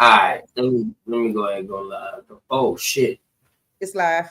Alright, let me go ahead and go live. Oh shit. It's live.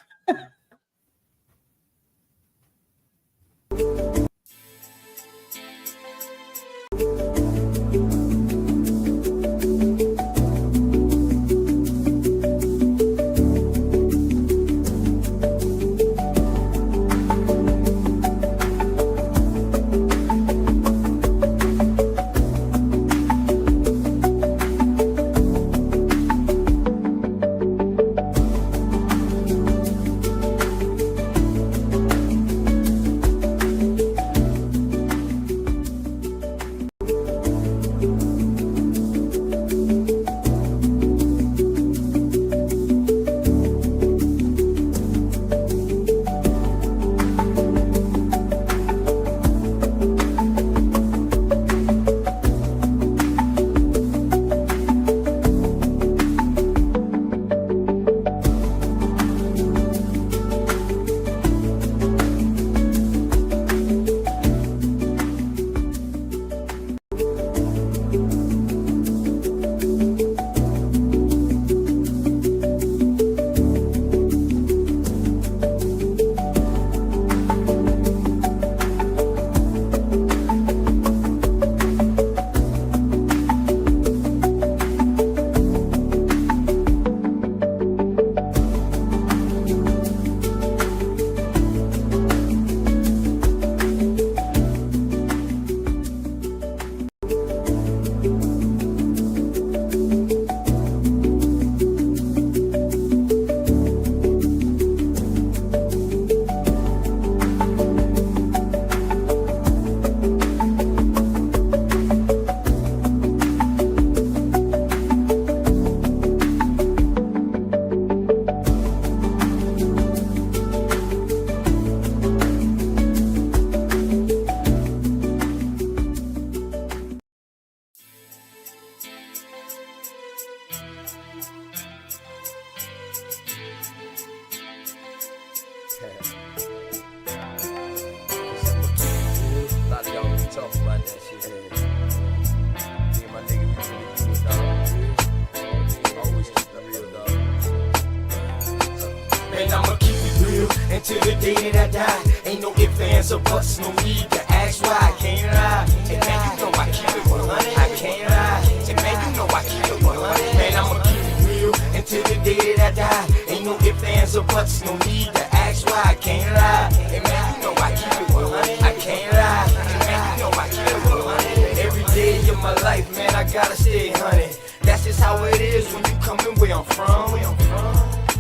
Until the day that I die, ain't no ifs, ands, or buts, no need to ask why. I can't lie, and man, you know I keep it 100. I can't lie, and man, you know I keep it 100. Man, I'ma keep it real until the day that I die. Ain't no ifs, ands, or buts, no need to ask why. I can't lie, and man, you know I keep it 100. I can't lie, and man, you know I keep it 100. Every day of my life, man, I gotta stay 100. That's just how it is when you coming where I'm from.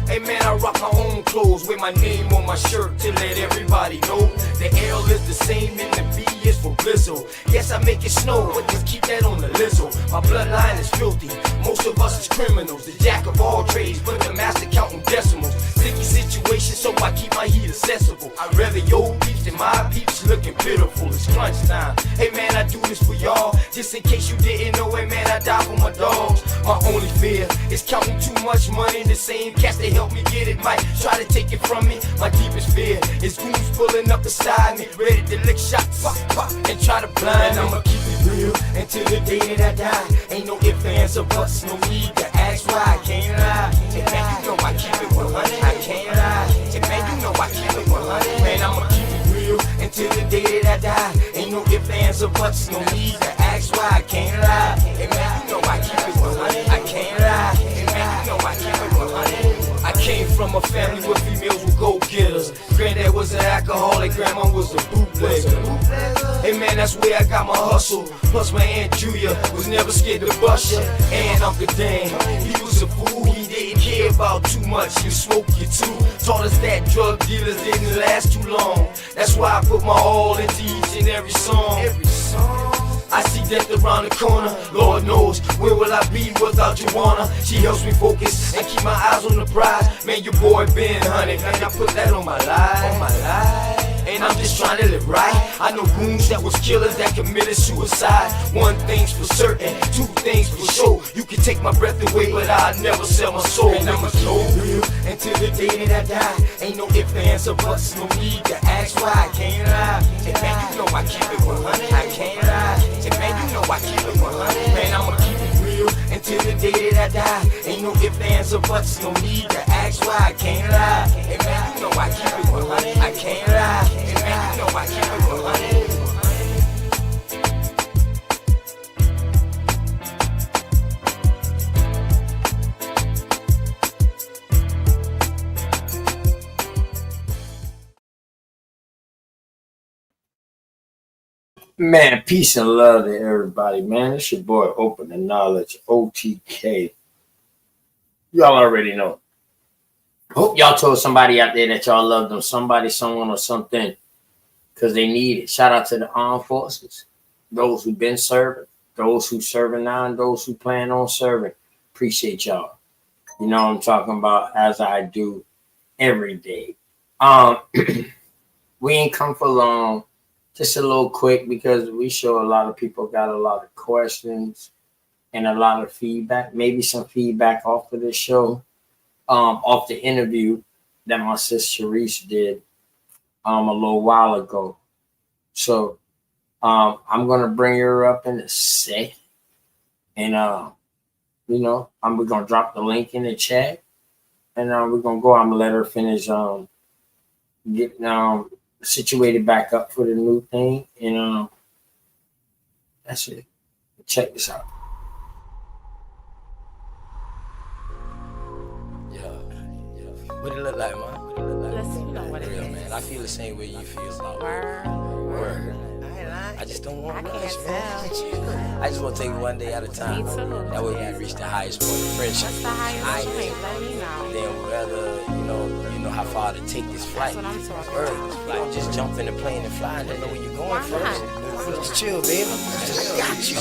Hey man, I rock my own clothes with my name on my shirt to let everybody know the L is the same and the B is for Blizzle. Yes, I make it snow, but just keep that on the lizzo. My bloodline is filthy, most of us is criminals. The jack of all trades, but the master counting decimals. Sticky situation, so I keep my heat accessible. I'd rather your peeps than my peeps looking pitiful. It's crunch time. Hey man, I do this for y'all, just in case you didn't know it, man, I die for my dogs. My only fear is counting too much money. The same cats that help me get it might try to take it from me. My deepest fear is goons pulling up beside me, ready to lick shots, pop, pop, and try to blind me. I'ma keep it real until the day that I die. Ain't no ifs, ands, or buts, no need to ask why. I can't lie, and man, you know I keep it 100. I can't lie, and man, you know I keep it 100. Man, I'ma keep it real until the day that I die. Ain't no ifs, ands, or buts, no need to ask why. I can't lie, and man, you know I keep it 100. I can't lie, and man, you know I keep it 100. I came from a family where females were go-getters. Granddad was an alcoholic, grandma was a bootlegger. Hey man, that's where I got my hustle. Plus my Aunt Julia was never scared to bust ya. And Uncle Dan, he was a fool, he didn't care about too much. You smoke, you too. Taught us that drug dealers didn't last too long. That's why I put my all into each and every song. I see death around the corner. Lord knows, where will I be without Joanna? She helps me focus and keep my eyes on the prize. Man, your boy been hunted, man, I put that on my life. And I'm just trying to live right. I know goons that was killers that committed suicide. One thing's for certain, two things for sure. You can take my breath away, but I'll never sell my soul. And I'ma keep it real until the day that I die. Ain't no ifs, ands, or buts, no need to ask why. I can't lie, and man, you know I keep it 100. I can't lie, and man, you know I keep it 100. Man, I'ma keep it real until till the day that I die. Ain't no ifs, ands, or buts, no need to ask why. I can't lie. Hey man, you know I keep it 100. I can't lie. Hey man, you know I keep it 100. Man, peace and love to everybody, man. It's your boy, Open the Knowledge, OTK. Y'all already know. Hope y'all told somebody out there that y'all love them, somebody, someone, or something, because they need it. Shout out to the armed forces, those who've been serving, those who serving now, and those who plan on serving. Appreciate y'all. You know what I'm talking about, as I do every day. We ain't come for long. Just a little quick, because we show a lot of people got a lot of questions and a lot of feedback. Maybe some feedback off of this show, off the interview that my sister Charealist did a little while ago. So I'm gonna bring her up in a sec, and we're gonna drop the link in the chat, and we're gonna go. I'm gonna let her finish getting situated back up for the new thing, and that's it. Check this out. Yeah. What it look like, man? Let's see what it Real, is. man. I feel the same way you feel about Word. I just don't want to I rush, can't man. I just want to take it one day at a time. Me too. That way we can reach the highest point of friendship. What's the highest I point? Let me know. Then whether you know how far to take this flight. That's what I'm talking Word. about. You don't just jump in the plane and fly and don't know where you're going Why first. not? Just chill, baby. Just got you.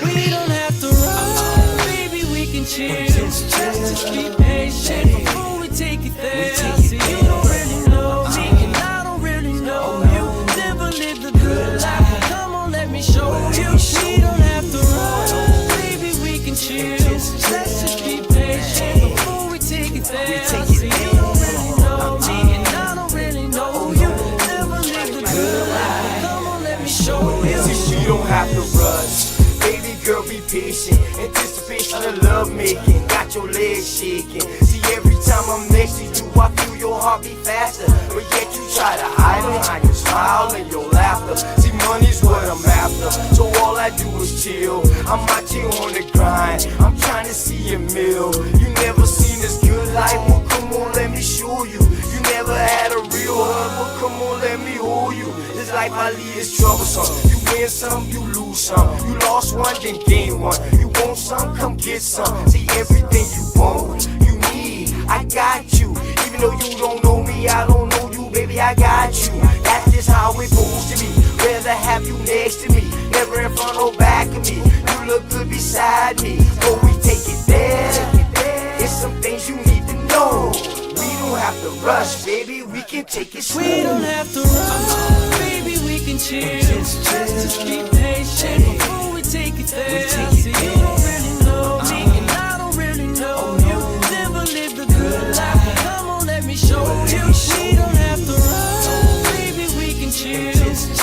We don't have to run, baby, we can chill. Just be patient before we take it there. See, you don't really know me, and I don't really know you. Never lived a good life. Come on, let me show you. We don't have to run, baby, we can chill. Let's just be patient before we take it there. See, you don't really know me, and I don't really know you. Never lived a good life. Come on, let me show you. See, we don't have to rush. Baby girl, be patient. Anticipation of love making. Got your legs shaking. See, every time I'm next to you, I feel your heart beat faster. But yet you try to hide behind your smile and your laughter. See, money's what I'm after, so all I do is chill. I'm out here on the grind. I'm trying to see a meal. You never seen this good life? Well, come on, let me show you. You never had a real hug? Well, come on, let me hold you. This life I lead is troublesome. You win some, you lose some. You lost one, then gain one. You want some, come get some. See, everything you want, you need, I got you. Even though you don't know me, I don't know you, baby, I got you. That's just how it supposed to be. Rather have you next to me, never in front or back of me. You look good beside me, so we take it there. It's some things you need to know. We don't have to rush, baby, we can take it slow. We don't have to run, baby, we can chill. Just be patient before we take it there. See, you don't really know me, and I don't really know you. Never lived a good life. Come on, let me show you. We don't have to run, baby, we can chill.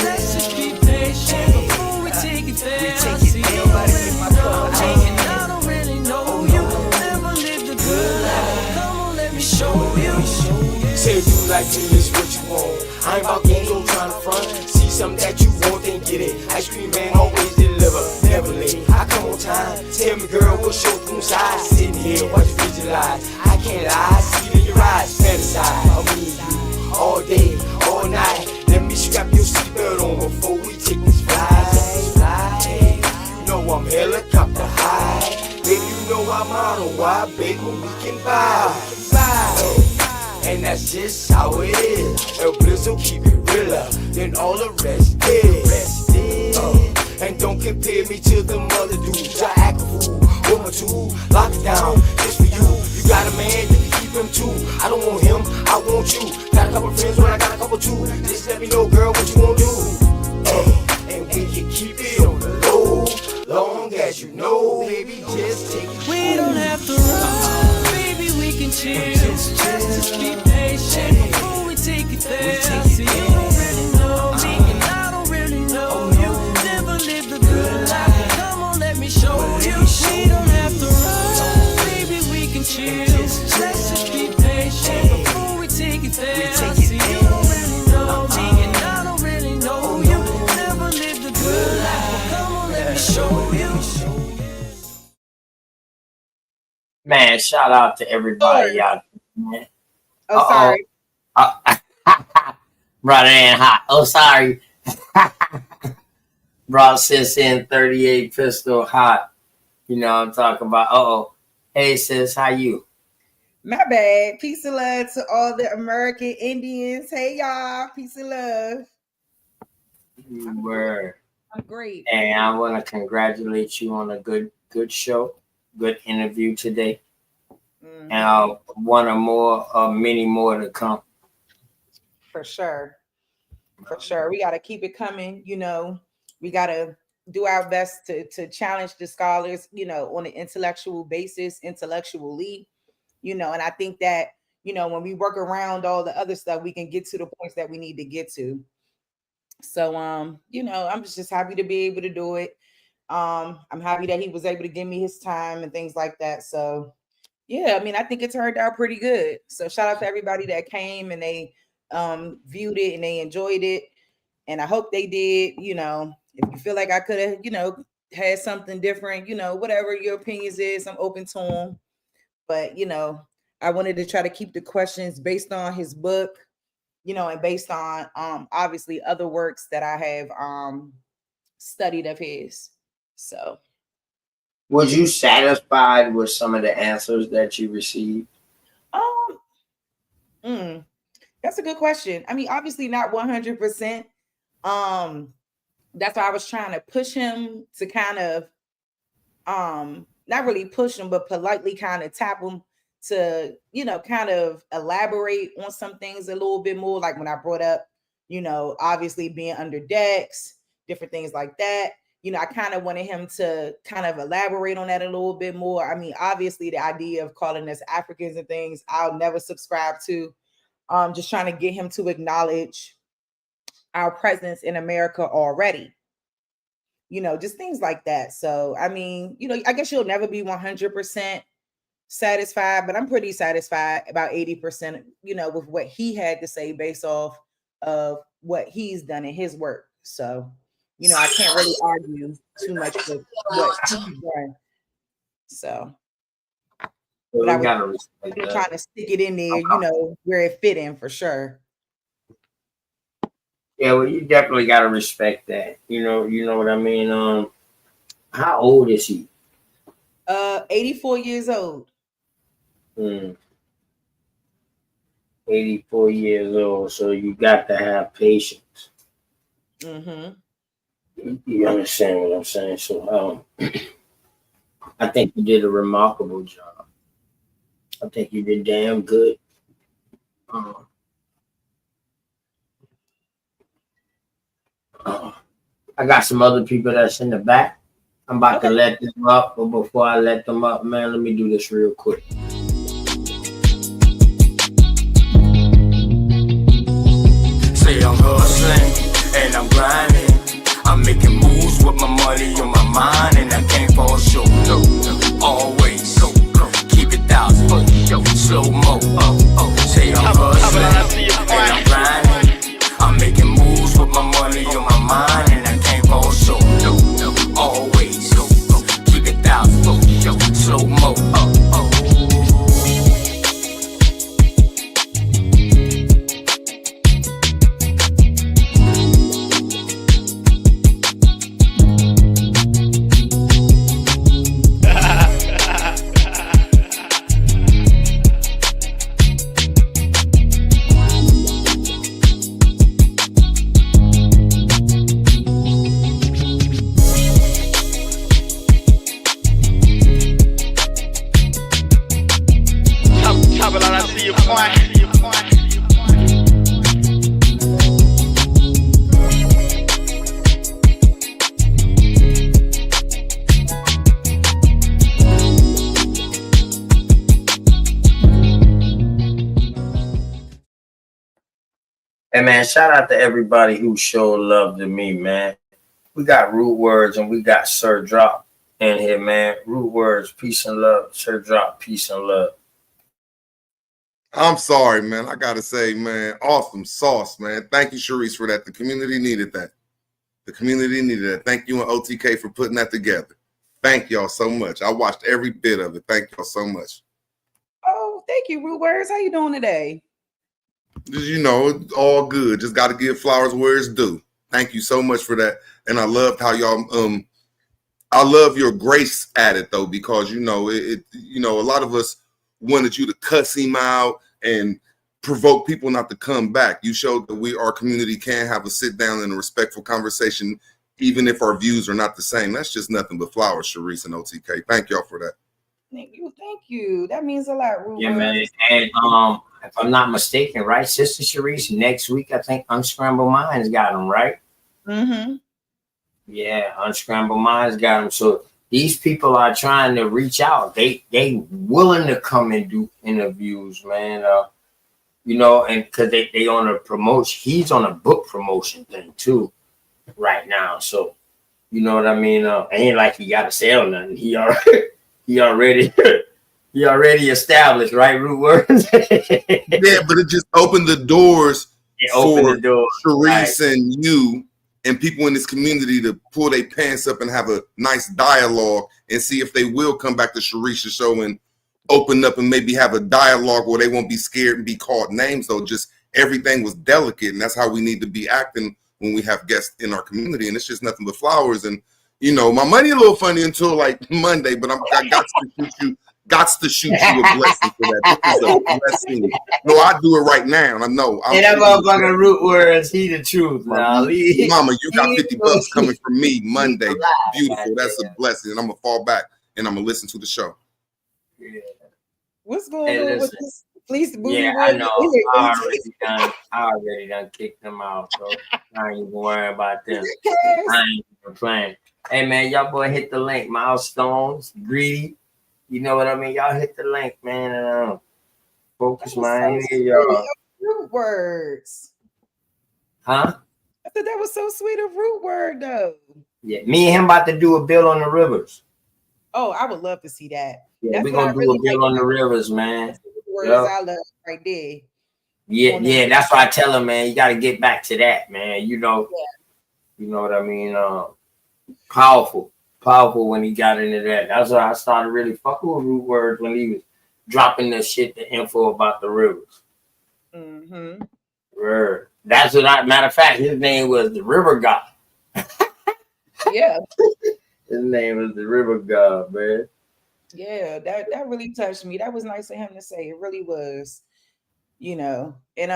Let's just be patient before we take it there. See, you don't really know me, and I don't really know you. Never lived a good life. Come on, let me show you. Say you like me, it's what you want. I ain't about games, don't tryna front. See something that you want, then get it. Ice cream man always deliver, never late. I come on time. Tell me, girl, what's your room size? Sitting here, watch you visualize. I can't lie, see it in your eyes. Fantasize, I mean you all day, all night. Let me strap your seatbelt on before we take this flight. You know I'm helicopter high. Baby, you know I'm on a wide, baby, we can buy. And that's just how it is. El Blizzo keep it realer than all the rest is. And don't compare me to them other dudes. I act a fool with my tool. Lock it down, just for you. You got a man, you can keep him too. I don't want him, I want you. Got a couple friends, but I got a couple too. Just let me know, girl, what you wanna do. And we can keep it on the low, long as you know, baby, just take it. We don't have to run, baby, we can chill. Just be patient before we take it there. See, you don't really know me, and I don't really know you. Never lived a good life. Come on, let me show you. We don't Man, shout out to everybody out there, man. Oh, sorry. Uh, brother ain't hot. Oh, sorry. Brought sis in 38 pistol hot. You know what I'm talking about. Hey sis, how you? My bad. Peace and love to all the American Indians. Hey y'all. Peace and love. You were. I'm great. And I want to congratulate you on a good show, good interview today. Mhm. And many more to come. For sure. For sure. We got to keep it coming. You know, we got to do our best to challenge the scholars, you know, on an intellectual basis, intellectually, you know, and I think that, you know, when we work around all the other stuff, we can get to the points that we need to get to. So, you know, I'm just happy to be able to do it. I'm happy that he was able to give me his time and things like that. So, yeah, I mean, I think it turned out pretty good. So, shout out to everybody that came and they viewed it and they enjoyed it. And I hope they did. You know, if you feel like I could have, you know, had something different, you know, whatever your opinions is, I'm open to them. But, you know, I wanted to try to keep the questions based on his book, you know, and based on obviously other works that I have studied of his. So Was you satisfied with some of the answers that you received? um that's a good question. I mean, obviously not 100%. That's why I was trying to push him to kind of not really push him, but politely kind of tap him to, you know, kind of elaborate on some things a little bit more. Like when I brought up, you know, obviously being under decks, different things like that. You know, I kind of wanted him to kind of elaborate on that a little bit more. I mean, obviously the idea of calling us Africans and things, I'll never subscribe to. Just trying to get him to acknowledge our presence in America already, you know, just things like that. So, I mean, you know, I guess you'll never be 100% satisfied, but I'm pretty satisfied about 80%, you know, with what he had to say based off of what he's done in his work. So, you know, I can't really argue too much with what he's done. So, but I We was gotta respect that. trying to stick it in there, you know, where it fit in for sure. Yeah, well, you definitely gotta respect that. You know what I mean. How old is he? 84 years old. 84 years old. So you got to have patience. Mm-hmm. You understand what I'm saying? So I think you did a remarkable job. I think you did damn good. I got some other people that's in the back. I'm about to let them up, but before I let them up, man, let me do this real quick. Say I'm hustling and I'm grinding. I'm making moves with my money on my mind, and I can't fall short. No, always keep it thousand. Slow mo. Say I'm hustling and I'm grinding. I'm making moves with my money on my mind, and I can't fall short. No, always keep it thousand. Slow mo. Hey man, shout out to everybody who showed love to me, man. We got Root Words and we got Sir Drop in here, man. Root Words, peace and love. Sir Drop, peace and love. I'm sorry, man. I gotta say, man, awesome sauce, man. Thank you, Sharice, for that. The community needed that. The community needed that. Thank you and OTK for putting that together. Thank y'all so much. I watched every bit of it. Thank y'all so much. Oh, thank you, Rude Words. How you doing today? You know, it's all good. Just got to give flowers where it's due. Thank you so much for that. And I loved how y'all I love your grace at it though, because you know you know, a lot of us wanted you to cuss him out and provoke people not to come back. You showed that our community can have a sit down and a respectful conversation, even if our views are not the same. That's just nothing but flowers, Sharice and OTK. Thank y'all for that. Thank you, thank you. That means a lot, Rude Yeah, man. Words. And if I'm not mistaken, right, Sister Sharice, next week I think Unscrambled Minds got them, right? Mm-hmm. Yeah, Unscrambled Minds got them. So these people are trying to reach out. They willing to come and do interviews, man. You know, and because they on a promotion. He's on a book promotion thing too right now. So you know what I mean. Ain't like he got to sell nothing. He already he already he already established, right? Root words. Yeah, but it just opened the doors It opened for the door. Right. Sharice and you and people in this community to pull their pants up and have a nice dialogue and see if they will come back to Sharice's show and open up and maybe have a dialogue where they won't be scared and be called names. So just everything was delicate, and that's how we need to be acting when we have guests in our community. And it's just nothing but flowers. And you know, my money a little funny until like Monday, but I got to shoot you. Got to shoot you a blessing for that. This is a blessing. No, I do it right now. I know. And that motherfucking root words, he the truth. Now, Mama, you got 50 bucks coming from me Monday. Beautiful. That's a blessing. And I'm gonna fall back and I'm gonna listen to the show. Yeah. What's going on with this? Please, booty. Yeah, I know. I already done kicked them out, so I ain't even worry about them. I ain't even playing. Hey man, y'all boy hit the link. Milestones, greedy. You know what I mean? Y'all hit the link, man. And focus, man. So Y'all. Root Words. Huh? I thought that was so sweet of Root Word though. Yeah, me and him about to do a bill on the rivers. Oh, I would love to see that. Yeah, we're gonna do a bill on the rivers, man. Words I love right there. Yeah, that's why I tell him, man, you gotta get back to that, man. You know what I mean? Powerful when he got into that. That's why I started really fucking with Root Words when he was dropping the info about the rivers. Mm-hmm. Word. That's what matter of fact, his name was the River God. Yeah. His name was the River God, man. Yeah, that really touched me. That was nice of him to say. It really was. You know, and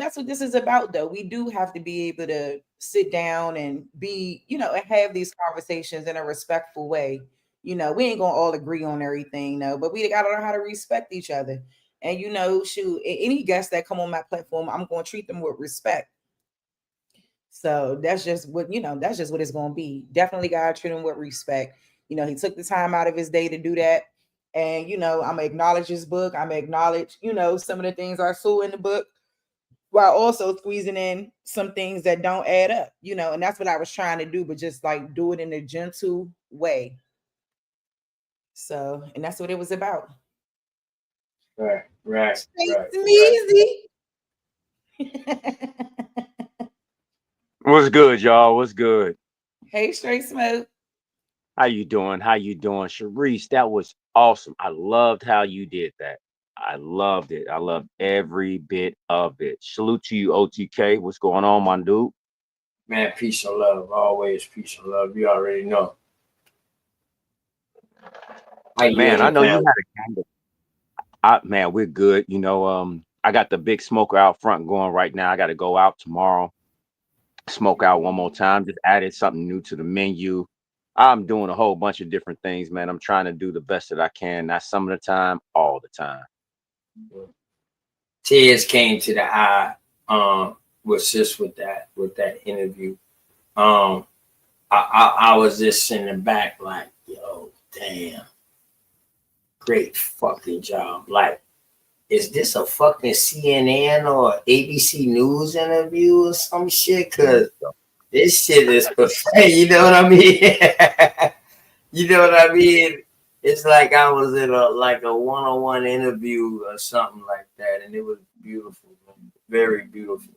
that's what this is about though. We do have to be able to sit down and be, and have these conversations in a respectful way. We ain't gonna all agree on everything, no, but we gotta learn how to respect each other. And shoot, any guests that come on my platform, I'm gonna treat them with respect. So that's just what it's gonna be. Definitely gotta treat them with respect. He took the time out of his day to do that. And I'm gonna acknowledge his book. I'm gonna acknowledge, some of the things I saw in the book, while also squeezing in some things that don't add up, and that's what I was trying to do, but just like do it in a gentle way. So, and that's what it was about. Right. Easy. What's good, y'all? What's good? Hey, Straight Smoke. How you doing? Sharice, that was awesome. I loved how you did that. I loved it. I loved every bit of it. Salute to you, OTK. What's going on, my dude? Man, peace and love. Always peace and love. You already know. Man, I know you had a kind of. Man, we're good. I got the big smoker out front going right now. I got to go out tomorrow. Smoke out one more time. Just added something new to the menu. I'm doing a whole bunch of different things, man. I'm trying to do the best that I can. Not some of the time, all the time. Tears came to the eye with that interview. I was just in the back like, yo, damn. Great fucking job. Like, is this a fucking CNN or ABC News interview or some shit? Cause this shit is perfect. You know what I mean? You know what I mean? It's like I was in a one-on-one interview or something like that, and it was beautiful, very beautiful.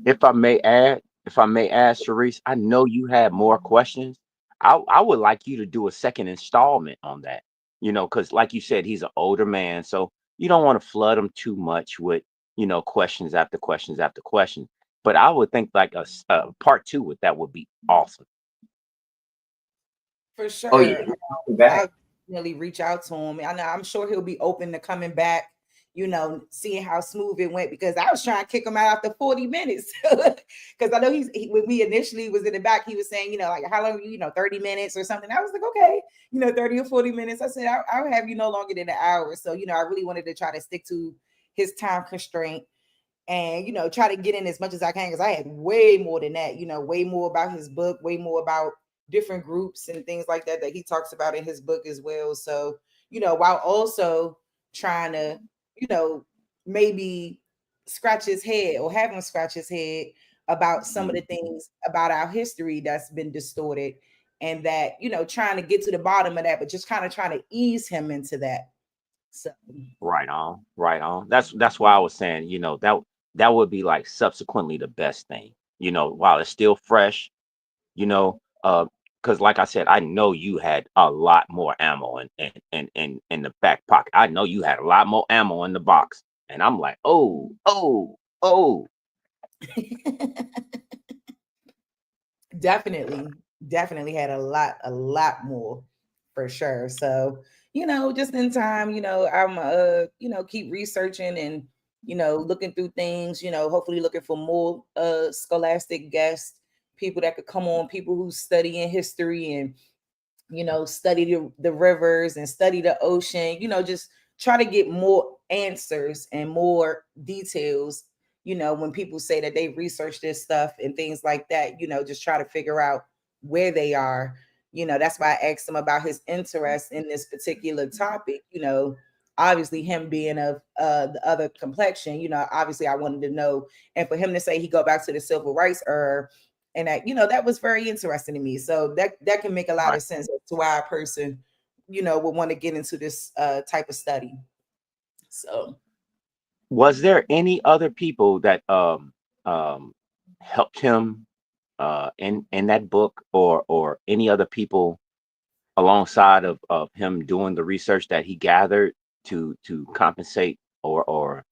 If I may add, Sharice, I know you had more questions. I would like you to do a second installment on that. Because like you said, he's an older man, so you don't want to flood him too much with questions after questions after questions. But I would think like a part two with that would be awesome. For Oh yeah, sure. he's back. I'll definitely reach out to him. I'm sure he'll be open to coming back, seeing how smooth it went, because I was trying to kick him out after 40 minutes. Because I know when we initially was in the back, he was saying, like, how long, 30 minutes or something. I was like, okay, 30 or 40 minutes. I said, I'll have you no longer than an hour. So, I really wanted to try to stick to his time constraint and, try to get in as much as I can, because I had way more than that, way more about his book, way more about different groups and things like that he talks about in his book as well. So, while also trying to, maybe scratch his head or have him scratch his head about some of the things about our history that's been distorted, and that, trying to get to the bottom of that, but just kind of trying to ease him into that. So Right on, right on. That's why I was saying, that would be like subsequently the best thing. While it's still fresh, you know, because like I said, I know you had a lot more ammo in the back pocket. I know you had a lot more ammo in the box, and I'm like, oh, oh, oh. definitely had a lot more, for sure. So, just in time, I'm keep researching and, looking through things, hopefully looking for more scholastic guests, people that could come on, people who study in history and, study the rivers and study the ocean, just try to get more answers and more details, when people say that they research this stuff and things like that, just try to figure out where they are. That's why I asked him about his interest in this particular topic, obviously him being of the other complexion, obviously I wanted to know, and for him to say he go back to the civil rights era, and that, that was very interesting to me. So that can make a lot Right. of sense as to why a person, would want to get into this type of study. So Was there any other people that um helped him in that book, or any other people alongside of him doing the research that he gathered to compensate or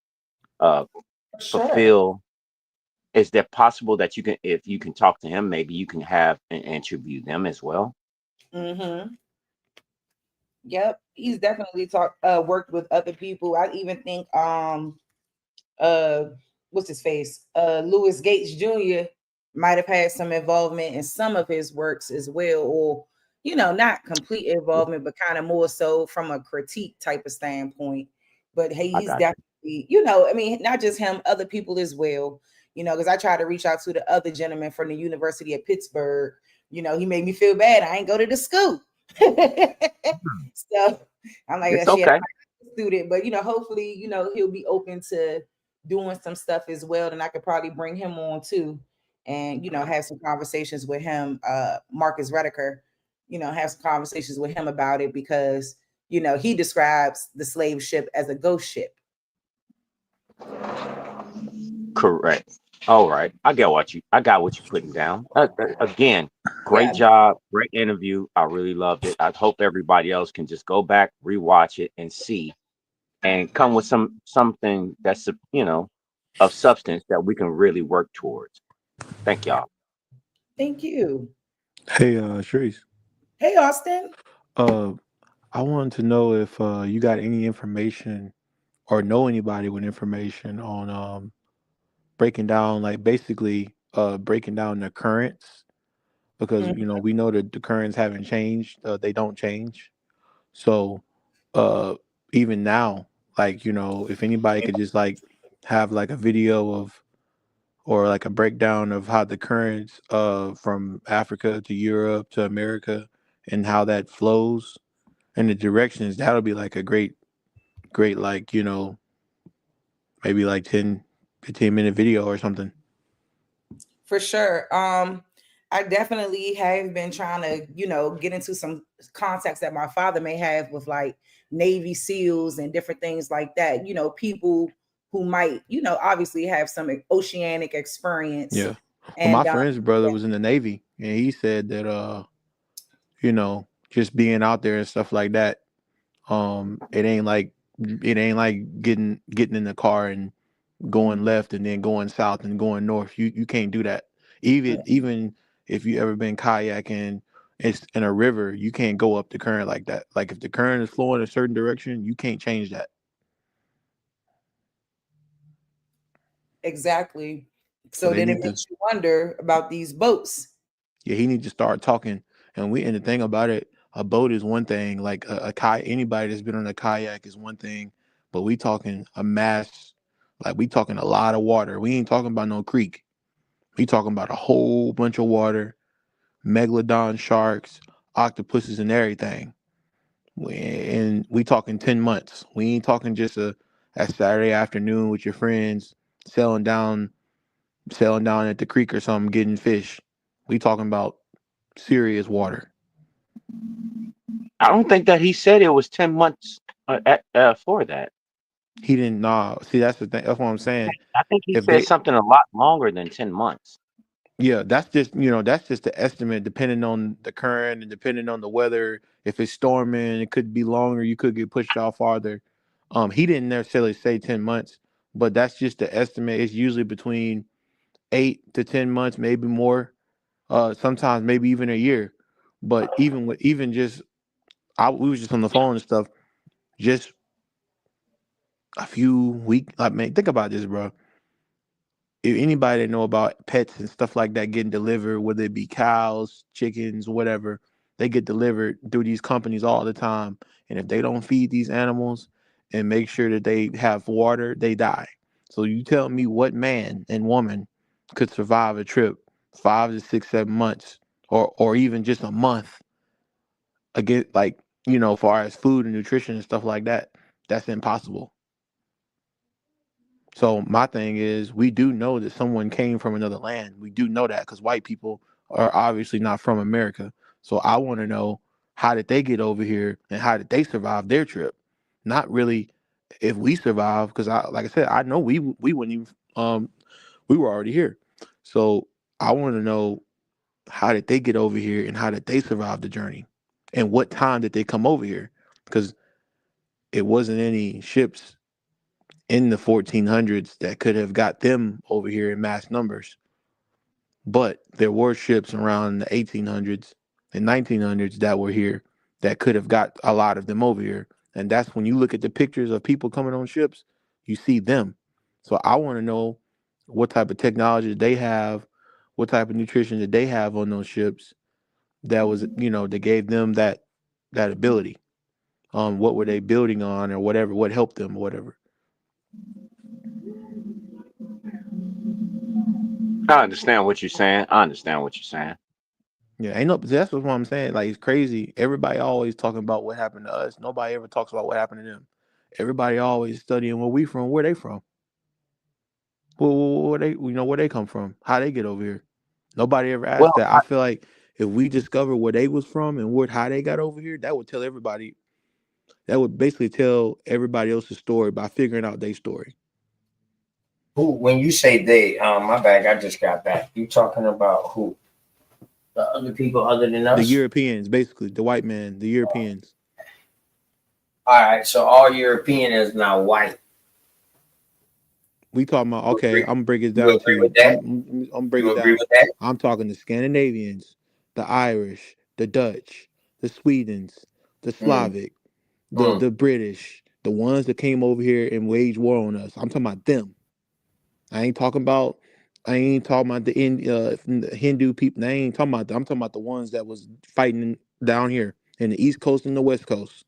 uh sure. fulfill? Is that possible that you can, if you can talk to him, maybe you can have and interview them as well? Mm-hmm. Yep, he's definitely worked with other people. I even think uh what's his face? Louis Gates Jr. might have had some involvement in some of his works as well, or not complete involvement, but kind of more so from a critique type of standpoint. But hey, I he's got you. definitely, I mean, not just him, other people as well. Because I tried to reach out to the other gentleman from the University of Pittsburgh. He made me feel bad. I ain't go to the school. So I'm like, It's shit, okay. student, but hopefully, he'll be open to doing some stuff as well. Then I could probably bring him on too, and have some conversations with him, Marcus Rediker, have some conversations with him about it, because he describes the slave ship as a ghost ship. Correct. All right. I got what you're putting down. Again, great Yeah, job. Great interview. I really loved it. I hope everybody else can just go back, rewatch it, and see, and come with something that's of substance that we can really work towards. Thank y'all. thank you. Hey, Sharice. Hey, Austin. Uh, I wanted to know if you got any information or know anybody with information on breaking down, like basically breaking down the currents, because Mm, we know that the currents haven't changed. They don't change. So uh, even now, like if anybody could just like have like a video of or like a breakdown of how the currents from Africa to Europe to America and how that flows and the directions, that'll be like a great like maybe like 10-15 minute video or something. for sure. I definitely have been trying to, get into some contacts that my father may have with like Navy SEALs and different things like that. People who might, obviously have some oceanic experience. Yeah. Well, my And friend's brother was in the Navy, and he said that just being out there and stuff like that. It ain't like getting in the car and going left and then going south and going north. You can't do that. Even if you ever been kayaking, it's in a river, you can't go up the current like that. Like if the current is flowing a certain direction, you can't change that. Exactly. So So they then it need to makes you wonder about these boats. Yeah, he needs to start talking. And the thing about it, a boat is one thing. Like a kayak, anybody that's been on a kayak is one thing. But we talking a mass, like we talking a lot of water. We ain't talking about no creek. We talking about a whole bunch of water, megalodon sharks, octopuses, and everything. And we talking 10 months. We ain't talking just a Saturday afternoon with your friends sailing down, sailing down at the creek or something, getting fish. We talking about serious water. I don't think that he said it was 10 months for that. He didn't know. See, that's the thing. That's what I'm saying. I think he If said they, something a lot longer than 10 months. yeah, that's just the estimate, depending on the current and depending on the weather. If it's storming, it could be longer. You could get pushed out farther. He didn't necessarily say 10 months, but that's just the estimate. It's usually between 8 to 10 months, maybe more. Sometimes maybe even a year. But even just, we was just on the phone and stuff. Just a few weeks. Like, man, think about this, bro. If anybody that know about pets and stuff like that getting delivered, whether it be cows, chickens, whatever, they get delivered through these companies all the time. And if they don't feed these animals and make sure that they have water, they die. So you tell me what man and woman could survive a trip 5 to 6, 7 months, or even just a month again, like, far as food and nutrition and stuff like that. That's impossible. So my thing is, we do know that someone came from another land. We do know that because white people are obviously not from America. So I want to know, how did they get over here and how did they survive their trip? Not really if we survive, because like I said, I know we wouldn't even we were already here. So I want to know, how did they get over here and how did they survive the journey, and what time did they come over here? Because it wasn't any ships in the 1400s that could have got them over here in mass numbers. But there were ships around the 1800s and 1900s that were here that could have got a lot of them over here. And that's when you look at the pictures of people coming on ships, you see them. So I want to know what type of technology they have, what type of nutrition that they have on those ships that was, that gave them that ability. What were they building on or whatever, what helped them or whatever. I understand what you're saying. I understand what you're saying. Yeah, ain't no. That's what I'm saying. Like, it's crazy. Everybody always talking about what happened to us. Nobody ever talks about what happened to them. Everybody always studying where we from, where they from, where they, where they come from, how they get over here. Nobody ever asked Well, that. I feel like if we discover where they was from and how they got over here, that would tell everybody. That would basically tell everybody else's story by figuring out their story. Who? When you say they, my bad. I just got back. You talking about who? The other people other than The us? Europeans, basically, the white man, the Europeans. All right. So all European is now white. We talking about, You okay, I'm agree? gonna break it You down to agree with you. that? I'm gonna break You it agree down. with that? I'm talking the Scandinavians, the Irish, the Dutch, the Swedens, the Mm, Slavic, the mm. the British, the ones that came over here and waged war on us. I'm talking about them. I ain't talking about I ain't talking about the Hindu people. I ain't talking about them. I'm talking about the ones that was fighting down here in the East Coast and the West Coast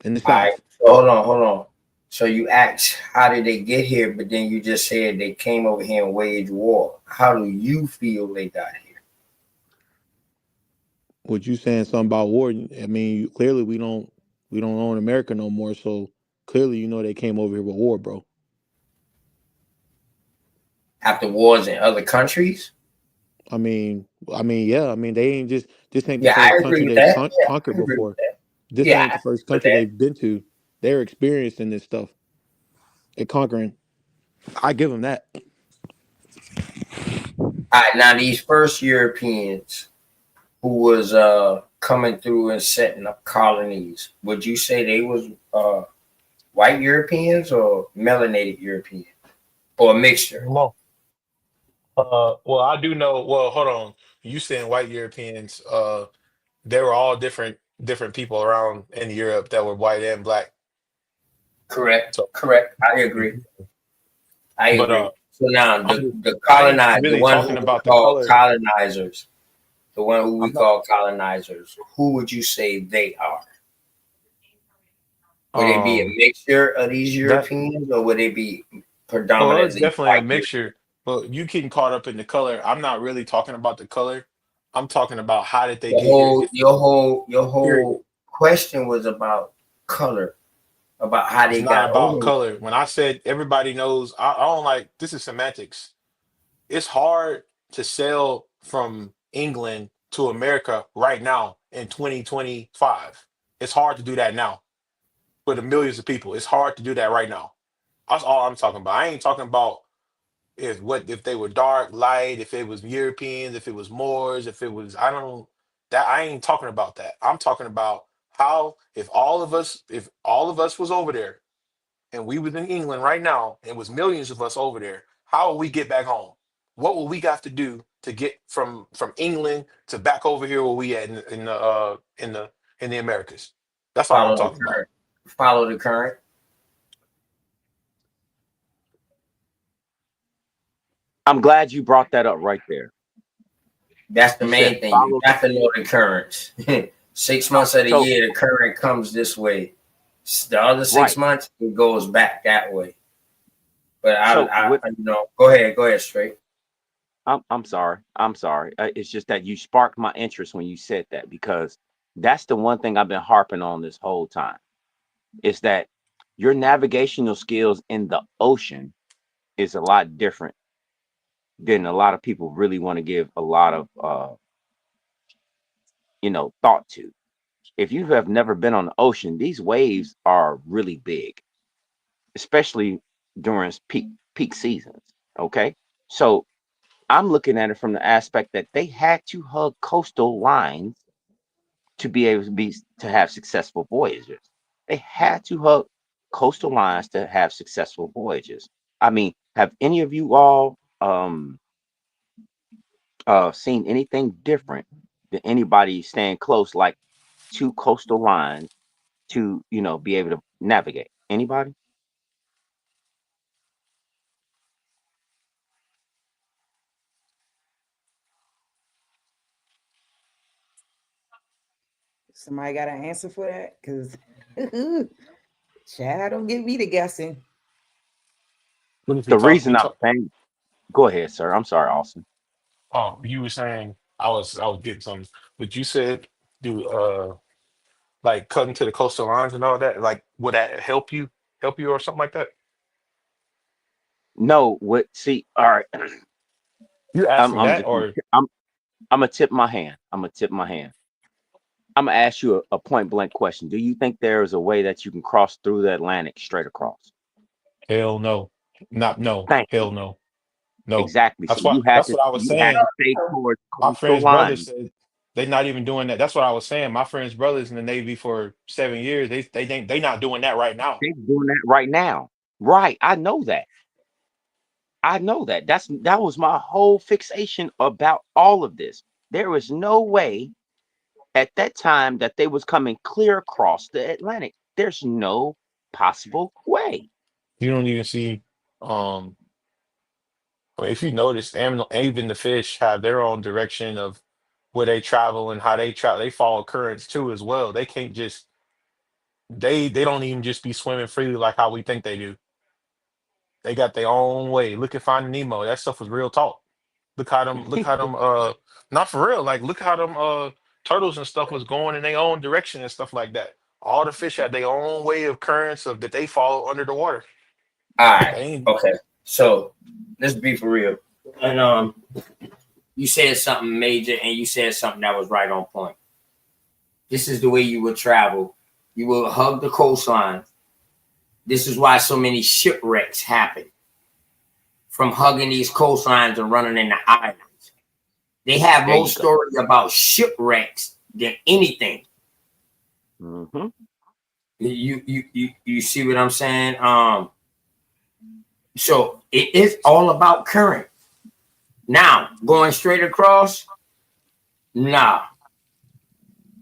and the All right. South. So hold on. So you asked how did they get here, but then you just said they came over here and waged war. How do you feel they got here? What you saying something about war? I mean, clearly we don't own America no more. So clearly, they came over here with war, bro. After wars in other countries? Yeah. I mean, they ain't just this ain't the Yeah, I first agree country with they've that. Yeah, conquered I agree with before. that. This Yeah, ain't I the first agree with country that. they've been to. They're experienced in this stuff. They're conquering. I give them that. All right, now these first Europeans who was coming through and setting up colonies, would you say they was white Europeans or melanated Europeans or a mixture? Well, well, I do know. Well, hold on. You saying white Europeans? They were all different people around in Europe that were white and black. Correct. So, Correct. I agree. I but agree. So now I'm the I ain't colonize, the really one who talking we about the call color. colonizers, the one who we I'm not. call colonizers, who would you say they are? Would it be a Um, mixture of these that Europeans or would it be well, it's predominantly definitely a white Europeans? mixture. But you getting caught up in the color. I'm not really talking about the color. I'm talking about how did they Your get here? whole It's your whole your period. whole question was about color, about how It's they not got about over. color. When I said everybody knows, I don't like this is semantics. It's hard to sell from England to America right now in 2025. It's hard to do that now for the millions of people. It's hard to do that right now. That's all I'm talking about. I ain't talking about if they were dark, light, if it was Europeans, if it was Moors, if it was I don't that I ain't talking about that. I'm talking about how if all of us was over there and we was in England right now, and was millions of us over there, how will we get back home? What will we have to do to get from England to back over here where we at in the Americas? That's all I'm Follow the talking about. current. Follow the current. I'm glad you brought that up right there. That's the You said main thing. You follow. got to know the currents. 6 months of the So year, the current comes this way. The other six right. months, it goes back that way. But So with go ahead, straight. I'm sorry. I'm sorry. It's just that you sparked my interest when you said that because that's the one thing I've been harping on this whole time. Is that your navigational skills in the ocean is a lot different than a lot of people really want to give a lot of thought to. If you have never been on the ocean, these waves are really big, especially during peak seasons. Okay. So I'm looking at it from the aspect that they had to hug coastal lines to be able to have successful voyages. They had to hug coastal lines to have successful voyages. I mean, have any of you all seen anything different than anybody staying close, like to coastal lines to be able to navigate? Anybody? Somebody got an answer for that? Because Chad, don't get me to guessing. What if we The talk? reason I'm saying, go ahead, sir. I'm sorry, Austin. Oh, you were saying I was getting something, but you said do like cutting to the coastal lines and all that. Like, would that help you or something like that? No, what? See, all right. You I'm asking I'm that just or I'm gonna tip my hand. I'm gonna tip my hand. I'm gonna ask you a point blank question. Do you think there is a way that you can cross through the Atlantic straight across? hell no? Not no, Thank you. hell no, no. Exactly. So That's what that's what I was you had to saying. stay towards My coastal friend's brother lines. said they not even doing that. That's what I was saying. My friend's brother's in the Navy for 7 years. They think they not doing that right now. They're doing that right now. Right. I know that. I know that. That was my whole fixation about all of this. There was no way at that time that they was coming clear across the Atlantic. There's no possible way. You don't even see I mean, if you notice, even the fish have their own direction of where they travel and how they travel. They follow currents too as well. They can't just they don't even just be swimming freely like how we think they do. They got their own way. Look at Finding Nemo. That stuff was real talk. Look how them not for real. Like look how them turtles and stuff was going in their own direction and stuff like that. All the fish had their own way of currents of that they follow under the water. All right. They ain't Okay. So let's be for real. And you said something major and you said something that was right on point. This is the way you would travel. You will hug the coastline. This is why so many shipwrecks happen from hugging these coastlines and running into islands. They have There more you go. stories about shipwrecks than anything. Mm-hmm. You see what I'm saying? So it is all about current. Now going straight across, nah.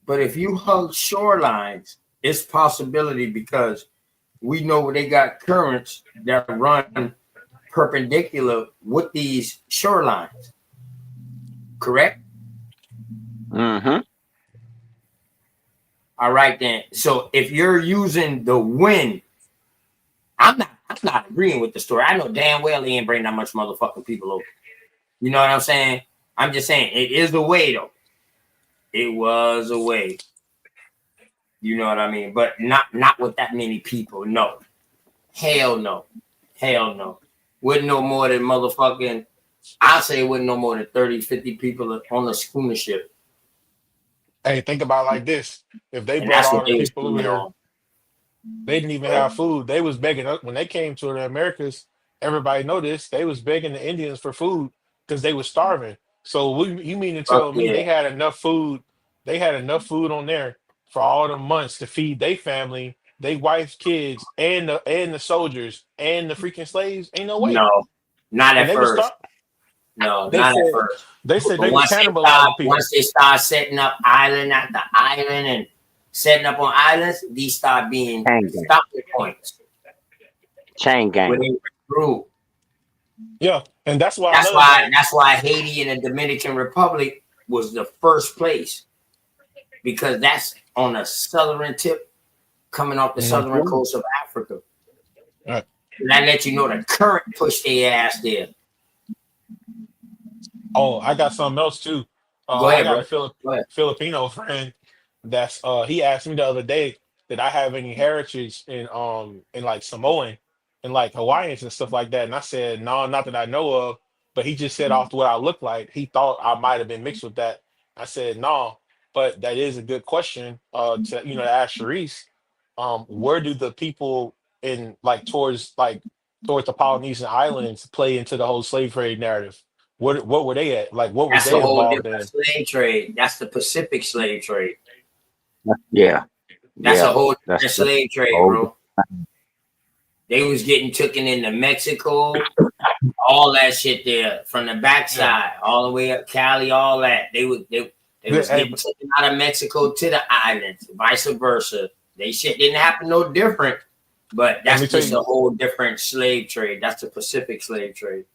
But if you hug shorelines, it's possibility because we know they got currents that run perpendicular with these shorelines. Correct? Mm-hmm. All right then. So if you're using the wind, I'm not agreeing with the story. I know damn well he ain't bring that much motherfucking people over. You know what I'm saying? I'm just saying it is a way though. It was a way. You know what I mean? But not with that many people. No. Hell no. Hell no. Wouldn't no more than motherfucking, I say wouldn't no more than 30, 50 people on the schooner ship. Hey, think about it like this: if they And brought that's what all the they was people over schooning here, on. they didn't even have food. They was begging us when they came to the Americas. Everybody know this. They was begging the Indians for food because they was starving. So you mean to Fuck tell me yeah. they had enough food? They had enough food on there for all the months to feed their family, their wives, kids, and the soldiers and the freaking slaves? Ain't no way. No, not And at they was first. No, they not at said first. they said But they was cannibalizing once people. they start setting up island after island and setting up on islands, these start being Chain gang. stopping points Chain where gang. they recruit. Yeah, and that's why That's another why thing. that's why Haiti and the Dominican Republic was the first place because that's on the southern tip coming off the southern Mhm. coast of Africa. Right. And that let you know the current pushed their ass there. Oh, I got something else too. Go I ahead, got bro. a Go ahead. Filipino friend that's he asked me the other day that I have any heritage in like Samoan and like Hawaiians and stuff like that. And I said, no, not that I know of. But he just said off to what I look like, he thought I might have been mixed with that. I said, no, but that is a good question to to ask Sharice. Where do the people in like towards the Polynesian islands play into the whole slave trade narrative? What were they at? Like what was That's a they whole involved different in? slave trade. That's the Pacific slave trade. Yeah. That's Yeah. a whole That's different slave trade, old. bro. They was getting taken into Mexico, all that shit there from the Yeah. backside, all the way up Cali, all that. They was Hey, getting taken out of Mexico to the islands, vice versa. They shit didn't happen no different, but let me that's tell just you, a whole different slave trade. That's the Pacific slave trade.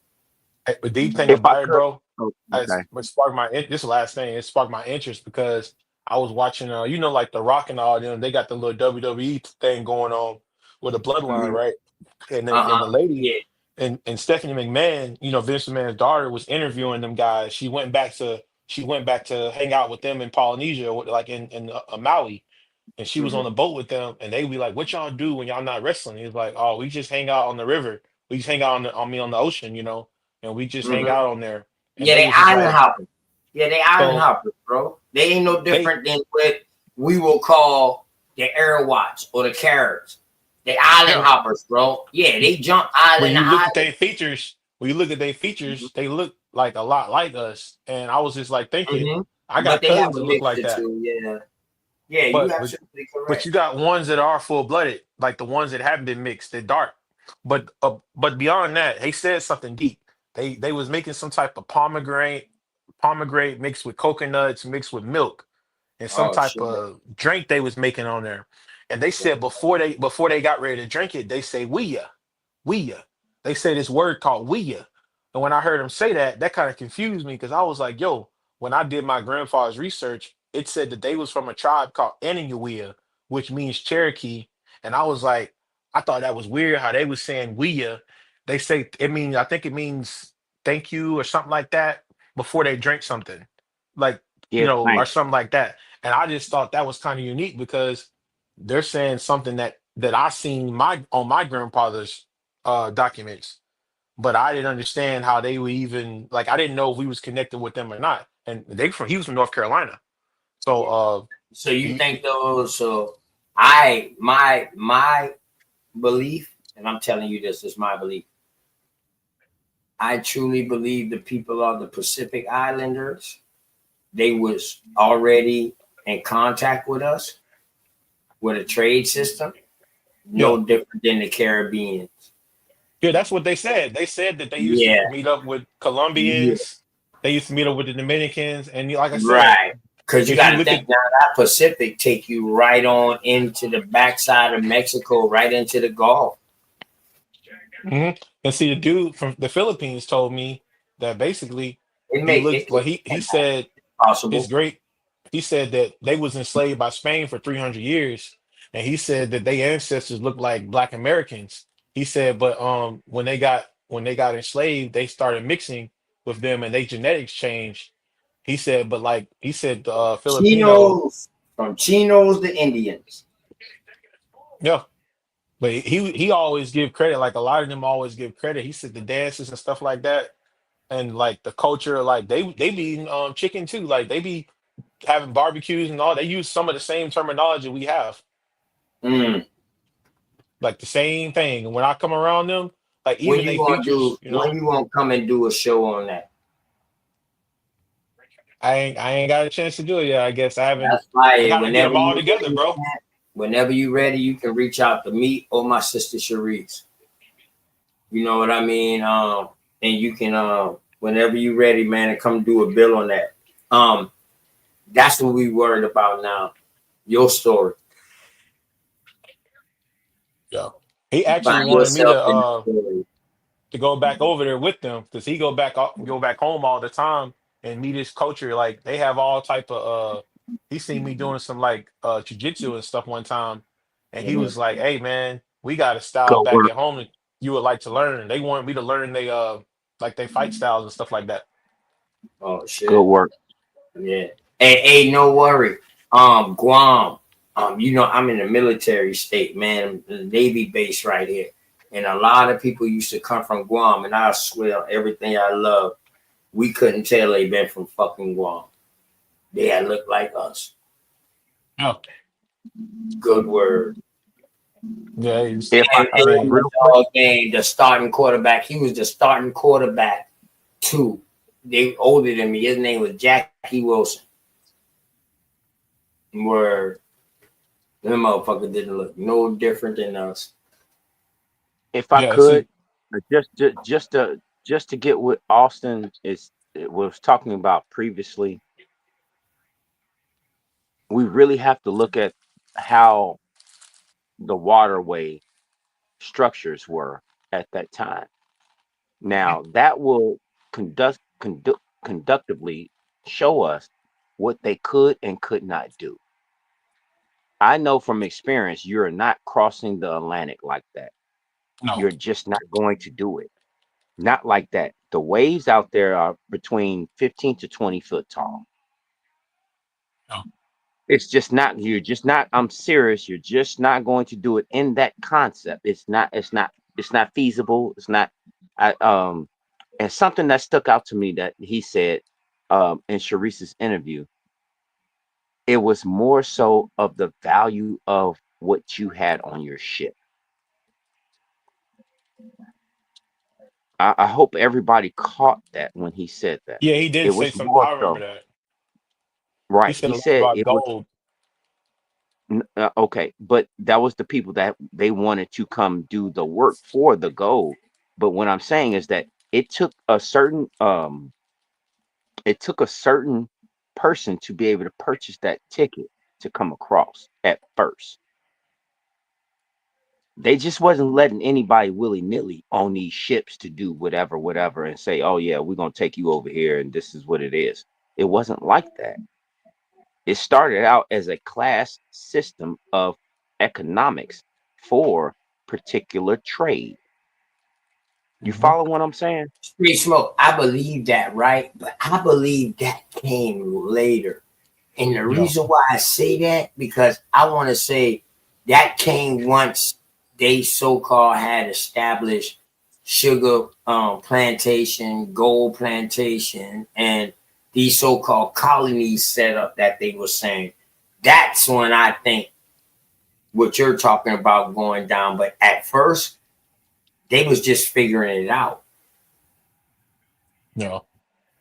the deep thing If I about it, could. bro, Oh, it's okay. what sparked this is the last thing. It sparked my interest because I was watching like The Rock and all them, they got the little WWE thing going on with the bloodline, Mhm. right? And the Uh-huh. lady Yeah. and Stephanie McMahon, Vince McMahon's daughter, was interviewing them guys. She went back to hang out with them in Polynesia, like in Maui, and she was Mhm. on the boat with them, and they be like, "What y'all do when y'all not wrestling?" He's like, "Oh, we just hang out on the river. We just hang out on the ocean, and we just hang Mhm. out on there." And Yeah, they they was just island like, hoppers. Yeah, they island so hoppers, bro. They ain't no they different than what we will call the Airwatch or the Carrots. They island yeah. hoppers, bro. Yeah, they jump When island to you look at island. their features, they look like a lot like us. And I was just like thinking, Hmm. I But got they have cousins a that look like mixture that. too. Yeah, yeah, you But but absolutely but correct. you got ones that are full blooded, like the ones that haven't been mixed, they're dark. But beyond that, they said something deep. They was making some type of pomegranate mixed with coconuts, mixed with milk, and some Oh type shit. of drink they was making on there. And they said before they got ready to drink it, they say we ya. They say this word called we ya. And when I heard him say that, that kind of confused me because I was like, yo, when I did my grandfather's research, it said that they was from a tribe called Anahuia, which means Cherokee. And I was like, I thought that was weird how they was saying we ya. They say I think it means thank you or something like that before they drink something. Like, Yeah. or Thanks. something like that. And I just thought that was kind of unique because they're saying something that I seen my on my grandfather's documents, but I didn't understand how they were even like I didn't know if we was connected with them or not. And he was from North Carolina. So Yeah. So you you, think those? So my belief, and I'm telling you this is my belief. I truly believe the people of the Pacific Islanders. They was already in contact with us with a trade system, Yeah. no different than the Caribbean. Yeah, that's what they said. They said that they used to Yeah, meet up with yeah, Colombians. They used to meet up with the Dominicans. And like I said, right. Because you if got you to look think at, now that Pacific take you right on into the backside of Mexico, right into the Gulf. Mhm. And see, the dude from the Philippines told me that basically It he make it looked like he said his possible. great he said that they was enslaved by Spain for 300 years, and he said that their ancestors looked like Black Americans. He said, but when they got enslaved, they started mixing with them, and they genetics changed. He said, but like he said, the Filipino, Chinos, from Chinos to Indians. yeah. But he always give credit. Like a lot of them always give credit. He said the dances and stuff like that, and like the culture, like they be eating chicken too. Like they be having barbecues and all. They use some of the same terminology we have, Mm. like the same thing. And when I come around them, like When even you they gonna features, do? When you gonna come and do a show on that? I ain't got a chance to do it yet. I guess I haven't. That's I fire. got to get Whenever them all you together, ready, bro. whenever you ready, you can reach out to me or my sister Sharice. You know what I mean? And you can whenever you ready, man, and come do a bill on that. Um, that's what we worried about now. Your story Yeah. He by actually wanted me yourself in the story. to go back over there with them because he go back home all the time and meet his culture. Like they have all type of he seen me doing some like jujitsu and stuff one time, and he Mhm. was like, "Hey man, we got a style Good back work. at home that you would like to learn." They wanted me to learn they like they fight styles and stuff like that. Oh Good shit. work. Yeah. Hey, no worry. Guam. You know, I'm in a military state, man. The Navy base right here. And a lot of people used to come from Guam, and I swear everything I love, we couldn't tell they been from fucking Guam. They had looked like us. Yeah, Good word. yeah. If I And could, Hey, in the real quick, dog game, the starting quarterback, he was the starting quarterback too. They older than me. His name was Jackie Wilson. Word. Them motherfucker didn't look no different than us. if I yeah. could, See, just to get what Austin was talking about previously, we really have to look at how the waterway structures were at that time. Now that will conductively show us what they could and could not do. I know from experience you're not crossing the Atlantic like that. no, You're just not going to do it. Not like that. The waves out there are between 15 to 20 foot tall. no, It's just not, you're just not, I'm serious. You're just not going to do it in that concept. It's not feasible. It's not, I, and something that stuck out to me that he said, in Sharice's interview, it was more so of the value of what you had on your ship. I hope everybody caught that when he said that. yeah. He It did say was something. more I remember so, that. He right. said He a lot said about it was gold. okay, but that was the people that they wanted to come do the work for the gold. But what I'm saying is that it took a certain person to be able to purchase that ticket to come across at first. They just wasn't letting anybody willy-nilly on these ships to do whatever, whatever, and say, oh yeah, we're gonna take you over here and this is what it is. It wasn't like that. It started out as a class system of economics for particular trade. You Mhm. follow what I'm saying? Street smoke. I believe that, right? But I believe that came later. And the Yeah, reason why I say that, because I want to say that came once they so-called had established sugar plantation, gold plantation, and these so-called colonies set up that they were saying. That's when I think what you're talking about going down. But at first, they was just figuring it out. yeah.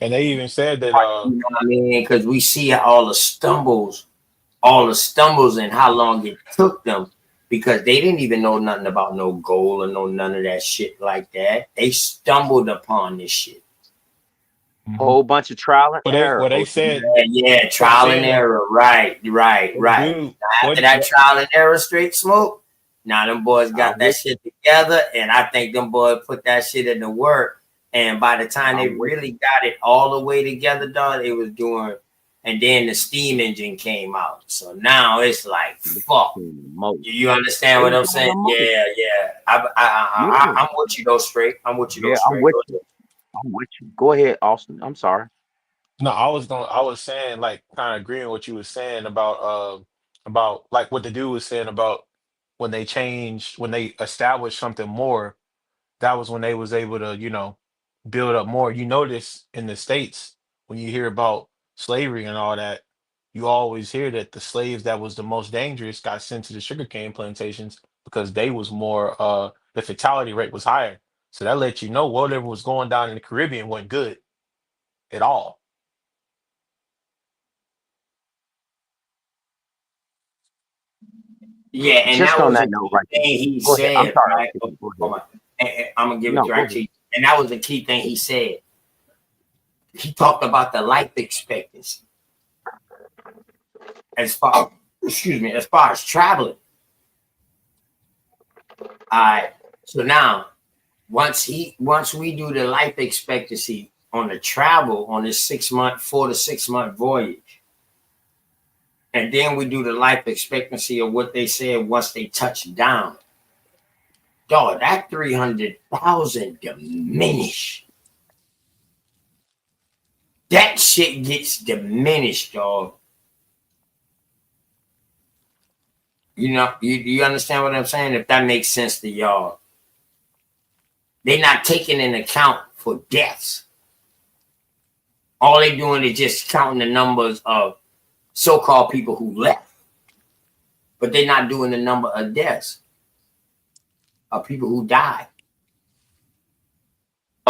And they even said that You know what I mean? Because we see all the stumbles. all the stumbles and how long it took them because they didn't even know nothing about no gold or no none of that shit like that. They stumbled upon this shit. Mhm. Whole bunch of trial and error. Well, they OG. said Yeah, they trial and saying error. Right. what dude After what that trial and error straight smoke, now them boys I'm got that with shit together, and I think them boys put that shit into work. And by the time they I'm with really got it all the way together, dog, it was doing. And then the steam engine came out, so now it's like you. fuck. Most. You understand They what was I'm doing saying? the most. Yeah. Yeah. I'm with you though, straight. I'm with you though, Yeah, I'm straight. with Go you. ahead. I'm with you. Go ahead, Austin. I'm sorry. No, I was saying like kind of agreeing with what you was saying about like what the dude was saying about when they established something more, that was when they was able to, build up more. You notice in the States when you hear about slavery and all that, you always hear that the slaves that was the most dangerous got sent to the sugarcane plantations because they was more the fatality rate was higher. So that let you know whatever was going down in the Caribbean wasn't good at all. Yeah, and Just that on was a that note key right there. thing he Go ahead. I'm said, sorry. right? Go Hold ahead. on. I'm gonna give it No, go right ahead. to you. And that was a key thing he said. He talked about the life expectancy as far, as far as traveling. All right. So now, once we do the life expectancy on the travel on this 6 month, 4 to 6 month voyage, and then we do the life expectancy of what they said once they touch down. Dog, that 300,000 diminish. That shit gets diminished, dog. You understand what I'm saying? If that makes sense to y'all, they're not taking into account for deaths. All they doing is just counting the numbers of so-called people who left, but they're not doing the number of deaths of people who died.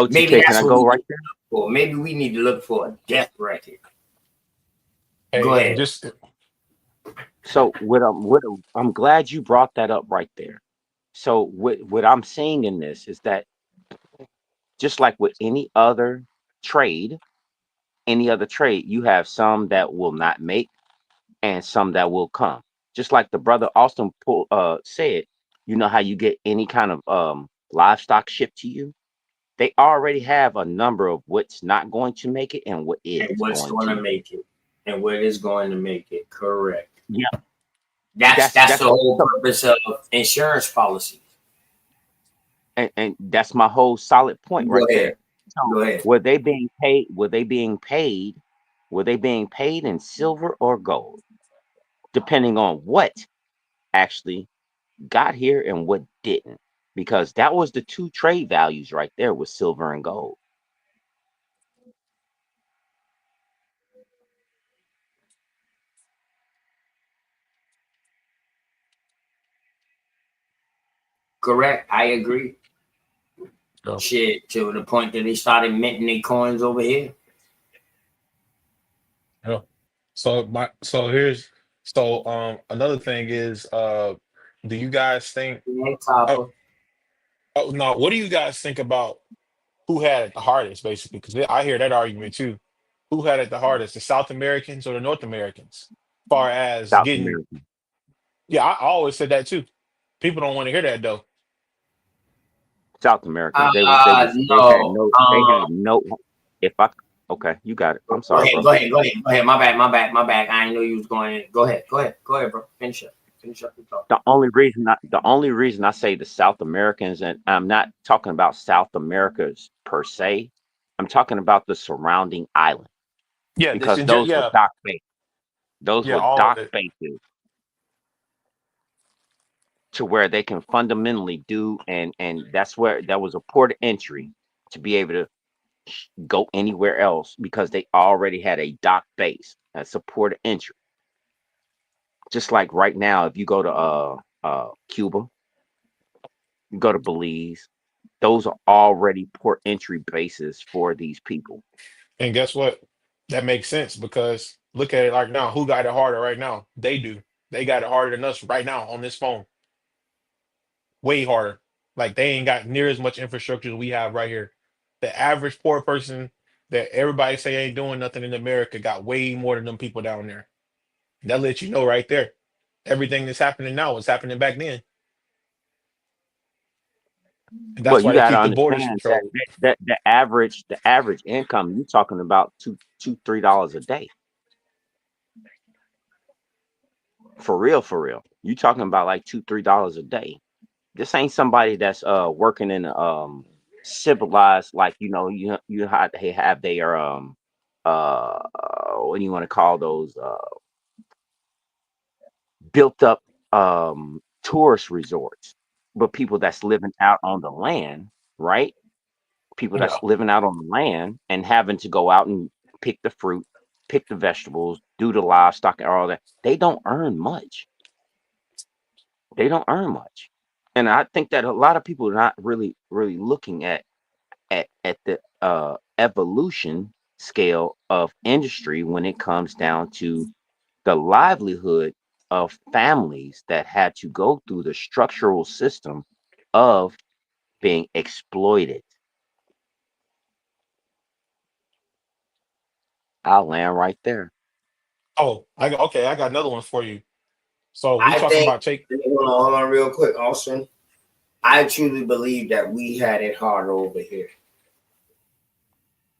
Maybe OTK, can that's I what we go need right to there? look for. Maybe we need to look for a death record. Go Hey, and ahead. just So I'm glad you brought that up right there. So what I'm seeing in this is that just like with trade, any other trade, you have some that will not make and some that will come. Just like the brother Austin said, you know how you get any kind of livestock shipped to you? They already have a number of what's not going to make it and what And is what's going going to to make make it, and what is going to make it correct. it. Yeah, That's that's the whole purpose of insurance policy. and that's my whole solid point Go right ahead. there. So Go ahead. were they being paid? Were they being paid in silver or gold? Depending on what actually got here and what didn't. Because that was the two trade values right there with silver and gold. Correct. I agree. go. Shit, to the point that they started minting their coins over here. Yeah. So here's another thing is do you guys think Hey, oh, Copper. no, what do you guys think about who had it the hardest basically? Because I hear that argument too. Who had it the hardest, the South Americans or the North Americans? Far as South getting America. yeah, I always said that too. People don't want to hear that though. South Americans. No. They had no if I okay, you got it. I'm Go sorry, ahead. bro. Go ahead. Go ahead. Go ahead. My bad. I didn't know you was going in. Go ahead. Go ahead. Go ahead, bro. Finish up. Finish up your thought. The only reason I say the South Americans, and I'm not talking about South Americas per se, I'm talking about the surrounding island Yeah, this because in those were yeah, dock bases. Those yeah, were all of dock it. bases to where they can fundamentally do, and that's where that was a port of entry to be able to go anywhere else because they already had a dock base. That's a port of entry. Just like right now, if you go to Cuba, you go to Belize, those are already port entry bases for these people. And guess what? That makes sense because Look at it like now. Who got it harder right now? They do. They got it harder than us right now on this phone. Way harder. Like they ain't got near as much infrastructure as we have right here. The average poor person that everybody say ain't doing nothing in America got way more than them people down there. That lets you know right there. Everything that's happening now was happening back then. And Well, that's you why they got to keep the borders understand that controlled. the average income you talking about $2-3 a day, for real, for real. You talking about like $2-3 a day. This ain't somebody that's working in civilized, like, you have they have their what do you want to call those, built up tourist resorts, but people that's living out on the land, right? People Yeah. that's living out on the land and having to go out and pick the fruit, pick the vegetables, do the livestock and all that. They don't earn much. They don't earn much. And I think that a lot of people are not really looking at the evolution scale of industry when it comes down to the livelihood of families that had to go through the structural system of being exploited. I'll land right there. Oh, okay. I got another one for you. So we I talking think, about take. hold on real quick, Austin. I truly believe that we had it hard over here.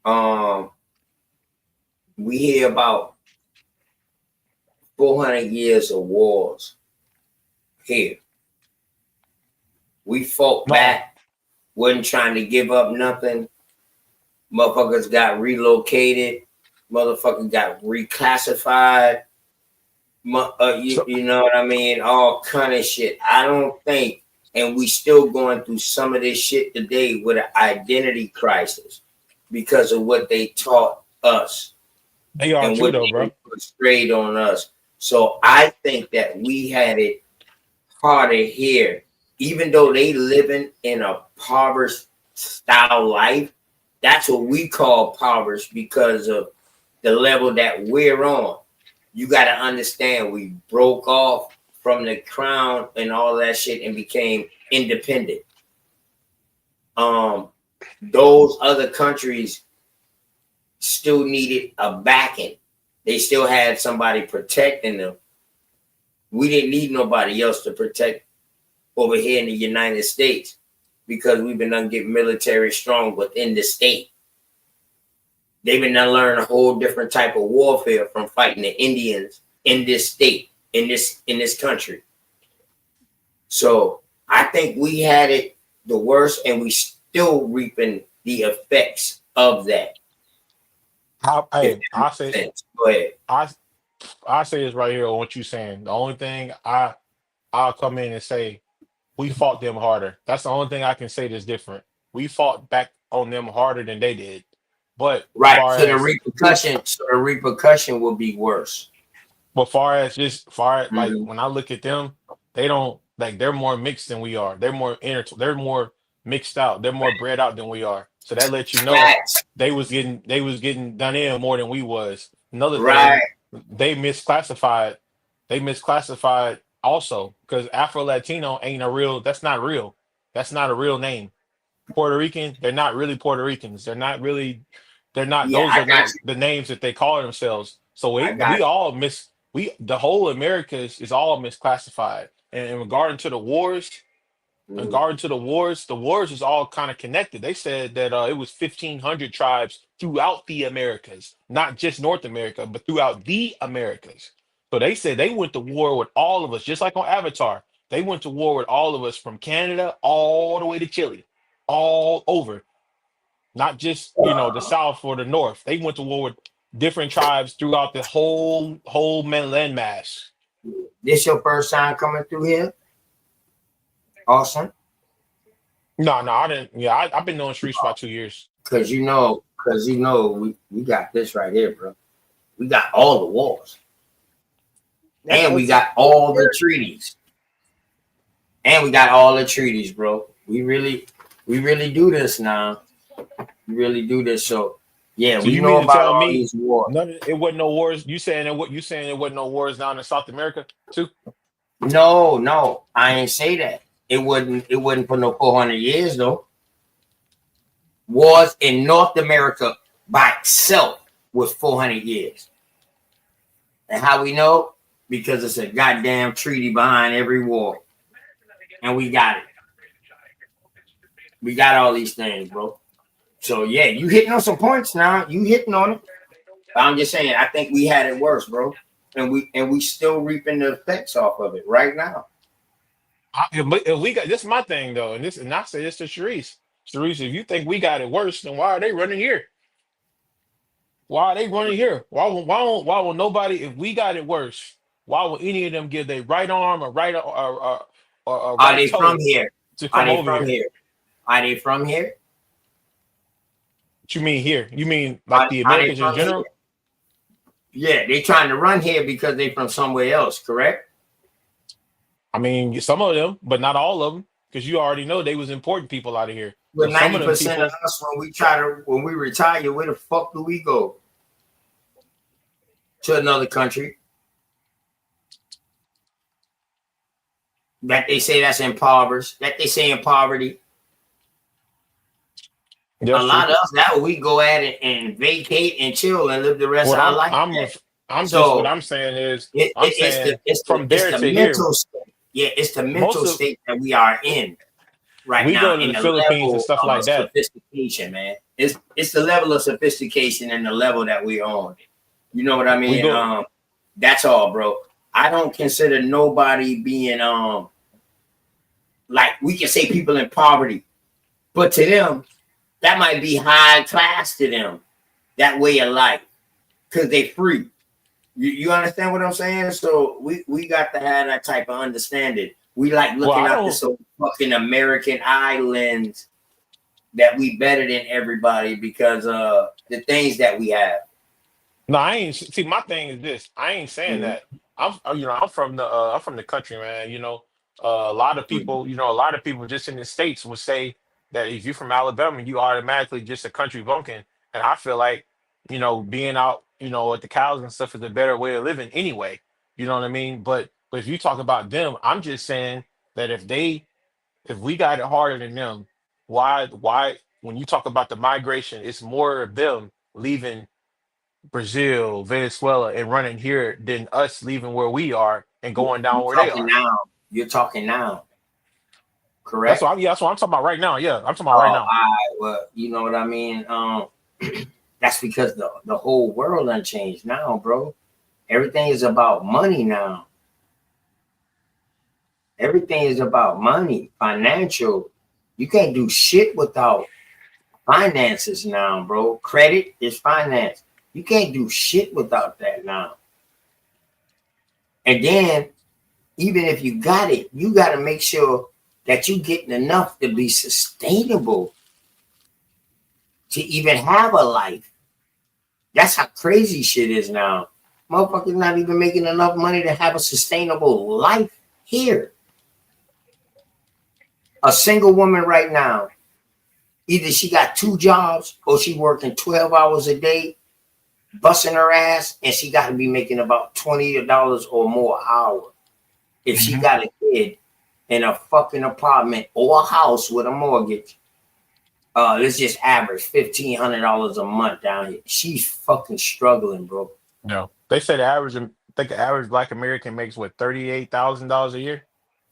Um, we hear about 400 years of wars here. We fought No, back, wasn't trying to give up nothing. Motherfuckers got relocated. Motherfuckers got reclassified. so You know what I mean? All kind of shit. I don't think, and we still going through some of this shit today with an identity crisis because of what they taught us they are and too what though, they bro. portrayed on us. So I think that we had it harder here, even though they living in a impoverished style life. That's what we call impoverished because of the level that we're on. You got to understand, we broke off from the crown and all that shit and became independent. Um, those other countries still needed a backing. They still had somebody protecting them. We didn't need nobody else to protect over here in the United States because we've been done get military strong within the state. They've been done learn a whole different type of warfare from fighting the Indians in this state, in this country. So I think we had it the worst, and we still reaping the effects of that. If Hey, that makes sense. Go ahead. I I say this right here on what you saying. The only thing I'll come in and say we fought them harder. That's the only thing I can say that's different. We fought back on them harder than they did. But Right. So the repercussion will be worse. far as like Mhm. when I look at them, they don't like they're more mixed than we are. They're more mixed out. They're more bred out than we are. So that lets you know Facts. they was getting done in more than we was. Another thing, Right. they misclassified. They misclassified also because Afro Latino ain't a real. That's not real. That's not a real name. Puerto Rican, they're not really Puerto Ricans. They're not, Yeah, those I are got not you. the names that they call themselves. So I got we all the whole America is all misclassified. And in regard to the wars, you. in Mhm. regard to the wars is all kind of connected. They said that it was 1,500 tribes throughout the Americas, not just North America, but throughout the Americas. So they said they went to war with all of us, just like on Avatar. They went to war with all of us from Canada all the way to Chile, all over, not just the South or the North. They went to war with different tribes throughout the whole land mass. This your first time coming through here? Awesome. No, I didn't. Yeah, I've been doing streets for about 2 years. We got this right here, bro. We got all the wars. That's And we OT. got all the treaties. And we got all the treaties, bro. We really do this now. We really do this. So Yeah, So we you know mean to about tell all me these wars. it wasn't no wars? You saying it wasn't no wars down in South America too? No, no, I ain't say that. It wouldn't for no 400 years though. Wars in North America by itself was 400 years. And how we know? Because it's a goddamn treaty behind every war. And we got it. We got all these things, bro. So yeah, you hitting on some points now. You hitting on it. But I'm just saying, I think we had it worse, bro. And we still reaping the effects off of it right now. If we got this, is my thing though, and I say this to Sharice. Sharice, if you think we got it worse, then why are they running here? Why are they running here? Why will nobody? If we got it worse, why will any of them give their right arm or Are right they from toe here? to Are come they over from here? here? Are they from here? What you mean here? You mean like the Are they Americans in from here? general? Yeah, they trying to run here because they from somewhere else, correct? I mean, some of them, but not all of them, because you already know they was important people out of here. So But some of them 90% of people, us, when we retire, where the fuck do we go? To another country that they say that's impoverished, that they say in poverty. A that's true. lot of us that we go at it and vacate and chill and live the rest of What our life there. I'm just what So I'm saying is it, I'm it, it's the saying it's the from it's there the to here, mental state. Yeah, it's the most mental of state that we are in right we now, go to in the the Philippines and level stuff of like that. sophistication, man. It's the level of sophistication and the level that we're on. You know what I We mean? go That's all, bro. I don't consider nobody being like we can say people in poverty, but to them, that might be high class to them, that way of life, because they free. You understand what I'm saying? So we got to have that type of understanding. We like well, looking I at this don't. so fucking American islands that we better than everybody because the things that we have. No, I ain't see. My thing is this. I ain't saying Mhm. that. I'm from the country, man. A lot of people, a lot of people just in the states would say that if you're from Alabama, you automatically just a country bumpkin. And I feel like, being out, at the cows and stuff is a better way of living anyway. You know what I mean? But if you talk about them, I'm just saying that if we got it harder than them, why when you talk about the migration, it's more of them leaving Brazil, Venezuela, and running here than us leaving where we are and going You down where they talking are. now? You're talking now, correct? That's what I'm talking about right now. Yeah, I'm talking about right Oh, now. well, you know what I mean. That's because the whole world done changed now, bro. Everything is about money now. Everything is about money, financial. You can't do shit without finances now, bro. Credit is finance. You can't do shit without that now. And then, even if you got it, you got to make sure that you getting enough to be sustainable to even have a life. That's how crazy shit is now. Motherfuckers not even making enough money to have a sustainable life here. A single woman right now, either she got two jobs or she working 12 hours a day, busting her ass, and she got to be making about $20 or more an hour. If she Mhm. got a kid in a fucking apartment or a house with a mortgage, let's just average $1,500 a month down here. She's fucking struggling, bro. No, they say I think the average Black American makes what $38,000 a year.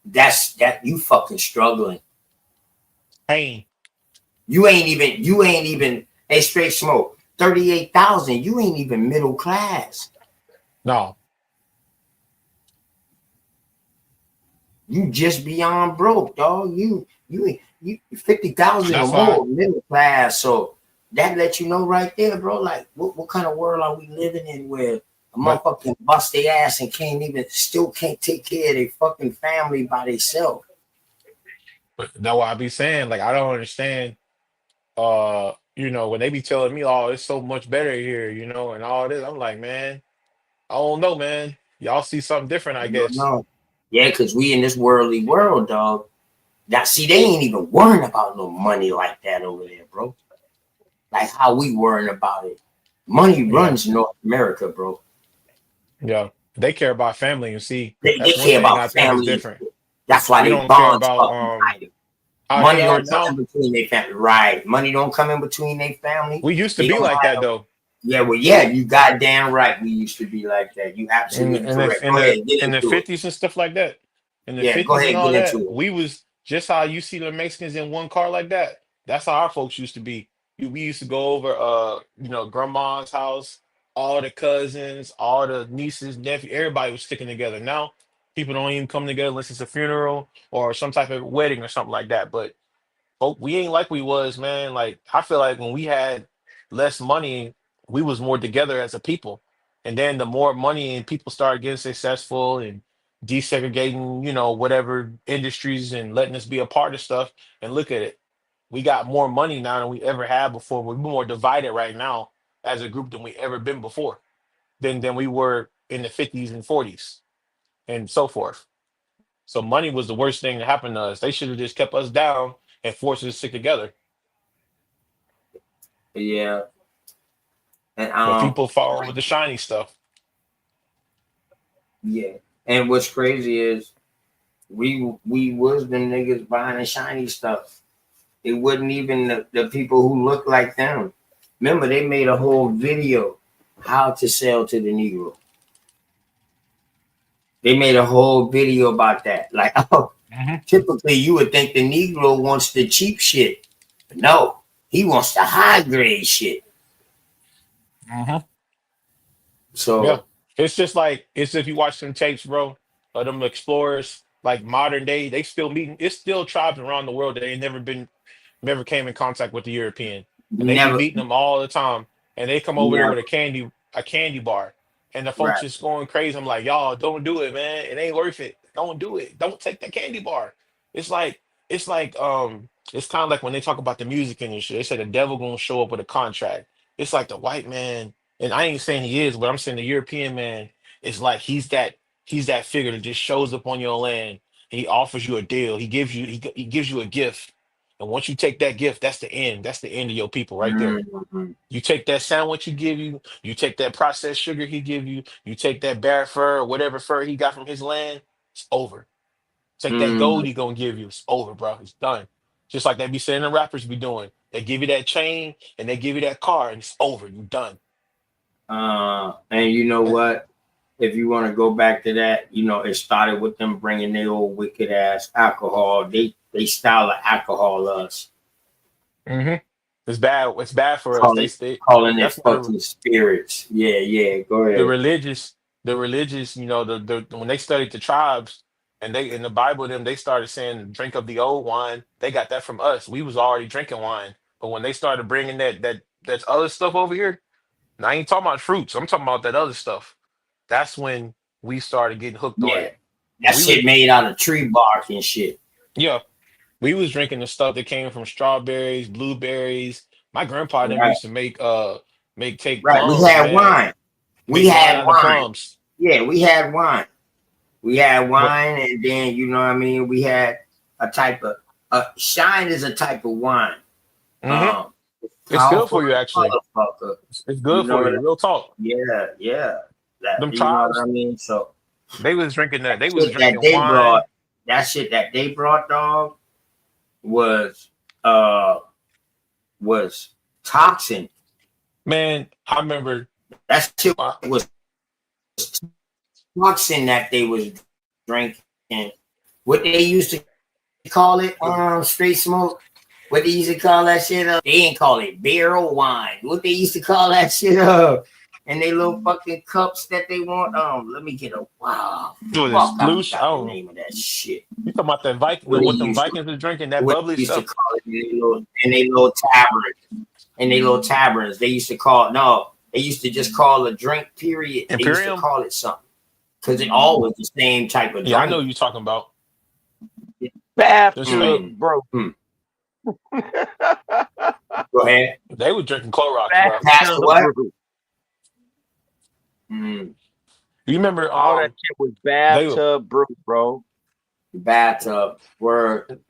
That you fucking struggling. Pain. You ain't even a straight smoke. 38,000. You ain't even middle class. No, You just beyond broke, dog. You 50,000 or that's why. more middle class. So that lets you know right there, bro. Like what kind of world are we living in where a But motherfucker can bust their ass and still can't take care of their fucking family by themselves. but that's why I be saying like I don't understand. When they be telling me, "Oh, it's so much better here," and all this, I'm like, man, I don't know, man. Y'all see something different, I You don't guess. know. Yeah, because we in this worldly world, dog. Now see, they ain't even worrying about no money like that over there, bro. like how we worrying about it. Money Yeah, runs North America, bro. yeah. They care about family, and see, They that's one care thing about I think is family and different. shit. That's why We they don't care bonds about fucking tight. how they Money are don't come now. in between their family. Right. Money don't come in between their family. We used to They be don't like that have though. yeah, well, yeah, you goddamn right. We used to be like that. You in absolutely in the correct. in Go the ahead, get in the into it. 50s and stuff like that. In the Yeah, go 50s and ahead, all get that, into it. we was just how you see the Mexicans in one car like that. That's how our folks used to be. We used to go over grandma's house, all the cousins, all the nieces, nephew, everybody was sticking together. Now people don't even come together unless it's a funeral or some type of wedding or something like that. But we ain't like we was, man. Like I feel like when we had less money, we was more together as a people. And then the more money and people started getting successful and desegregating, whatever industries and letting us be a part of stuff. And look at it. We got more money now than we ever had before. We're more divided right now as a group than we ever been before. Than we were in the 50s and 40s and so forth. So money was the worst thing that happened to us. They should have just kept us down and forced us to stick together. Yeah. And But people fall with the shiny stuff. yeah. And what's crazy is we was the niggas buying the shiny stuff. It wasn't even the people who look like them. Remember, they made a whole video how to sell to the Negro. They made a whole video about that. Like, oh, Hmm. typically you would think the Negro wants the cheap shit. But no, he wants the high grade shit. Hmm. Yeah. So It's just like it's if you watch some tapes, bro, of them explorers, like modern day, they still meeting. It's still tribes around the world that ain't never came in contact with the European, and they be never, meeting them all the time. And they come over there with never, a candy bar, and the folks right. just going crazy. I'm like, y'all, don't do it, man. It ain't worth it. Don't do it. Don't take that candy bar. It's like it's kind of like when they talk about the music industry. They say the devil gonna show up with a contract. It's like the white man, and I ain't saying he is, but I'm saying the European man is like he's that figure that just shows up on your land. He offers you a deal. He gives you a gift, and once you take that gift, that's the end. That's the end of your people right there. Mhm. You take that sandwich he give you, you take that processed sugar he give you, you take that bear fur or whatever fur he got from his land, it's over. Take that gold Mhm. he gonna give you, it's over, bro. It's done. Just like they be saying the rappers be doing. They give you that chain and they give you that car and it's over. You done. And you know Eh, what? If you want to go back to that, it started with them bringing their old wicked ass alcohol. They style of alcohol us, mhm. It's bad. It's bad for us. calling They calling it that's why fucking spirits. Yeah, yeah. Go the ahead. religious the religious when they studied the tribes and they in the bible they started saying drink of the old wine. They got that from us. We was already drinking wine, but when they started bringing that other stuff over here, and I ain't talking about fruits, I'm talking about that other stuff. That's when we started getting hooked on Yeah, it. But that we was shit made out of tree bark and shit. yeah, we was drinking the stuff that came from strawberries, blueberries. My grandpa and them Right, used to take right. We plums, had man. wine. We Make wine had out of wine. plums. Yeah, we had wine. We had But wine, and then you know what I mean. We had a type of shine is a type of wine. mhm, Um, it's good powerful for you as actually. motherfucker. It's You good know for what? you. Real talk. Yeah, yeah. That Them you know what tribes, I mean. So they was drinking that. that They was shit that drinking they brought, wine. dog, was uh was toxin. Man, I remember. That shit Uh, was toxin that they was drinking. What they used to call it, straight smoke. What they used to call that shit up? They didn't call it barrel wine. What they used to call that shit up? And they little fucking cups that they want. Let me get a wow. what is Fuck, I sploosh? I forgot the don't know. name of that shit. You talking about that Viking? What they What them used to Vikings are drinking? That what bubbly they used to stuff. call it in they little taverns. They used to call no, they used to just call a drink, period. They used to Imperium. call it something. Because it always the same type of Yeah, I know drink. what you're talking about. There's Bathtub, Mm, still bro. mm. Go ahead. they were drinking Clorox, bro. Pass the Bathtub, what? bro. Mm, You remember? All that shit was They were. bathtub brew, bro. bathtub. Word.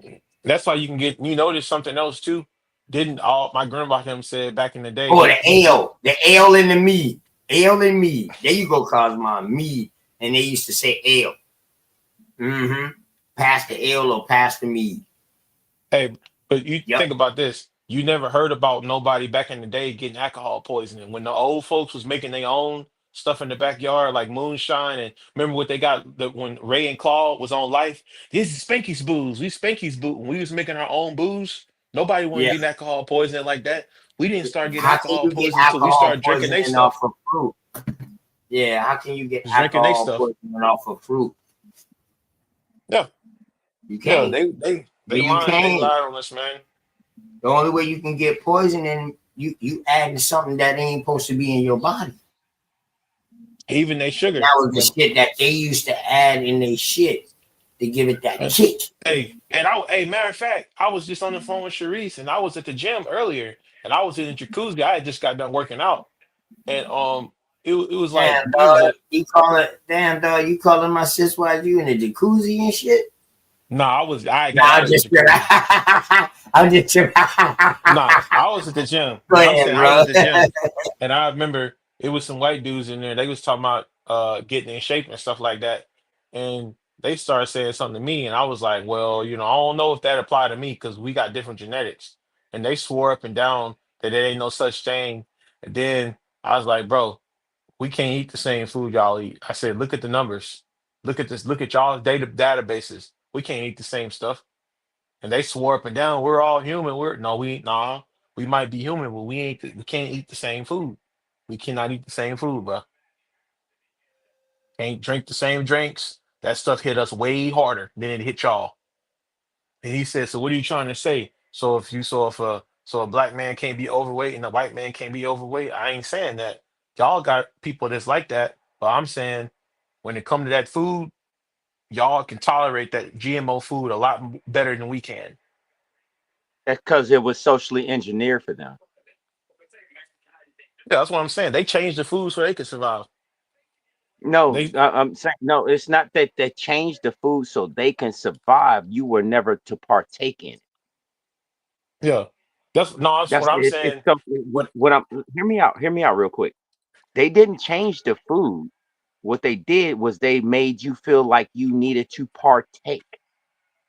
That's why you can get. You notice something else too. didn't all my grandma him said back in the day Oh, they the used to. L, the L in the me, L and me. There you go, Cosmo. Me, and they used to say L. Mm-hmm. Pass the L or pass the me. Hey, but you Yep. think about this. You never heard about nobody back in the day getting alcohol poisoning when the old folks was making their own stuff in the backyard like moonshine and remember what they got when Ray and Claude was on Life. This is Spanky's booze. We Spanky's boo. When we was making our own booze, nobody wasn't Yeah. getting alcohol poisoning like that. We didn't start getting How can alcohol you get poisoning until we alcohol started drinking their poisoning off stuff. of fruit? Yeah. How can you get Drinking their alcohol stuff. poisoning off of fruit? Yeah, You yeah. can't. They You lying. They can't. lied on us, man. The only way you can get poisoning, you adding something that ain't supposed to be in your body. Even they And sugar. that was the shit that they used to add in their shit to give it that kick. Hey, and hey, matter of fact, I was just on the phone with Sharice, and I was at the gym earlier, and I was in the jacuzzi. I had just got done working out, and it was like Damn, we was dog. You call it, damn, dog. You calling my sis while you in the jacuzzi and shit? I Nah, got out I'm of the just kidding. jacuzzi. I'm just kidding. Nah, I was at the gym, Go but I'm ahead, saying I was bro. at the gym, and I remember it was some white dudes in there. They was talking about getting in shape and stuff like that, and they started saying something to me, and I was like, well, I don't know if that applied to me because we got different genetics, and they swore up and down that there ain't no such thing. And then I was like, bro, we can't eat the same food y'all eat. I said, look at the numbers, look at this, look at y'all's databases. We can't eat the same stuff. And they swore up and down, we're all human. We might be human, but we can't eat the same food. We cannot eat the same food, bro. Can't drink the same drinks. That stuff hit us way harder than it hit y'all. And he said, so what are you trying to say? So if a black man can't be overweight and a white man can't be overweight, I ain't saying that. Y'all got people that's like that, but I'm saying when it come to that food, y'all can tolerate that GMO food a lot better than we can. That's because it was socially engineered for them. Yeah, that's what I'm saying. They changed the food so they could survive. No, They I'm saying no. It's not that they changed the food so they can survive. You were never to partake in it. Yeah, that's That's what I'm it's saying. so What what I'm hear me out. Hear me out real quick. They didn't change the food. What they did was they made you feel like you needed to partake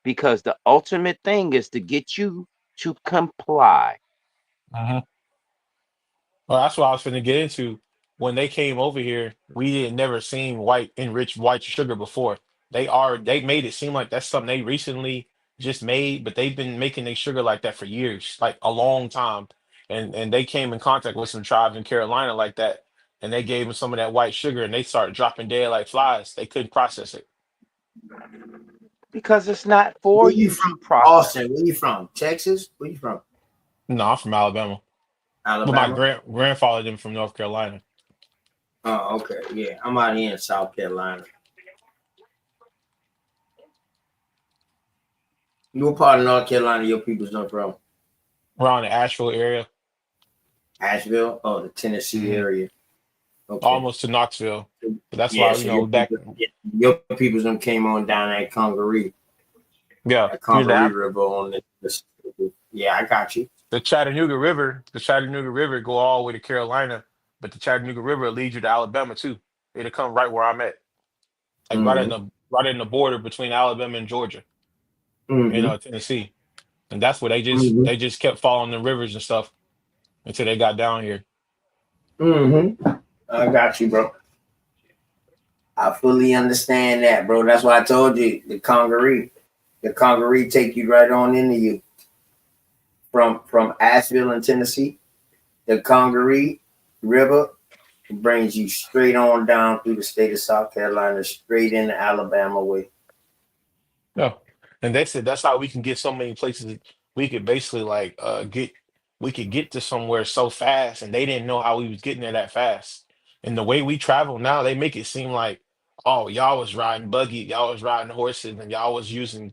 because the ultimate thing is to get you to comply. Mhm. Well, that's what I was finna get into. When they came over here, we didn't never seen enriched white sugar before. They made it seem like that's something they recently just made, but they've been making their sugar like that for years, like a long time. And they came in contact with some tribes in Carolina like that, and they gave them some of that white sugar, and they started dropping dead like flies. They couldn't process it. Because it's not for Where you you from? to process. Austin. Where you from? Texas? Where you from? No, I'm from Alabama, but my Alabama? grandfather them from North Carolina. Oh, okay. Yeah, I'm out here in South Carolina. What part of North Carolina your people's not from? Around the Asheville area. Asheville? Oh, the Tennessee Mhm. area. Okay. Almost to Knoxville. But that's Yeah, why, so your back, people, your people's them came on down at yeah, Congaree River on the. Yeah, I got you. The Chattanooga River go all the way to Carolina, but the Chattanooga River will lead you to Alabama too. It'll come right where I'm at, like Mm-hmm. right in the border between Alabama and Georgia, Mm-hmm. Tennessee. And that's where Mm-hmm. they just kept following the rivers and stuff until they got down here. Mm-hmm. I got you, bro. I fully understand that, bro. That's why I told you the Congaree. The Congaree take you right on into you from Asheville in Tennessee. The Congaree River brings you straight on down through the state of South Carolina, straight into Alabama way. Yeah. And they said that's how we can get so many places. We could basically we could get to somewhere so fast, and they didn't know how we was getting there that fast. And the way we travel now, they make it seem like, oh, y'all was riding buggy, y'all was riding horses, and y'all was using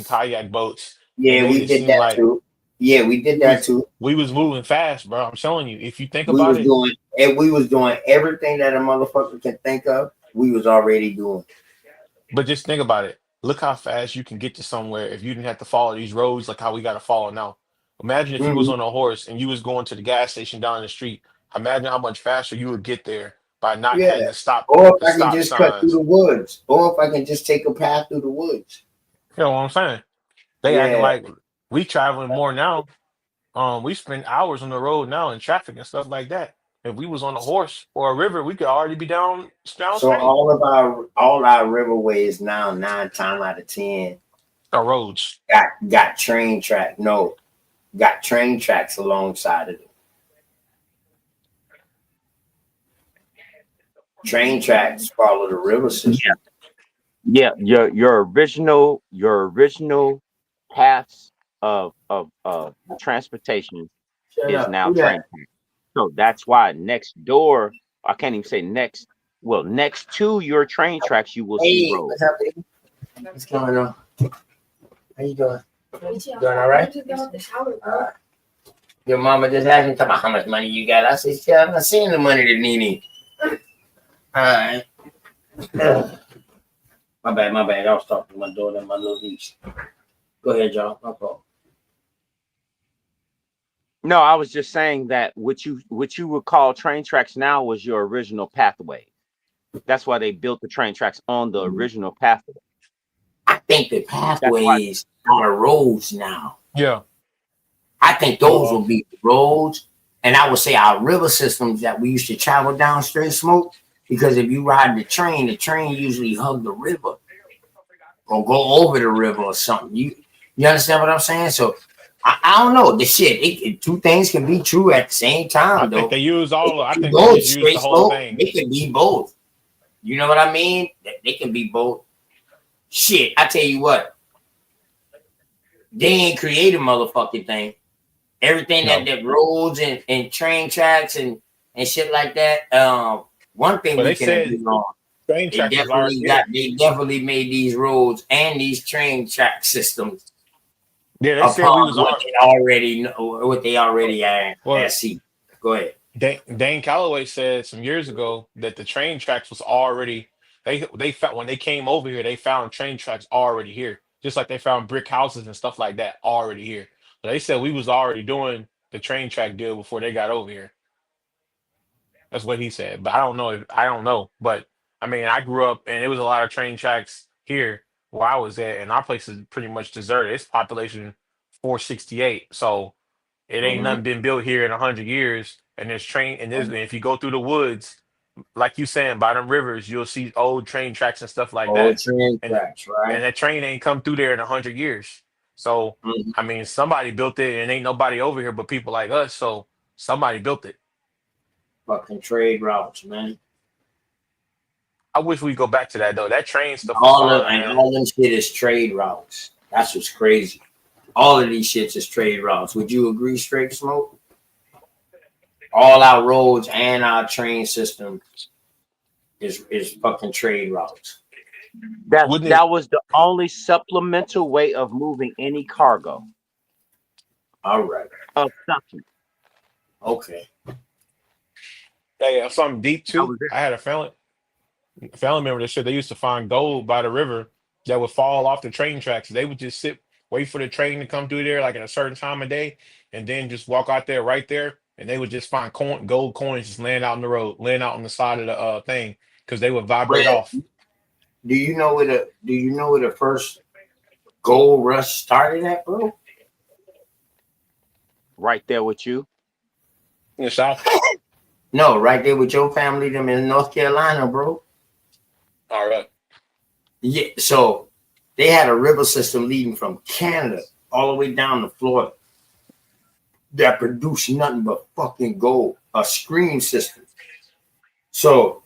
kayak boats. They Yeah, made we it did seem that like too. Yeah, we did that too. we was moving fast, bro. I'm telling you, if you think We about was it, doing and we was doing everything that a motherfucker can think of. We was already doing. but just think about it. Look how fast you can get to somewhere if you didn't have to follow these roads like how we got to follow now. Imagine if you was Mhm. on a horse and you was going to the gas station down the street. Imagine how much faster you would get there by not Yeah. having to stop Or if the I can stop just cut through signs. the woods. Or if I can just take a path through the woods. You know what I'm saying? They acting Yeah. like we traveling more now. We spend hours on the road now in traffic and stuff like that. If we was on a horse or a river, we could already be So downstate. all our riverways now, 9 times out of 10, The roads. got train track. No, got train tracks alongside of it. Train tracks follow the river Yeah, system. yeah. Your original paths of transportation Shut is up. now Who train. that? So that's why next door, I can't even say next. Well, next to your train tracks, you will see Hey, roads. what's up, baby? What's going on? How you doing? Doing all right? Your mama just asked me about how much money you got. I said, "Yeah, I'm not seeing the money to Nene." All right. Ugh. My bad, my bad. I was talking to my daughter and my little niece. Go ahead, y'all. My fault. No, I was just saying that what you would call train tracks now was your original pathway. That's why they built the train tracks on the original pathway. I think the That's why. pathways are roads now. Yeah. I think those Well, will be the roads. And I would say our river systems that we used to travel down straight smoke. Because if you ride the train usually hug the river or go over the river or something. You understand what I'm saying? So I don't know. The shit, two things can be true at the same I time, think though. they use They all. can I be think they both just use straight the whole smoke. thing. They can be both. You know what I mean? They can be both. Shit, I tell you what, they ain't create a motherfucking thing. Everything No, that roads and train tracks and shit like that. One thing but we they can said agree on, train tracks was already here. they definitely made these roads and these train track systems Yeah, they said we upon was all. what they already are Well, at sea. Go ahead. Dane Calloway said some years ago that the train tracks was already they found when they came over here, they found train tracks already here, just like they found brick houses and stuff like that already here. So they said we was already doing the train track deal before they got over here. That's what he said, but I don't know. I don't know, but I mean, I grew up and it was a lot of train tracks here where I was at, and our place is pretty much deserted. It's population 468, so it ain't Mm-hmm. nothing been built here in 100 years. And there's train and if you go through the woods, like you saying, by them rivers, you'll see old train tracks and stuff like All that. train And tracks, right? that train ain't come through there in 100 years. So Mm-hmm. I mean, somebody built it, and ain't nobody over here but people like us. So somebody built it. Fucking trade routes, man. I wish we go back to that though. That train stuff was fun, man. All them shit is trade routes. That's what's crazy. All of these shits is trade routes. Would you agree, Straight Smoke? All our roads and our train system is fucking trade routes. That Wouldn't it? that was the only supplemental way of moving any cargo All right. of something. Okay. Hey, something deep That too. was it. I had a family member that said they used to find gold by the river that would fall off the train tracks. They would just sit, wait for the train to come through there, like at a certain time of day, and then just walk out there right there, and they would just find gold coins just laying out in the road, laying out on the side of the thing, because they would vibrate Where off. do you know where the first gold rush started at, bro? Right there with you. In the south. No, right there with your family, them in North Carolina, bro. All right. Yeah, so they had a river system leading from Canada all the way down to Florida that produced nothing but fucking gold, a screen system. So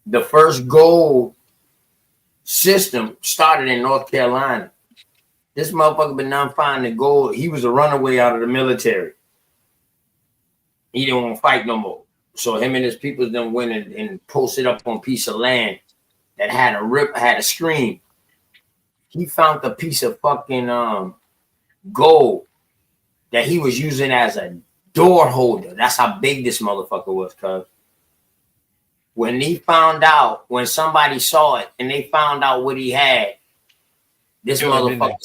the first gold system started in North Carolina. This motherfucker been now finding gold. He was a runaway out of the military. He didn't want to fight no more. So him and his people then went and posted up on a piece of land that had a screen. He found a piece of fucking gold that he was using as a door holder. That's how big this motherfucker was, cuz. When somebody saw it and they found out what he had, This Yeah, didn't motherfucker they?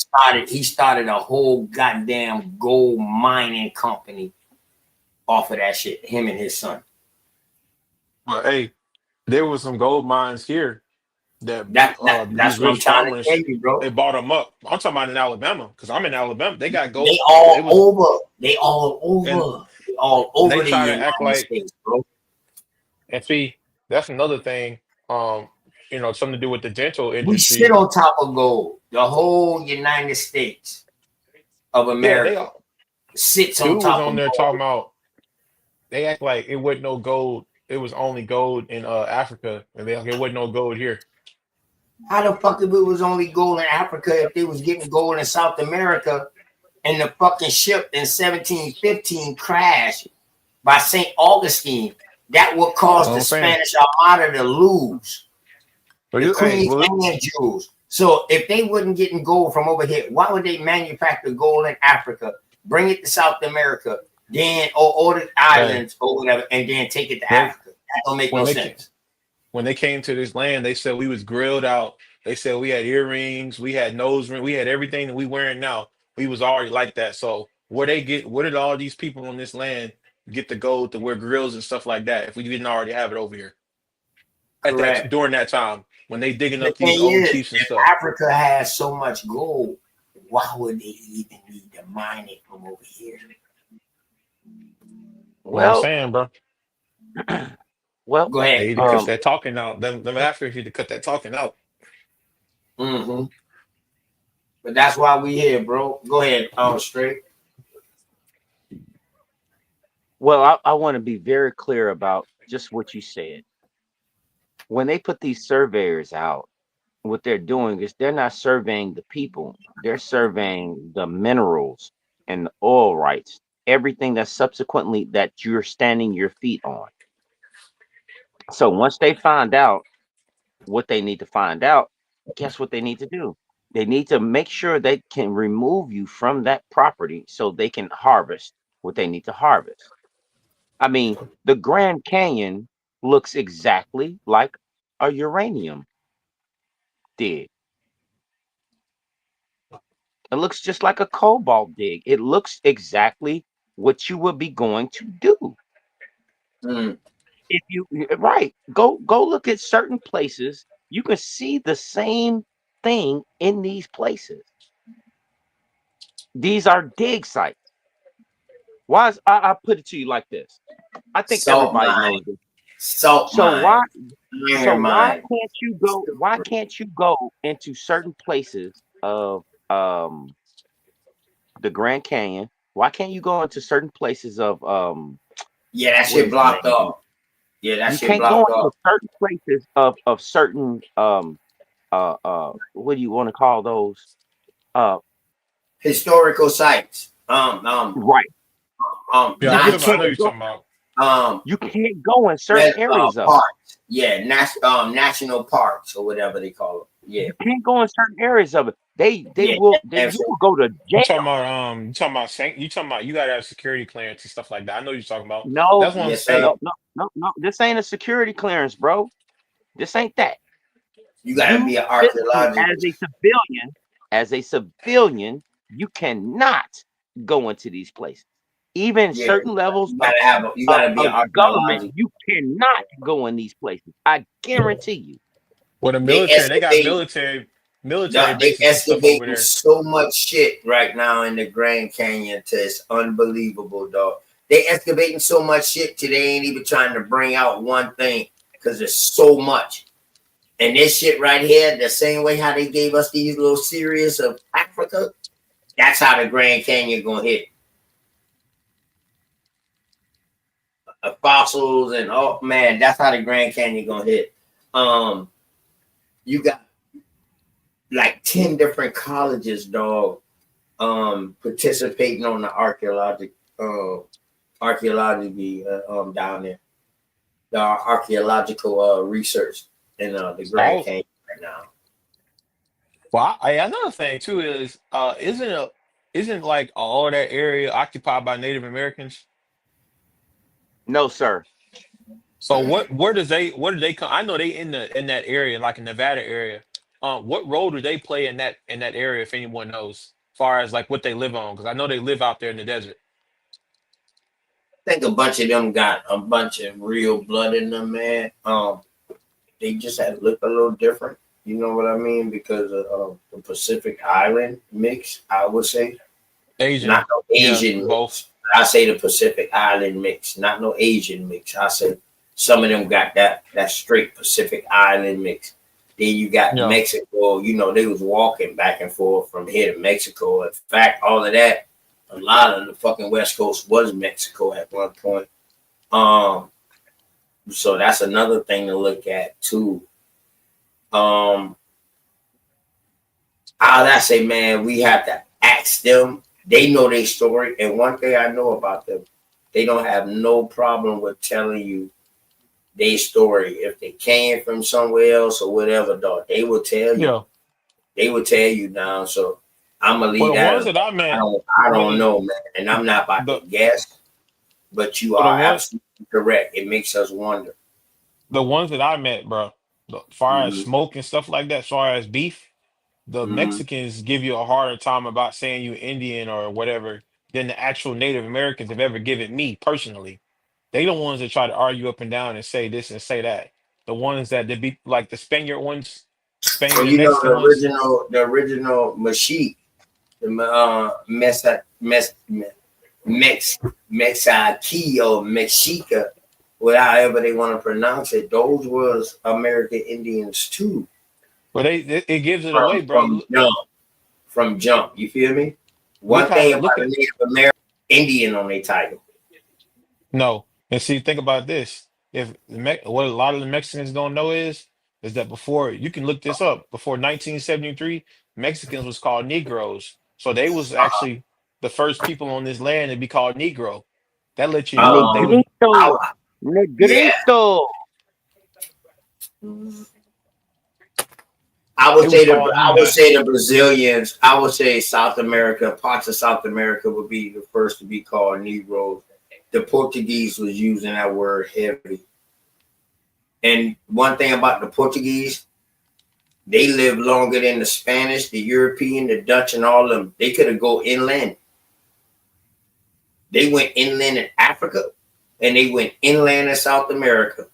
started a whole goddamn gold mining company off of that shit. Him and his son. But hey, there was some gold mines here that That's these what I'm rich trying to tell farmers you, they bro. bought them up. I'm talking about in Alabama because I'm in Alabama. They got They gold. It all was over. They all and over. They all they over the try to act United like States, bro. and see that's another thing. Um, something to do with the dental We sit industry. on top of gold. The whole United States of Yeah, they America all sits on dude was top on of there talking gold. about they act like it wasn't no gold. It was only gold in Africa, and they like it wasn't no gold here. How the fuck if it was only gold in Africa if they was getting gold in South America and the fucking ship in 1715 crashed by St. Augustine? That would cause Know what the I'm saying? Spanish Armada to lose But the hey, Queen's well, and Jews. So if they wasn't getting gold from over here, why would they manufacture gold in Africa, bring it to South America, then or the hey, islands or whatever, and then take it to they Africa? That don't make when no they ca- sense. when they came to this land, they said we was grilled out. They said we had earrings, we had nose ring, we had everything that we wearing now. We was already like that. So where did all these people on this land get the gold to wear grills and stuff like that if we didn't already have it over here at that Correct. during that time when they digging The up these thing old is, chiefs and if stuff? Africa has so much gold, why would they even need to mine it from over here? You know what I'm Well, saying, bro? well, Go ahead. They need to Go cut ahead. that talking out. Them Africans need to cut that talking out. Mm-hmm. But that's why we here, bro. Go ahead. Straight. well, I want to be very clear about just what you said. When they put these surveyors out, what they're doing is they're not surveying the people, they're surveying the minerals and the oil rights, everything that's subsequently that you're standing your feet on. So once they find out what they need to find out, guess what they need to do? They need to make sure they can remove you from that property so they can harvest what they need to harvest. I mean, the Grand Canyon looks exactly like a uranium dig. It looks just like a cobalt dig. It looks exactly what you would be going to do. Mm. If you right, go look at certain places. You can see the same thing in these places. These are dig sites. Why is I put it to you like this? I think Salt everybody mine. knows this. Salt So mine. why so Iron mine. why can't you go into certain places of the Grand Canyon? Why can't you go into certain places of Yeah, that what shit is the blocked name? off. Yeah, that You shit can't go blocked into off. certain places of certain what do you want to call those? Historical sites. Right. Yeah, You I'm just talking about. I National know can't you're go. talking about. um You can't go in certain areas of it. parks. Yeah, national parks or whatever they call them. Yeah, You can't go in certain areas of it. yeah. You will go to I'm jail. talking about. You talking about. You talking about. You got to have security clearance and stuff like that. I know you're talking about. No, That's what I'm Yes, saying. sir. no. This ain't a security clearance, bro. This ain't that. You gotta be You an physically, archaeologist. as a civilian, you cannot go into these places. Even Yeah, certain levels you gotta be an of government, archaeologist. you cannot go in these places. I guarantee you. Well, the They military. They got excavate military they bases and stuff over excavating there. so much shit right now in the Grand Canyon to it's unbelievable, dog. They excavating so much shit till they ain't even trying to bring out one thing because there's so much. And this shit right here, the same way how they gave us these little series of Africa, that's how the Grand Canyon gonna hit. Fossils and oh man, that's how the Grand Canyon gonna hit. Um, you got like 10 different colleges, dog, participating on the archaeology down there. The archaeological research in the Grand Oh, Canyon right now. well, another thing too is isn't like all that area occupied by Native Americans? No, sir. So where do they come? I know they in that area, like in Nevada area. What role do they play in that area, if anyone knows, as far as like what they live on? Because I know they live out there in the desert. I think a bunch of them got a bunch of real blood in them, man. They just had to look a little different. You know what I mean? Because of the Pacific Island mix, I would say. Asian, Not no yeah, Asian both. mix. I say the Pacific Island mix, not no Asian mix. I say some of them got that straight Pacific Island mix. Then you got Yeah, Mexico. You know they was walking back and forth from here to Mexico. In fact, all of that, a lot of the fucking West Coast was Mexico at one point. Um, so that's another thing to look at too. Um, I say, man, we have to ask them. They know their story, and one thing I know about them, they don't have no problem with telling you their story. If they came from somewhere else or whatever, dog, they will tell you. yeah. They will tell you now. So I'm gonna Well, leave the that ones alone. that I I met don't, I don't really know, man, and I'm not about to the guess. But you well, are absolutely correct. It makes us wonder. the ones that I met, bro, as far as Mm-hmm, smoke and stuff like that, as far as beef, the mm-hmm. Mexicans give you a harder time about saying you Indian or whatever than the actual Native Americans have ever given me personally. They the ones that try to argue up and down and say this and say that. The ones that they be like the Spaniard ones, Well, Spaniard and you know Mexican ones. the original Mashik, the Mexiki or Mexica, however they want to pronounce it. Those was American Indians too, But it gives it away, bro. from jump, from jump. You feel me? Look One how thing about look the at Native American Indian on their title. no. And see, think about this. If what a lot of the Mexicans don't know is that before you can look this up, before 1973, Mexicans was called Negroes. So they was actually the first people on this land to be called Negro. That let you know they was Negrito, I, yeah, negrito. they was calling I them would back. say the Brazilians. I would say South America, parts of South America would be the first to be called Negroes. The Portuguese was using that word heavy. And one thing about the Portuguese, they lived longer than the Spanish, the European, the Dutch, and all of them. They could have go inland. They went inland in Africa, and they went inland in South America,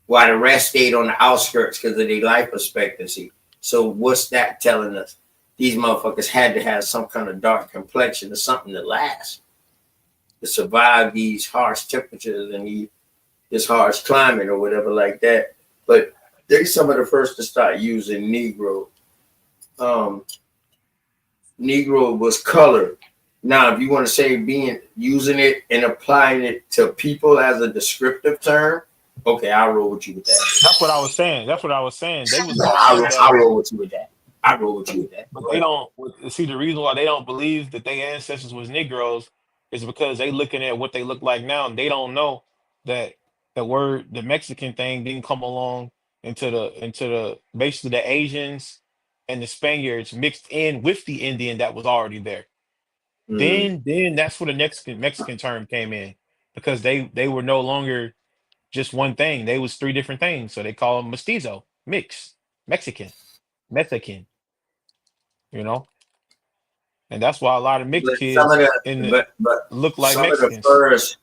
while the rest stayed on the outskirts because of their life expectancy. So what's that telling us? These motherfuckers had to have some kind of dark complexion or something to last, to survive these harsh temperatures and this harsh climate or whatever like that. But they're some of the first to start using Negro. Um, Negro was color. Now, if you want to say using it and applying it to people as a descriptive term, okay, I'll roll with you with that. That's what I was saying. That's what I was saying. They was Yeah, calling them that. I'll roll with you with that. I roll with you with that. But Go they ahead. don't see the reason why they don't believe that their ancestors was Negroes is because they looking at what they look like now and they don't know that the Mexican thing didn't come along into the basically the Asians and the Spaniards mixed in with the Indian that was already there. Mm. Then that's where the Mexican term came in because they were no longer just one thing. They was three different things. So they call them mestizo, mix, Mexican, Mexican, you know? And that's why a lot of mixed But some of kids in the but look like some of the Mexicans. first,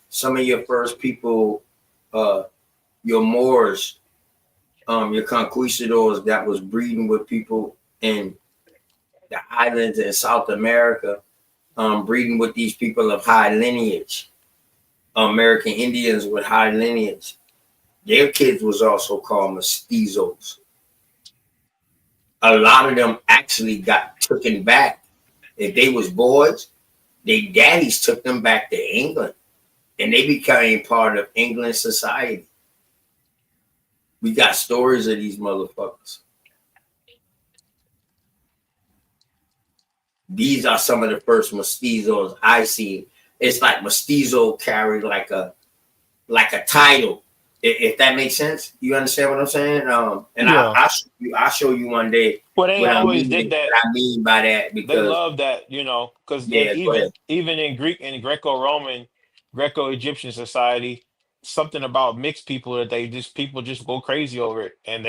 some of your first people, uh, your Moors, your conquistadors that was breeding with people in the islands in South America, breeding with these people of high lineage, American Indians with high lineage. Their kids was also called mestizos. A lot of them actually got taken back. If they was boys, their daddies took them back to England, and they became part of England society. We got stories of these motherfuckers. These are some of the first mestizos I seen. It's like mestizo carried like a title, if that makes sense. You understand what I'm saying? And Yeah. I'll show you one day Well, they always did that. what I mean by that They because love that, because then yeah, go ahead. even in Greek and Greco-Roman, Greco-Egyptian society, something about mixed people that people just go crazy over it. And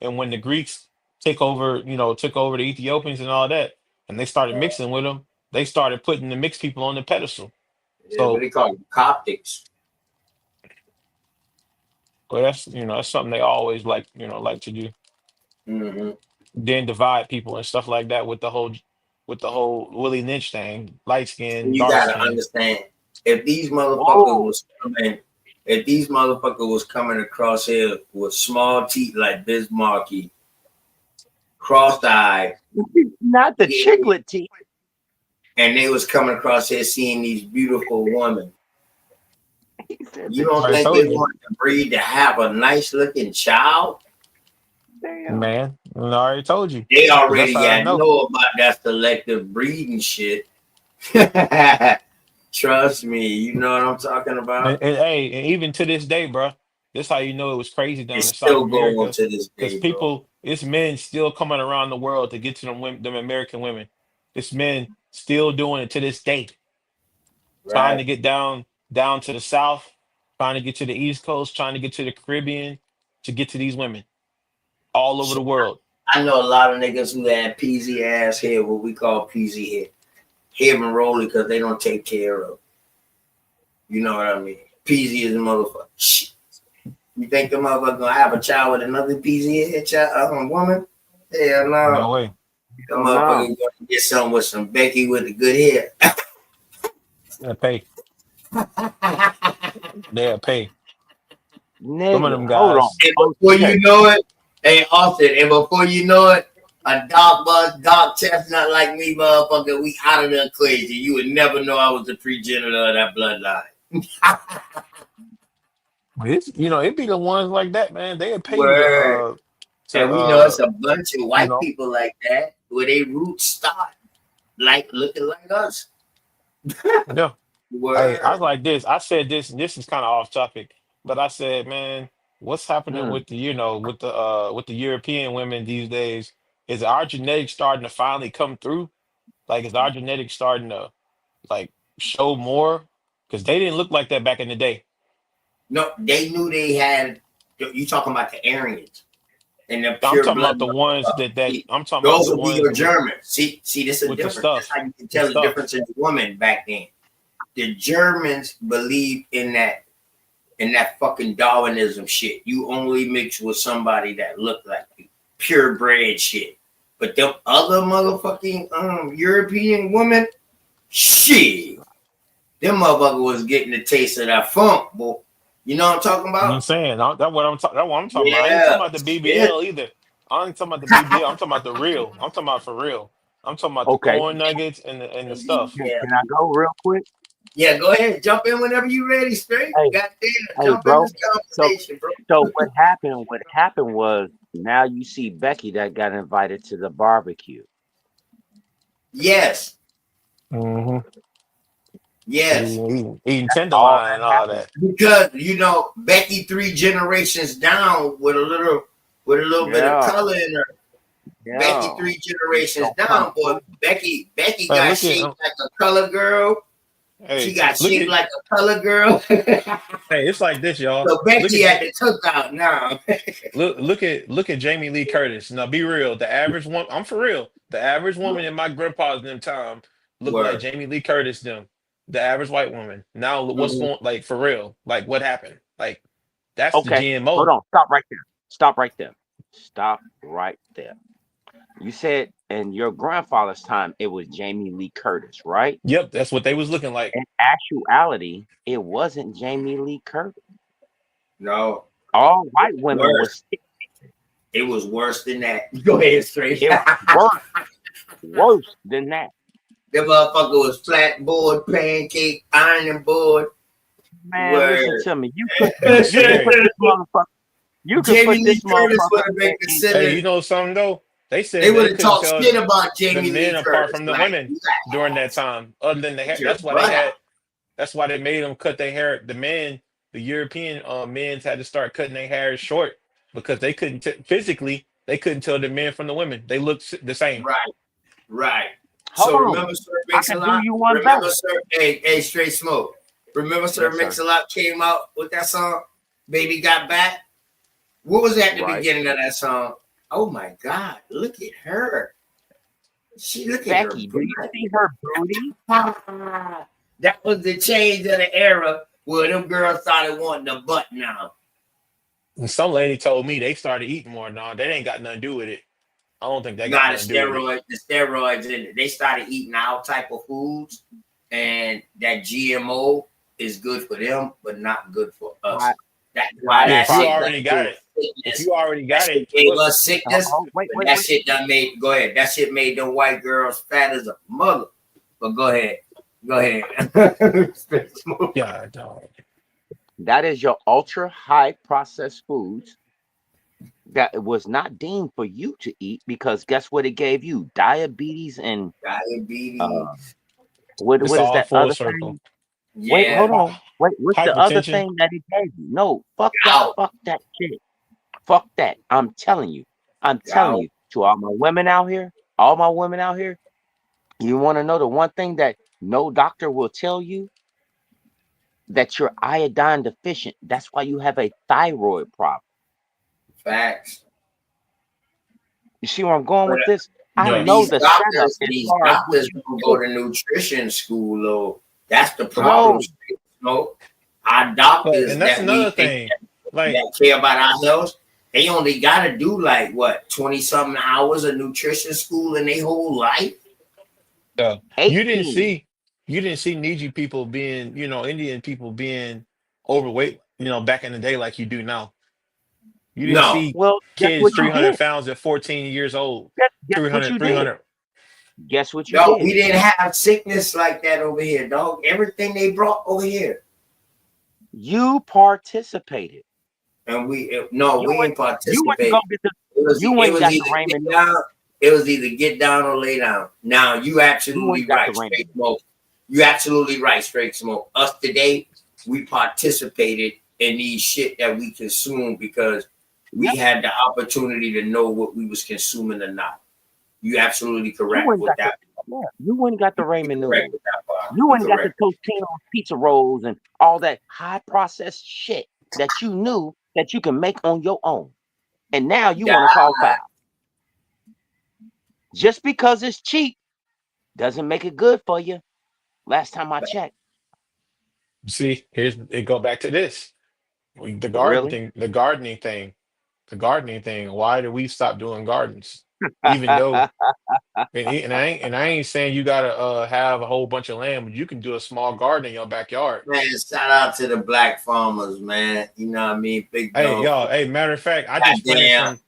And when the Greeks took over the Ethiopians and all that, and they started mixing with them, they started putting the mixed people on the pedestal. Yeah, what So, they call them? Coptics. well, that's something they always like to do. Hmm. Then divide people and stuff like that with the whole Willie Lynch thing, light skin, You dark gotta skin. understand, if these motherfuckers Whoa. was coming, if these motherfuckers was coming across here with small teeth like Bismarcky, cross-eyed, Not the chiclet teeth. and they was coming across here seeing these beautiful women, He said you the don't I think chiclet they told you, want to breed to have a nice looking child? damn. man. I already told you, They 'cause that's already how I got know. know about that selective breeding shit. Trust me, you know what I'm talking And, about. and hey, and even to this day, bro, this how you know it was crazy down It's in South still going on America, to this because day, bro. it's men still coming around the world to get to them American women. It's men still doing it to this day, trying Right? to get down to the South, trying to get to the East Coast, trying to get to the Caribbean, to get to these women all over the world. I know a lot of niggas who had peasy ass hair, what we call peasy hair, hair and rolling because they don't take care of. You know what I mean? Peasy is a motherfucker. Shit. You think the motherfucker gonna have a child with another peasy hair child, woman? Hell No no. way. The Oh no. motherfucker gonna get something with some Becky with the good hair. They pay. They pay. Some of Nigga, them hold on. guys. And before Okay. you know it, hey Austin, and before you know it, a dark chestnut like me, motherfucker, we out of the equation. You would never know I was the progenitor of that bloodline. It'd be the ones like that, man. They'd pay you Word. to And we know it's a bunch of you white know, people like that where they roots start like looking like us. yeah. Hey, I was Word. like this. I said this, and this is kind of off topic, but I said, man, what's happening Mm. with the European women these days? Is our genetics starting to finally come through? Like, is our genetics starting to like show more? Because they didn't look like that back in the day. No, they knew they had. You talking about the Aryans and the I'm pure talking blood about the ones motherfuckers. that See, I'm talking about those the will be ones your Germans. See, this is a with the difference. That's stuff, how you can the tell the stuff. difference in the woman back then. The Germans believed in that fucking Darwinism shit. You only mix with somebody that looked like you. Purebred shit. But them other motherfucking European women, shit. Them motherfucker was getting a taste of that funk, boy. You know what I'm talking You know what I'm about? saying? That's what I'm talking about. I ain't Yeah. talking about the Shit. BBL either. I ain't talking about the BBL. I'm talking about the real. I'm talking about for real. I'm talking about the Okay. corn nuggets and the stuff. Can, Yeah. can I go real quick? Yeah, go ahead. Jump in whenever you ready, straight. Hey, Goddamn. hey, Jump in bro. this So, conversation, bro. so what happened? What happened was now you see Becky that got invited to the barbecue. Yes. Hmm. Yes. Eating That's all tenderloin and that all happened. that. Because Becky 3 generations down with a little bit of Yeah, color in her. Becky yeah. three It's generations gonna come down, boy. through. Becky Man, got look at shaped like a color girl. She hey, got look shaped at like a color girl. hey, it's like this, y'all. So Becky at the cookout now. Look at Jamie Lee Curtis. Now be real. The average one, I'm for real. The average woman in my grandpa's them time looked like Word. Jamie Lee Curtis them. The average white woman. Now what's Mhm. going like for real? Like what happened? Like that's the Okay, hold GMO. on. Stop right there. Stop right there. Stop right there. You said in your grandfather's time it was Jamie Lee Curtis, right? Yep, that's what they was looking like. In actuality, it wasn't Jamie Lee Curtis. No, All white women worse. was It was worse than that. Go ahead, straight. it was worse than that. The motherfucker was flat board, pancake, ironing board. Man, listen Word. to me. You could put this motherfucker. You could Jamie put Lee this Curtis motherfucker would have been in Hey, considered. you know something though? They They said would they have couldn't talked tell shit about the Jamie men Lee apart Curtis. from the Like, women you got during that time, other than the hair. your brother. That's why they made them cut their hair. The European men's had to start cutting their hair short because they couldn't physically they couldn't tell the men from the women. They looked the same. Right, right. Hold So on. remember Sir I could do Mix-a-Lot? you one Remember better. Sir, hey, straight smoke. Remember Sir Yes, sir. Mix-a-Lot came out with that song, Baby Got Back? What was at the Right. beginning of that song? Oh my God! Look at her. She look at her Becky, do you butt. see her booty? Ah, that was the change of the era where them girls started wanting a butt now. And some lady told me they started eating more. No, that ain't got nothing to do with it. I don't think that got Got nothing to do with it. the steroids in it. They started eating all type of foods, and that GMO is good for them, but not good for us. High, That's why high Yeah, that if you shit processed gave already got food. it, us if sickness. you already That got it, shit gave look, us sickness, Wait, but wait, that wait. shit done made. Go ahead. That shit made them white girls fat as a mother. But go ahead. Go ahead. yeah, dog. That is your ultra high processed foods that it was not deemed for you to eat because guess what it gave you? Diabetes and uh Diabetes. It's what is all that full other circle. thing? Wait, Yeah. hold on. Wait, what's the other Hypertension. thing that it gave you? No, Gout. fuck that shit. Fuck that. I'm telling you. I'm telling Gout. you to all my women out here, all my women out here, you want to know the one thing that no doctor will tell you that you're iodine deficient. That's why you have a thyroid problem. Facts. You see where I'm going But with this? I Yeah. know the setup as these far as what doctors you don't go take. to nutrition school though. That's the problem. No, You know? Our But doctors and that's that another we think thing. Like, that care about our health, they only gotta do like what 20 something hours of nutrition school in their whole life. you didn't 18. see Niji people being, Indian people being overweight, back in the day like you do now. You didn't No. see Well, guess kids what you 300 did? pounds at 14 years old. Guess what you did? 300. Guess what you No, did? we didn't have sickness like that over here, dog. Everything they brought over here. You participated. And no, You we went ain't you went to go participate. get the you It went and was got the either get ramen noodles. down, it was either get down or lay down. Now you You went absolutely and got the right, ramen straight noodles. smoke. You absolutely right, straight smoke. Us today, we participated in these shit that we consume because we Yep. had the opportunity to know what we was consuming or not. You absolutely You correct went and with got the that. yeah, you went and got the You ramen correct noodles. with that part. You You went and got the correct. Totino's pizza rolls and all that high processed shit that you knew that you can make on your own. And now you That want to call foul. Just because it's cheap doesn't make it good for you. Last time I checked. See, it go back to this. The garden Really? thing, the gardening thing, the gardening thing. Why did we stop doing gardens? Even though, and I ain't saying you gotta have a whole bunch of land, but you can do a small garden in your backyard. man, shout out to the black farmers, man. You know what I mean? Big Hey, dog. y'all. Hey, matter of fact, I just planted Goddamn. some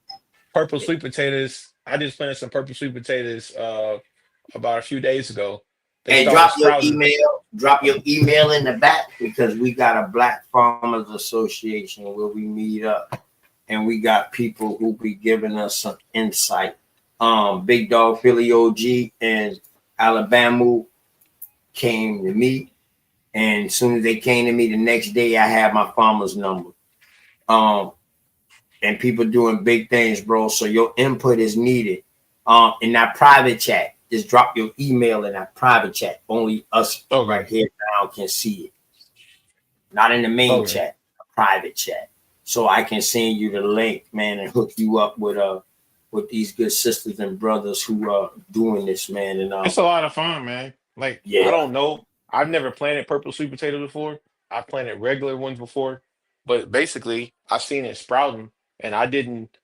purple sweet potatoes. I just planted some purple sweet potatoes about a few days ago. They Hey, started drop your sprouting. email. Drop your email in the back because we got a Black Farmers Association where we meet up, and we got people who be giving us some insight. Big Dog Philly OG and Alabama came to me, and as soon as they came to me the next day, I had my farmer's number. Um, and people doing big things, bro. So your input is needed. In that private chat, just drop your email in that private chat. Only us right Okay. here now can see it. Not in the main Okay. chat, a private chat. So I can send you the link, man, and hook you up with these good sisters and brothers who are doing this, man. And It's a lot of fun, man. Like, I yeah, don't know. I've never planted purple sweet potatoes before. I've planted regular ones before, but basically, I've seen it sprouting, and I didn't.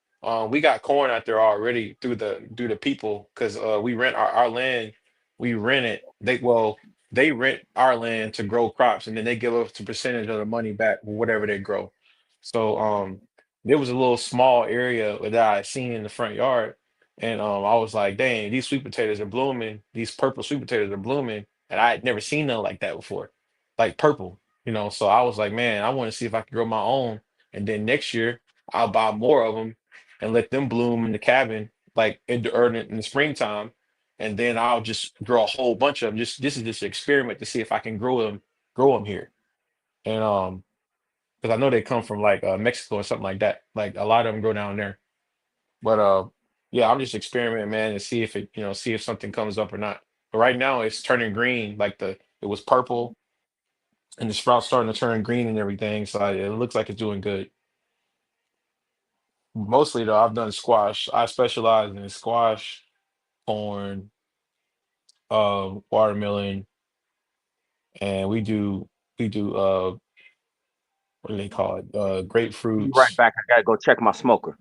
We got corn out there already through the people because we rent our land. We rent it. They rent our land to grow crops, and then they give us a percentage of the money back, whatever they grow. So there was a little small area that I seen in the front yard, and I was like, dang, these sweet potatoes are blooming. These purple sweet potatoes are blooming. And I had never seen nothing like that before. Like purple. So I was like, man, I want to see if I can grow my own. And then next year I'll buy more of them and let them bloom in the cabin, like in the springtime. And then I'll just grow a whole bunch of them. Just this is just an experiment to see if I can grow them here. And because I know they come from like Mexico or something like that. Like a lot of them grow down there. But yeah, I'm just experimenting, man, and see if see if something comes up or not. But right now it's turning green, like it was purple and the sprout's starting to turn green and everything. So it looks like it's doing good. Mostly though, I've done squash. I specialize in squash, corn, watermelon, and we do what do they call it? Be right Grapefruits. back. I gotta go check my smoker.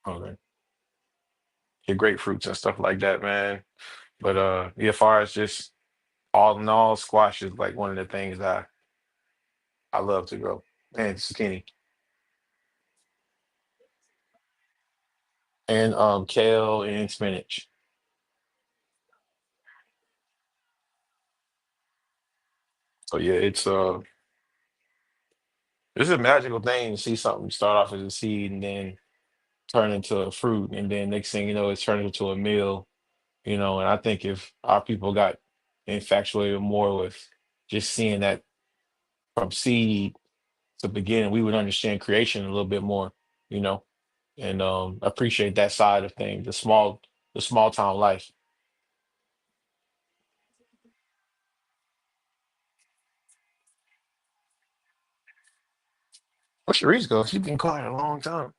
Okay. Yeah, grapefruits and stuff like that, man. But yeah, as far as just all in all, squash is like one of the things that I love to grow. And zucchini. And kale and spinach. So yeah, it's a magical thing to see something start off as a seed and then turn into a fruit, and then next thing you know, it's turned into a meal. And I think if our people got infatuated more with just seeing that from seed to beginning, we would understand creation a little bit more, you know, and appreciate that side of things, the small town life. What's your reason go? She's been quiet a long time.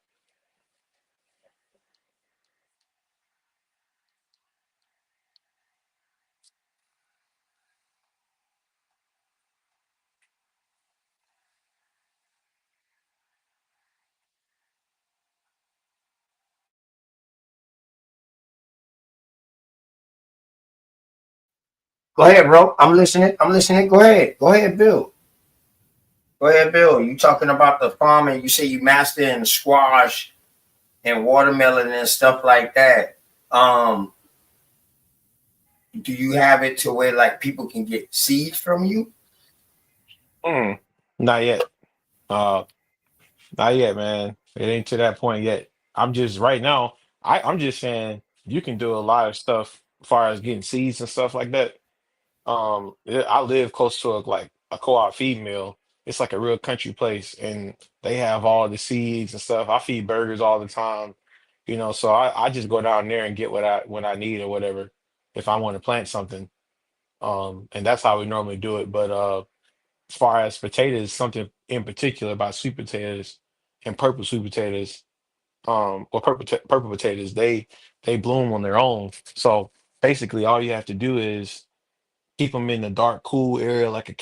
Go ahead, bro. I'm listening. I'm listening. Go ahead. Go ahead, Bill. Go ahead, Bill. You talking about the farming? You say you master in squash and watermelon and stuff like that. Um, do you have it to where like people can get seeds from you? Mm, not yet. Uh, Not yet, man. It ain't to that point yet. I'm just right now. I'm just saying you can do a lot of stuff as far as getting seeds and stuff like that. I live close to a co-op feed mill. It's like a real country place, and they have all the seeds and stuff. I feed burgers all the time, so I just go down there and get what I need or whatever if I want to plant something. And that's how we normally do it. But as far as potatoes, something in particular about sweet potatoes and purple sweet potatoes, or purple potatoes, they bloom on their own. So basically, all you have to do is keep them in a dark, cool area, like a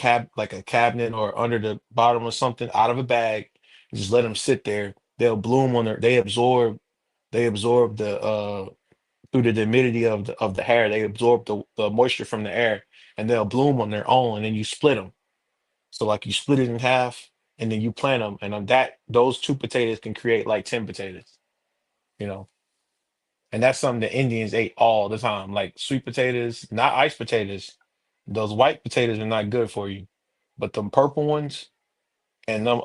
cabinet or under the bottom or something, out of a bag. Just let them sit there. They'll bloom on their. They absorb the through the humidity of the hair. They absorb the moisture from the air, and they'll bloom on their own. And then you split them. So like you split it in half, and then you plant them, and on that those two potatoes can create like 10 potatoes. You know, and that's something the Indians ate all the time, like sweet potatoes, not ice potatoes. Those white potatoes are not good for you, but them purple ones and them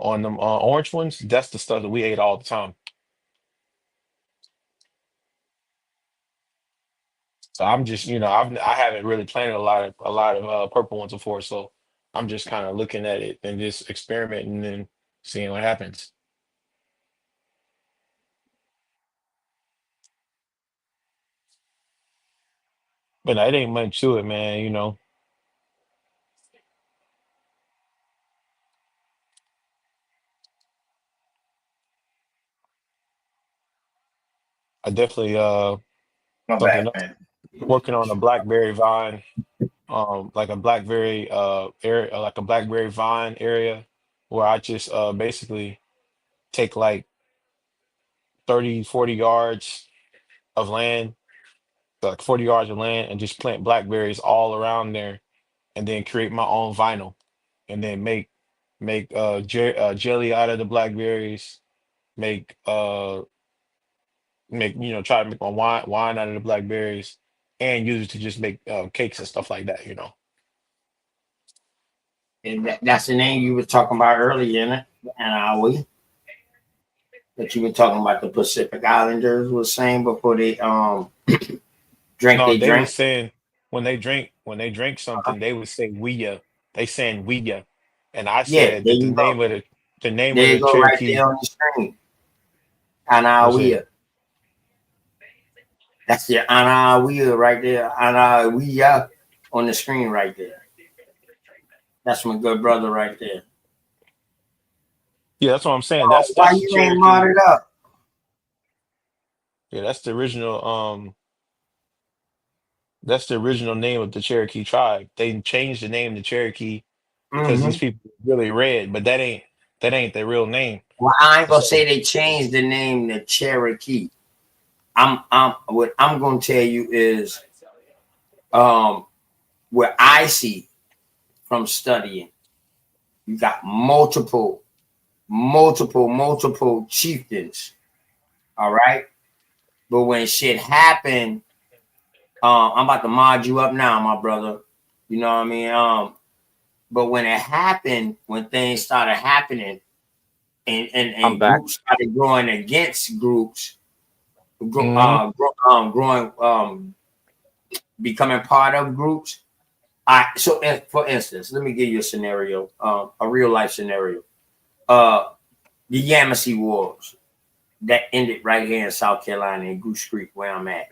orange ones, that's the stuff that we ate all the time. So I'm just, I haven't really planted a lot of purple ones before, so I'm just kind of looking at it and just experimenting and seeing what happens. But no, it ain't much to it, man. I definitely My something bad, else. man. Working on a blackberry vine, like a blackberry area, like a blackberry vine area, where I just basically take like 30, 40 yards of land, like 40 yards of land, and just plant blackberries all around there, and then create my own vinyl, and then make jelly out of the blackberries, make try to make my wine out of the blackberries, and use it to just make cakes and stuff like that. And that's the name you were talking about earlier, in it. And we that you were talking about the Pacific Islanders was saying before they drank No, they they was drink. saying when they drink something, they would say "we ya." They saying "we ya," and I Yeah, said there that the you go. name of There you the go, right Cherokee there on the screen. was it. Anawea. That's the Anawea right there. Anawea on the screen right there. That's my good brother right there. Yeah, that's what I'm saying. Oh, why That's the you ain't Cherokee. modded up? Yeah, that's the original name of the Cherokee tribe. They changed the name to Cherokee because these Mm-hmm. people really read, but that ain't their real name. Well, I ain't gonna say So they changed the name to Cherokee. What I'm gonna tell you is um what I see from studying. You got multiple chieftains. All right. But when shit happened, I'm about to mod you up now, my brother. You know what I mean? But when it happened, when things started happening I'm and back. groups started growing against groups, mhm. growing, becoming part of groups. For instance, let me give you a scenario, a real life scenario. Uh, the Yamasee Wars that ended right here in South Carolina in Goose Creek, where I'm at.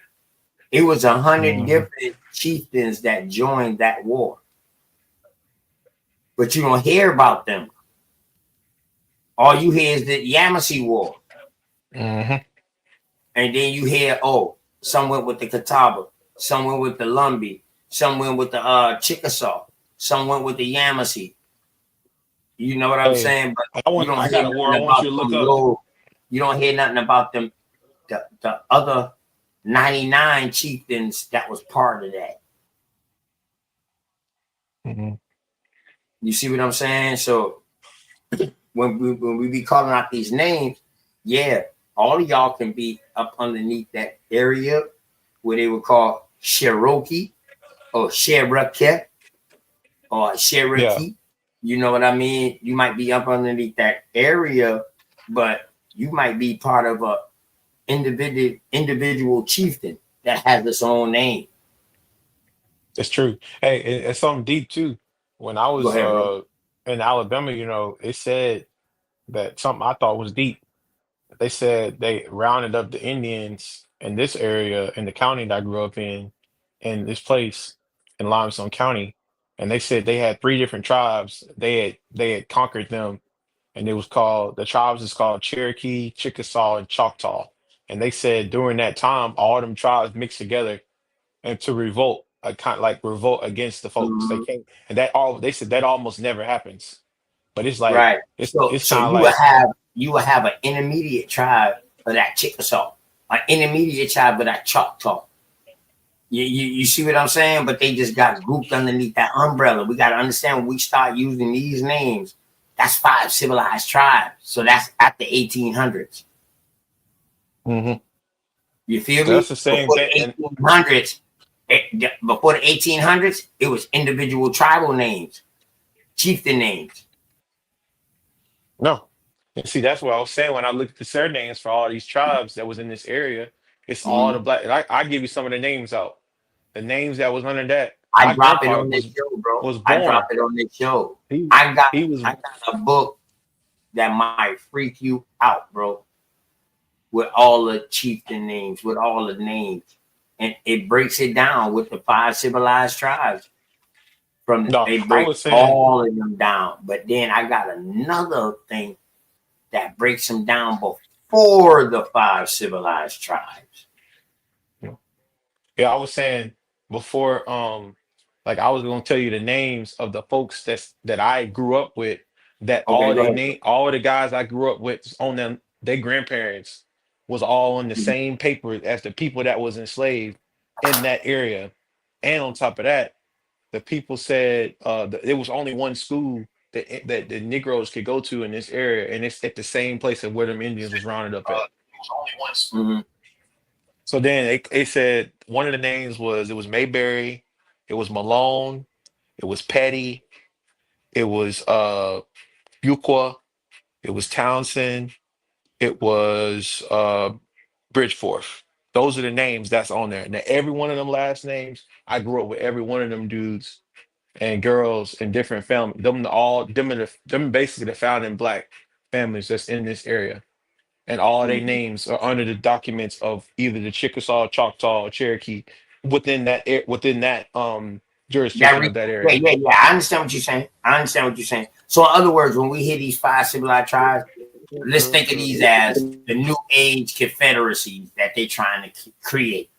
It was 100 Mhm. different chieftains that joined that war, but you don't hear about them. All you hear is the Yamasee War, Mhm. and then you hear, oh, some went with the Catawba, some went with the Lumbee, some went with the Chickasaw, some went with the Yamasee. You know what I'm Hey, saying? But you don't I hear got a war I nothing want about you to look them up. low. You don't hear nothing about them. The other 99 chieftains that was part of that. Mhm. You see what I'm saying? So when we be calling out these names, yeah, all of y'all can be up underneath that area where they would call Cherokee or Cherokee or Yeah, Cherokee. You know what I mean? You might be up underneath that area, but you might be part of a individual chieftain that has its own name. it's true. Hey, it's something deep too. When I Go was ahead, bro. in Alabama, it said that something I thought was deep. They said they rounded up the Indians in this area in the county that I grew up in this place in Limestone County, and they said they had three different tribes. They had conquered them, and it was called the tribes is called Cherokee, Chickasaw, and Choctaw. And they said during that time, all them tribes mixed together and to revolt, kind of like revolt against the folks. They Mhm. came, and that all they said that almost never happens. But it's like Right. it's So it's so kind of you will have an intermediate tribe for that Chickasaw, an intermediate tribe for that Choctaw. You see what I'm saying? But they just got grouped underneath that umbrella. We got to understand when we start using these names, that's five civilized tribes. So that's at the 1800s. like. You feel That's me? the same thing. And Before the 1800s, it was individual tribal names, chieftain names. no, and see, that's what I was saying when I looked at the surnames for all these tribes that was in this area. It's all the Mhm. black. And I give you some of the names out. The names that was under that. I My drop it grandpa on this show, bro. was I drop born. it on this show. He I got he was I got a book that might freak you out, bro, with all the chieftain names, with all the names. And it breaks it down with the five civilized tribes. no. They I break was saying all of them down. But then I got another thing that breaks them down before the five civilized tribes. yeah. I was saying before. Like I was gonna tell you the names of the folks that I grew up with. That Okay, all go they ahead. name all the guys I grew up with on them. Their grandparents was all on the same paper as the people that was enslaved in that area. And on top of that, the people said there was only one school that the Negroes could go to in this area, and it's at the same place of where them Indians was rounded up at. Mhm. So then they said one of the names was it was Mayberry, it was Malone, it was Petty, it was Fuqua, it was Townsend, it was Bridgeforth. Those are the names that's on there. Now every one of them last names, I grew up with every one of them dudes and girls in different families. Them basically the founding black families that's in this area. And all their Mhm. names are under the documents of either the Chickasaw, Choctaw, or Cherokee within that jurisdiction of that Yeah, area. yeah, yeah. I understand what you're saying. I understand what you're saying. So, in other words, when we hear these five civilized tribes, Let's think of these as the new age confederacies that they're trying to create.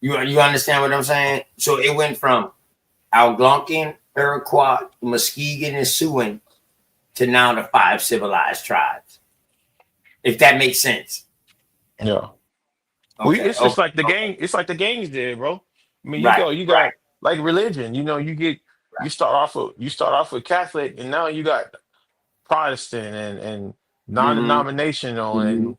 You understand what I'm saying? So it went from Algonquin, Iroquois, Muskegon, and Siouan to now the 5 civilized tribes. If that makes sense. Yeah. We Okay. it's just Okay. like the Okay. gang. It's like the gangs did, bro. I mean, Right. you Right. got like religion. You know, you start off with Catholic, and now you got Protestant and Mm-hmm. non-denominational Mm-hmm. and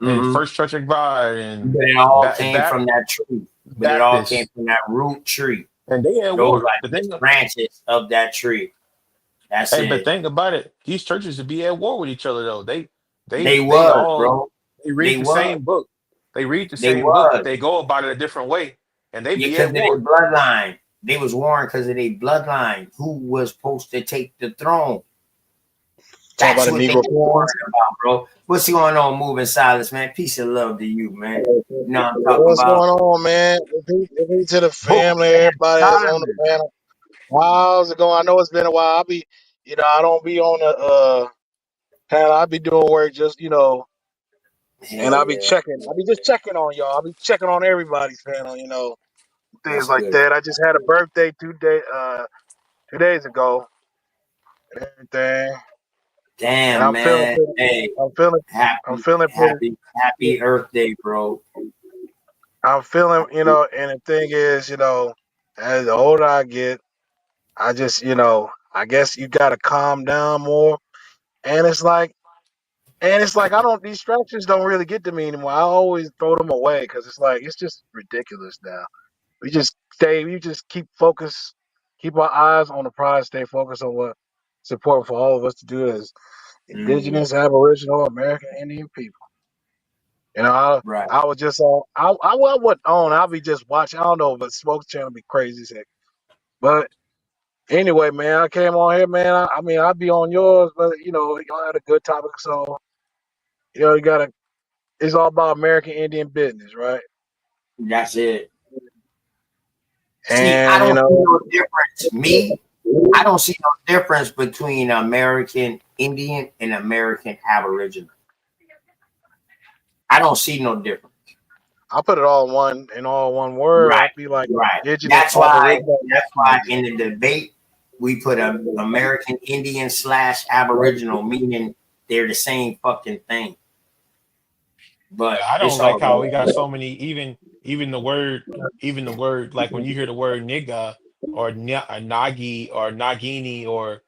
Mm-hmm. First Church of God and But it all ba- came ba- from that tree. But it all came Baptist, from that root tree. and they at Those war. like The just thing, branches of that tree. That's hey, but it. think about it. These churches would be at war with each other though. They They was, all bro. they They read the was. same book. They read the They same book, but was. they go about it a different way, and they Yeah, be because at of their war. bloodline. They was warring because of their bloodline. Who was supposed to take the throne? Talk about That's the what they Negro be Corps. worrying about, bro. What's going on, moving silence, man? Peace and love to you, man. You know what I'm talking What's about? going on, man? Greetings to the Moving family, everybody that's on the silence. panel. How's it going? I know it's been a while. I don't be on the panel. I be doing work just, and Hell I'll be yeah. checking. I'll be just checking on y'all. I'll be checking on everybody's panel, things That's like good. that. I just had a birthday 2 days ago and everything, and Damn, I'm feeling man. pretty. Hey, I'm feeling. I'm happy, feeling pretty. happy Earth Day, bro. I'm feeling, and the thing is, as the older I get, I just, I guess you gotta calm down more. And it's like I don't distractions don't really get to me anymore. I always throw them away because it's just ridiculous now. We just keep focused, keep our eyes on the prize, stay focused on what's important for all of us to do as Mm, indigenous, Aboriginal, American Indian people. right. I was just on. I wasn't on. I'll be just watching. I don't know, but Smoke Channel be crazy as heck. But anyway, man, I came on here, man. I mean, I'd be on yours, but y'all had a good topic, so you gotta. It's all about American Indian business, right? That's it. See, I And don't see no difference. Me, I don't see no difference between American Indian and American Aboriginal. I don't see no difference. I put it all in one word. Right, I'd be like right. indigenous, That's why. Aboriginal, That's why Western in the debate we put a American Indian slash Aboriginal, meaning they're the same fucking thing. Yeah, But I it's don't all like how we good. got so many even the word like when you hear the word nigga or nagi or nagini or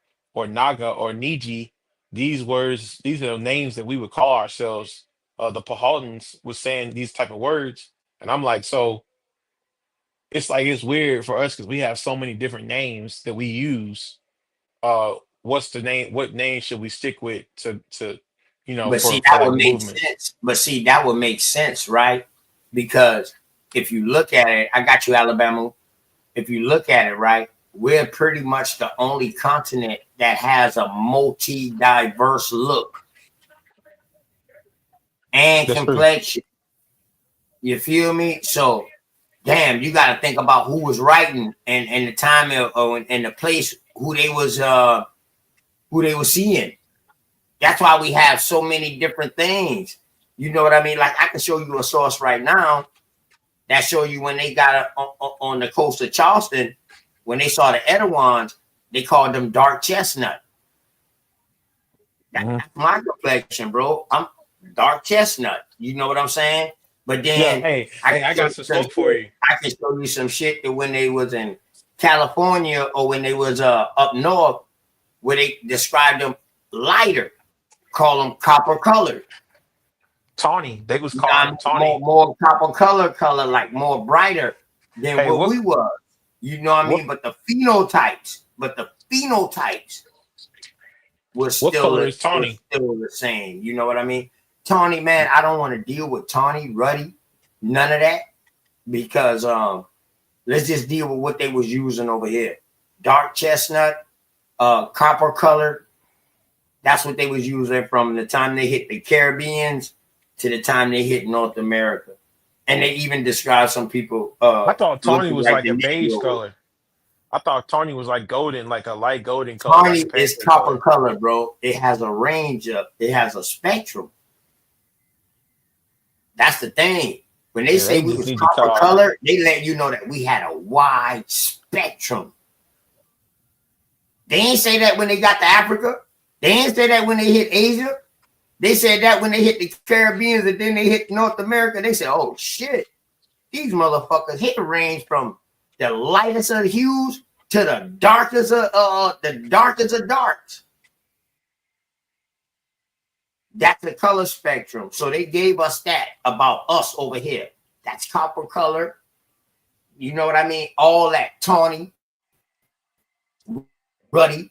naga or niji, these are names that we would call ourselves. The Pahotans was saying these type of words, and I'm like, so it's like it's weird for us because we have so many different names that we use. What's the name? What name should we stick with to But see, for that like would the make movement? sense. But see, that would make sense, right? Because if you look at it, I got you, Alabama. If you look at it, right, we're pretty much the only continent that has a multi-diverse look and That's true. complexion. You feel me? So, damn, you got to think about who was writing and the time and the place who they were seeing. That's why we have so many different things. You know what I mean? Like I can show you a source right now that show you when they got on the coast of Charleston, when they saw the Etowans, they called them dark chestnut. Mhm. That's my complexion, bro. I'm dark chestnut. You know what I'm saying? But Yeah. then I Hey, can I show got you some some smoke for shit. you. I can show you some shit that when they was in California or when they was up north, where they described them lighter, call them copper colored. Tawny. They was You know what calling I them mean? More tawny. more copper color, like more brighter than Hey, what we was. You know what I what mean? But the phenotypes was what still color the, is tawny? same. You know what I mean? Tawny, man, I don't want to deal with Tawny, Ruddy, none of that. Because let's just deal with what they was using over here. Dark chestnut, copper color. That's what they was using from the time they hit the Caribbeans to the time they hit North America. And they even describe some people I thought tawny looking was like like the a beige Negro. color. I thought Tawny was like golden, like a light golden color, like Tawny a is pancake copper color. color, bro. It has a range of, it has a spectrum. That's the thing. When they Yeah, say they we just was need to cut copper off. color, they let you know that we had a wide spectrum. They ain't say that when they got to Africa. They ain't say that when they hit Asia. They said that when they hit the Caribbeans and then they hit North America. They said, oh shit, these motherfuckers hit the range from the lightest of hues to the darkest of darks. That's the color spectrum. So they gave us that about us over here. That's copper color. You know what I mean? All that tawny, ruddy,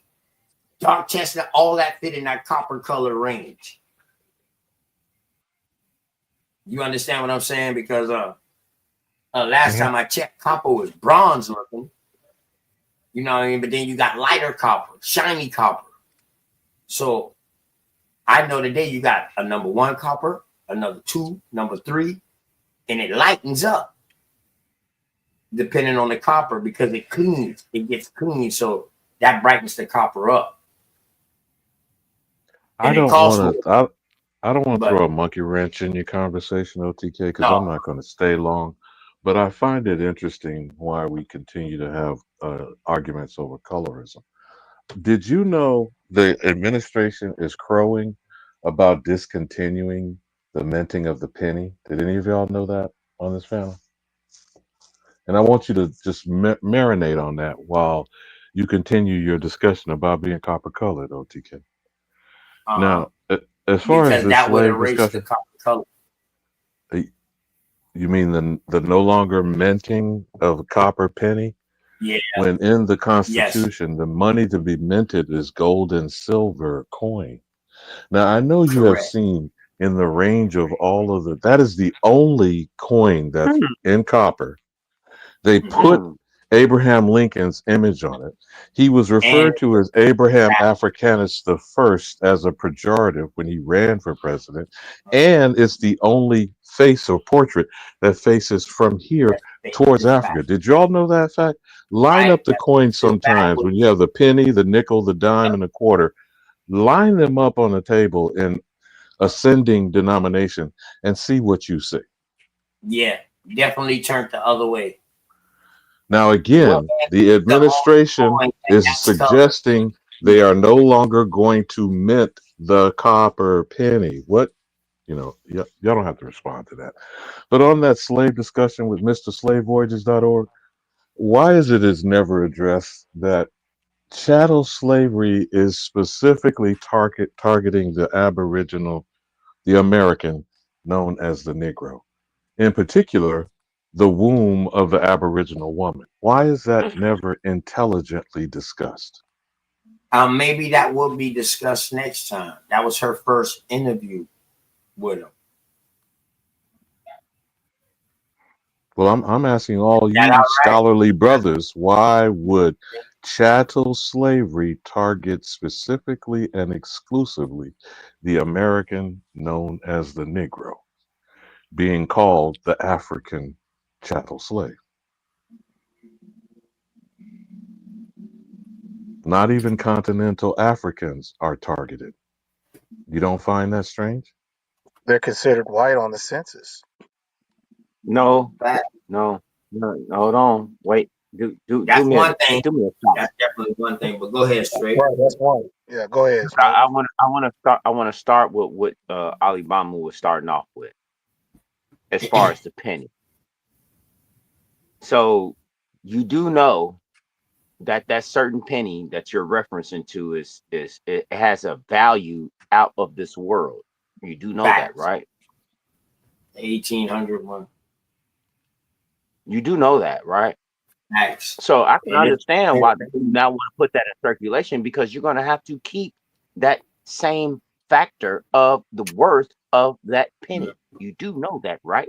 dark chestnut, all that fit in that copper color range. You understand what I'm saying? Because last time I checked, copper was bronze looking. You know what I mean? But then you got lighter copper, shiny copper. So I know today you got a number 1 copper, another 2, number 3, and it lightens up depending on the copper because it cleans. It gets clean, so that brightens the copper up. I And it don't costs want more. to. I don't want to But throw a monkey wrench in your conversation, OTK, because I'm no, not going to stay long. But I find it interesting why we continue to have arguments over colorism. Did you know the administration is crowing about discontinuing the minting of the penny? Did any of y'all know that on this panel? And I want you to just marinate on that while you continue your discussion about being copper colored, OTK. Now, as far as because this that would slave erase the discussion, copper color. uh, you mean the no longer minting of a copper penny? Yeah, When in the yes, Constitution, the money to be minted is gold and silver coin. Now, I know you have correct. seen in the range of all of that is the only coin that's in copper. They put Abraham Lincoln's image on it. He was And referred to as Abraham Africanus the First as a pejorative when he ran for president. And it's the only face or portrait that faces from here towards it's back, Africa. Did y'all know that fact? Line right? up the coins It's sometimes when backwards. you have the penny, the nickel, the dime, and the quarter. Line them up on the table in ascending denomination and see what you see. Yeah, definitely turned the other way. Now, Well, again, the The only administration coin is that's colored. suggesting they are no longer going to mint the copper penny. What, y'all don't have to respond to that. But on that slave discussion with MrSlaveVoyages.org, why is never addressed that chattel slavery is specifically targeting the Aboriginal, the American, known as the Negro? In particular, the womb of the Aboriginal woman. Why is that never intelligently discussed? Maybe that will be discussed next time. That was her first interview with him. Well, I'm asking all That you all right? scholarly brothers, why would chattel slavery target specifically and exclusively the American known as the Negro, being called the African chattel slave? Not even continental Africans are targeted. You don't find that strange? They're considered white on the census. no, That, no. Hold on. Wait. Do that's me a one thing. do me a solid. That's definitely one thing. But go ahead, straight. Right, that's one. Yeah, go ahead, Smoke. I want to start with what Alibama was starting off with as far as the penny. So you do know that certain penny that you're referencing to is it has a value out of this world. You do know that, Facts. right? 1800 one. You do know that, right? Facts. So I can And it's, understand why you now want to put that in circulation because you're going to have to keep that same factor of the worth of that penny. You do know that, right?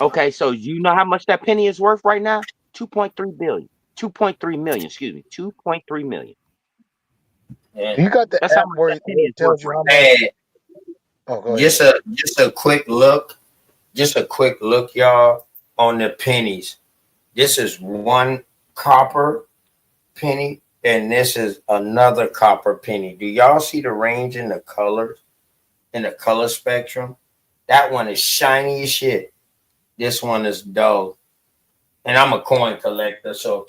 Okay, so you know how much that penny is worth right now? 2.3 billion. 2.3 million, excuse me. 2.3 million. You got the That's how app much where that it penny is worth tells you right how now. much. man, Oh, go just ahead. a quick look. Just a quick look, y'all, on the pennies. This is one copper penny, and this is another copper penny. Do y'all see the range in the colors, in the color spectrum? That one is shiny as shit. This one is dull. And I'm a coin collector, so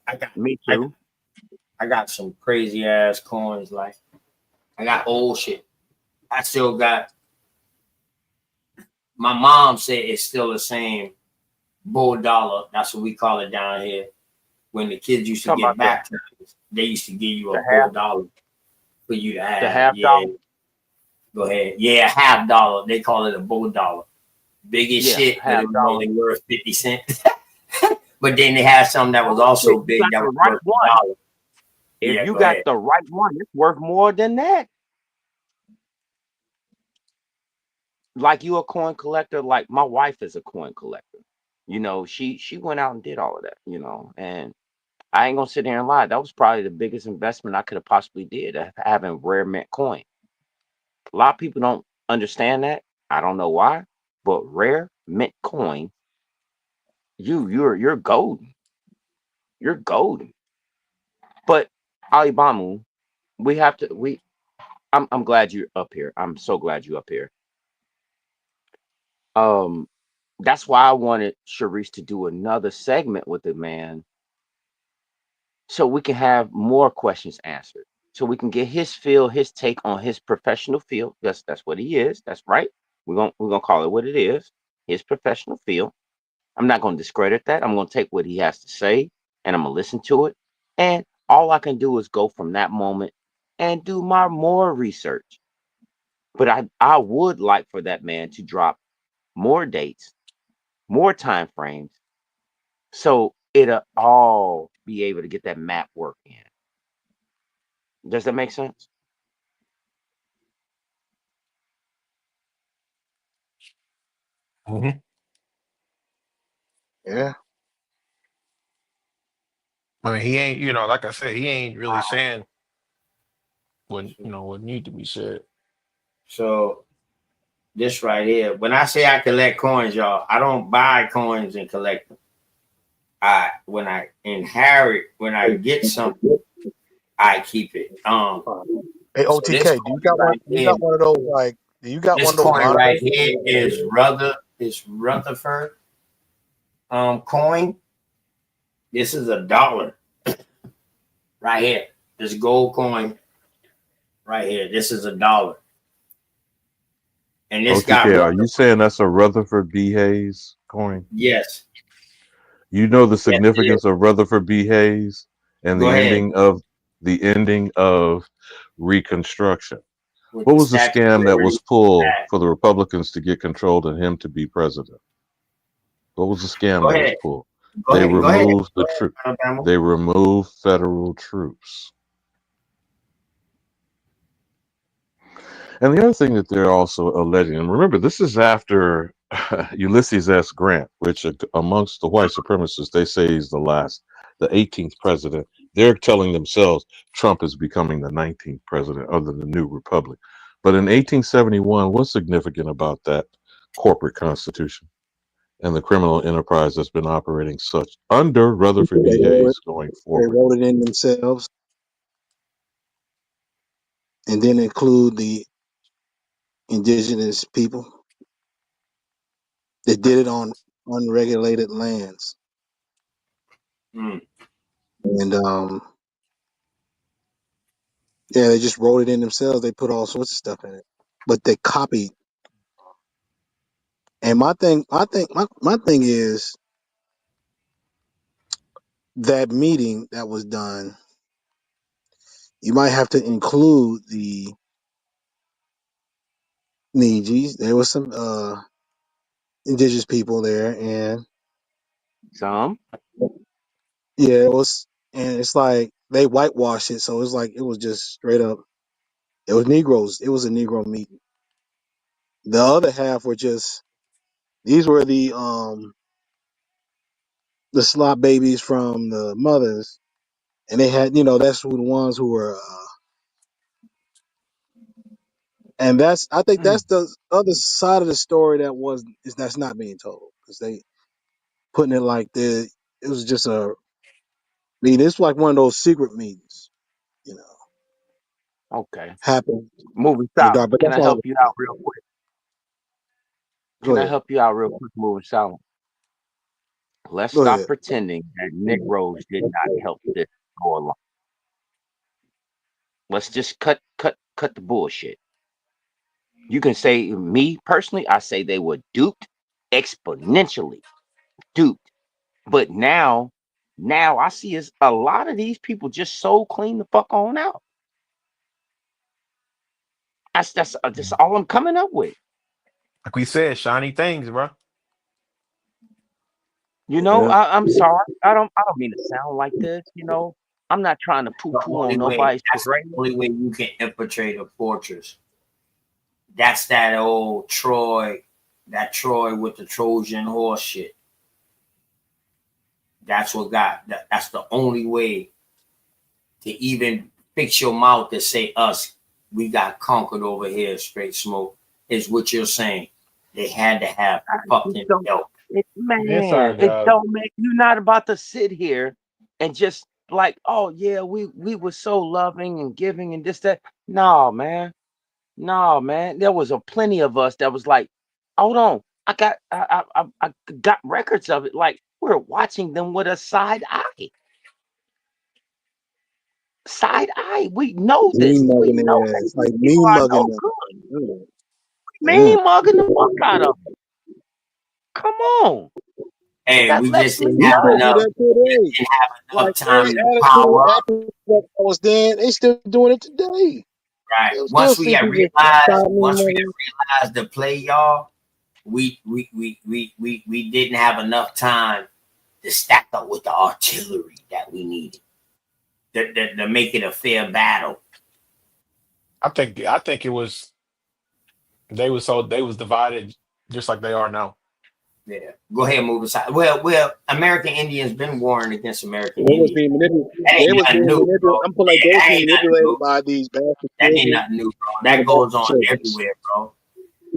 I got Me I, too. I got some crazy ass coins. Like I got old shit. I still got. My mom said it's still the same bull dollar. That's what we call it down here. When the kids used to Talking get about baptized, they used to give you a the bull half dollar for you to the have. half Yeah, dollar. go ahead. Yeah, half dollar. They call it a bull dollar. Big as Yeah, shit, but it half was dollar. only worth 50 cents. But then they had some that was Oh shit, also you big got that the was right worth a one. dollar. If Yeah, you go got ahead. the right one, it's worth more than that. Like you a coin collector, like my wife is a coin collector. She went out and did all of that, and I ain't gonna sit there and lie. That was probably the biggest investment I could have possibly did, having rare mint coin. A lot of people don't understand that. I don't know why, but rare mint coin, you're golden. You're golden. But Alibama, we have to we I'm glad you're up here. I'm so glad you're up here. Um, that's why I wanted Sharice to do another segment with the man so we can have more questions answered. So we can get his feel, his take on his professional field. That's what he is. That's right. We're gonna call it what it is. His professional field. I'm not gonna discredit that. I'm gonna take what he has to say and I'm gonna listen to it. And all I can do is go from that moment and do my more research. But I would like for that man to drop more dates, more time frames, so it'll all be able to get that map work in. Does that make sense? Mhm. Yeah. I mean, he ain't, like I said, he ain't really saying what need to be said. So this right here, when I say I collect coins, y'all, I don't buy coins and collect them. When I inherit, when I get something, I keep it. Hey, So this OTK, do you coin got one? right You here, got one of those like? Do you got this one of those coin right monitors? here is Rutherford coin. This is a dollar right here. This gold coin right here. This is a dollar, and this got OTK, are you Rutherford. saying that's a Rutherford B. Hayes coin? Yes, You know the yes, it is. significance of Rutherford B. Hayes and Go ahead the ending of Reconstruction. with What the was the Statue of scam that Liberty. was pulled for the Republicans to get control and him to be president? What was the scam Go that was ahead. pulled? Go They ahead. Go ahead. removed Go the troop. ahead, Alabama. They removed federal troops. And the other thing that they're also alleging, and remember, this is after Ulysses S. Grant, which amongst the white supremacists, they say he's the 18th president. They're telling themselves Trump is becoming the 19th president of the new republic. But in 1871, what's significant about that corporate constitution and the criminal enterprise that's been operating such under Rutherford They B. wrote it. Hayes going They forward? wrote it in themselves, and then include the indigenous people that did it on unregulated lands, Mm. and yeah, they just wrote it in themselves. They put all sorts of stuff in it, but they copied. And my thing is that meeting that was done. You might have to include the Nijis. There was some indigenous people there, and Some. yeah, it was. And it's like they whitewashed it, so it's like it was just straight up. It was Negroes. It was a Negro meeting. The other half were just these were the slop babies from the mothers, and they had that's who the ones who were. And that's I think that's the other side of the story that's not being told because they putting it like this. It was just it's like one of those secret meetings, you know, Okay. happen Moving in the silent. dark. But Can that's I all. help you out real quick? Go Can I ahead. help you out real quick, moving silent? Let's Go stop ahead. pretending that Negroes did not help this go along. Let's just cut the bullshit. You can say me personally, I say they were duped exponentially. Duped. But now I see is a lot of these people just so clean the fuck on out. That's all I'm coming up with. Like we said, shiny things, bro. You know, Yeah. I'm sorry. I don't mean to sound like this, you know. I'm not trying to The poo-poo only on way, nobody's that's the parade. only way you can infiltrate a fortress. That's that old Troy, that Troy with the Trojan horse shit. That's what that's the only way to even fix your mouth to say us, we got conquered over here, straight smoke, is what you're saying. They had to have It fucking don't, help. It's our man, it job. don't make you're not about to sit here and just like, oh yeah, we were so loving and giving and this, that. No, man. No, man. There was a plenty of us that was like, hold on. I got records of it. Like we're watching them with a side eye. Side eye. We know this. Mean We mugging know their that ass. these Like people mean are mugging no them. good. Mm. Mean mugging the fuck out of them. Come on. Hey, That we lets just me didn't We have still know. do enough, that just today. didn't have Like enough every time to attitude power up. that was then, they still doing it today. Right. You'll still see people start mean Once we mugging. realized the play, y'all, we didn't have enough time to stack up with the artillery that we needed to make it a fair battle. I think it was they was divided just like they are now. Yeah. Go ahead, move aside. Well, American Indians been warring against American They was Indians. being manipulated. That They ain't was nothing being new, manipulated. bro. I'm put like Yeah, they was that being ain't nothing manipulated new. by these bastard That ain't children nothing new, bro. and That the goes bastard on servants everywhere, bro.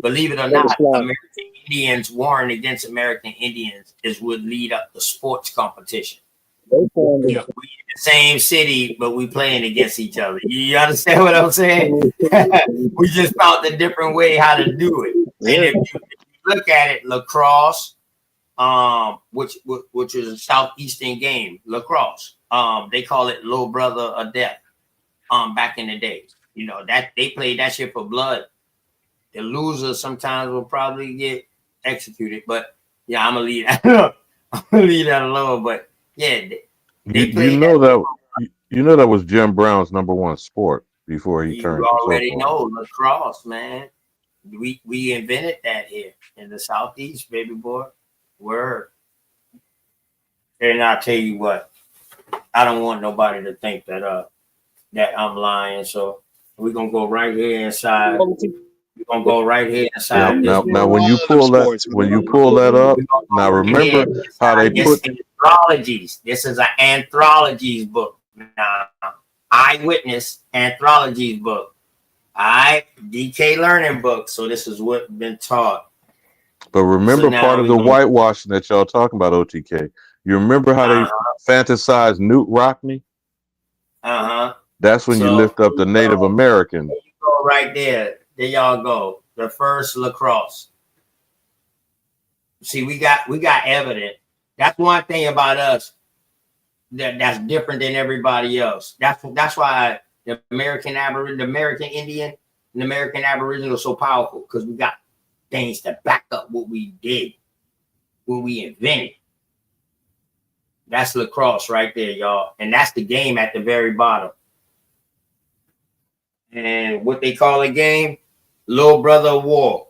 Believe it or that was not, slaughtered. American Indians warring against American Indians is what lead up to sports competition. They formed Yeah. We in the same city, but we playing against each other. You understand what I'm saying? We just found a different way how to do it. And yeah. if you look at it, lacrosse, which is a southeastern game, lacrosse. They call it little brother of death. Back in the day, you know that they played that shit for blood. The loser sometimes will probably get executed, but yeah, I'm gonna leave that. I'm gonna leave that alone. But yeah, they You played that. know that you know that was Jim Brown's number one sport before he You turned to already football. know lacrosse, man. We invented that here in the southeast, baby boy. Word. And I'll tell you what, I don't want nobody to think that I'm lying. So we're gonna go right here inside. We're gonna go right here Now, inside this now, book. now, All of them sports, when man. you pull that We're up, gonna now go right here remember how they inside this put. anthologies. This is an anthologies book. Now, eyewitness anthologies book. All right, DK learning book. So this is what been taught. But So remember part now of we're the gonna whitewashing that y'all talking about, OTK. You remember how they uh-huh, fantasized Newt Rockney? uh-huh. That's when you So lift up the Native American. there you go right there. There y'all go. The first lacrosse. See, we got evidence. That's one thing about us that's different than everybody else. That's why the the American Indian, and the American Aboriginal are so powerful because we got things to back up what we did, what we invented. That's lacrosse right there, y'all, and that's the game at the very bottom. And what they call a game, Little Brother War.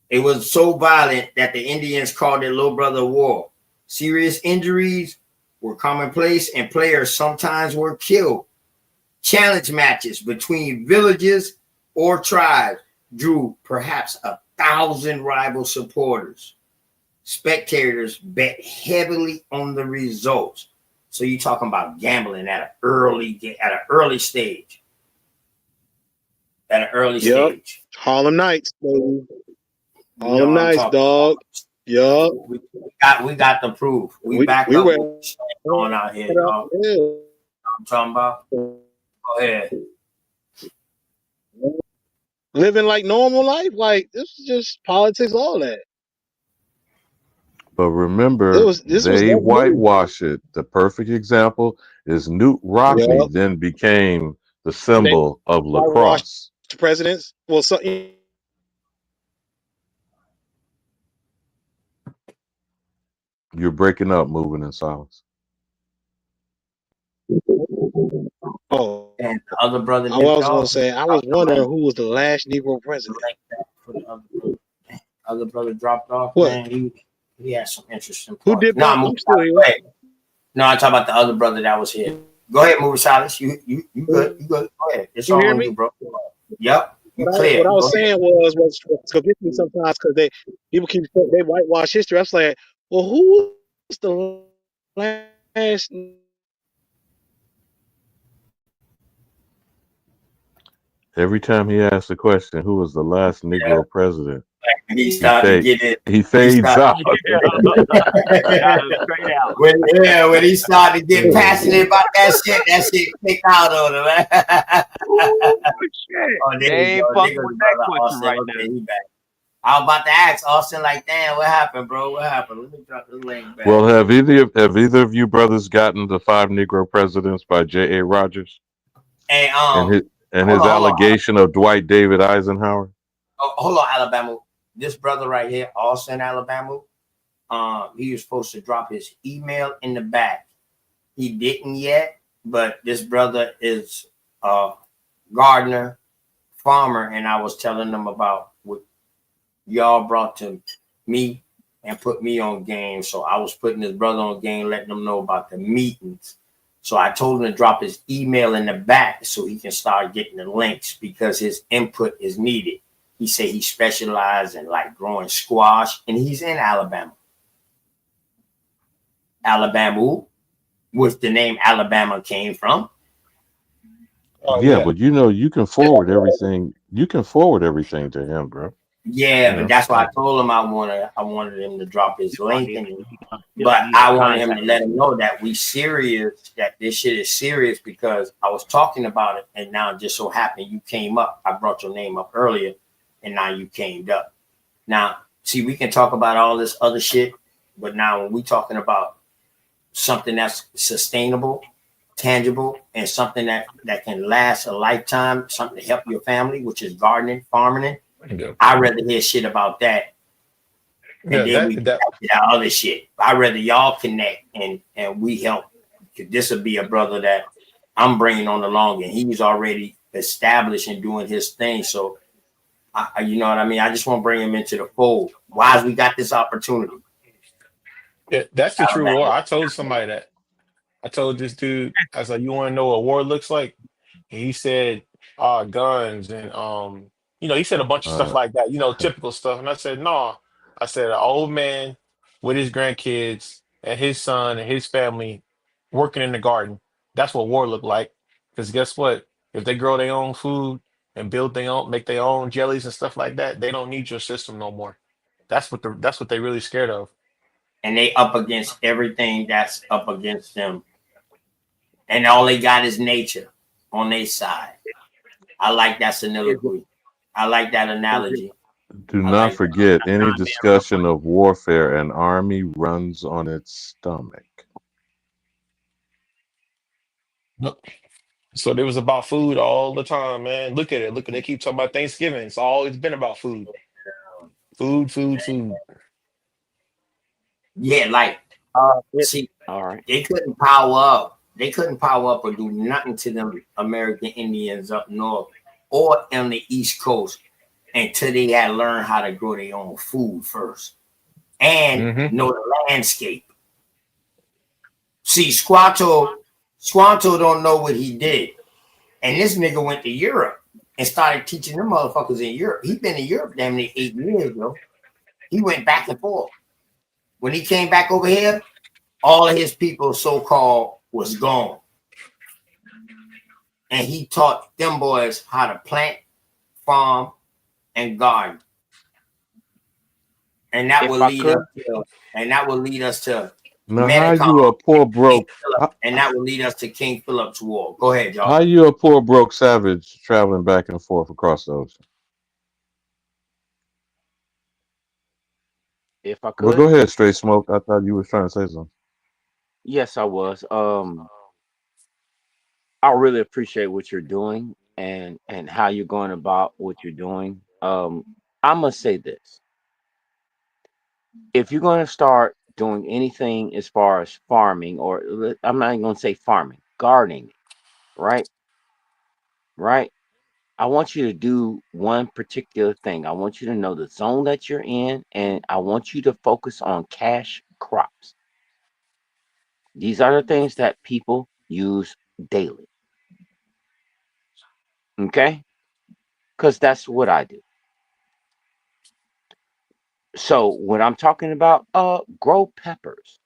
It was so violent that the Indians called it Little Brother War. Serious injuries were commonplace, and players sometimes were killed. Challenge matches between villages or tribes drew perhaps 1,000 rival supporters. Spectators bet heavily on the results. So you're talking about gambling at an early stage. At an early Yep. stage. Harlem Nights, baby. You know Harlem what I'm Nights, talking about. dog. Yeah, we got the proof. We back we up were what we're going out here, y'all. I'm talking about. Go ahead. living like normal life. Like this is just politics, all that. But remember, This was they nothing new. whitewash it. The perfect example is Newt Yeah, Rockney then became the and they symbol of whitewashed lacrosse. presidents. Well, so You're breaking up, moving in silence. oh, And the other brother I nipped was going to off. say I was Dropped the wondering link. who was the last Negro The president. link back for the other brother. Other brother dropped off. What? Man, he had some interesting Who points. dipped No, out? I'm moving I'm still silence. here. Go ahead. No, I'm talking about the other brother that was here. Go ahead, moving silence. You good? You good? Go ahead. It's You all hear on you, me? bro. Yep. You What clear. I Go was ahead. saying was convict me sometimes because people keep saying they whitewash history. I was like, well, who was the last? Every time he asks the question, who was the last Yeah. Negro president, And he he started to fade get it. he He fades started out. to get Yeah, it. straight out. when he started to get Uh, passionate about that shit kicked out on him. Ooh, shit. Oh, there you They ain't go. There fucking goes with that brother question Austin. right now. Okay, he back. I was about to ask Austin, like, damn, what happened, bro? What happened? Let me drop this link back. well, have either of you brothers gotten the Five Negro Presidents by J.A. Rogers And and his and hold his on, hold on, allegation of Dwight David Eisenhower? hold on, Alabama. This brother right here, Austin, Alabama. He was supposed to drop his email in the back. He didn't yet, but this brother is a gardener, farmer, and I was telling them about what y'all brought to me and put me on game. So I was putting his brother on game, letting them know about the meetings. So I told him to drop his email in the back so he can start getting the links because his input is needed. He said he specialized in like growing squash and he's in Alabama. Alabama, which the name Alabama came from. Oh Yeah, yeah. but you can forward everything. You can forward everything to him, bro. You Yeah, but know. that's why I told him I wanted him to drop his link and He'll but need a I wanted him to contact let him person. know that we serious, that this shit is serious because I was talking about it and now it just so happened you came up. I brought your name up earlier and now you came up. Now, see, we can talk about all this other shit, but now when we talking about something that's sustainable, tangible, and something that can last a lifetime, something to help your family, which is gardening, farming, Yeah. I'd rather hear shit about that and Yeah. then we That get that back to that other shit. I'd rather y'all connect and we help. This will be a brother that I'm bringing on along, and he's already established and doing his thing. So, you know what I mean. I just want to bring him into the fold. Why we got this opportunity, yeah, that's the true war. Alabama? I told somebody that. I told this dude, I was like, you want to know what war looks like? And he said, guns and he said a bunch of stuff Uh, like that, typical stuff. And I said, no. I said, an old man with his grandkids and his son and his family working in the garden. That's what war looked like. Because guess what? If they grow their own food and make their own jellies and stuff like that, they don't need your system no more. That's what they really scared of. And they up against everything that's up against them, and all they got is nature on their side. I like that soliloquy. I like that analogy. do I not like that. forget any discussion of warfare. An army runs on its stomach. So it was about food all the time, man. Look at it. Look at they keep talking about Thanksgiving. It's always been about food. Food, food, food. Yeah, like It, see, all right. they couldn't power up. They couldn't power up or do nothing to them American Indians up north or on the East Coast until they had learned how to grow their own food first and Hmm. know the landscape. See, Squanto don't know what he did. And this nigga went to Europe and started teaching them motherfuckers in Europe. He been in Europe damn near 8 years, bro. He went back and forth. When he came back over here, all of his people, so-called, was gone. And he taught them boys how to plant, farm, and garden. and that will If I lead us could, to, and that will lead us to Now, how Metacom, you a poor King broke? Philip, and that will lead us to King Philip's War. Go ahead, How y'all. you a poor broke savage traveling back and forth across the ocean? if I Well, go could, ahead, straight smoke. I thought you was trying to say something. yes, I was. I really appreciate what you're doing and how you're going about what you're doing. I must say this: if you're going to start doing anything as far as farming, or I'm not even going to say farming, gardening, right? Right? I want you to do one particular thing. I want you to know the zone that you're in, and I want you to focus on cash crops. These are the things that people use daily. Okay? Because that's what I do. So when I'm talking about grow peppers,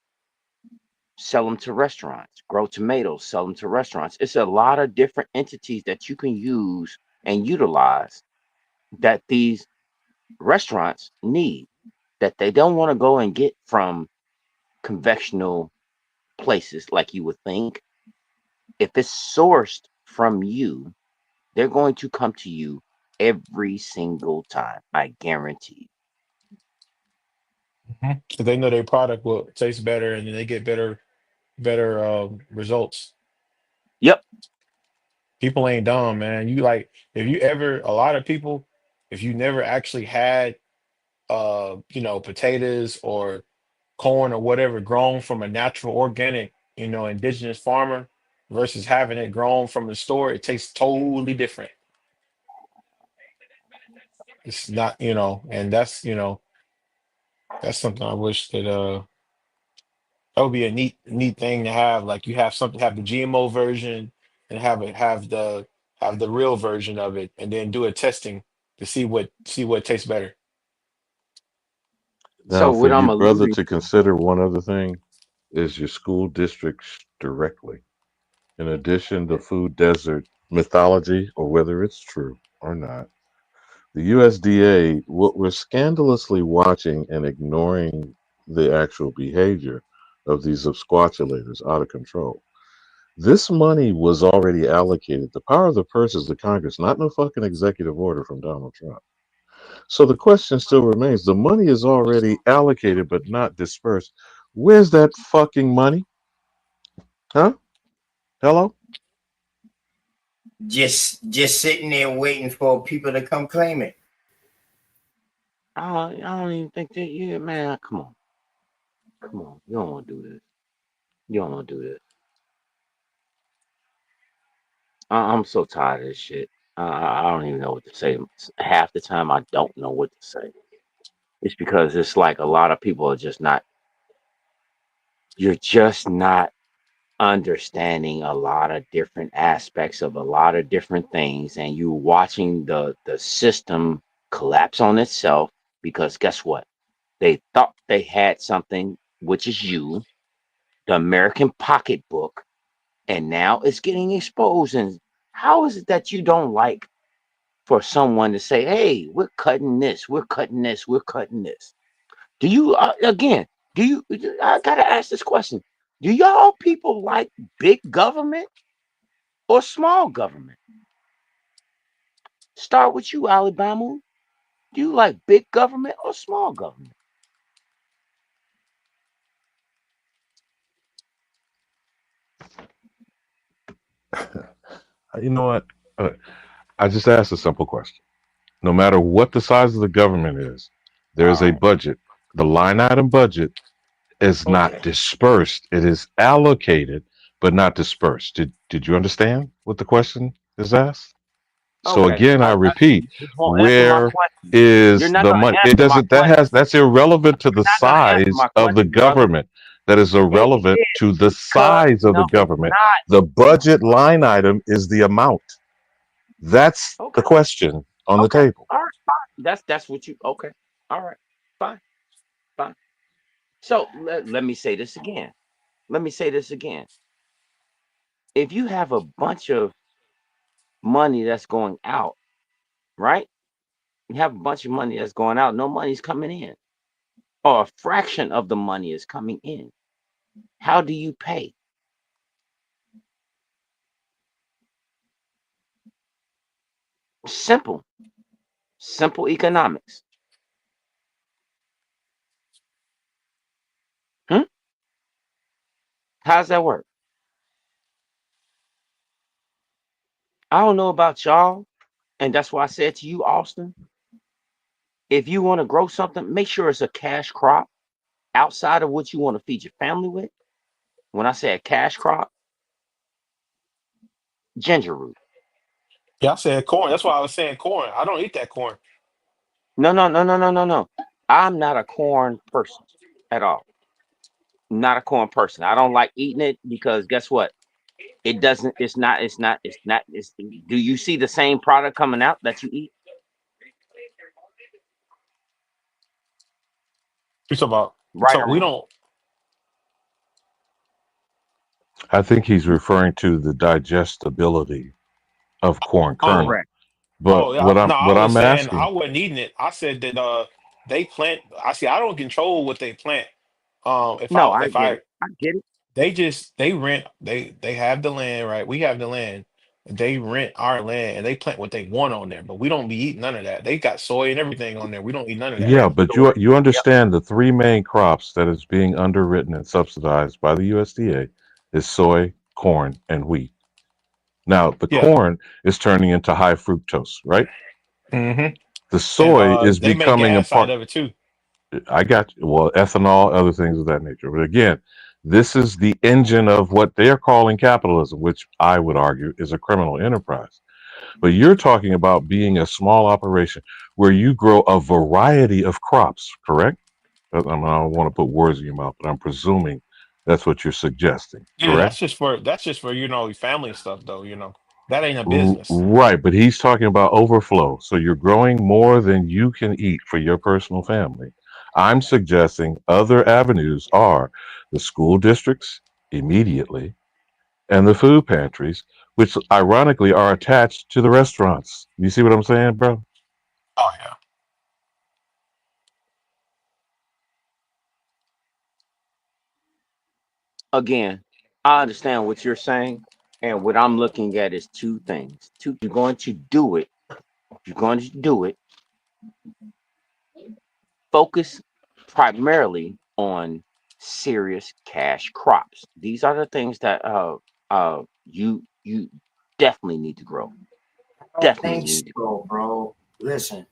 sell them to restaurants, grow tomatoes, sell them to restaurants. It's a lot of different entities that you can use and utilize that these restaurants need that they don't want to go and get from conventional places like you would think. If it's sourced from you, they're going to come to you every single time. I guarantee. So they know their product will taste better, and then they get better results. Yep. People ain't dumb, man. You like if you ever a lot of people, if you never actually had potatoes or corn or whatever grown from a natural organic, indigenous farmer versus having it grown from the store, it tastes totally different. It's not, and that's something I wish that would be a neat thing to have. Like you have something, have the GMO version and have the real version of it, and then do a testing to see what tastes better. Now, So for what you, I'm brother, alluding to consider one other thing is your school districts directly. In addition to food desert mythology, or whether it's true or not, the USDA, what we're scandalously watching and ignoring the actual behavior of these absquatulators out of control. This money was already allocated. The power of the purse is the Congress, not no fucking executive order from Donald Trump. So the question still remains: the money is already allocated but not dispersed. Where's that fucking money? Huh? Hello? Just sitting there waiting for people to come claim it. I don't even think that. Yeah, man, come on. You don't want to do this. You don't want to do this. I'm so tired of this shit. I don't even know what to say. Half the time, I don't know what to say. It's because it's like a lot of people are just not. You're just not understanding a lot of different aspects of a lot of different things, and you watching the system collapse on itself. Because guess what? They thought they had something, which is you, the American pocketbook, and now it's getting exposed. And how is it that you don't like for someone to say, "Hey, we're cutting this, we're cutting this, we're cutting this"? Do you again? Do you? I gotta ask this question: do y'all people like big government or small government? Start with you, Alabama. Do you like big government or small government? You know what? Uh, I just asked a simple question. No matter what the size of the government is, there is All a right. budget. The line item budget is not Okay. dispersed. It is allocated, but not dispersed. Did you understand what the question is asked? So Okay. again, I repeat, You just won't answer my where question. You're is not the gonna money? It answer my doesn't that question. has that's irrelevant to the You're not gonna answer size my of the question, brother. government. That is It irrelevant is to the because size of no, the it's government. not. The budget line item is the amount. That's the Okay. question on the Okay. table. All right. Fine. That's what you. Okay. All right. Fine. Fine. So let me say this again. Let me say this again. If you have a bunch of money that's going out, right? You have a bunch of money that's going out. No money's coming in. or a fraction of the money is coming in, how do you pay? Simple, simple economics. Hmm? How's that work? I don't know about y'all, and that's why I said to you, Austin, if you want to grow something, make sure it's a cash crop outside of what you want to feed your family with. When I say a cash crop, ginger root. Yeah, I said corn. That's why I was saying corn. I don't eat that corn. No, no, no, no, no, no, no. I'm not a corn person at all. Not a corn person. I don't like eating it because guess what? It doesn't, do you see the same product coming out that you eat? Right So or we wrong? don't. I think he's referring to the digestibility of corn Oh, kernel. Correct. oh, But yeah. No, I what was I'm saying I asking, wasn't eating it. I said that they plant. I see. I don't control what they plant. No, I If get I it. I get it. they rent. They have the land, right? We have the land. They rent our land and they plant what they want on there, but we don't be eating none of that. They got soy and everything on there. We don't eat none of that. yeah, Correct. but So, you yep. understand the three main crops that is being underwritten and subsidized by the USDA is soy, corn, and wheat. Now, the Yeah. corn is turning into high fructose, right? Hmm. The And soy is they make becoming a gas out part. of it too. I got you. Well, ethanol, other things of that nature. But again, this is the engine of what they're calling capitalism, which I would argue is a criminal enterprise. But you're talking about being a small operation where you grow a variety of crops, correct? I don't want to put words in your mouth, but I'm presuming that's what you're suggesting, Yeah, correct? that's just for family stuff though. That ain't a business. Right, but he's talking about overflow. So you're growing more than you can eat for your personal family. I'm suggesting other avenues are the school districts immediately and the food pantries, which ironically are attached to the restaurants. You see what I'm saying, bro? Oh yeah. Again, I understand what you're saying. And what I'm looking at is two things. Two, you're going to do it. You're going to do it. Focus primarily on serious cash crops. These are the things that you definitely need to grow. I don't Definitely think need to grow. so, bro. Listen,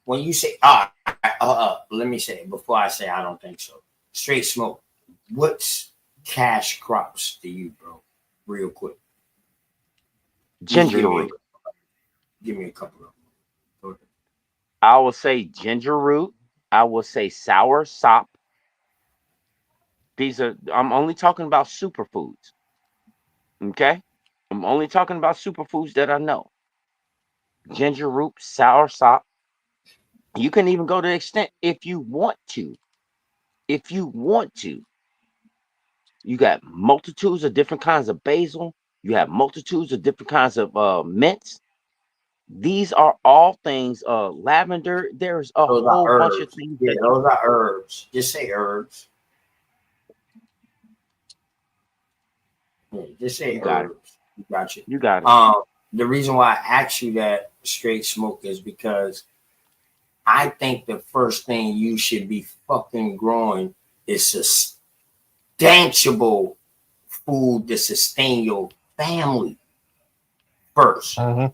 when you say, let me say it before I say I don't think so. Straight smoke. What's cash crops to you, bro? Real quick. You can Ginger root. give me a couple of them. Go ahead. I will say ginger root. I will say sour sop. These are, I'm only talking about superfoods. Okay? I'm only talking about superfoods that I know. Ginger root, sour sop. You can even go to the extent if you want to. If you want to, you got multitudes of different kinds of basil. You have multitudes of different kinds of mints. These are all things. Lavender. There's a Those are whole bunch of herbs. things Yeah, that you. those are herbs. Just say herbs. Yeah, just say You got it. herbs. You got you. You got it. The reason why I asked you that straight smoke is because I think the first thing you should be fucking growing is substantial food to sustain your family first. Hmm.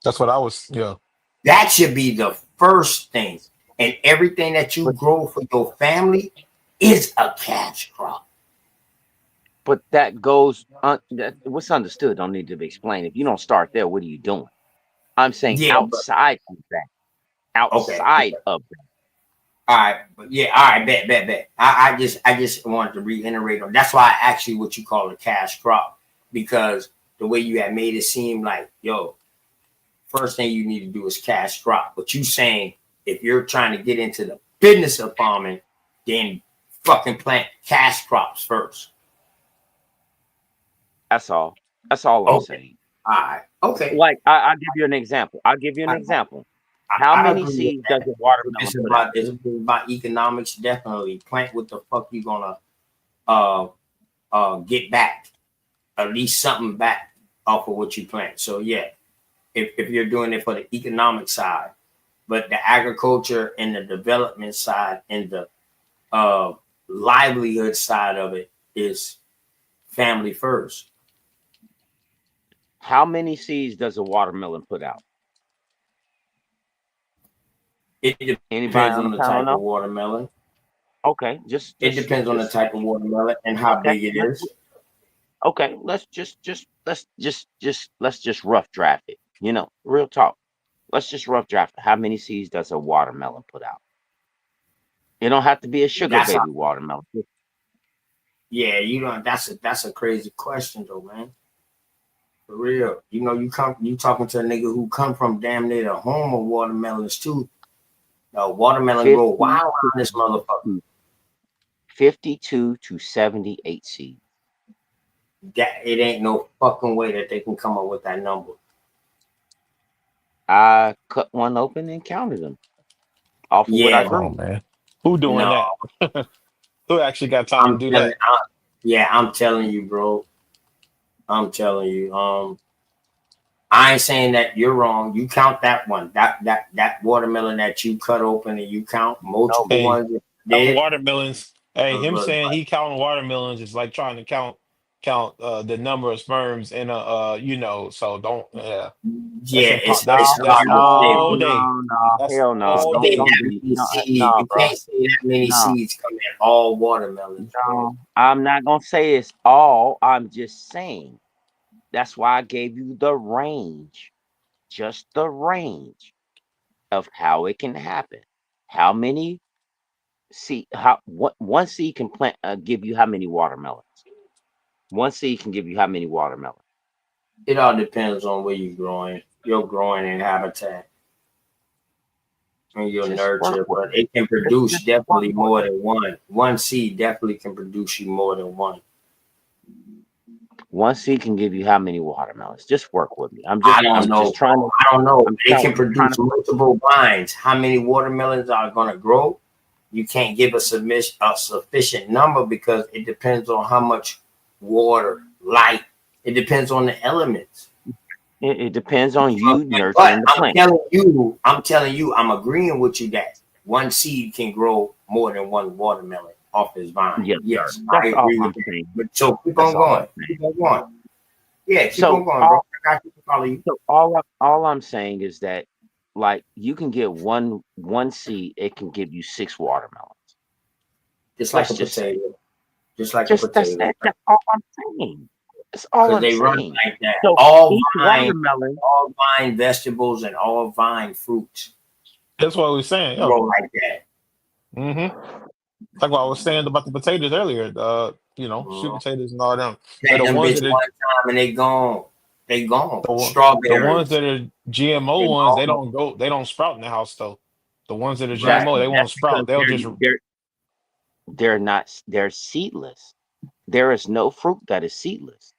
That's what I was. Yeah. That should be the first thing. And everything that you But grow for your family is a cash crop. that goes. That what's understood don't need to be explained. If you don't start there, what are you doing? I'm saying Yeah, but outside of that. okay. Outside of that. All right, but yeah, all right, bet. I just wanted to reiterate on. That's why I asked you what you call a cash crop, because the way you had made it seem like, yo, first thing you need to do is cash crop. But you saying if you're trying to get into the business of farming, then fucking plant cash crops first. That's all. That's all I'm Okay, saying. all right, okay, Like I'll give you an example. I'll give you an all right, example. How I many agree with seeds does that. a If watermelon it's put out? about economics, definitely. Plant what the fuck you gonna uh get back. At least something back off of what you plant. So yeah, if you're doing it for the economic side, but the agriculture and the development side and the uh livelihood side of it is family first. How many seeds does a watermelon put out? It Anybody depends on on the the panel type of know? watermelon. Okay, It depends on the just type of watermelon and how okay. big it is. Okay, let's just rough draft it. Real talk. Let's just rough draft it. How many seeds does a watermelon put out? It don't have to be a sugar That's a baby watermelon. yeah, you know that's a crazy question though, man. For real. You know, you talking to a nigga who come from damn near the home of watermelons too. Watermelon grow 50 wild to around this motherfucker. 52 to 78 seeds. That it ain't no fucking way that they can come up with that number. I cut one open and counted them off of what I Yeah, Come on, grew. man. Who doing no, that? Who actually got time to I'm do telling, that? yeah, I'm telling you, bro. I'm telling you. I ain't saying that you're wrong. You count that one, that watermelon that you cut open, and you count No, multiple Hey, ones that you counting did. watermelons. Hey, him Look, saying he counting watermelons is like trying to count the number of sperms in a so don't that's yeah, it's that's hard to say, all bro. day. That's hell no. all Say day. that Don't be many no, seeds. no, You bro. can't say that many No, seeds come in all watermelons, bro. no. I'm not gonna say it's all. I'm just saying. That's why I gave you the range, just the range of how it can happen. How many seed? How what one seed can plant give you how many watermelons? One seed can give you how many watermelons? It all depends on where you're growing. You're growing in habitat and your Just work nurture, with but it. it can produce Just work definitely with more than one. One seed definitely can produce you more than one. it. One seed can give you how many watermelons? Just work with me. I don't I'm know, just trying bro. to. I don't know. I'm It trying. can I'm trying produce to. multiple vines. How many watermelons are going to grow? You can't give a sufficient number because it depends on how much water, light. It depends on the elements. It depends on you But nurturing the plant. I'm telling you, I'm agreeing with you that one seed can grow more than one watermelon off his vine. Yes, sir. Yes, I That's all agree with I'm that. saying. But so keep That's on all I'm going. saying. Keep on going. Yeah, keep on So going, bro. all I got you to follow you. so all I'm saying is that like you can get one seed, it can give you six watermelons. Just like Let's a just say. potato. Just like a Just potato. that's all I'm saying. That's all Because I'm they run saying. like that. So each watermelon, All vine vegetables and all vine fruits That's what we are saying. Yo. grow like that. Mm-hmm. Like what I was saying about the potatoes earlier. Sweet Mhm. potatoes and all them. They're Plant the them ones bitch that are one time and they gone. They gone. the ones Strawberries. that are GMO They ones. gone. They don't sprout in the house though. The ones that are Right. GMO, they won't that's because sprout. They'll just they're not they're seedless. There is no fruit that is seedless.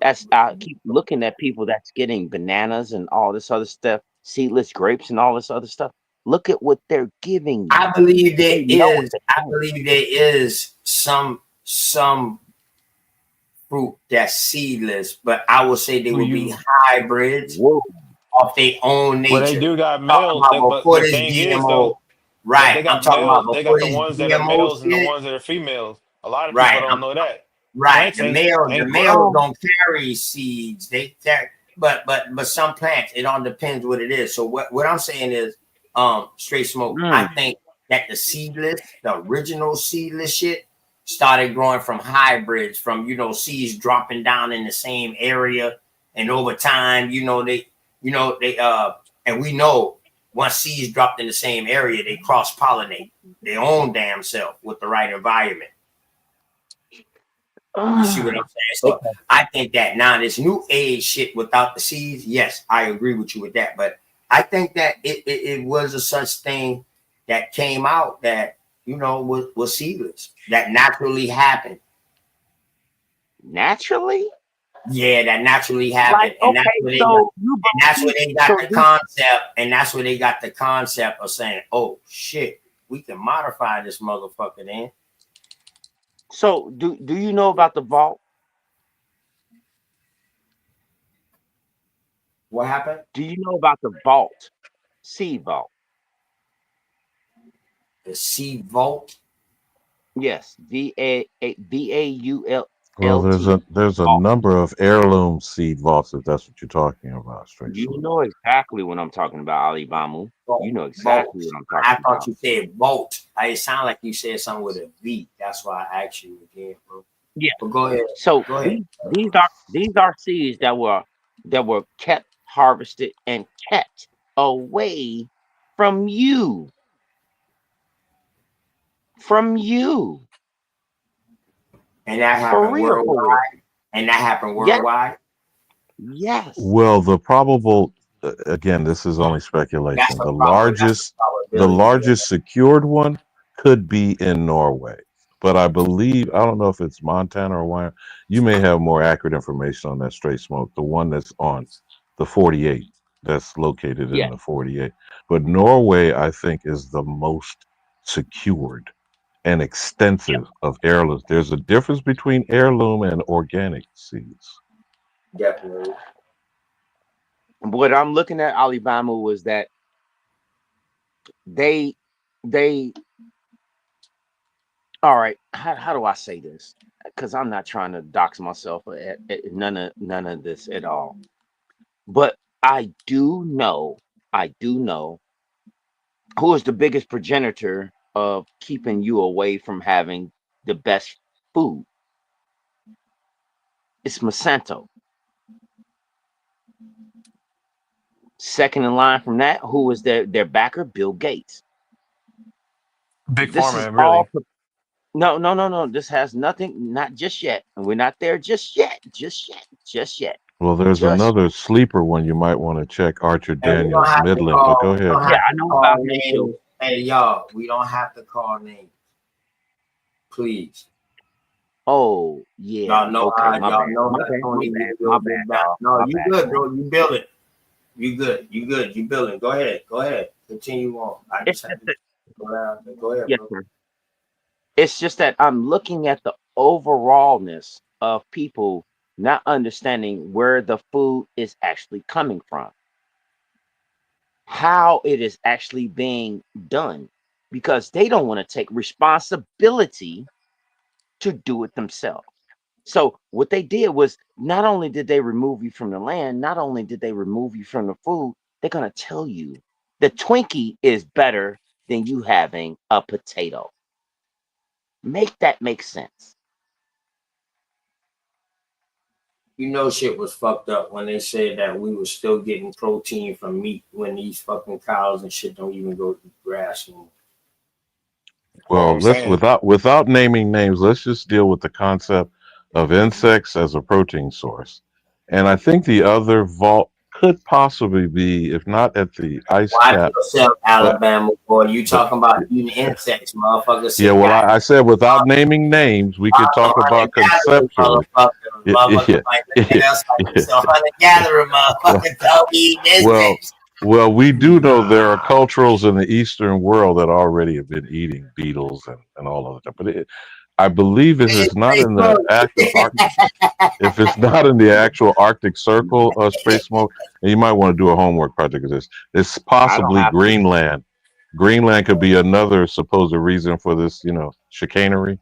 That's I keep looking at people that's getting bananas and all this other stuff, seedless grapes and all this other stuff. Look at what they're giving you. I believe there They know what is. they're I doing. believe there is some fruit that's seedless, but I would say they who would be you hybrids Whoa. of their own well they nature. do got Talking males, about but before the this thing is GMO. though, if Right. they I'm got talking about males, they got before the this ones that are GMO males and the shit. ones that are females. A lot of people Right. don't know that. Right. Plants ain't The ain't males Well, don't carry seeds. They carry, but some plants, it all depends what it is. So what I'm saying is, straight smoke. I mm, think that the original seedless shit, started growing from hybrids, from seeds dropping down in the same area, and over time, they and we know once seeds dropped in the same area, they cross pollinate their own damn self with the right environment. You see what I'm saying? So okay. I think that now this new age shit without the seeds, yes, I agree with you with that. But I think that it was a such thing that came out that was seedless, that naturally happened. Naturally? Yeah, that naturally Like, happened, and that's okay, where they got, so you and that's where believe, they got so the do, concept, and that's where they got the concept of saying, "Oh shit, we can modify this motherfucker." Then do you know about the vault? what happened? Do you know about the vault? Seed vault. The C Vault. Yes, Well, VAULT. there's a Vault. number of heirloom seed vaults if that's what you're talking about, straight You smoke. know exactly what I'm talking about, Ali Bamu. You Vault. know Vault. exactly what I'm I talking thought about. you said Vault. It sounded like you said something with a V. That's why I asked you again, bro. Yeah. But go ahead. So Go ahead. these are seeds that were kept, harvested, and kept away from you. From you. And that For happened real, for real. worldwide. And that happened Yes, worldwide. yes. Well, the probable, again, this is only That's speculation. a problem. That's a The probability. Yeah. largest secured one could be in Norway, but I believe I don't know if it's Montana or Wyoming. You may have more accurate information on that straight smoke. The one that's on the 48, that's located in Yes. the 48. But Norway, I think, is the most secured and extensive of heirlooms. There's a difference between heirloom and organic seeds. Definitely. What I'm looking at, Alabama, was that they they all right, how do I say this? Because I'm not trying to dox myself at none of this at all. But I do know who is the biggest progenitor of keeping you away from having the best food. It's Monsanto. Second in line from that, who is their backer? Bill Gates. Big This is pharma, all. really. No, no, no, no. This has nothing. Not just yet, and we're not there just yet. Just yet. Just yet. Well, there's Just. another sleeper one you might want to check, Archer And we don't Daniels have to Midland, but go call. We ahead, don't Yeah, have man. I to know call about him too. names. Hey, y'all. We don't have to call names, please. Oh yeah. Okay. My Y'all bad. know My how bad. My Tony bad. is My building bad, back. dog. No, My you bad, good, man. bro. You building. You good. You good. You building. Go ahead. Go ahead. Continue on. I It's just had just to that. go out there. Go ahead, Yes, bro. sir. It's just that I'm looking at the overallness of people not understanding where the food is actually coming from, how it is actually being done, because they don't want to take responsibility to do it themselves. So what they did was, not only did they remove you from the land, not only did they remove you from the food, they're gonna tell you the Twinkie is better than you having a potato. Make that make sense. You know shit was fucked up when they said that we were still getting protein from meat when these fucking cows and shit don't even go eat grass anymore. Well, Well, I'm let's saying, without naming names, let's just deal with the concept of insects as a protein source. And I think the other vault could possibly be, if not at the ice Watch cap, yourself, but Alabama boy. You but talking about eating insects, motherfucker. yeah, Said well, God, I said without naming names, we could I'm a talk hunter about gatherer, conceptually. motherfucker. Motherfucker Yeah, like yeah, that's like yeah. so hunter gatherer, motherfucker. Don't eat Well, insects. well, we do know there are cultures in the Eastern world that already have been eating beetles and all of that. But I believe if it's not in the actual Arctic, if it's not in the actual Arctic Circle, space smoke, and you might want to do a homework project of this. It's I don't possibly have to. Greenland. Greenland could be another supposed reason for this, chicanery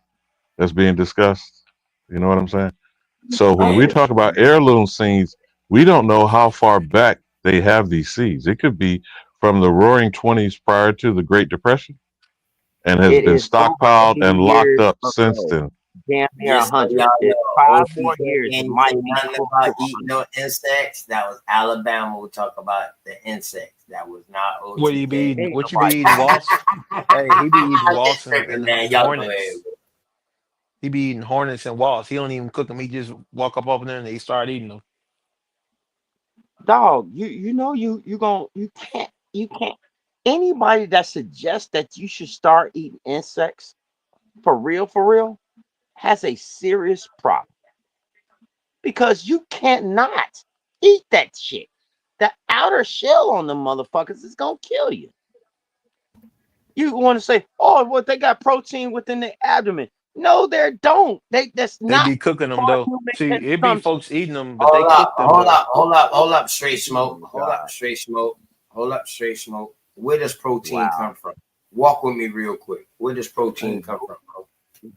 that's being discussed. You know what I'm saying? So when we Oh, talk about heirloom seeds, we don't know how far back they have these seeds. It could be from the Roaring Twenties prior to the Great Depression, and has It been is over stockpiled 80 and locked years up since ago. then. Damn near just so 100. y'all It's know, 5 more OTK years. It ain't say might be nothing close about to eating 100. no insects. That was Alabama. We talk about the insects. That was not what do you be OTK. eating? Ain't What you be nobody eating? talking about Wasps? Hey, he be eating I'm just wasps tripping, and man. Y'all go ahead. hornets. He be eating hornets and wasps. He don't even cook them. He just walk up over there and he start eating them. dog. You can't anybody that suggests that you should start eating insects for real has a serious problem. because you cannot eat that shit. The outer shell on the motherfuckers is gonna kill you. You want to say, oh, well, they got protein within the abdomen. No, they don't. That's They not be cooking them for though. human See, it be consumption. folks eating them, but they Hold up, cook them hold though. up, hold up, hold up, straight Oh smoke. my Hold up, God. straight smoke. Hold up, straight smoke. Where does protein Wow. come from? Walk with me real quick. Where does protein Hey, come from, bro?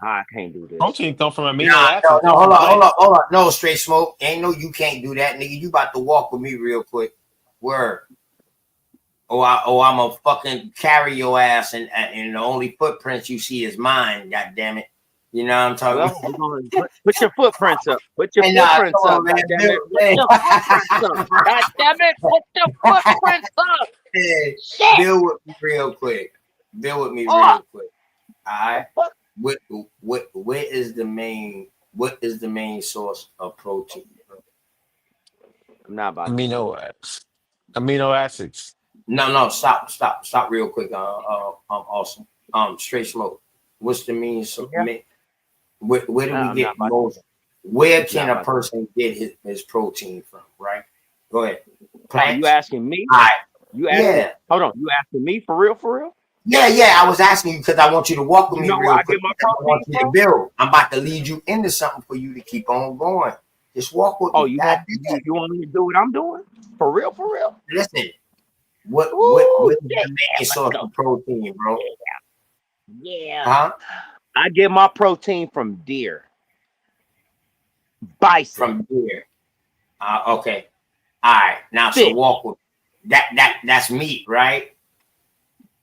I can't do this. protein come from amino Nah, no, acids. no, Come hold from up, hold up, plants. hold up. No, straight smoke. Ain't no, you can't do that, nigga. You about to walk with me real quick. Word. I'm a fucking carry your ass, and the only footprints you see is mine. God damn it. You know what I'm talking Well, about? we're gonna put your footprints up. Put your And come footprints up. on, man. God damn Bill, it. Put your footprints up. God damn it. Put your footprints up. hey, Shit. Bill with me real quick. Bill with me Oh, real quick. All right. fuck. Where is the main? What is the main source of protein? I'm not about to do Amino it. acids. Amino acids. No, stop, real quick. Awesome. Straight smoke. What's the mean? So, Yeah, where do we I'm not get about to do most? it. Where Not can a about to do it. person get his protein from? Right. Go ahead. Oh, you Plants. asking me? All right. You asking? Yeah. Hold on. You asking me for real? For real? Yeah. I was asking you because I want you to walk with You me know where real I get quick my because I want protein you to from? build. I'm about to lead you into something for you to keep on going. Just walk with Oh, me. God damn. you want me to do what I'm doing? For real? For real? Listen, what Ooh, is shit. the main Let's source go. of protein, bro? Yeah. Huh? I get my protein from deer, bison, From deer. Okay. All right. Now, so fish. walk with me. That's meat, right?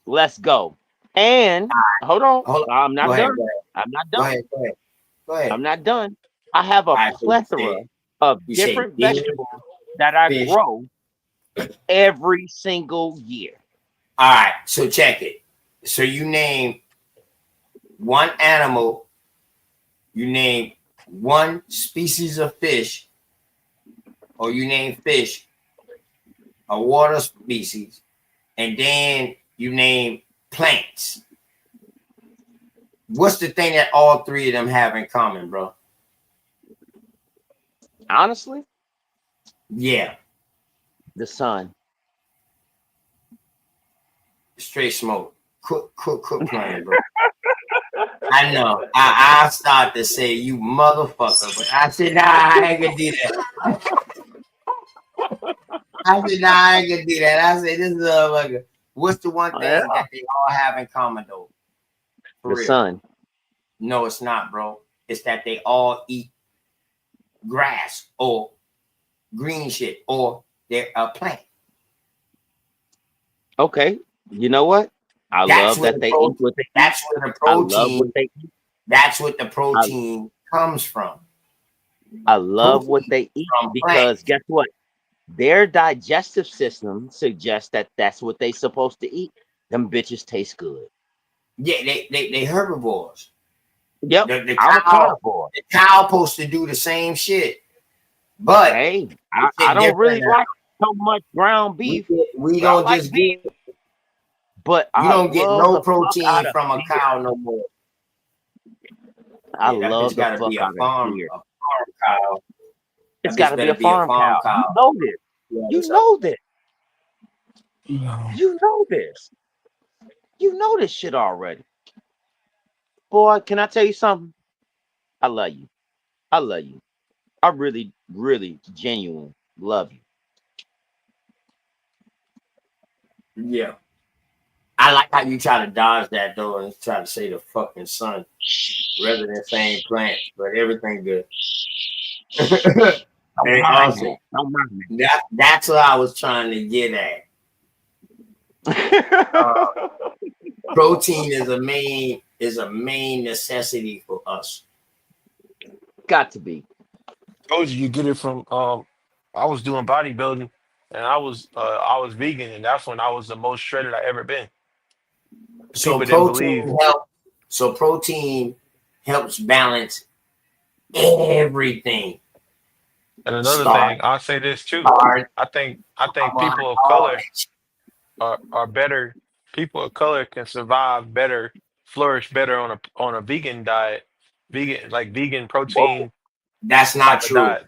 Let's go. And hold on. Hold on. I'm Go not ahead. done. Go ahead. I'm not Go done. ahead. Go ahead. Go ahead. I'm not done. I have a All right. So plethora of you say different deer, vegetables that I fish. grow every single year. All right. So check it. So you name one animal. You name one species of fish, or you name fish a water species, and then you name plants. What's the thing that all three of them have in common, bro? Honestly, Yeah, the sun. straight smoke. Quit playing, bro. I know. I start to say you motherfucker, but I said nah, I ain't gonna do that. I said nah, I ain't gonna do that. I said this is motherfucker. What's the one Oh, yeah. thing that they all have in common though? For The real? sun. No, it's not, bro. It's that they all eat grass or green shit or they're a plant. Okay. You know what? I That's love where that the they eat protein. what they eat. That's where the I love what protein. they eat. That's what the I, protein comes from. I love what Protein they eat from because plants. guess what? Their digestive system suggests that that's what they supposed to eat. Them bitches taste good. Yeah, they herbivores. Yep. The I'm a cow carnivore. the cow supposed to do the same shit, but Hey, it's I shit don't different really now. like so much ground beef, We but I don't like just beef. get But you I don't get love no the fuck out protein of from a deer. cow no more. I Yeah, that love bitch the gotta be fuck out of deer. a farm cow. It's That got bitch to be a better be a farm farm cow. You cow. know this. Yeah, You what's up? know this. No. You know this. You know this shit already. Boy, can I tell you something? I love you. I love you. I really, really, genuine love you. Yeah. I like how you try to dodge that though and try to say the fucking sun rather than saying plants, but everything good. Don't Hey, mind awesome. me. Don't mind That's what I was trying to get at. me. Uh, protein is a main necessity for us. Got to be. Told you get it from I was doing bodybuilding and I was vegan and that's when I was the most shredded I ever been. So People didn't believe. protein helps balance everything. And another Start, thing, I'll say this too. start, I think people of all color are better. People of color can survive better, flourish better on a vegan diet, vegan like vegan Whoa, protein that's not type of true. diet.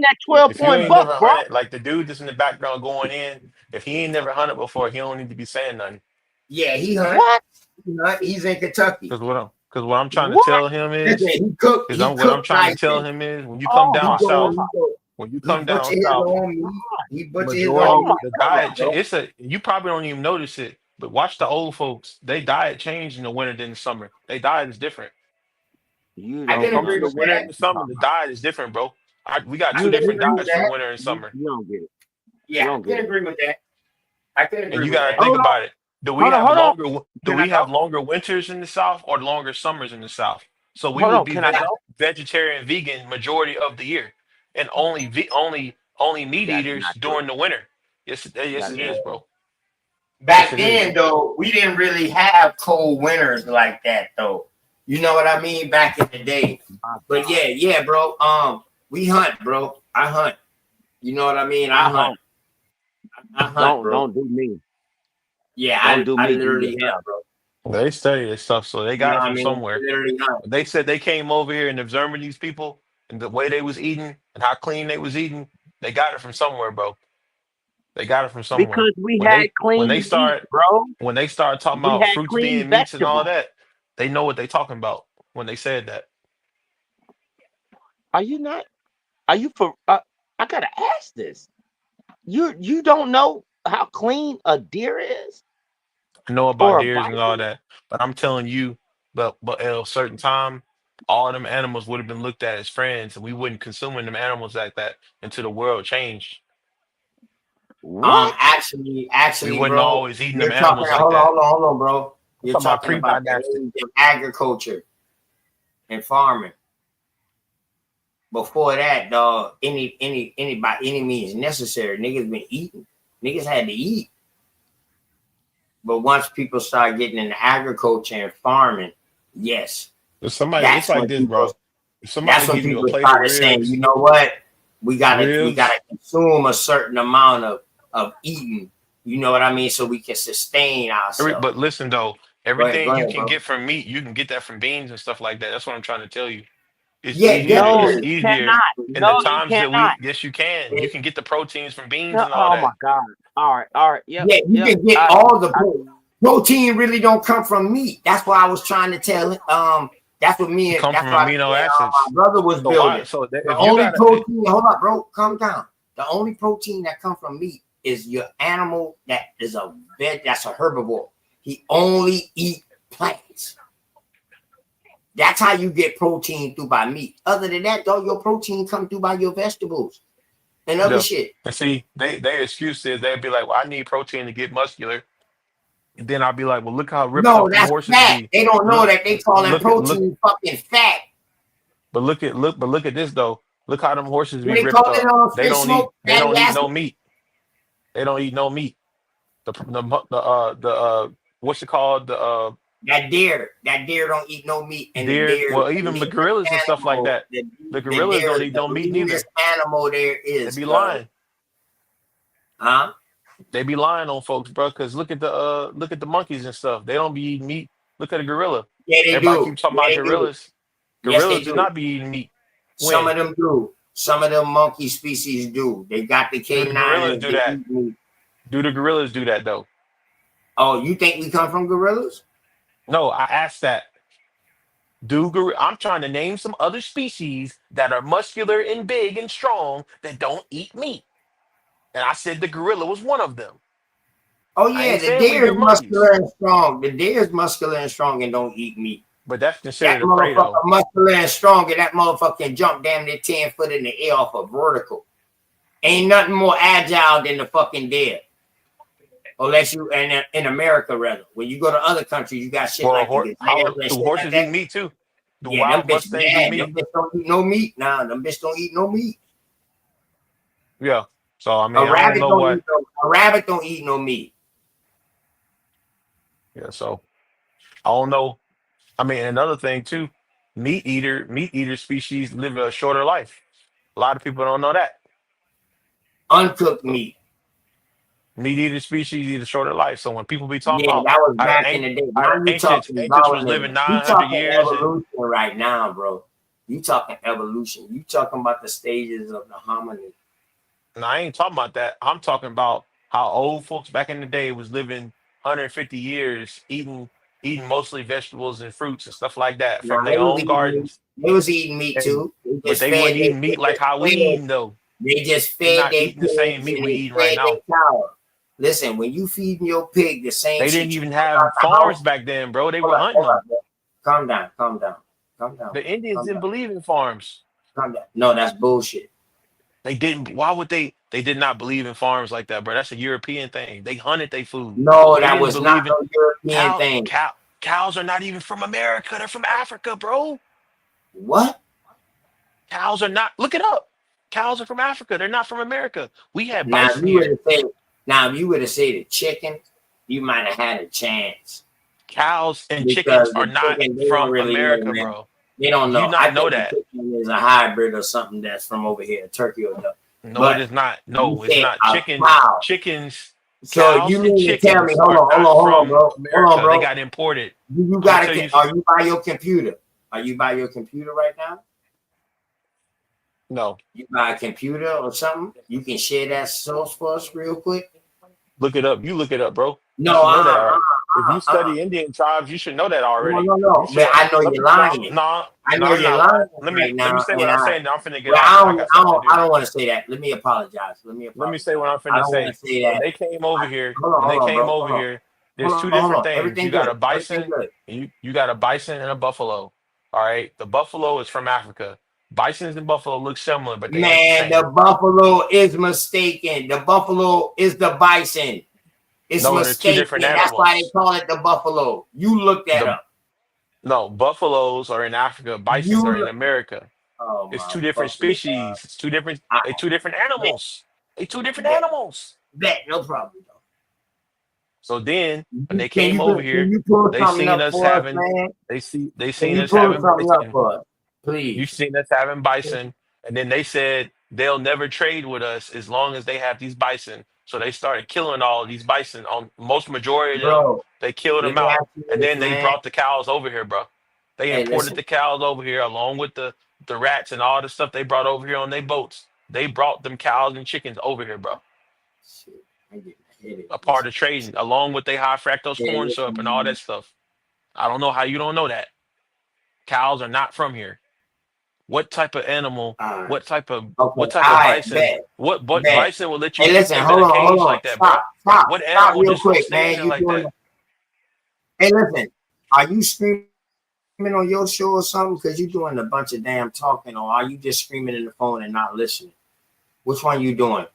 that 12 If you point ain't buck, never bro. hunted, like the dude that's in the background going in, if he ain't never hunted before, he don't need to be saying nothing. Yeah, he hunt. What? He's in Kentucky. Cause what? Because what I'm trying to What? tell him Listen, is, he what I'm cooked trying to nice. tell him is, when you come Oh He down my go, south, he God. go, when you he come butcher down his south, own meat. He butcher his majority own Oh my meat. the God. diet it's a you probably don't even notice it, but watch the old folks. They diet change in the winter than the summer. They diet is different. You I When it can don't comes to agree the with winter understand that. and what the you're summer, talking the about. diet is different, bro. We got I two You can you different agree with you diets for that. winter and summer. you don't get it. You Yeah, don't I can get it. agree with that. I can And agree you with got to that. think Hold on. about it. Hold on. Do Can I we have go? longer winters in the south or longer summers in the south? So we Hold would on. be Can I go? vegetarian, vegan majority of the year, and only meat That's eaters not true. during the winter. Yes, That's it not is, true. bro. Yes, Back it is. then, though, we didn't really have cold winters like that, though. You know what I mean? Back in the day. My But God. yeah, bro. We hunt, bro. I hunt. You know what I mean? I I hunt. hope. I hunt, bro. Don't do me. Yeah, Don't do I me. Do literally your hunt, hair. bro. They study this stuff, so they You know got it what I from mean? I somewhere. literally hunt. They said they came over here and observing these people and the way they was eating and how clean they was eating. They got it from somewhere, bro. They got it from somewhere. Because we When had they when they clean meat, start bro. when they start talking We about had fruits clean being meats and all vegetables. that, they know what they talking about when they said that. Are you not? Are you for? I gotta ask this. You don't know how clean a deer is I know about or a deers and all bison? that, but I'm telling you, but at a certain time, all of them animals would have been looked at as friends, and we wouldn't consuming them animals like that until the world changed. What? We Actually, wouldn't bro, always eating them you're talking. animals like that. Hold on, bro. I'm You're talking about talking about the pre-dynastic. age of agriculture and farming. Before that, dog, any by any means necessary, niggas been eating. Niggas had to eat. But once people start getting into agriculture and farming, yes, If somebody, it's that's like when this, bro. people If somebody that's when give you a people plate of started saying, you ribs, know what, we ribs, gotta consume a certain amount of eating. You know what I mean, so we can sustain ourselves. but listen though, Go everything you ahead, can bro. get from meat, you can get that from beans and stuff like that. That's what I'm trying to tell you. It's Yeah, easier. No, It's you definitely. easier cannot. in the No, you times that cannot. we. Yes, you can. You It, can get the proteins from beans No, and all oh my that. God. All right. Yep, yeah, you yep. can get all the protein. Really don't come from meat. That's why I was trying to tell. That's what It come That's from why amino me and acids. my brother was So why? building. So that The if you only got protein. Hold up, bro. Calm down. The only protein that come from meat is your animal that is a veg. That's a herbivore. He only eat plants. That's how you get protein through by meat. Other than that, though, your protein come through by your vegetables and other yeah, shit. and see, their excuse is they'd be like, "Well, I need protein to get muscular." And then I'll be like, "Well, look how ripped No, up them that's horses fat. be. They don't know Look, that they call them look. protein fucking fat. But look at this though. Look how them horses What be they call ripped it up. on They fish don't eat. smoke? They Fatty don't eat acid. no meat. They don't eat no meat. The what's it called? That deer don't eat no meat, and Deer. Well, the even the leanest gorillas and stuff like animal, that. The gorillas don't eat the no meat leanest neither. animal there They is, be cuz. lying. Huh? They be lying on folks, bro. Because look at the monkeys and stuff. They don't be eating meat. Look at a gorilla. Yeah, they Everybody do. keeps talking Yeah, about they do. gorillas. Yes, they Gorillas do do. not be eating meat. Some When of them do. Some of them monkey species do. They got the do the gorillas canines. do They that? eat meat. Do the gorillas do that though? Oh, you think we come from gorillas? No, I asked that. I'm trying to name some other species that are muscular and big and strong that don't eat meat. And I said the gorilla was one of them. Oh I yeah, ain't the saying we deer is the muscular monkeys, and strong. The deer is muscular and strong and don't eat meat. but that's That considered a prey motherfucker though. muscular and strong, and that motherfucker can jump damn near 10 foot in the air off a vertical. Ain't nothing more agile than the fucking deer. Unless you in America rather. When you go to other countries, you got shit Well, like the gazelles and do shit like horses eat that. meat too? Do Yeah, them wild bitches mustangs eat bad. Them meat? bitches don't eat no meat. Nah, them bitches don't eat no meat. Yeah. So I mean, I don't know what. A rabbit don't eat no meat. Yeah. So I don't know. I mean, another thing too, meat eater species live a shorter life. A lot of people don't know that. Uncooked So meat. meat eater species eat a shorter life. So when people be talking Yeah, about that was how the back in the day. how Now the you talking ancients was development. living You 900 talking years and evolution right now, bro. You talking evolution. You talking about the stages of the hominid. and I ain't talking about that. I'm talking about how old folks back in the day was living 150 years eating eating mostly vegetables and fruits and stuff like that Now from their own gardens. they was eating meat And too. They but just they fed wasn't eating meat like how we their eating though. they just They're fed not their eating the same pigs meat and we they eating right fed their now. cow. Listen, when you feeding your pig the same They didn't shit you even put out have the house, farms back then, bro. They were hunting hold up, them. bro. Calm down, calm down, calm down, The bro. Indians Calm didn't down, believe in farms. calm down. No, that's bullshit. They didn't. Why would they? They did not believe in farms like that, bro. That's a European thing. They hunted their food. No, They that didn't was not believe in no European cow. thing. Cows are not even from America. They're from Africa, bro. What? Cows are not. Look it up. Cows are from Africa. They're not from America. We had Now, if bison you would here. have said, now if you would have said a chicken, you might have had a chance Cows and because chickens are the not chicken they don't from really know, America, man. bro. They don't Do you know. I not know think the that? chicken is a hybrid or something that's from over here, turkey or duck. No, it But is not. you No, it's said not. a cow. Chickens, So you cows and mean to tell me? chickens are not Hold on, from bro. Hold on, America. They bro. got imported. You I'm gonna got tell to. you. Are you by your computer? Are you by your computer right now? No, You buy a computer or something? You can share that source for us real quick. look it up. You look it up, bro. You No, should know that. If you study Indian tribes, you should know that no, already. no, You no. should. But I know Let me you're stop. lying. No, I no, know I'm you're not lying. lying Let right me let me now, say what and I'm saying. Now I'm finna get well, off because I got something to I do. don't want to say that. Let me apologize. Let me Let me apologize. say what I'm I finna don't want say. to say When that. they came over here, when they Hold on, came bro. over here, there's two Hold different on. things. Everything You got a good. Everything bison, good. and you got a bison and a buffalo. All right, the buffalo is from Africa. Bisons and buffalo look similar, but they ain't the Man, the same. buffalo is mistaken. The buffalo is the bison. It's No, they're two different mistaken. That's why they animals. call it the buffalo. You look that The up. No, buffaloes are in Africa. Bisons You are in look. America. Oh It's my two different fucking god. species. It's two different. I They two different bet, animals. They two different bet, animals. bet. No problem. So then, when they Can came over can here, you pull they something seen up us for us, having. man? They Can seen you us pull having something up bison. for us, You please? seen us having bison, and then they said they'll never trade with us as long as they have these bison. So they started killing all of these bison. On most majority of them, Bro, they killed let them me out, ask you and this, then they man. brought the cows over here, bro. They Hey, imported listen. the cows over here along with the rats and all the stuff they brought over here on their boats. They brought them cows and chickens over here, bro. Shit, I'm getting a headache A part of listening to trading, this. along with they high fructose Hey, corn syrup and all listen, that stuff. I don't know how you don't know that. Cows are not from here. What type of animal, all right. what type of Okay, all what type of right, bison, bet, what bet. bison will let you Hey, keep listen, them in a hold cage on. like that, bro? What Stop animal real just gonna quick, stay in man. there You like doing that? the, hey, listen, are you screaming on your show or something? Because you're doing a bunch of damn talking, or are you just screaming in the phone and not listening? Which one you doing?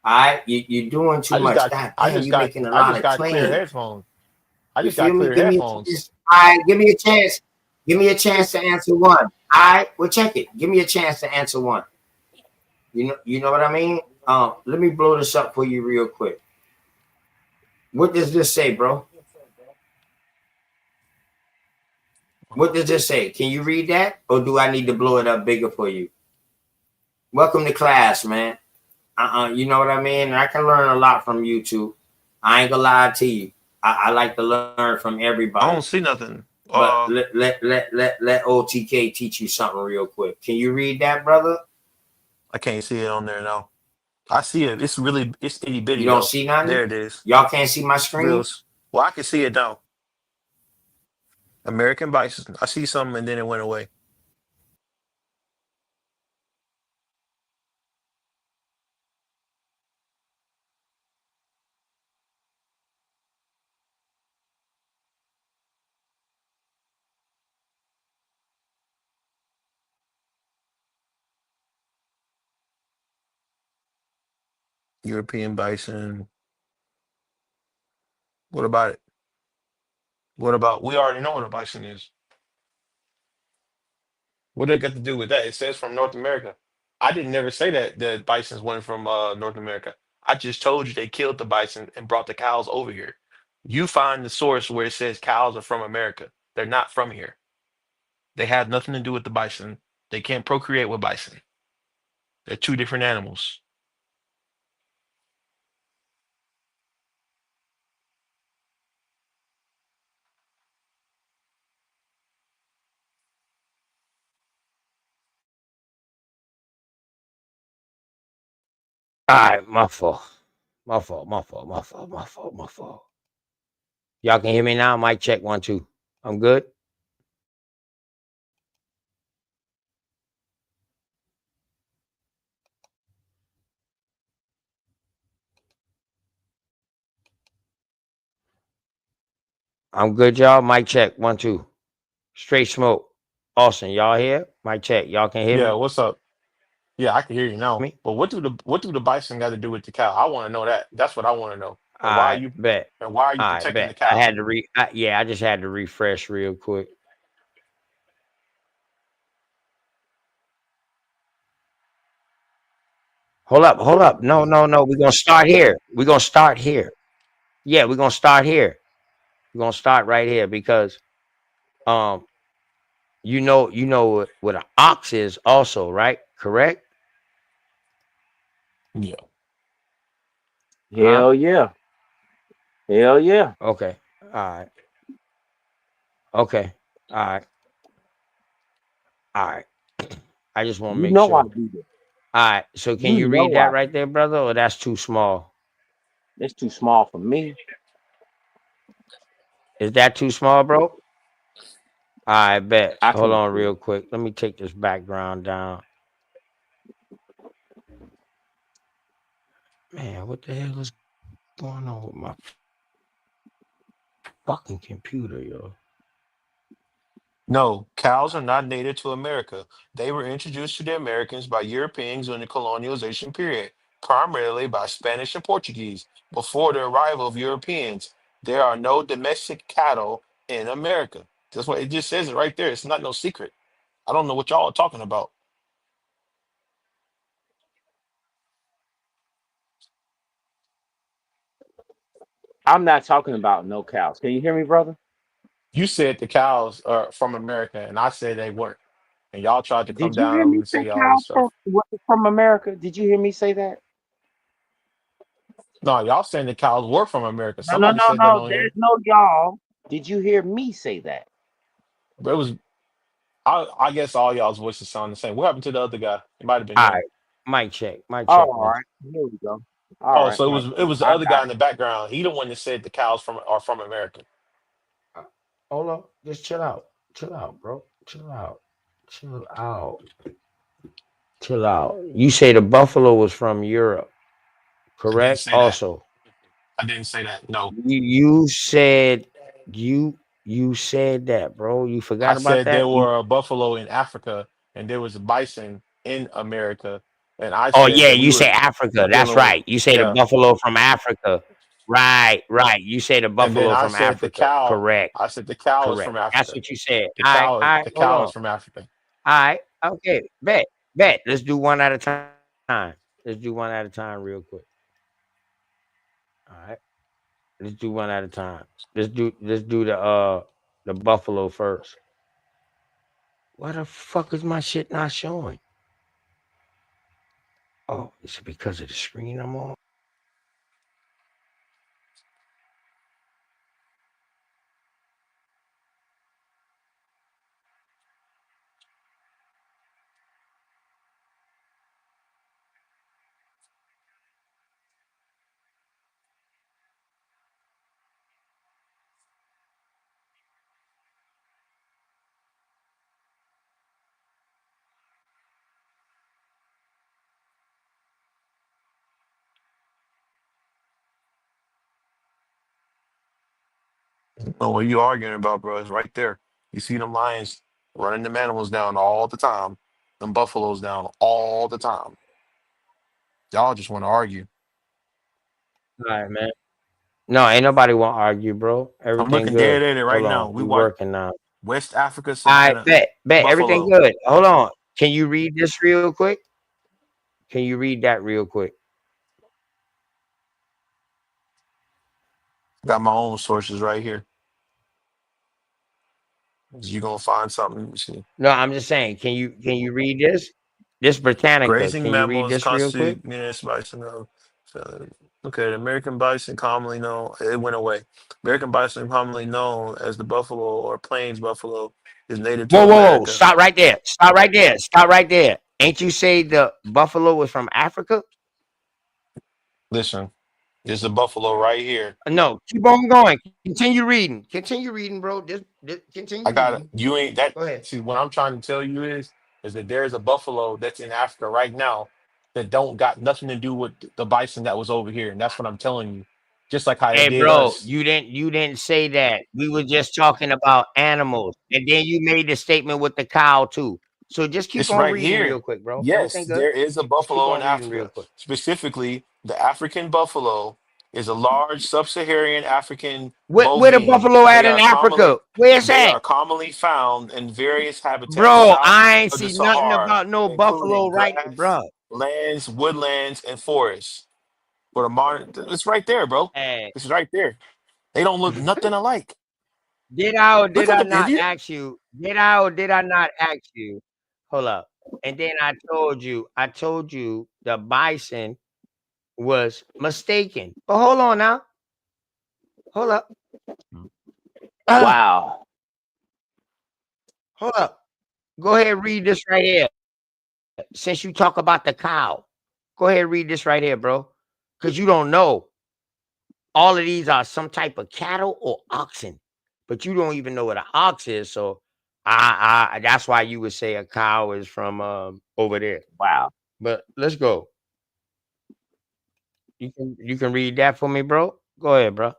All right, you're doing too much. God damn, you making a I lot just of got clear claims. headphones. I You just feel got me? clear Give me a headphones. chance. All right, give me a chance. Give me a chance to answer one. All right, well, check it. Give me a chance to answer one. You know what I mean? Let me blow this up for you real quick. What does this say, bro? What does this say? Can you read that, or do I need to blow it up bigger for you? Welcome to class, man. You know what I mean? I can learn a lot from YouTube. I ain't gonna lie to you. I like to learn from I everybody. don't see nothing. But let OTK teach you something real quick. Can you read that, brother? I can't see it on there now. I see it. It's itty You bitty don't though. see nothing? There it is. Y'all can't see my Real. screen? Well, I can see it now. American bison. I see something and then it went away. European bison. What about it? What about we already know what a bison is. What they got to do with that? It says from North America. I didn't never say that the bisons went from North America. I just told you they killed the bison and brought the cows over here. You find the source where it says cows are from America. They're not from here. They have nothing to do with the bison. They can't procreate with bison. They're two different animals. All right, my fault. My fault. My fault. My fault. My fault. My fault. Y'all can hear me now? Mic check 1 2. I'm good. I'm good, y'all. Mic check 1 2. Straight smoke. Austin, y'all here? Mic check. Y'all can hear Yeah, me? what's up? Yeah, I can hear you now. But what do the bison got to do with the cow? I want to know that. That's what I want to know. And why are I you bet. and why are you I protecting the bet. I cow? had to yeah, I just had to refresh real quick. Hold up, hold up. No, no, no. We're gonna start here. We're gonna start here. Yeah, we're gonna start here. We're gonna start right here because um you know what an ox is also, right? Correct? Yeah. Huh? Hell yeah. Hell yeah. Okay. All right. Okay. All right. All right. I just want to You make know I sure. do that. All right. So can You you read know that I right do. there, brother? Or that's too small? It's too small for me. Is that too small, bro? I bet. I Hold can't on see it. real quick. Let me take this background down. Man, what the hell is going on with my fucking computer, yo? No, cows are not native to America. They were introduced to the Americans by Europeans during the colonialization period, primarily by Spanish and Portuguese. Before the arrival of Europeans, there are no domestic cattle in America. That's what it just says it right there. It's not no secret. I don't know what y'all are talking about. I'm not talking about no cows. Can you hear me, brother? You said the cows are from America, and I said they weren't. And y'all tried to come Did you down hear on me me and say say all this cows stuff. from America? Did you hear me say that? No, y'all saying the cows were from America. No, no, Somebody no, said that no. on There's here. no y'all. Did you hear me say that? But it was I guess all y'all's voices sound the same. What happened to the other guy? It might have been All him. right. Mic check. Mic Oh, check all one. right. Here we go. All Oh, right. so it Mic was it check. was the I other guy got in the background. He the one that said the cows from America. Uh, Hold on. Just chill out. Chill out, bro. Chill out. Chill out. Chill out. You say the buffalo was from Europe, I didn't correct? say that. Also, I didn't say that. No. you said you said that, bro. You I forgot about said there that? You were a buffalo in Africa and there was a bison in America. And I Oh said yeah, that we you say were Africa. That's dealing with right. You say the yeah. buffalo from Africa. Right, right. You say the And then buffalo I from said the Africa. cow. Correct. I said the cow is Correct. from That's Africa. what you said. The All right, cow all right, the hold cow on. is from Africa. All right, okay, bet, bet. Let's do one at a time. Let's do one at a time, real quick. All right, let's do one at a time. Let's do the buffalo first. Why the fuck is my shit not showing? Oh, is it because of the screen I'm on? Oh, what you arguing about, bro? It's right there. You see them lions running them animals down all the time, them buffaloes down all the time. Y'all just want to argue. All right, man. No, ain't nobody want to argue, bro. I'm Everything looking dead good. at it right Hold now. on, We we watch working now. West Africa All right, Savannah bet, everything buffalo. good. Hold on. Can you read this real quick? Can you read that real quick? Got my own sources right here. You gonna find something? Let me see. No, I'm just saying. Can you read this? This Britannica. Grazing Can you read mammals this real quick? constitute menace bison. Okay, the American bison, commonly known, it went away. American bison, commonly known as the buffalo or plains buffalo, is native to Whoa. America. Stop right there. Stop right there. Stop right there. Ain't you say the buffalo was from Africa? Listen. There's a buffalo right here. No, keep on going. Continue reading. Continue reading, bro. Just continue I got it. reading. You ain't that. Go ahead. See, what I'm trying to tell you is that there's a buffalo that's in Africa right now that don't got nothing to do with the bison that was over here, and that's what I'm telling you. Just like how they Hey, did bro, us. you didn't say that. We were just talking about animals, and then you made the statement with the cow too. So just keep It's on right reading real here. quick, bro. Yes, Everything good? there is a Just keep buffalo in on reading real Africa. quick. Specifically, the African buffalo is a large sub-Saharan African Where the bovine. buffalo at in Africa? Where's They that, are commonly found in various habitats bro? south I ain't of the see nothing Sahara, about no buffalo including right, grass, bro. lands, woodlands, and forests. For the modern, it's right there, bro. Hey, It's right there. They don't look nothing alike. did I or Look did at I them, not idiot. ask you? Did I or did I not ask you? Hold up. And then I told you the bison was mistaken. But hold on now. Hold up. Ah, Wow. hold up. Go ahead, read this right here. Since you talk about the cow, go ahead, read this right here, bro. Because you don't know. All of these are some type of cattle or oxen, but you don't even know what an ox is. So that's why you would say a cow is from over there. Wow. But let's go. You can read that for me, bro. Go ahead, bro.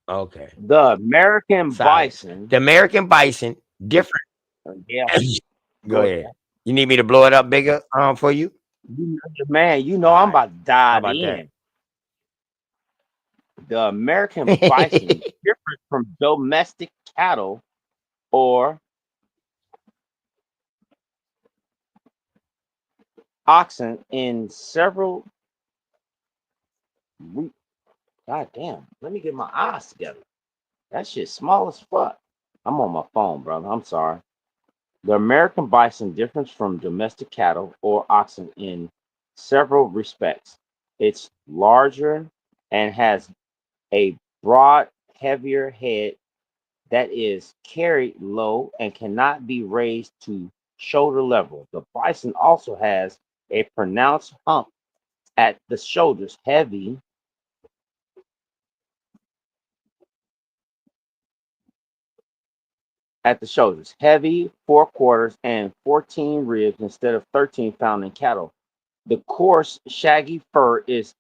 Okay. The American Silence. bison. The American bison, different. Yeah, Go go ahead. ahead. You need me to blow it up bigger for you? Man, you All know I'm right. about to How dive about that? in. The American bison differs from domestic cattle or oxen in several. God damn, let me get my eyes together. That shit's small as fuck. I'm on my phone, brother. I'm sorry. The American bison differs from domestic cattle or oxen in several respects. It's larger and has a broad, heavier head that is carried low and cannot be raised to shoulder level. The bison also has a pronounced hump at the shoulders, heavy heavy forequarters, and 14 ribs instead of 13 found in cattle. The coarse, shaggy fur is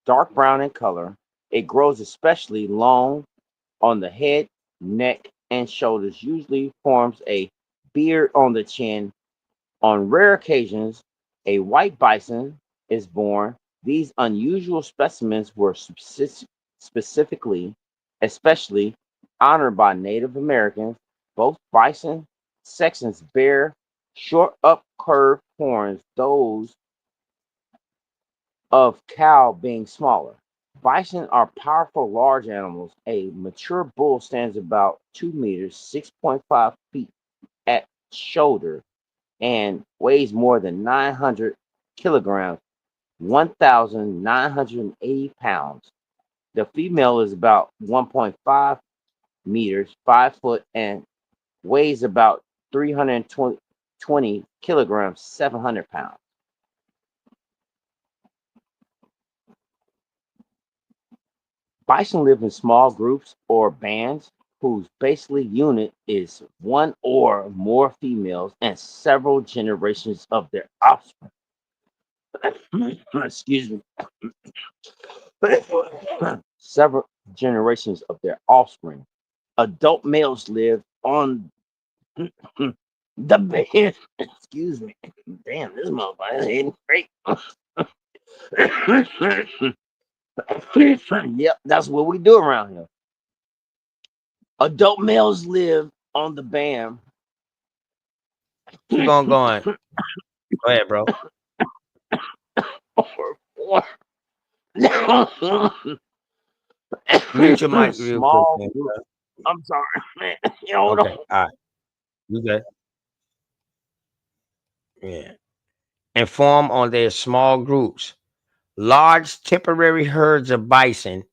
dark brown in color. It grows especially long on the head, neck, and shoulders, usually forms a beard on the chin. On rare occasions, a white bison is born. These unusual specimens were specifically, especially honored by Native Americans. Both bison sections bear short, up curved horns, those of cow being smaller. Bison are powerful, large animals. A mature bull stands about 2 meters, 6.5 feet at shoulder, and weighs more than 900 kilograms, 1,980 pounds. The female is about 1.5 meters, 5 foot, and weighs about 320 kilograms, 700 pounds. Bison live in small groups or bands whose basically unit is one or more females and several generations of their offspring. Excuse me. Several generations of their offspring. Adult males live on the band. Excuse me. Damn, this motherfucker is hitting great. Yep, that's what we do around here. Adult males live on the band. Keep on going. Go ahead, bro. Mute your mic real quick, Small man. group. I'm sorry, man. Hold Okay. on. All right. You good? Yeah. And form on their small groups. Large temporary herds of bison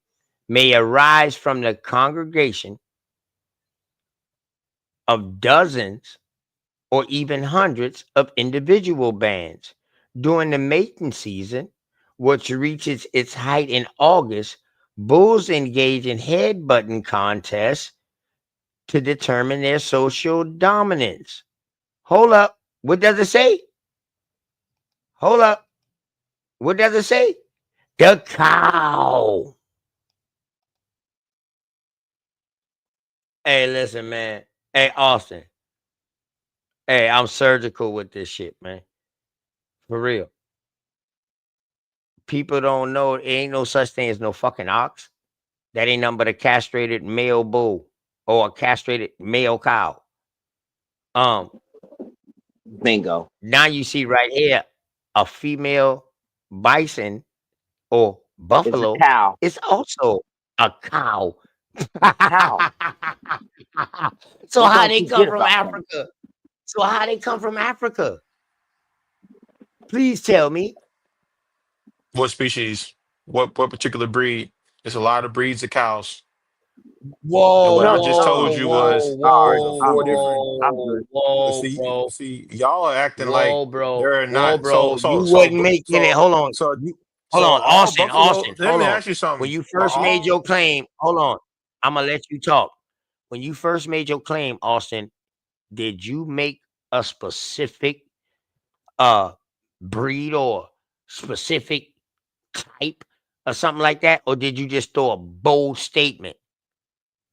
may arise from the congregation of dozens or even hundreds of individual bands. During the mating season, which reaches its height in August, bulls engage in head-butting contests to determine their social dominance. Hold up. What does it say? Hold up. What does it say? The cow. Hey, listen, man. Hey, Austin. Hey, I'm surgical with this shit, man. For real. People don't know ain't no such thing as no fucking ox. That ain't nothing but a castrated male bull or a castrated male cow. Um, Bingo. Now you see right here a female bison or It's a buffalo cow. is also a cow. Cow. So What how don't they you come get from about that? Africa? So how they come from Africa? Please tell me. What species? What particular breed? There's a lot of breeds of cows. And Whoa, what I No, just no, whoa, told no. you whoa, was All right, there's whoa, I'm four good. different. I'm whoa, good. whoa, bro. See, y'all are acting like Whoa, bro. they're Whoa, not bro. You so wouldn't make it. so Hold so on, all Austin, buffalo. Austin, Let hold me on. ask you When something. you Are first made all your claim, hold on. I'm gonna let you talk. When you first made your claim, Austin, did you make a specific uh breed or specific type or something like that? Or did you just throw a bold statement?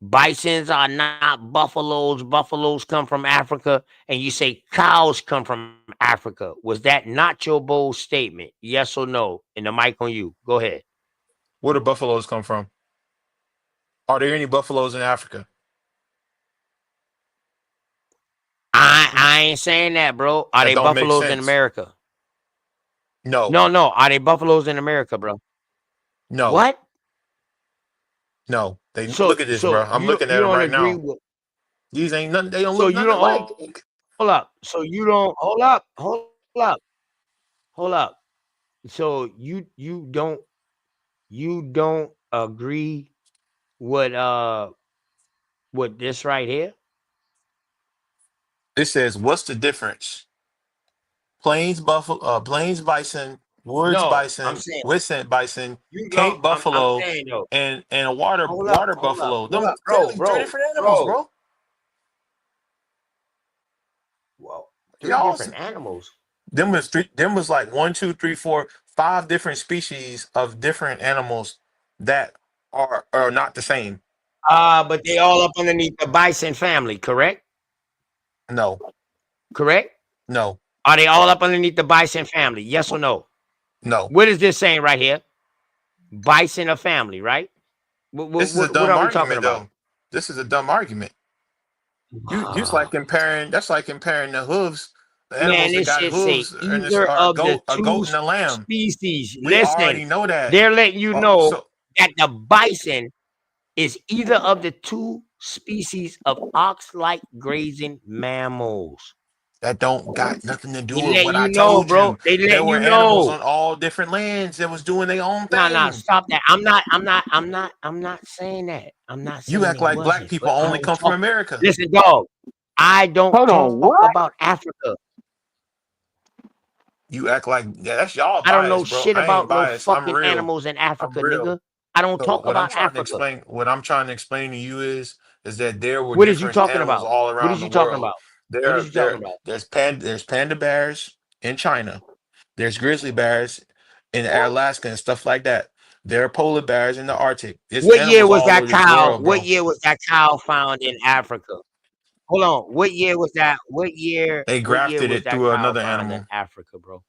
Bisons are not buffaloes. Buffaloes come from Africa, and you say cows come from Africa. Was that not your bold statement? Yes or no? And the mic on you. Go ahead. where do buffaloes come from? Are there any buffaloes in Africa? I ain't saying that, bro. Are That they don't make buffaloes in sense. America? No, No, no. Are they buffaloes in America, bro? no, What? no. They So look at this, bro. so I'm you looking you at them don't right agree now. with These ain't nothing. They don't so look you nothing don't alike. hold up. So you don't hold up. So you don't agree with this right here? It says, "What's the difference? Plains bison, woods No, I'm bison, saying Wisconsin bison, you don't. Cape I'm buffalo, saying though. and a water buffalo. Hold Them up, clearly three different animals, bro. bro. Well, three Y'all, different animals. them was three. Them was like one, two, three, four, five different species of different animals that are not the same. But they all up underneath the bison family, correct? No, Correct? no, Are they all up underneath the bison family? Yes or no? no. What is this saying right here? Bison a family, right? What, what, This is a what what dumb are we talking argument, about? though. This is a dumb argument. You just like comparing. That's like comparing the hooves. The Man, animals that this got shit say hooves and this either are of the a two goat and a lamb. species. We Listen, already know that. they're letting you Well, know so that the bison is either of the two species of ox-like grazing mammals. that don't got nothing to do They with letting what I you know, told bro. you. They There letting were you animals know. on all different lands that was doing their own Nah, thing. stop that. I'm not saying that. I'm not You saying act they like black wasn't, people but I only don't come from talk. America. Listen, dog. I don't Hold on. talk What? about Africa. You act like yeah, that's y'all I don't know bias, bro. shit I ain't about no biased. I'm fucking real. animals in I'm Africa, real. nigga. I don't So talk what I'm about trying to Africa. explain, what I'm trying to explain to you is that there were What is you different talking animals about? all What around is the you talking world. about? What is you talking about? There's panda bears in China. There's grizzly bears in Alaska and stuff like that. There are polar bears in the Arctic. There's What year animals was all that over this cow? world, What bro. year was that cow found in Africa? Hold on. What year was that? What year? They What year grafted was it that through cow another found in animal. Africa, bro?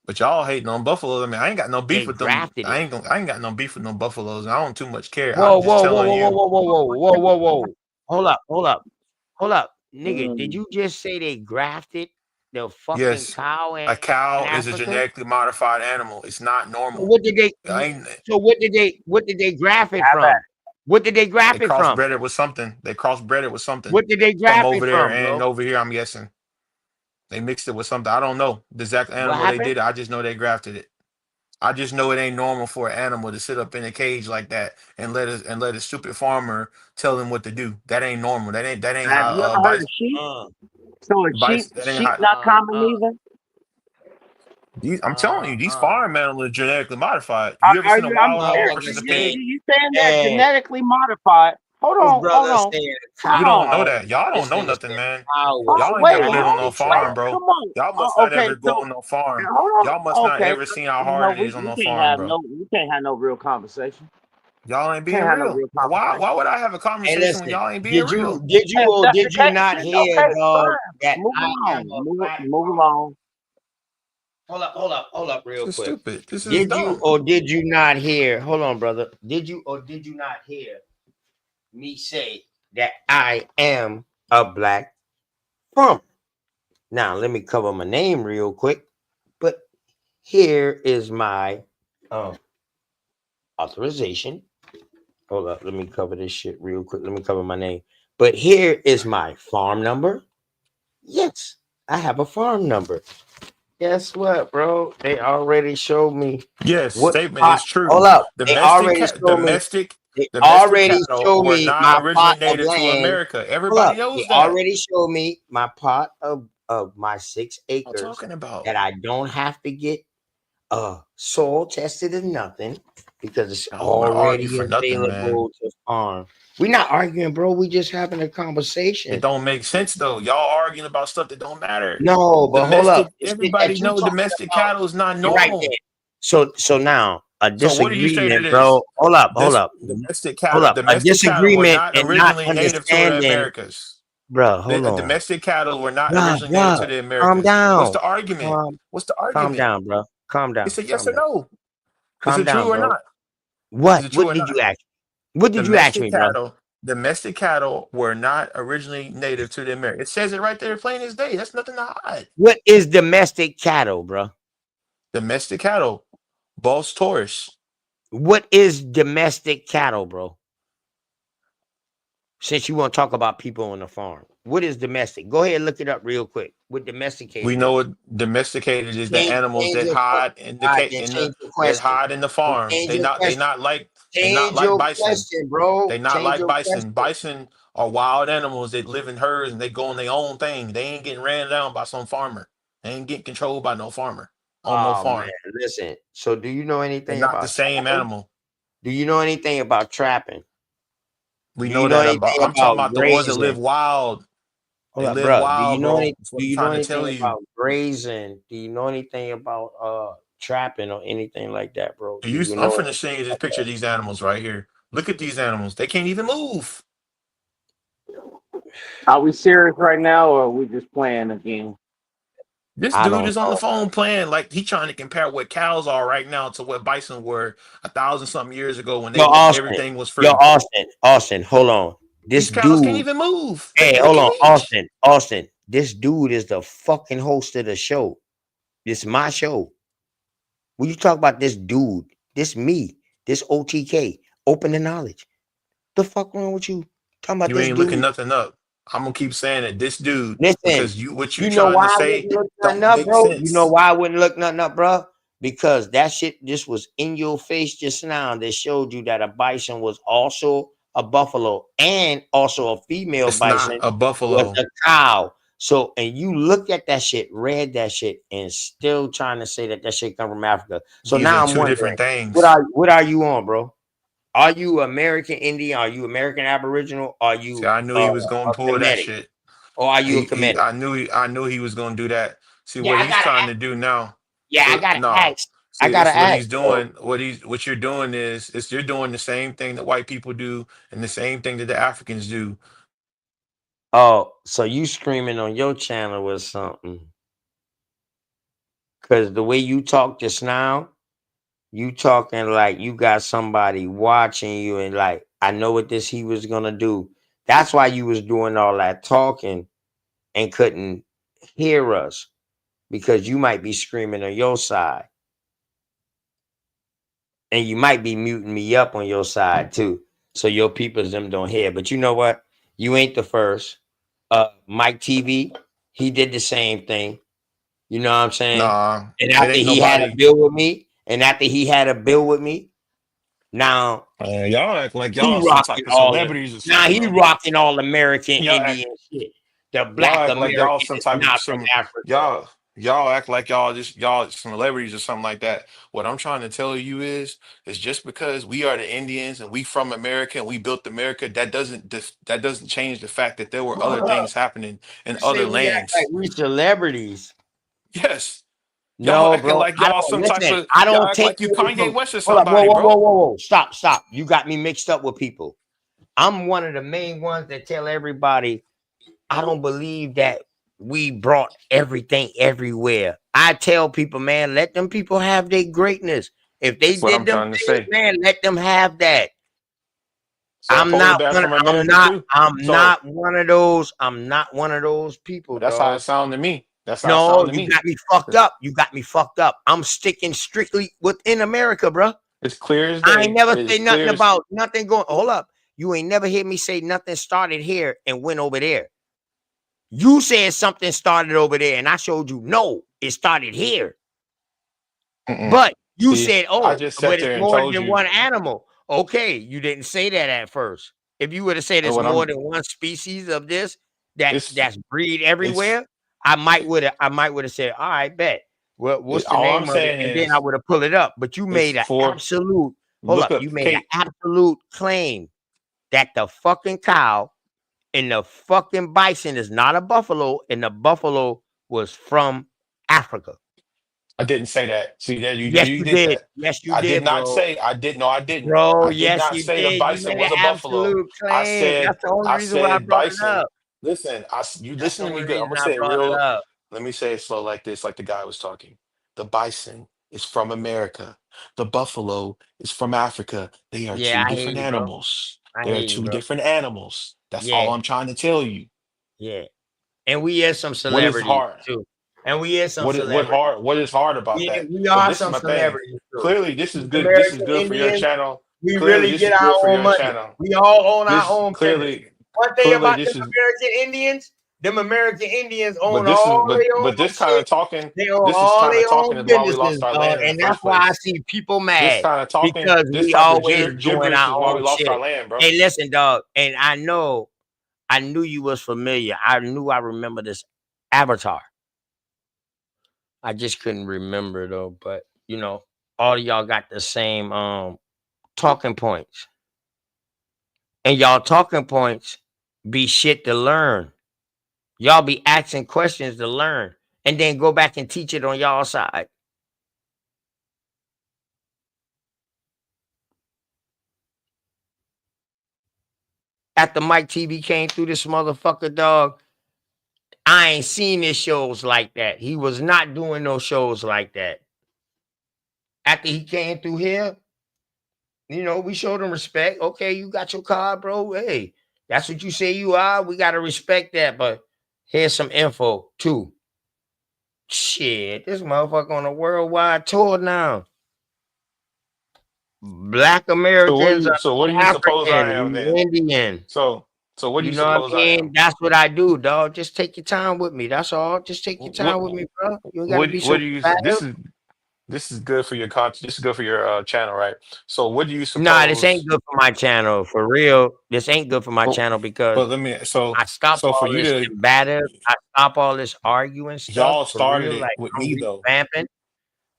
But y'all hating on buffaloes. I mean, I ain't got no beef They with them. grafted it. I ain't got no beef with no buffaloes. I don't too much care. Whoa, I'm just whoa, whoa, telling whoa, whoa, you, whoa, whoa, whoa, whoa, whoa, whoa. Hold up. Nigga, did you just say they grafted the fucking yes, cow a in cow is a Africa? genetically modified animal. It's not So normal. what did they I ain't what did they graft it Have from? What did they They graft it from? crossbred it with something. They crossbred it with something What did they from graft it over there from, and bro? over here. I'm guessing they mixed it with something. I don't know the exact What animal they happened? did. I just know they grafted it. I just know it ain't normal for an animal to sit up in a cage like that and let a stupid farmer tell him what to do. That ain't normal. That ain't Have how you ever heard bison. of sheep? Uh. So is Bison, that ain't sheep hot. not common either? I'm telling you, these farm animals are genetically modified. Have Are, you ever are seen a you? I'm wild hog serious. Motherfucker versus a You, saying, pig? you saying that hey, genetically modified? this Hold brother on. saying Hold You cow. don't know on. that. Y'all don't This know nigga nothing, said man. cow Oh, Y'all ain't wait, never lived on cow no is farm, trash. bro. come on. Y'all must not Okay, ever go so on no farm. hold Y'all must on. not Okay, ever seen how no, hard it is on we no can't farm, have bro. no real conversation. Y'all ain't being Can't have no real. real Why? conversation. Why would I have a Hey, conversation when listen, y'all ain't being real? did you Hey, if or that's the did you case, not then hear, okay, dog, fine. that Move I am along. a black Move farmer? along. Hold up, real This is quick. stupid. This is Did you dumb. or did you not hear? Hold on, brother. Did you or did you not hear me say that I am a black farmer? Now, let me cover my name real quick. But here is my authorization. Hold up, let me cover this shit real quick. Let me cover my name. But here is my farm number. Yes, I have a farm number. Guess what, bro? They already showed me Yes, what statement pot. is true. Hold up. They already showed me. They Domestic already cattle showed were me not my originally pot of native to land. America. Hold Everybody up. They knows that. already showed me my pot of my 6 I'm acres talking about. that I don't have to get soil tested or nothing because it's I don't want to argue already for nothing, man. available to farm. We're not arguing, bro. We just having a It conversation. don't make sense though. Y'all arguing about stuff that don't matter. No, but hold up. Domestic, The shit that everybody you know talking domestic about, cattle is not right there. normal. So now a So what do you say to disagreement, this? bro. Hold up, This domestic hold cattle, up. A domestic cattle were disagreement not and not originally native to the understanding, Americas. bro. Hold on, Domestic cattle were not bro, originally native bro. to the Calm Americas. What's down, the argument? calm, What's the calm argument? down, bro. Calm down, It's a yes calm or down, no. Is calm it true down, or bro. not? Is What? it true What or did not? you ask? What did you ask me, bro? Domestic cattle were not originally native to the Americas. It says it right there, plain as day. That's nothing to hide. What is domestic cattle, bro? Domestic cattle, Bos Taurus. What is domestic cattle, bro? Since you want to talk about people on the farm, what is domestic? Go ahead and look it up real quick. What We domesticated know is? what domesticated is the animals Change that your hide in all the right, then in change the your that question. hide in the Then farm. change your question. They not Change like your bison. question, bro. They not Change like your bison. question. Bison are wild animals that live in herds and they go on their own thing. They ain't getting ran down by some farmer. They ain't getting controlled by no farmer on no Oh man, farm. listen. So do you know They're anything not the about same trapping? animal. Do you know anything about trapping? We Do you know know that about. anything I'm talking about about the ones that grazing? live wild. Hold They up, live bro. wild, bro. That's what Do I'm you know trying to anything tell you. about grazing? Do you know anything about trapping or anything like that, bro? Do you I'm know finna show anything you this about picture of these animals right here. Look at these animals. They can't even move. Are we serious right now, or are we just playing again? This I dude don't is on the know. phone playing like he trying to compare what cows are right now to what bison were 1,000 something years ago when Yo, Austin. everything was Yo, free. Austin, hold on. This These cows can't dude, even move. hey, They hold can on, eat. Austin. This dude is the fucking host of the show. This my show. When you talk about this dude, this me, this OTK, open the knowledge. The fuck wrong with you? Talking about You this ain't looking dude. nothing up. I'm gonna keep saying it. This dude, Listen, because what you you know trying why to I say wouldn't look nothing don't up, make bro? You know sense. why I wouldn't look nothing up, bro? Because that shit just was in your face just now. That showed you that a bison was also a buffalo and also a female It's not bison a was buffalo. a cow. So, and you looked at that shit, read that shit, and still trying to say that that shit come from Africa. So These are now I'm two wondering, different things. what are you on, bro? Are you American Indian? Are you American Aboriginal? Are See, you I knew he was a gonna pull that Kemetic? shit. Or are you a Kemetic? I knew he was gonna do that. See Yeah, what I he's gotta trying to do now. Yeah, I So gotta nah. ask. I See, gotta this is what ask, he's bro. doing. What you're doing is you're doing the same thing that white people do and the same thing that the Africans do. Oh, so you screaming on your channel or something? Cause the way you talk just now, you talking like you got somebody watching you, and like I know what this he was gonna do. That's why you was doing all that talking and couldn't hear us because you might be screaming on your side, and you might be muting me up on your side too, so your peoples them don't hear. But you know what? You ain't the first. Mike TV, he did the same thing. You know what I'm saying? Nah, And it after ain't he had a nobody. bill with me, now Y'all act like he y'all some type rocking of all the celebrities or something, he bro. rocking all American Y'all act Indian shit. The Y'all black act like y'all American some is type of not from some Africa. y'all act like y'all celebrities or something like that. What I'm trying to tell you is just because we are the Indians and we from America and we built America, that doesn't change the fact that there were other Hold up. things happening in You say other we act like lands. we celebrities. Yes. Y'all No, acting bro. like I y'all don't some type listen. of I y'all don't act take like you away Kanye from. West or Hold up. Whoa, somebody, whoa, whoa, bro. whoa, whoa. Stop, stop. You got me mixed up with people. I'm one of the main ones that tell everybody I don't believe that we brought everything everywhere. I tell people, man, let them people have their greatness. If they That's what I'm did them trying to things, say. man, let them have that. So polar bears from America too. I'm So not one of those. I'm not one of those people, that's how it dog. sounded to me. That's how it No, sounded to you me. got me fucked up. You got me fucked up. I'm sticking strictly within America, bro. It's clear as I ain't day. never It is say nothing clear as about nothing going. Hold up. You ain't never hear me say nothing started here and went over there. You said something started over there, and I showed you no, it started here. mm-mm. But you See, said, I oh, just sat but it's there and more told than you one animal. Okay, you didn't say that at first. If you would have said it's what more I'm. than one species of this It's that's breed it's everywhere, I might would have said, all right, bet. What's the all I'm name of it? saying And then I is would have pulled it up. But you it's made an for absolute hold look up, up you made an Kate. absolute claim that the fucking cow and the fucking bison is not a buffalo, and the buffalo was from Africa. I didn't say that. See there you Yes, you you did did. that. Yes, you I did did, not bro. say I did no I didn't. Bro, I did yes, not you say the did. You bison made was an a buffalo. absolute claim. That's the only I reason why I said brought it bison. up. Listen, you That's the listen to me only good. I'm reason gonna I say it brought it real. up. Let me say it slow like this, like the guy was talking. The bison is from America. The buffalo is from Africa. They are Yeah, two I hear different you, bro. animals. I They are hear you, two bro. different animals. That's all Yeah, I'm trying to tell you. yeah. And we is some What is celebrities hard? too. And we is some celebrities. What is hard about Yeah, that? we Because are this is some my thing. celebrities too. Clearly, this is These good. This is American good for your Indians, channel. we Clearly, really this get is good our for own your money. channel. We all own our This own pennies. clearly, One thing clearly, about this them is. American Indians, them American Indians But own this is all their but own this kind shit. of talking. They own This is all kind of their talking own is why we lost businesses, our dog. land in the And that's first why I place. see people This mad kind of talking, because this we type of always doing gibberish our is why we own lost our shit. land, bro. Hey, listen, dog. And I knew you was familiar. I remember this avatar. I just couldn't remember though. But all of y'all got the same talking points. And y'all talking points be shit to learn. Y'all be asking questions to learn and then go back and teach it on y'all side. After Mike TV came through this motherfucker, dog, I ain't seen his shows like that. He was not doing no shows like that. After he came through here, we showed him respect. Okay, you got your card, bro. Hey, that's what you say you are. We got to respect that. But here's some info, too. Shit, this motherfucker on a worldwide tour now. Black Americans So what do are you suppose I African, am we then? Indian. So what do You you know what I suppose I mean? am? That's what I do, dog. Just take your time with me. That's all. Just take your What time with me, bro. You ain't got to what be what so do you combative. this is good for your content. This is good for your channel, right? So what do you Nah, this ain't suppose? good for my channel. For real. This ain't good for my But, channel because but let me I stop so for all you this to combative. I stop all this arguing stuff y'all for started real. it Like with I'm me though. revamping.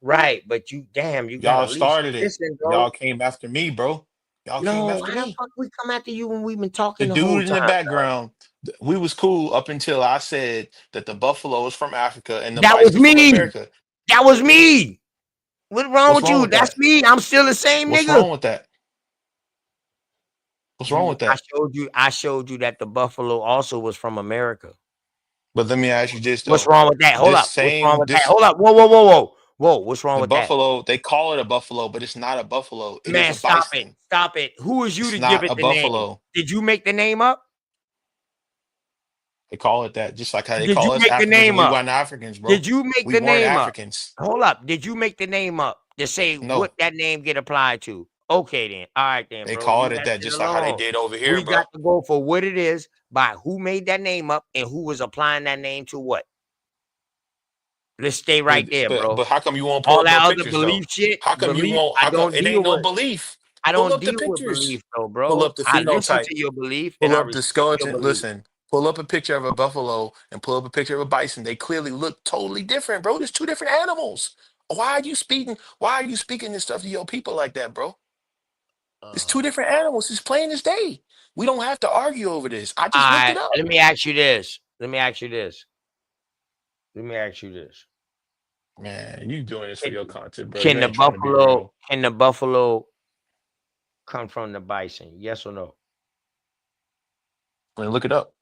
Right. But you gotta Y'all at least started it. listen, bro. Y'all came after me, bro. Y'all came No, after how the me. fuck we come after you when we've been The talking the whole dude in time, the dog? background, we was cool up until I said that the buffalo is from Africa and the That was bison from me. America. That was me. What's wrong What's with wrong you? with That's that? me. I'm still the same What's nigga. wrong with that? What's wrong You with that? I showed you that the buffalo also was from America. But let me ask you this What's though. wrong with that? Hold This up. What's wrong same with that? this Hold up. Whoa, whoa, whoa, whoa. Whoa, what's wrong the with that? buffalo, they call it a buffalo, but it's not a buffalo. It is Man, a stop it. bison. Stop it. Who is you It's to give not it a the name? buffalo. Did you make the name up? They call it that, just like how they Did you call us make the Africans and name we up? weren't Africans, bro. Did you make We the weren't name up? Africans. Hold up. Did you make the name up to say what No, that name get applied to? Okay, then. All right, then, they bro. call Leave it that that, shit just like how they alone. did over here, We bro. got to go for what it is by who made that name up and who was applying that name to what. Let's stay right there, bro. But how come you won't pull All up no that other pictures belief though? shit, How come you belief, won't? I How come don't it deal ain't no with. belief? I Pull don't up the deal with belief pictures. though, Pull bro. up the I listen phenotype. to your belief and Pull I up the respect your skeleton. belief. Listen. Pull up a picture of a buffalo and pull up a picture of a bison. They clearly look totally different, bro. There's two different animals. Why are you speaking? Why are you speaking this stuff to your people like that, bro? It's two different animals. It's plain as day. We don't have to argue over this. I just looked it up. Let me ask you this. Let me ask you this. Let me ask you this. Man, you doing this for your content, bro. You Can the ain't trying to be real. buffalo come from the bison? Yes or no? I mean, look it up.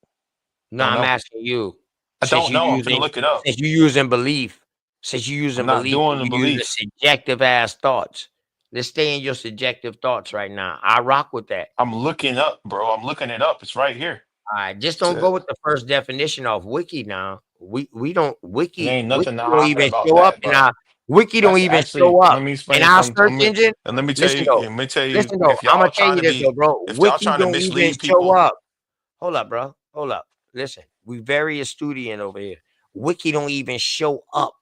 No, Don't I'm know. asking you. I don't know. I'm gonna look it up. Since you using belief, since you using I'm not belief, doing the you using belief. subjective ass thoughts. Let's stay in your subjective thoughts right now. I rock with that. I'm looking up, bro. I'm looking it up. It's right here. All right, just It don't go said- with the first definition off Wiki now. We don't There Wiki ain't Wiki nothing to don't hide even about show up that, in bro. our Wiki don't That's even actually. show up Let me in explain our something. search engine. And let me tell Listen you. though, Let me tell you. listen though. If I'm y'all gonna tell trying you to this be, though, bro. if y'all Wiki trying to don't even mislead show people, up. Hold up, bro. Hold up. Listen, we very astute over here. Wiki don't even show up.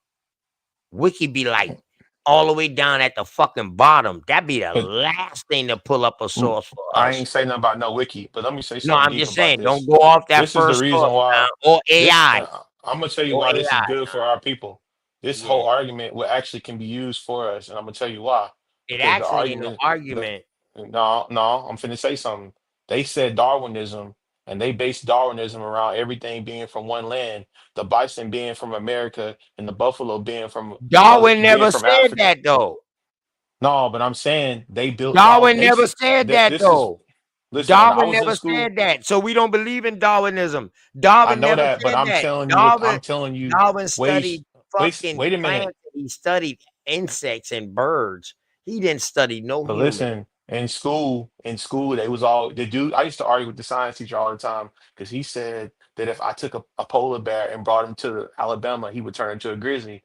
Wiki be like all the way down at the fucking bottom. That'd be the but last thing to pull up a source for I us. ain't saying nothing about no wiki. But let me say No, something I'm deep just about saying, don't this. go off that This is the first reason source now, why. or This AI, I'm gonna tell you or why this is AI. good for our people. This Yeah, whole argument will actually can be used for us, and I'm gonna tell you why. it Because the actually in the argument, the argument. no, I'm finna say something. They said Darwinism, and they based Darwinism around everything being from one land, the bison being from America, and the buffalo Darwin being never from said Africa. that though. No, but I'm saying they built Darwin. Darwin never said that This is though. listen. When I Darwin was in never school, said that. So we don't believe in Darwinism. I Darwin know never that, but said I'm that. telling you what Darwin I'm telling you. Darwin Wait, studied wait, fucking wait a minute. plants. And he studied insects and birds. He didn't study no But human. listen, in school, they was all the dude. I used to argue with the science teacher all the time because he said that if I took a polar bear and brought him to Alabama, he would turn into a grizzly,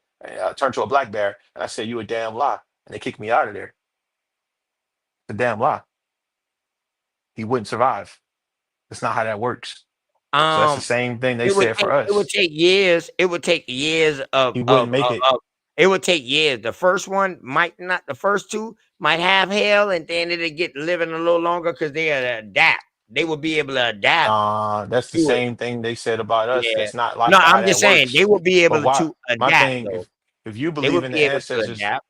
turn to a black bear. And I said, "You a damn lie," and they kicked me out of there. It's a damn lie. He wouldn't survive. That's not how that works. So that's the Um, same thing they said for it would us. take years. It would take years He wouldn't make it. it would take years. The first one might not. The first two might have hell, and then it'll get living a little longer because they'll adapt. They will be able to adapt That's the to it. same thing they said about us. Yeah. That's not No, like how I'm just that saying they works. will be But able why? to My adapt thing, though. if you They believe would in the be able to ancestors, adapt.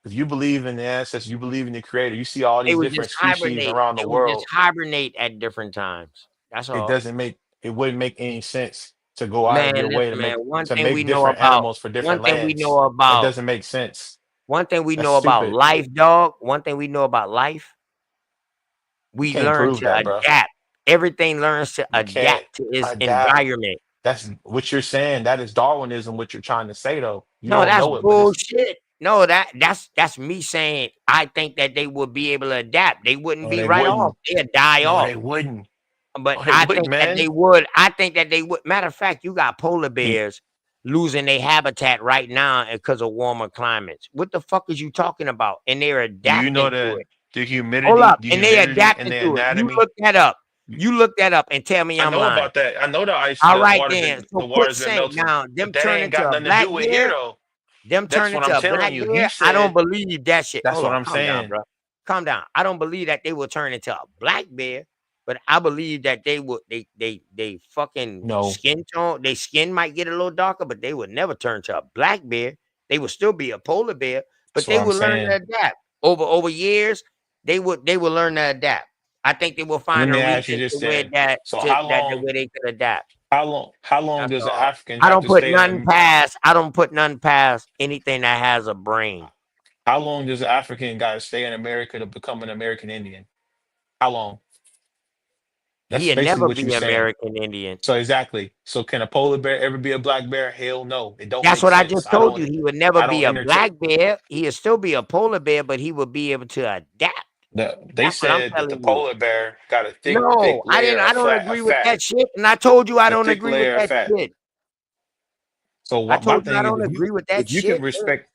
if you believe in the ancestors, you believe in the creator, you see all They these would just different species hibernate. around They the would just world. hibernate at different times. That's It all. doesn't make it wouldn't make any sense to go out Man, of your way listen, man. to make different animals for different lands. It doesn't make sense. One thing we That's know about stupid. life, dog. One thing we know about life, You we can't learn prove to that, bro. adapt. Everything learns to You can't adapt to its adapt. environment. That's what you're saying. That is Darwinism, what you're trying to say, though. You No, don't that's know it, but it's bullshit. No, that's me saying I think that they would be able to adapt. They wouldn't no, be they right off. wouldn't. They'd die No, off. they wouldn't. But No, they I wouldn't, think that man. they would. I think that they would. Matter of fact, you got polar You, bears losing their habitat right now because of warmer climates. What the fuck is you talking about? And they're do you know adapting to that it. Hold up. the And they humidity and adapting the to it. You anatomy? look that up. You look that up and tell me I I'm know lying. about that. I know All the right water then. been So the water's been quicksand melting, now. but Them that turn ain't into got a nothing to black do with here bear. though. Them That's turn what I'm into a telling black you. He bear. I don't said believe that shit. that's Hold what on. I'm Calm down, saying. bro. Calm down. I don't believe that they will turn into a black bear, but I believe that they would. They fucking No, skin tone. They skin might get a little darker, but they would never turn to a black bear. They would still be a polar bear, but that's what they I'm would learn to saying. adapt over years. They will learn to adapt. I think they will Let find a me ask you region this to where then. So the way they could adapt. how long That's does an all. African I have don't to put stay in nothing past. I don't put nothing past anything that has a brain. how long does an African gotta stay in America to become an American Indian? How long? That's He'll basically never what you're be saying. American Indian. So exactly. So can a polar bear ever be a black bear? Hell no. It don't That's make what I sense. just told you. He would never I be don't a entertain black bear. He'll still be a polar bear, but he will be able to adapt. they That's what I'm said that the telling you. polar bear got a thick No, I layer didn't. I of don't of agree with fat. that shit. And I told you I A don't thick agree with layer of that fat. shit. So I what my told you I thing is don't agree with that if you can shit. respect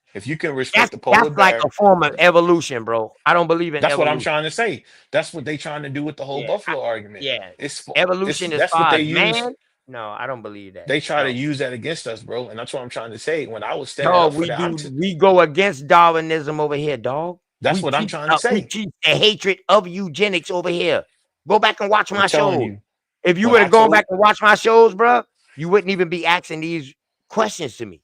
the That's polar like bear, a form of evolution, bro. I don't believe in that's what I'm evolution. trying to say. That's what they trying to do with the whole Yeah, buffalo argument. yeah. It's Evolution as that's what far they as use. man, no, I don't believe that. They try to No. use that against us, bro. And that's what I'm trying to say. When I was standing Dog, up for that, we go against Darwinism over here, dog. that's what I'm trying to We say. teach the hatred of eugenics over here. Go back and watch I'm my telling shows. you. If you When would I have gone told back and watched my shows, bro, you wouldn't even be asking these questions to me.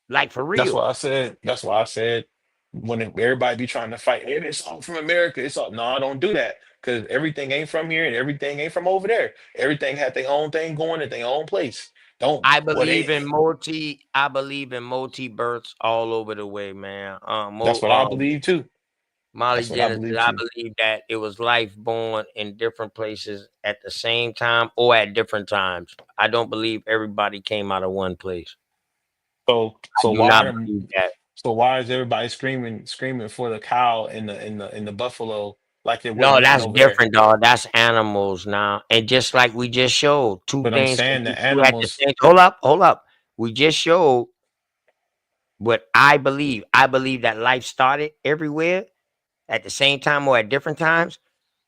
Like for That's real. why I said. That's why I said when everybody be trying to fight, "Hey, it's all from America. It's all." No, I don't do that because everything ain't from here and everything ain't from over there. Everything had their own thing going at their own place. Don't what they. I believe in multi births all over the way, man. That's what I believe too. Molly That's what I Genesis, believe I too. believe that it was life born in different places at the same time or at different times. I don't believe everybody came out of one place. So I so do why not are them, believe that. so why is everybody screaming for the cow and the buffalo like there wasn't No, nothing that's over there? different, dog. That's animals now. And just like we just showed, two But I'm things can saying be the true at the animals. same. Hold up. We just showed what I believe. I believe that life started everywhere at the same time or at different times.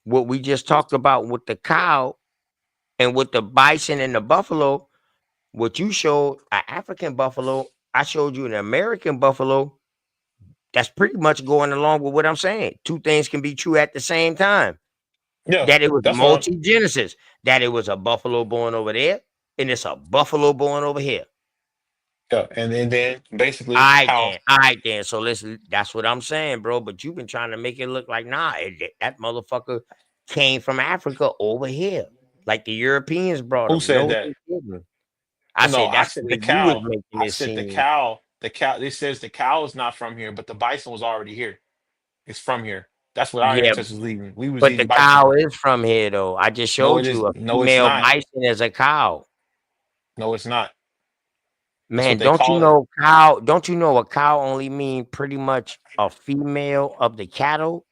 What we just talked about with the cow and with the bison and the buffalo, what you showed an African buffalo, I showed you an American buffalo. That's pretty much going along with what I'm saying. Two things can be true at the same time. Yeah, That it was that's what I'm. multi-genesis, that it was a buffalo born over there, and it's a buffalo born over here. Yeah, and then basically how All right, then. So that's what I'm saying, bro. But you've been trying to make it look like that motherfucker came from Africa over here. Like the Europeans brought who him. said No, that? they didn't. I No, said I that's the said the way you was cow. making I it said the seem. cow. The cow. It says the cow is not from here, but the bison was already here. It's from here. That's what our Yeah, ancestors leaving. We was but the eating bison. cow is from here though. I just No, showed it is. you a No, it's female not. bison as a cow. No, it's not. That's what Man, they call it. don't you know a cow only mean pretty much a female of the cattle?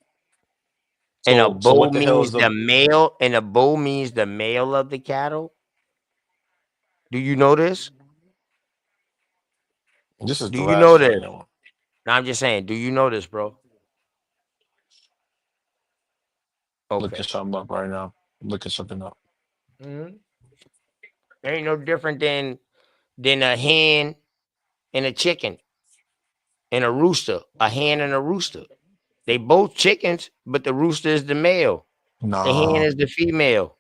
And a So bull what the hell means is the the? male, and a bull means the male of the cattle. Do you know this? This is Do the you know last this? right now. No, I'm just saying, do you know this, bro? Looking Okay. something up right now. Looking something up. Mhm. Ain't no different than a hen and a chicken and a rooster. A hen and a rooster. They both chickens, but the rooster is the male. The hen Nah. is the female.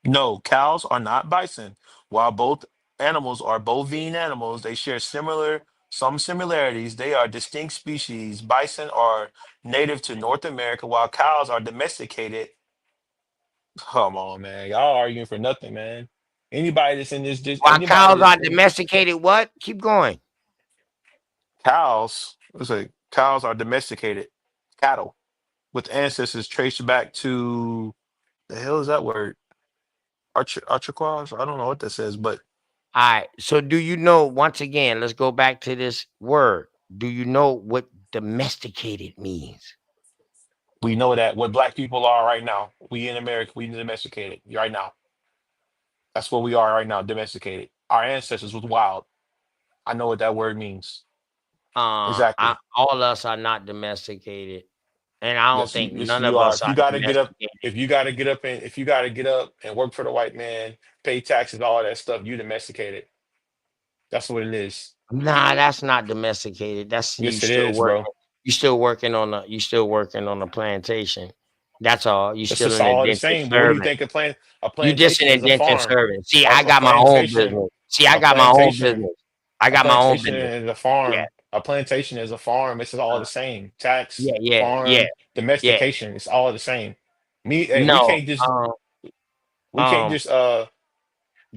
No, cows are not bison. While both animals are bovine animals, they share some similarities. They are distinct species. Bison are native to North America, while cows are domesticated. Come on, man. Y'all arguing for nothing, man. Anybody that's in While anybody cows that's are in domesticated, what? Keep going. cows, let's say cows are domesticated cattle with ancestors traced back to the hell is that word? Archaquas? I don't know what that says, but All right. So do you know, once again, let's go back to this word. Do you know what domesticated means? we know that what black people are right now. We in America, we domesticated right now. That's what we are right now, domesticated. Our ancestors was wild. I know what that word means. Exactly. All us are not domesticated. And I don't think Yes, none you of are. us If are you gotta get up, domesticated. if you gotta get up and if you gotta get up and work for the white man, pay taxes, all that stuff, you domesticated. That's what it is. Nah, that's not domesticated. That's Yes, it is, bro. you still working on a plantation. That's all. You It's still just an all the indentured same. But what do you servant. think a You just an plantation is a indentured farm? servant. See, I A got my own plantation, business. See, I a got my own plantation, business. I a got my own plantation business. is a Yeah. farm. A plantation is a farm. It's all Uh, the same. Tax, yeah, farm, yeah. domestication. It's all the same. Hey, No, we can't um, just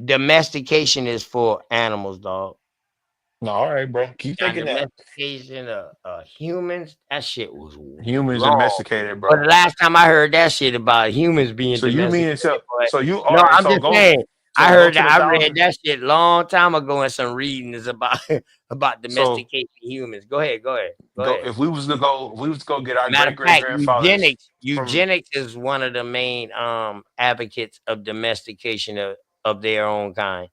domestication is for animals, dog. no, all right, bro. Keep Now, thinking that. domestication of humans, that shit was Humans wrong. domesticated, But bro. the last time I heard that shit about humans being So you mean domesticated, so but so you all no, right, I'm just saying. to the I read thousand that shit long time ago in some readings about about so domesticating humans. Go ahead, go ahead, go go ahead. if we was to go get our Matter of great great fact, grandfathers from eugenics is one of the main advocates of domestication of their own kind.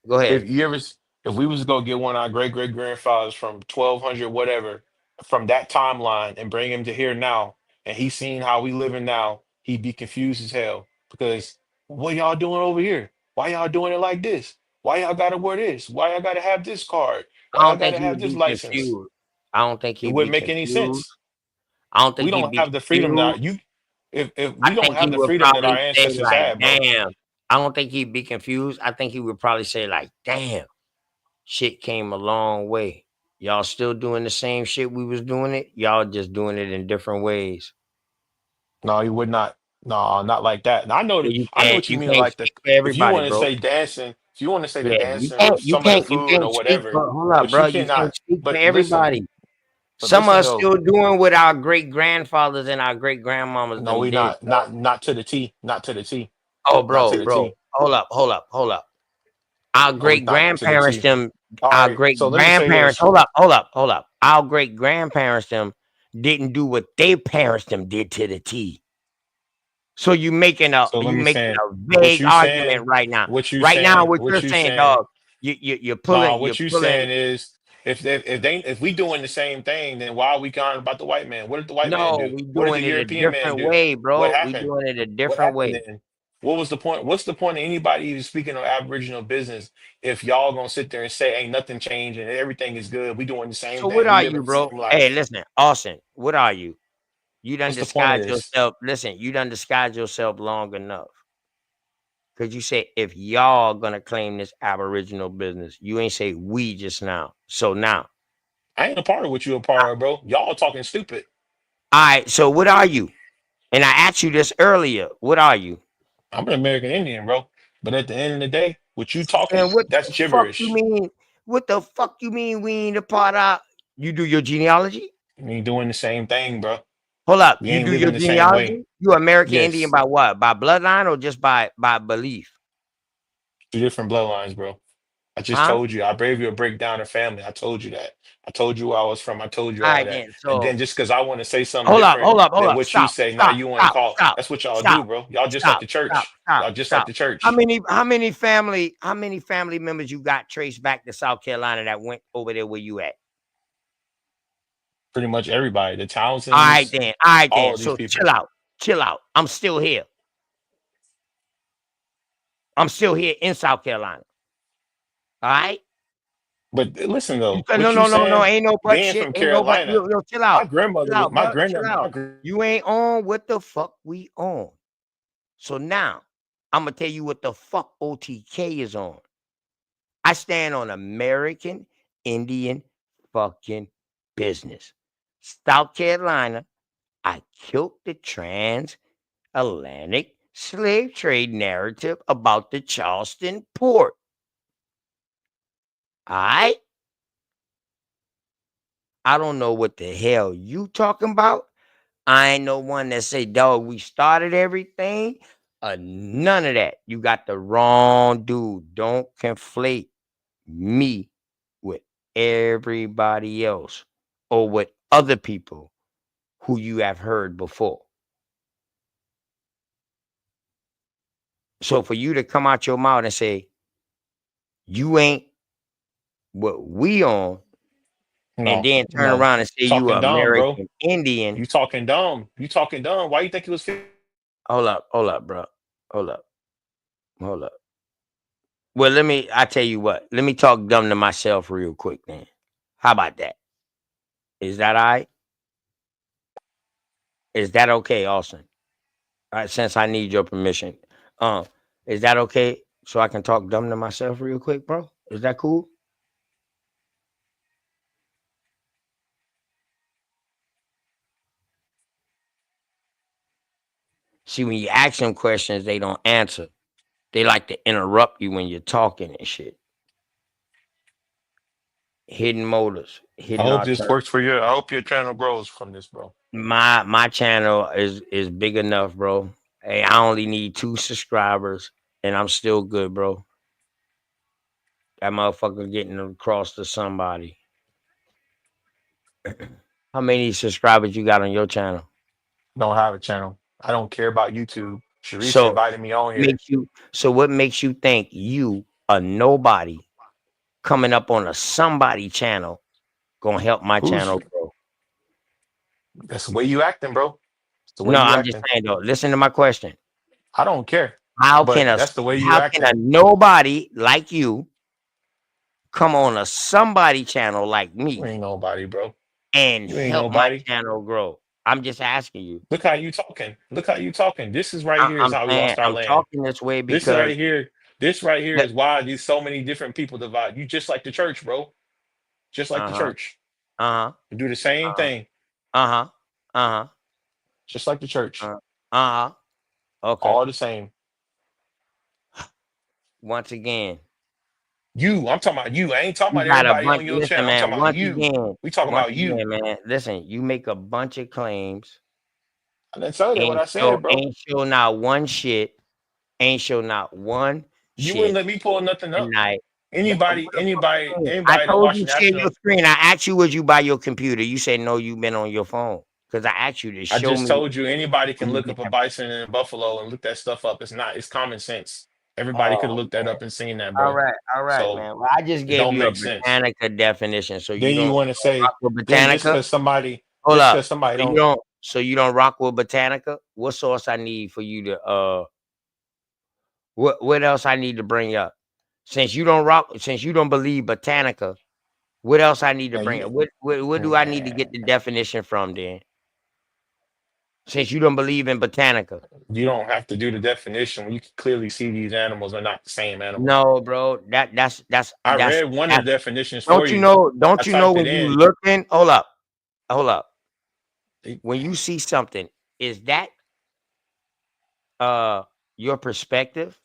Go if ahead. you ever if we was to go get one of our great great grandfathers from 1200 whatever from that timeline and bring him to here now and he seen how we living now he'd be confused as hell because what y'all doing over here, why y'all doing it like this, why y'all gotta wear this, why y'all gotta have this card, I why y'all don't think gotta he have would this be license. confused. I don't think It he'd be wouldn't make any confused. sense. I don't We think he'd don't be have the freedom now. confused. if I we don't think he have the would freedom that our probably say ancestors like, had, bro. damn. I don't think he'd be confused. I think he would probably say like, damn, shit came a long way. Y'all still doing the same shit we was doing it. Y'all just doing it in different ways. No, he would not. No, not like that. And I know So that. I know what you you mean. can't Like the speak for if you everybody, want to bro. say dancing, if you want to say the Yeah, dancing or some of the you food can't or speak whatever, for hold up, but you bro. You cannot. can't speak for But listen, everybody. but Some of listen us though. still doing what our great grandfathers and our great grandmamas No, them we did, not. bro. Not to the T. Not to the T. Oh, Not to bro, the bro. T. Hold up. Our No, we great not to the grandparents, T. them, All our right. great So let me say grandparents, this. hold up. Our great grandparents, them, didn't do what their parents, them, did to the T. So So let you me making say a what vague you saying. argument right now. What you Right now, saying. what What you're you saying, saying. dog, Nah, you're what you pulling. saying is if we doing the same thing, then why are we calling about the white man? What did the white man No, do? we What did the doing it a European man different do? way, What bro. We happened? doing it a What different happened way. then? What was the point? What's the point of anybody even speaking of Aboriginal business if y'all gonna sit there and say ain't nothing changed and everything is good? We doing the same So what thing. We are living you, the bro? same Hey, life. listen, Austin, what are you? You done What's the point of disguised this? yourself. Listen, you done disguised yourself long enough. Because you said if y'all gonna claim this Aboriginal business, you ain't say we just now. So now, I ain't a part of what you a part of, bro. Y'all talking stupid. all right. So what are you? And I asked you this earlier. What are you? I'm an American Indian, bro. But at the end of the day, what you talking, And what that's the fuck you gibberish. mean? What the fuck you mean we ain't a part of? You do your genealogy? We ain't doing the same thing, bro. Hold up. We You ain't do your living the same way. genealogy? You American Indian Yes, by what? By bloodline or just by belief? two different bloodlines, bro. I just Huh? told you. I gave you a breakdown of family. I told you that. I told you where I was from. I told you All all right that. then. And then So just because I want to say something different hold than up. what you Stop, say, now stop, you ain't stop, call. stop, That's what y'all do, stop, bro. Y'all just like stop, the stop, church. stop, Y'all just like stop. the church. How many family members you got traced back to South Carolina that went over there where you at? Pretty much everybody. The Townsends, All right all then. of these So people. chill out. I'm still here. I'm still here in South Carolina. All right. But listen You though, said what you no, saying, ain't no but being shit. from Ain't no but Carolina, chill my out. grandmother Chill was out, my bro. Chill granddad. out. You ain't on what the fuck we on. So now I'm gonna tell you what the fuck OTK is on. I stand on American Indian fucking business. South Carolina, I killed the transatlantic slave trade narrative about the Charleston port. All right? I don't know what the hell you talking about. I ain't no one that say, dog, we started everything. None of that. You got the wrong dude. Don't conflate me with everybody else or with other people who you have heard before. So for you to come out your mouth and say, you ain't what we on, and No, then turn no, around and say you talking dumb, bro. American Indian. You talking dumb. You talking dumb. Why you think it was? Hold up, bro. Hold up, hold up. Well, I tell you what, let me talk dumb to myself real quick then. How about that? Is that all right? Is that okay, Austin? All right, since I need your permission. Um, is that okay? So I can talk dumb to myself real quick, bro? Is that cool? See, when you ask them questions, they don't answer. They like to interrupt you when you're talking and shit. Hidden motives, I hidden hope this alternatives. works for you. I hope your channel grows from this, bro. My channel is big enough, bro. Hey, I only need 2 subscribers, and I'm still good, bro. That motherfucker getting across to somebody. How many subscribers you got on your channel? Don't have a channel. I don't care about YouTube. Sharice So invited me on here. what makes you think you a nobody coming up on a somebody channel gonna help my Who's channel grow? that's the way you acting, bro. It's the way No, you I'm just acting. saying though. Listen to my question. I don't care, How can but a that's the way you how can a acting. nobody like you come on a somebody channel like You me ain't nobody, bro. and You ain't help my nobody. channel grow? I'm just asking you. Look how you talking. Look how you talking. This is right here is I'm how we saying lost our I'm land. talking this way This because right here, this right here that, is why these so many different people divide. You just like the church, bro. Just like the uh-huh, church. uh-huh, You do the same uh-huh, thing, uh-huh, uh-huh, just like the church. uh, uh-huh. Okay. All the same. Once again, You, I'm talking about you. I ain't talking you about got a everybody bunch. on your Listen, channel. I'm man. talking about you. We talking Once about you. again, man. Listen, you make a bunch of claims. I didn't tell you what I said, bro. Ain't show not one shit. Ain't show not one You wouldn't shit let me pull nothing up. tonight. Anybody, What the fuck anybody, you mean? I anybody that told watch you the share national. your screen. I asked you, was you by your computer? You said no, you've been on your phone. Because I asked you to I show just me told you anybody where can you look up a get. bison and a buffalo and look that stuff up. It's not, it's common sense. Everybody could have Oh looked that man. up and seen that, bro. All right, So man. Well, I just it gave don't you a make sense. Britannica definition. So Then you want to say, rock with then just Britannica? because somebody, Hold just up. because somebody So you don't, don't rock with Britannica? What sauce I need for you to what else I need to bring up? Since you don't believe Britannica, what else I need to and bring you, up? What do I need to man, get the definition from then? Since you don't believe in Britannica. you don't have to do the definition when you can clearly see these animals are not the same animal. No, bro. I read one of That's the definitions for you. I don't you know typed it when you in. looking? Hold up. It- When you see something, is that uh your perspective?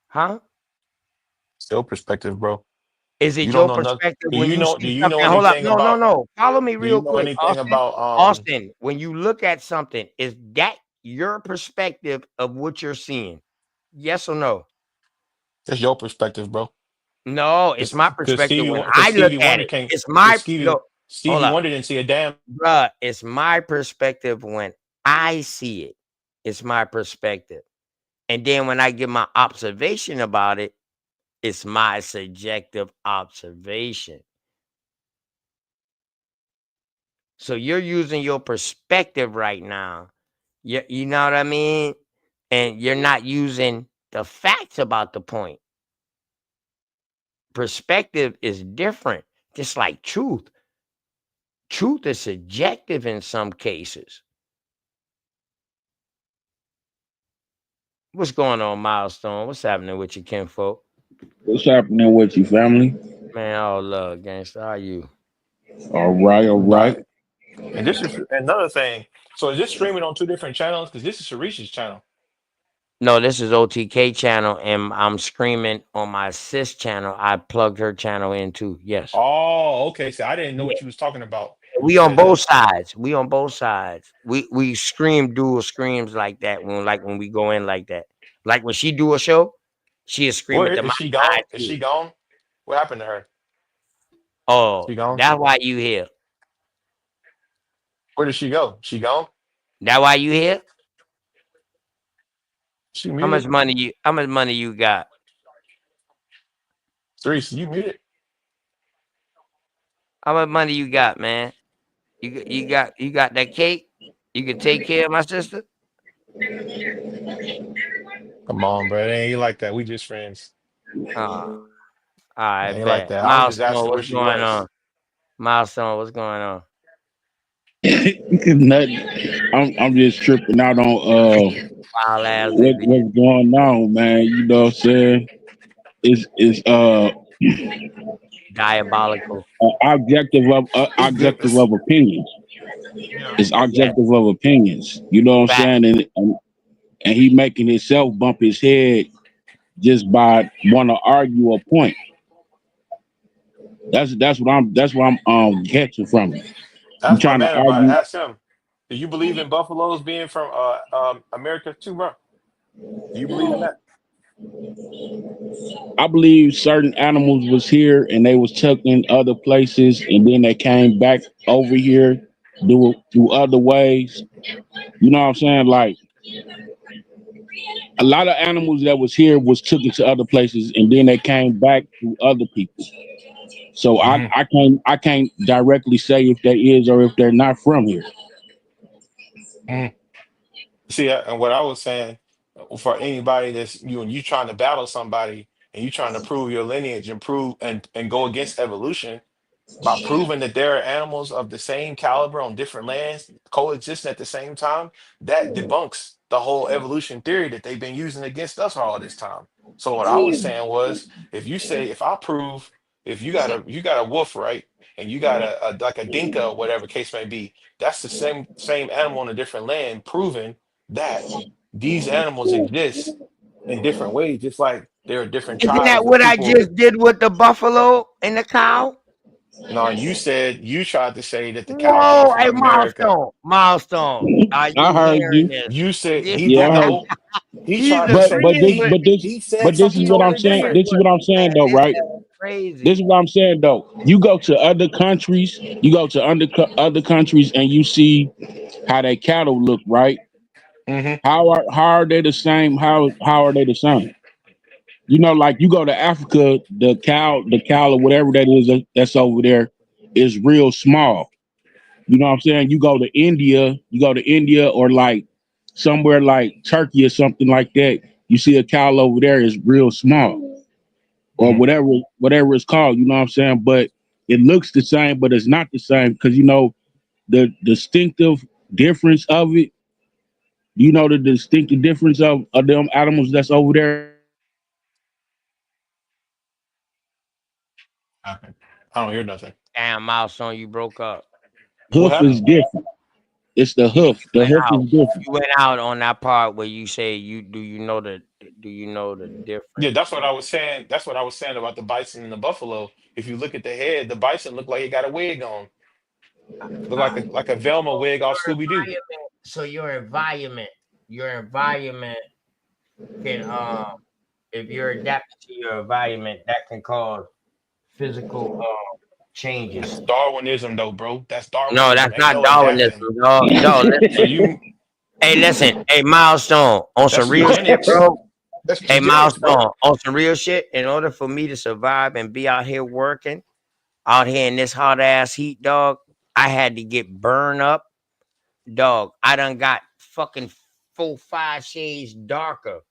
Huh? Still perspective, bro. Is You it don't your know nothing. perspective when you Do see you know something? Hold up. anything No, no, about, no. Follow me do you real know quick, anything Austin. about, Austin, when you look at something, is that your perspective of what you're seeing? Yes or no? that's your perspective, bro. No, it's my perspective when Because I look Stevie at Wonder it. can't, It's because my no. Hold Stevie up, Wonder didn't see a damn. bruh. It's my perspective when I see it. It's my perspective. And then when I give my observation about it, it's my subjective observation. So you're using your perspective right now. You know what I mean? And you're not using the facts about the point. Perspective is different, just like truth. Truth is subjective in some cases. What's going on, Milestone? What's happening with you, kinfolk? What's happening with you, family? Man, oh love, gangster. How are you? All right, all right. Right. And this is another thing. So is this streaming on two different channels? Because this is Sharice's channel. No, this is OTK channel, and I'm screaming on my sis channel. I plugged her channel in too. Yes. Oh, okay. So I didn't know what you was talking about when you We on said both that. sides. We on both sides. We scream dual screams like that when we go in like that. Like when she do a show, she is screaming Where to my is she gone? side Is too. she gone? What happened to her? Oh, She gone? that's why you here. Where did she go? She gone? That why you here? She muted? How much money you got? Therese, you muted? How much money you got, man? You got that cake? You can take care of my sister? Come on, bro. It ain't like that. We just friends. Oh, all right, It ain't like bet. that. I was just Milestone, asking where what's she going on? was. Milestone, what's going on? Nothing. I'm just tripping out on Wild ass baby. what's going on, man. You know what I'm saying? It's Diabolical. It's good. objective of opinions. It's Yes. objective of opinions. You know what I'm Fact. saying? And he making himself bump his head just by want to argue a point. That's what I'm catching from it. You Ask my trying to man about it. argue. Ask him. Do you believe in buffaloes being from America too, bro? Do you believe in that? I believe certain animals was here and they was tucked in other places and then they came back over here through other ways. You know what I'm saying? Like a lot of animals that was here was took into other places and then they came back through other people. So Hmm. I can't directly say if they is or if they're not from here. See, and what I was saying for anybody that's you and you trying to battle somebody and you trying to prove your lineage and prove and go against evolution. by proving that there are animals of the same caliber on different lands coexisting at the same time, that debunks the whole evolution theory that they've been using against us all this time. So what I was saying was, if you say, if I prove, if you got a wolf, right, and you got a like a dinka or whatever case may be, that's the same animal on a different land, proving that these animals exist in different ways, just like there are different Isn't that tribes of what I people. just did with the buffalo and the cow? Now you said you tried to say that the cow came No, from a America. milestone. Milestone. Are I you heard hearing you. this? You said he Yeah, I heard. no. He He's tried to But say agreeing this with me. he said but this something is what I'm totally saying. Agreeing different. This is with what I'm me, saying man. though, This right? is This crazy. is what I'm saying though. You go to other countries, you go to other countries, and you see how their cattle look, right? Hmm. How are they the same? How are they the same? You know, like you go to Africa, the cow or whatever that is that's over there is real small. You know what I'm saying? You go to India or like somewhere like Turkey or something like that. You see a cow over there is real small or Hmm. whatever it's called. You know what I'm saying? But it looks the same, but it's not the same because you know the distinctive difference of it. You know the distinctive difference of them animals that's over there. I don't hear nothing. Damn, milestone, you broke up. What Hoof is happened? different. It's the You hoof. The went hoof out. is different. You went out on that part where you say you know the Yeah, difference? that's what I was saying. That's what I was saying about the bison and the buffalo. If you look at the head, the bison look like he got a wig on. Look like a Velma So wig off your Scooby Doo. environment, so your environment can if you're adapted to your environment, that can cause physical That's changes. Darwinism though, bro. That's No, Darwinism. that's Ain't not no Darwinism, adapting. dog. Dog, So listen. you Hey, listen. Hey, milestone on some that's real shit, eugenics. bro. That's Hey, eugenics, bro. milestone on some real shit. In order for me to survive and be out here working, out here in this hot ass heat, dog, I had to get burned up, dog. I done got fucking 4, 5 shades darker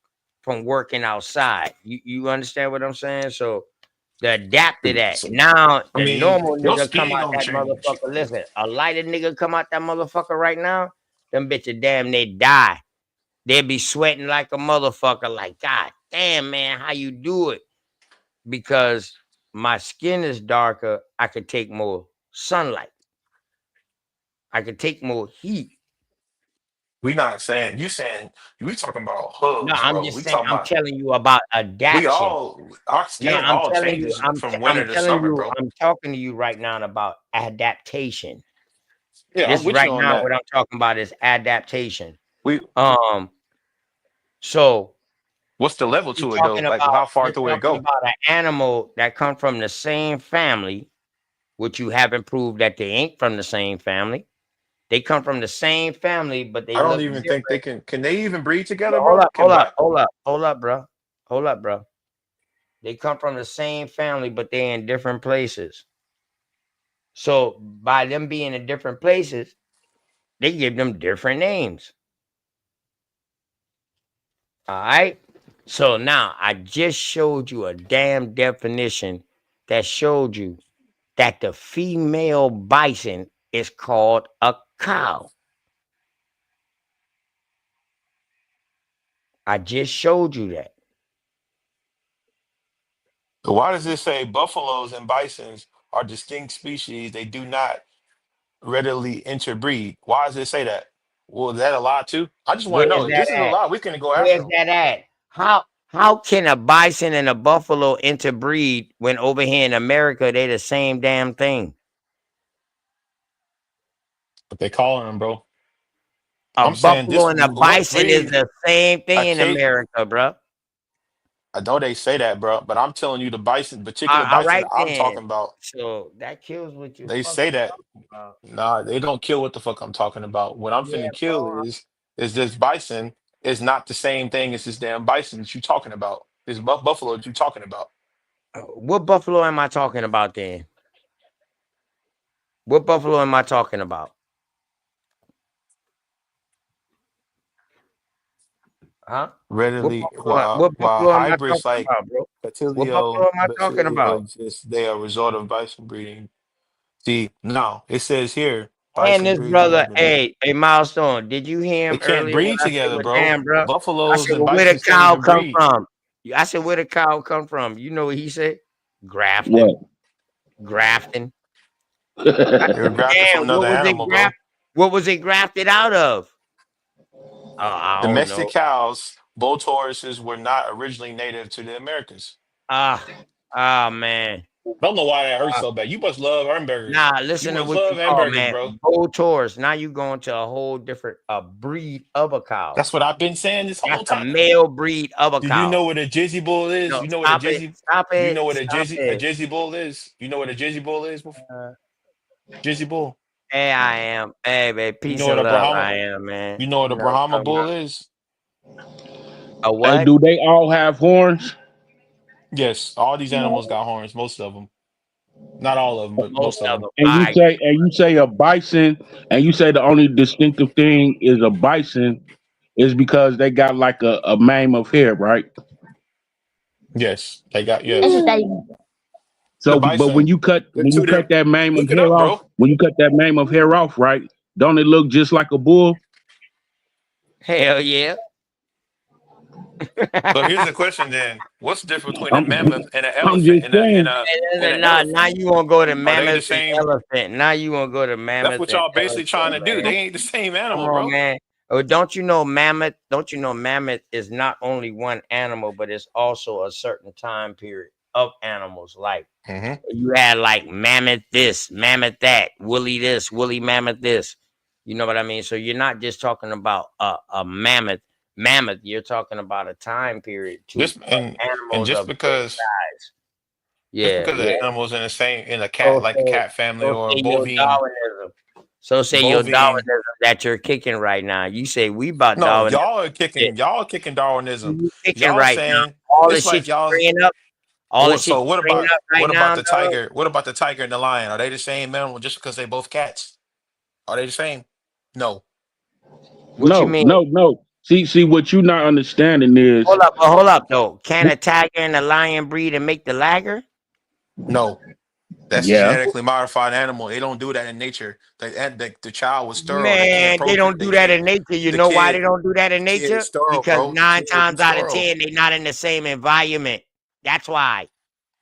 from working outside. You understand what I'm saying? So to adapt to that. So, Now I the mean, normal your nigga come skin out gonna that change. motherfucker. Listen, a lighter nigga come out that motherfucker right now. Them bitches damn they die. They be sweating like a motherfucker. Like God damn man, how you do it? Because my skin is darker. I could take more sunlight. I could take more heat. We not saying you saying we talking about No, hooves, I'm bro. just We saying. talking I'm about telling you about we adaptation. all our No, skin I'm all telling you. changes from winter I'm to telling summer, you. bro. I'm talking to you right now about adaptation. Yeah, I'm This with you right on now, that. what I'm talking about is adaptation. We Um, so what's the level you're to it though? talking Like about how far you're through it talking go? about an animal that come from the same family, which you haven't proved that they ain't from the same family. They come from the same family, but they I don't look even think they different. can they even breed But together, hold bro? up, hold Can up, bi hold up, hold up, bro. Hold up, bro. They come from the same family, but they're in different places. So by them being in different places, they give them different names. All right. So now I just showed you a damn definition that showed you that the female bison is called a cow. I just showed you that. So why does it say buffaloes and bisons are distinct species? They do not readily interbreed. Why does it say that? Well, is that a lie too? I just want Where to know is if that this is a at? lie, we can go after Where's them. that at? How can a bison and a buffalo interbreed when over here in America they the same damn thing? But they calling them, bro. A I'm saying buffalo this. and a What bison is breed? the same I thing in can't. America, bro. I know they say that, bro. But I'm telling you, the bison, particular All bison right that I'm then. talking about, So that kills what you're they fucking say that. talking about. Nah, they don't kill what the fuck I'm talking about. What I'm Yeah, finna bro. kill is this bison is not the same thing as this damn bison that you talking about. This buffalo that you talking about. What buffalo am I talking about then? What buffalo am I talking about? Huh? Readily, What while buffalo am I hybrids talking like about, bro? What Catilio, buffalo am I talking Basilio about? exist, they are a result of bison breeding. See, no, it says here And bison this breeds brother, together. hey, Milestone, did you hear They him can't earlier when breed I said, together, well, bro. damn, bro? I Buffaloes said, and well, where the bisons can't cow even come breed. from? I said, where the cow come from? You know what he said? What? Grafting, grafting. I They were said, grafted from damn, another animal, bro. what was it grafted out of? Oh, I don't Domestic know. cows, bull Tauruses were not originally native to the Americas. Ah, man. I don't know why that hurts Uh, so bad. You must love hamburgers. Nah, You listen to must what you love call, hamburgers, man, bro. bull Taurus. Now you going to a whole different breed of a cow. That's what I've been saying this That's whole a time. male breed of a Do you cow. know what a Jizzy Bull is? No, You know what a stop it, Jizzy stop you it, know what stop a it. Jizzy Bull is? You know what a Jizzy Bull is? Uh, Jizzy Bull. hey, I am. Hey, man, You peace know what and a love. Brahma I am, man. you know what You a know what Brahma I'm talking bull about. is? A Hey, what? do they all have horns? Yes, all these animals got horns, most of them. Not all of them, but Most most of of them. them. And I agree. you say a bison, and you say the only distinctive thing is a bison is because they got like a mane of hair, right? Yes, they got yes. The So, but bison, the when you two cut different that mane of look it hair up, off, bro. right? Don't it look just like a bull? Hell yeah. So here's the question then. What's the difference between a I'm mammoth and an I'm elephant just saying. and an Now elephant? you want to go to Are they the mammoth and same? elephant. Now you want to go to That's mammoth what and y'all basically trying to elephant, do. man. They ain't the same Come animal, on, bro. man. Oh, don't you know mammoth? Don't you know mammoth is not only one animal, but it's also a certain time period of animals. Like Hmm. you had like mammoth this, mammoth that, woolly this, woolly mammoth this. You know what I mean? So you're not just talking about a mammoth. Mammoth, you're talking about a time period too Just of and animals of great size. just Yeah, because yeah. the animals in the same in a cat So like a say, cat family so or a say your bovine Darwinism. So say your bovine. Darwinism that you're kicking right now. You say we about No, Darwinism. y'all are kicking Darwinism. You kicking Y'all right now. saying All the it's shit like you y'all. bringing up, all the shit So you bringing up right what about now, the dog. tiger? What about the tiger and the lion? Are they the same animal just because they both cats? Are they the same? No. What you No, mean? no, no. See, what you're not understanding is Hold up though. Can a tiger and a lion breed and make the lager? No. That's a yeah. genetically modified animal. They don't do that in nature. The child was sterile. They can't Man, they procreate. don't do that in nature. You The know why they kid, don't do that in the kid is nature? sterile, Because bro. The nine kid times is out of sterile. 10, they're not in the same environment. That's why.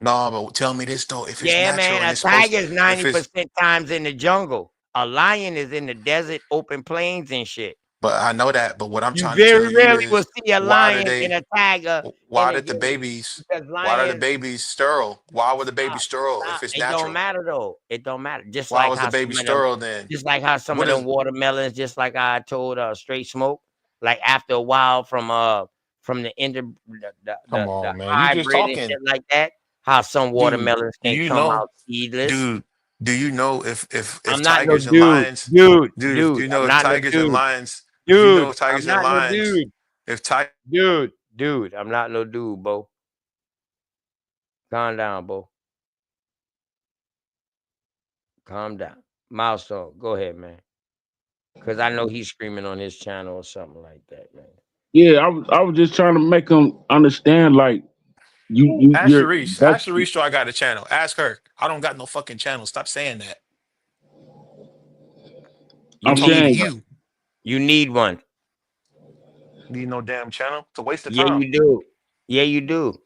No, but tell me this though. If it's Yeah, natural man. and A it's supposed, tiger is if it's, 90% times in the jungle. A lion is in the desert, open plains and shit. but I know that. But what I'm You trying to tell very you rarely will is, see a why do lion and they? a tiger in Why a did the jungle babies? because Why are the lions babies sterile? Why were the babies stop, sterile if stop. it's It don't natural? matter though. It don't matter. Why was the baby sterile then? Just like how some of What them is? watermelons, just like I told Straight Smoke, like after a while from the end of Come the on, man. You just hybrid and talking, shit like that, how some dude. watermelons Do can you come know, out seedless. dude? Do you know if I'm not no tigers and dude, lions, dude, dude? If dude. you I'm know if not no tigers and dude, lions, if you know dude. if I'm tigers and not no lions, dude, if tigers dude. I'm not no dude, Bo. Calm down, Bo. Calm down. Milestone, go ahead, man. Cause I know he's screaming on his channel or something like that, man. Yeah, I was just trying to make them understand, like ask you're Sharice, that's ask Sharice, do I got a channel? Ask her. I don't got no fucking channel. Stop saying that. You I'm I'm talking to need saying. one. you. You need one. Need no damn channel. It's a waste of Yeah, time. you do. Yeah, you do.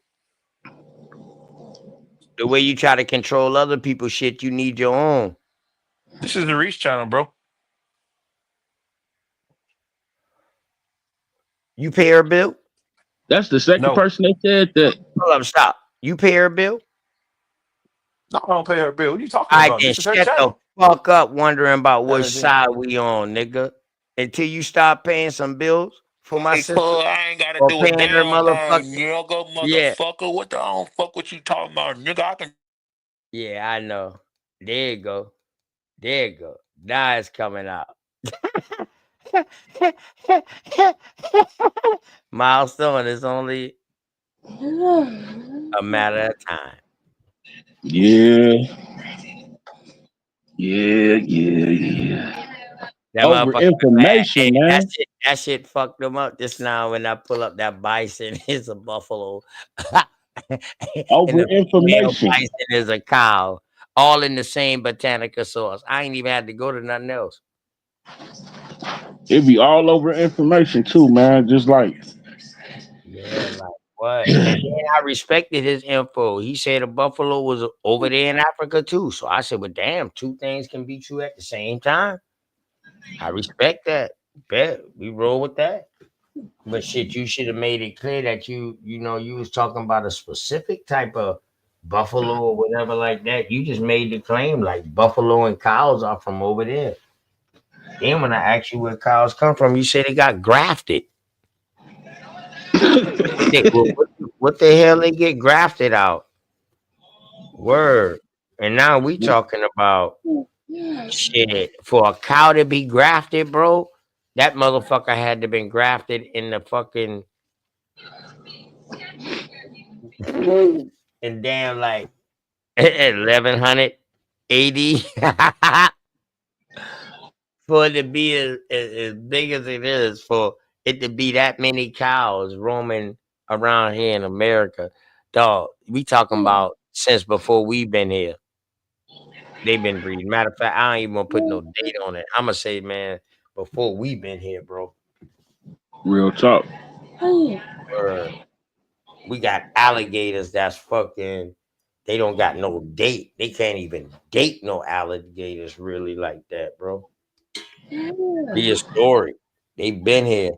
The way you try to control other people's shit, you need your own. This is the Reach channel, bro. You pay her bill? That's the second No, person that said that. Hold up, stop. You pay her bill? no, I don't pay her bill. What are you talking All right, about? then This is her shut the channel. fuck up wondering about which Then, side we on, nigga. Until you start paying some bills for my hey, sister cuz, I ain't gotta or do a paying her damn thing, motherfucking nigga, yeah. motherfucker. What the I don't fuck what you talking about, nigga? I can. Yeah, I know. There you go. There you go. Now it's coming out. Milestone is only a matter of time. Yeah, yeah. That Over motherfucker was mad. information, Hey, man. that shit fucked him up just now when I pull up that bison is a buffalo. And Over the female information. bison is a cow. all in the same botanica sauce. I ain't even had to go to nothing else. It be all over information too, man. Just like Yeah, like what? And then I respected his info. He said a buffalo was over there in Africa too. So I said, well, damn, two things can be true at the same time. I respect that. Bet we roll with that. But shit, you should have made it clear that you was talking about a specific type of buffalo or whatever like that. You just made the claim like buffalo and cows are from over there. Then when I asked you where cows come from, you said they got grafted. What the hell they get grafted out? Word. And now we talking about shit for a cow to be grafted, bro. That motherfucker had to been grafted in the fucking and damn like 1100 AD for it to be as big as it is, for it to be that many cows roaming around here in America. Dog, we talking about since before we been here. They've been breeding. Matter of fact, I ain't even gonna put no date on it. I'm gonna say, man, before we been here, bro. real talk. Word. We got alligators that's fucking. They don't got no date. They can't even date no alligators really like that, bro. Be a story. They been here.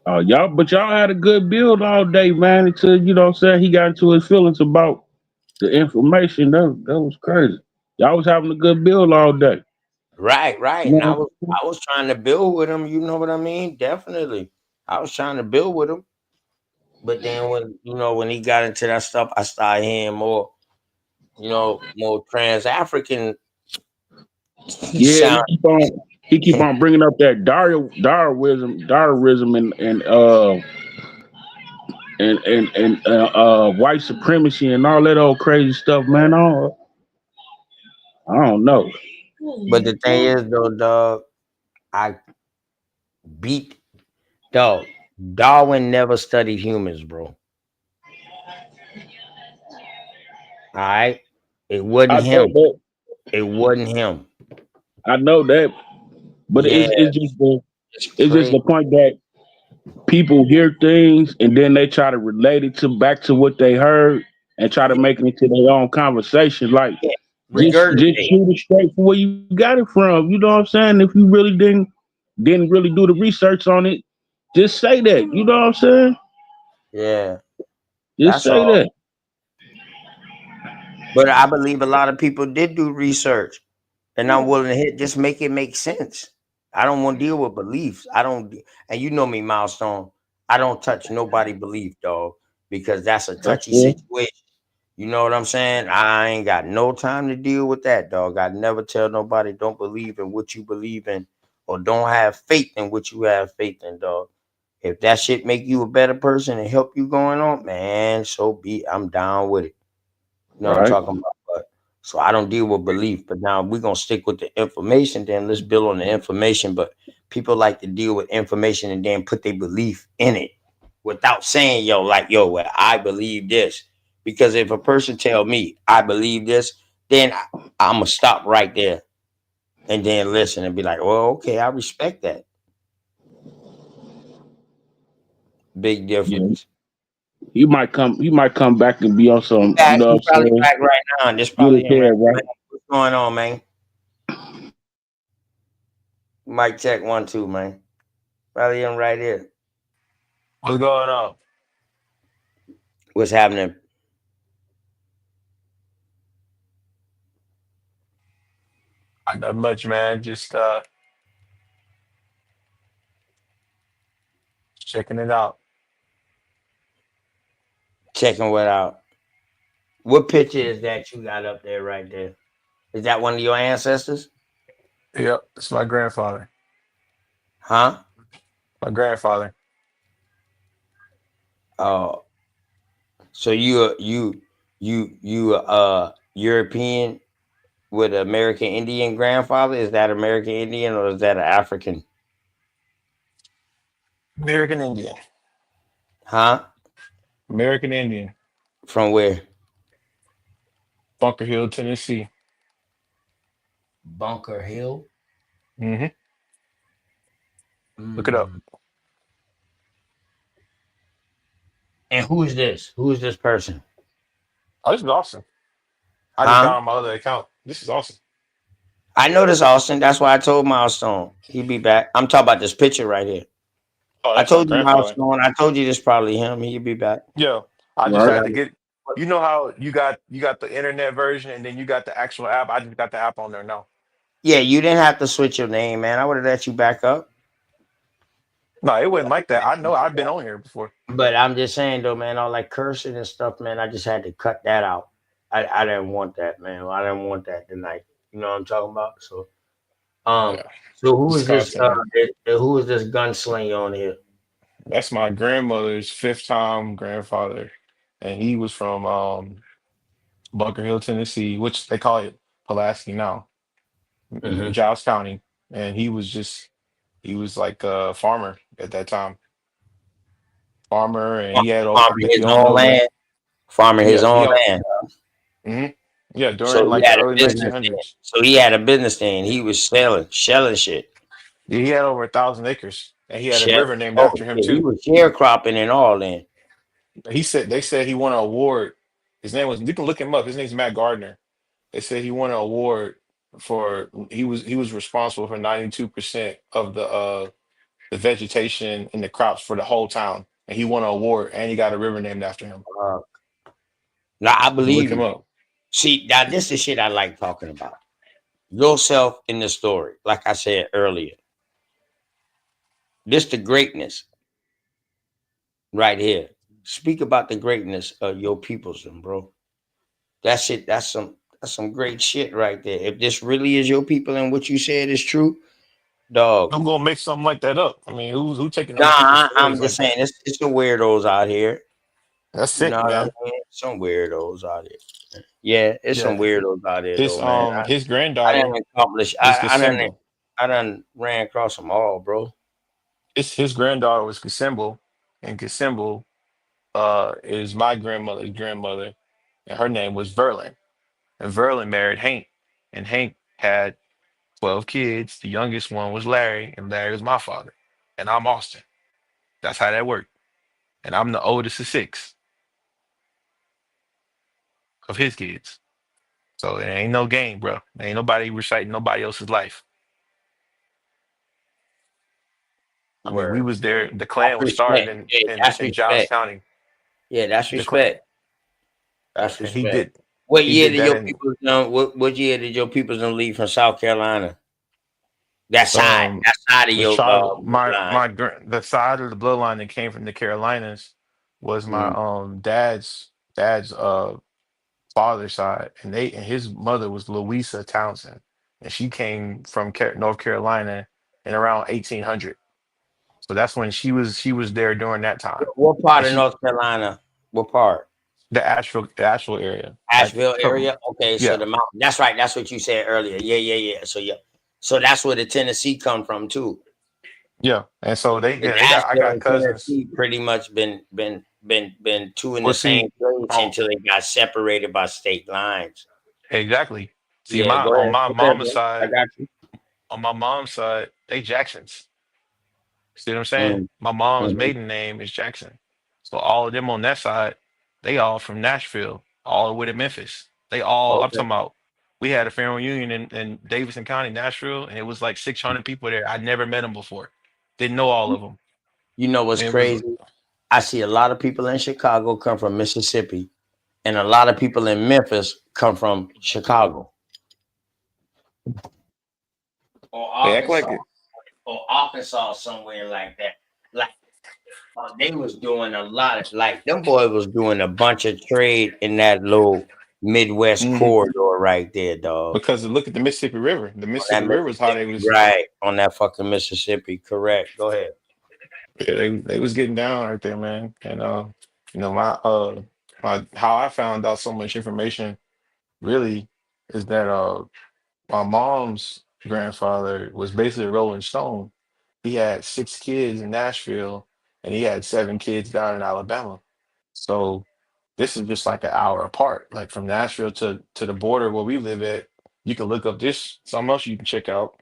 Y'all had a good build all day, man. Until you know what I'm saying, he got into his feelings about the information. That was crazy. Y'all was having a good build all day. Right, right. You And know? I was trying to build with him, you know what I mean? Definitely. I was trying to build with him. But then when he got into that stuff, I started hearing more, more trans African Yeah, sound. he keep on bringing up that Darwinism and white supremacy and all that old crazy stuff, man. I don't know. But the thing is though, dog, I beat dog. Darwin never studied humans, bro. All right. It wasn't I know him. that. It wasn't him. I know that. But Yeah, it's it's just crazy. the point that people hear things and then they try to relate it to back to what they heard and try to Yeah, make it into their own conversation. Like yeah. just Regurgitate. shoot it straight from where you got it from. You know what I'm saying? If you really didn't really do the research on it, just say that. You know what I'm saying? Yeah, Just that's say all. that. But I believe a lot of people did do research, and I'm willing to hit. Just make it make sense. I don't want to deal with beliefs. I don't, and you know me, Milestone. I don't touch nobody belief, dog, because that's a That's touchy real. situation. You know what I'm saying? I ain't got no time to deal with that, dog. I never tell nobody don't believe in what you believe in, or don't have faith in what you have faith in, dog. If that shit make you a better person and help you going on, man, so be it. I'm down with it. You know what I'm Right. talking about? But so I don't deal with belief. But now we're gonna stick with the information, then let's build on the information. But people like to deal with information and then put their belief in it without saying, well, I believe this. Because if a person tell me I believe this, then I'm gonna stop right there and then listen and be like, well, okay, I respect that. Big Yeah. difference. He might come back and be on some, you know what He I'm probably saying? back right now. This Get probably his him right head now, right. man. What's going on, man? Mic check 1 2, man. Probably him right here. What's going on? What's happening? Not much, man. Just checking it out. Checking what out. What picture is that you got up there right there? Is that one of your ancestors? Yep, it's my grandfather. Huh? My grandfather. Oh, so you European with American Indian grandfather? Is that American Indian or is that an African? American Indian. Huh? American Indian. From where? Bunker Hill, Tennessee. Bunker Hill. Hmm. Look it up. Mm. And who is this? Who is this person? Oh, this is awesome. I just got Huh? on my other account. This is awesome. I know this Austin. That's why I told Milestone he'd be back. I'm talking about this picture right here. Oh, I that's my told you grandfather. Milestone. I told you this probably him. He'd be back. Yeah, I just Right. had to get. You know how you got the internet version and then you got the actual app. I just got the app on there now. Yeah, you didn't have to switch your name, man. I would have let you back up. No, it wasn't like that. I know I've been on here before. But I'm just saying though, man, all like cursing and stuff, man, I just had to cut that out. I didn't want that, man. I didn't want that tonight. You know what I'm talking about? So um Yeah, so who it's is this content. who is this gunslinger on here? That's my grandmother's fifth time grandfather, and he was from Bunker Hill, Tennessee, which they call it Pulaski now, Hmm. Giles County, and he was like a farmer at that time, farmer, and he had I Farming think he his owned own over. land. Farming his Yeah, own land. hmm yeah, during So he like the had a early business then. 1900s. So he had a business then. He was shelling shit. Yeah, he had over 1,000 acres, and he had a Shell. river named Oh after him shit, he too. was sharecropping and all then. They said he won an award. His name was, you can look him up. His name's Matt Gardner. They said he won an award for he was responsible for 92% of the vegetation and the crops for the whole town, and he won an award, and he got a river named after him. Uh, now I You can look believe him you. up. See, now this is shit I like talking about. Yourself in the story. Like I said earlier. This the greatness right here. Speak about the greatness of your peoples, bro. That shit, that's some great shit right there. If this really is your people and what you said is true, dog. I'm gonna make something like that up. I mean, who taking Nah, other people's stories I'm like just saying that? it's some weirdos out here. That's You know sick, what I man. mean? Some weirdos out here. Yeah, it's some Yeah, weirdos out there his though, man. his I didn't granddaughter accomplish. was I didn't. Casimba. I done ran across them all, bro. His granddaughter was Casimba, and Casimba is my grandmother's grandmother, and her name was Verlin. And Verlin married Hank, and Hank had 12 kids. The youngest one was Larry, and Larry was my father. And I'm Austin. That's how that worked. And I'm the oldest of six of his kids. So it ain't no game, bro. Ain't nobody reciting nobody else's life. I mean, we Word. was there. The That's Klan was started respect. in Yeah, in, that's in Giles respect. County. Yeah, that's The Klan, respect. That's and he respect. did What he year did did that your in people what year did your people leave from South Carolina? um That side of the your child bloodline. the side of the bloodline that came from the Carolinas was my Mm. dad's father's side, and his mother was Louisa Townsend, and she came from North Carolina in around 1800. So that's when she was there during that time, What part and of she North Carolina? What part? the Asheville area, like Asheville couple, area. Okay, so yeah, the mountain. That's right. That's what you said earlier. Yeah, yeah, yeah. So yeah, so that's where the Tennessee come from too. yeah, and so Because they got I Asheville got and cousins. Tennessee pretty much been two in Well, the same see, place on until they got separated by state lines. exactly. See, Yeah, my go on ahead. my Go ahead, mama's bro. I side, got you. they Jacksons. See what I'm saying? Mm, My mom's mhm. maiden name is Jackson. So all of them on that side, they all from Nashville, all the way to Memphis. I'm Okay. talking about, we had a family reunion in Davidson County, Nashville, and it was like 600 people there. I'd never met them before. Didn't know all of them. You know what's And it was, crazy? I see a lot of people in Chicago come from Mississippi, and a lot of people in Memphis come from Chicago or they act like Arkansas it. or Arkansas somewhere like that. Like they was doing a lot of like them boys was doing a bunch of trade in that little Midwest Hmm. corridor right there, dog. Because look at the Mississippi River. The On that Mississippi River is how they Mississippi, was, right? On that fucking Mississippi, correct. Go ahead. yeah, they was getting down right there, man. And my how I found out so much information really is that my mom's grandfather was basically a Rolling Stone. He had six kids in Nashville, and he had seven kids down in Alabama. So This is just like an hour apart. Like from Nashville to the border where we live at, you can look up this something else you can check out.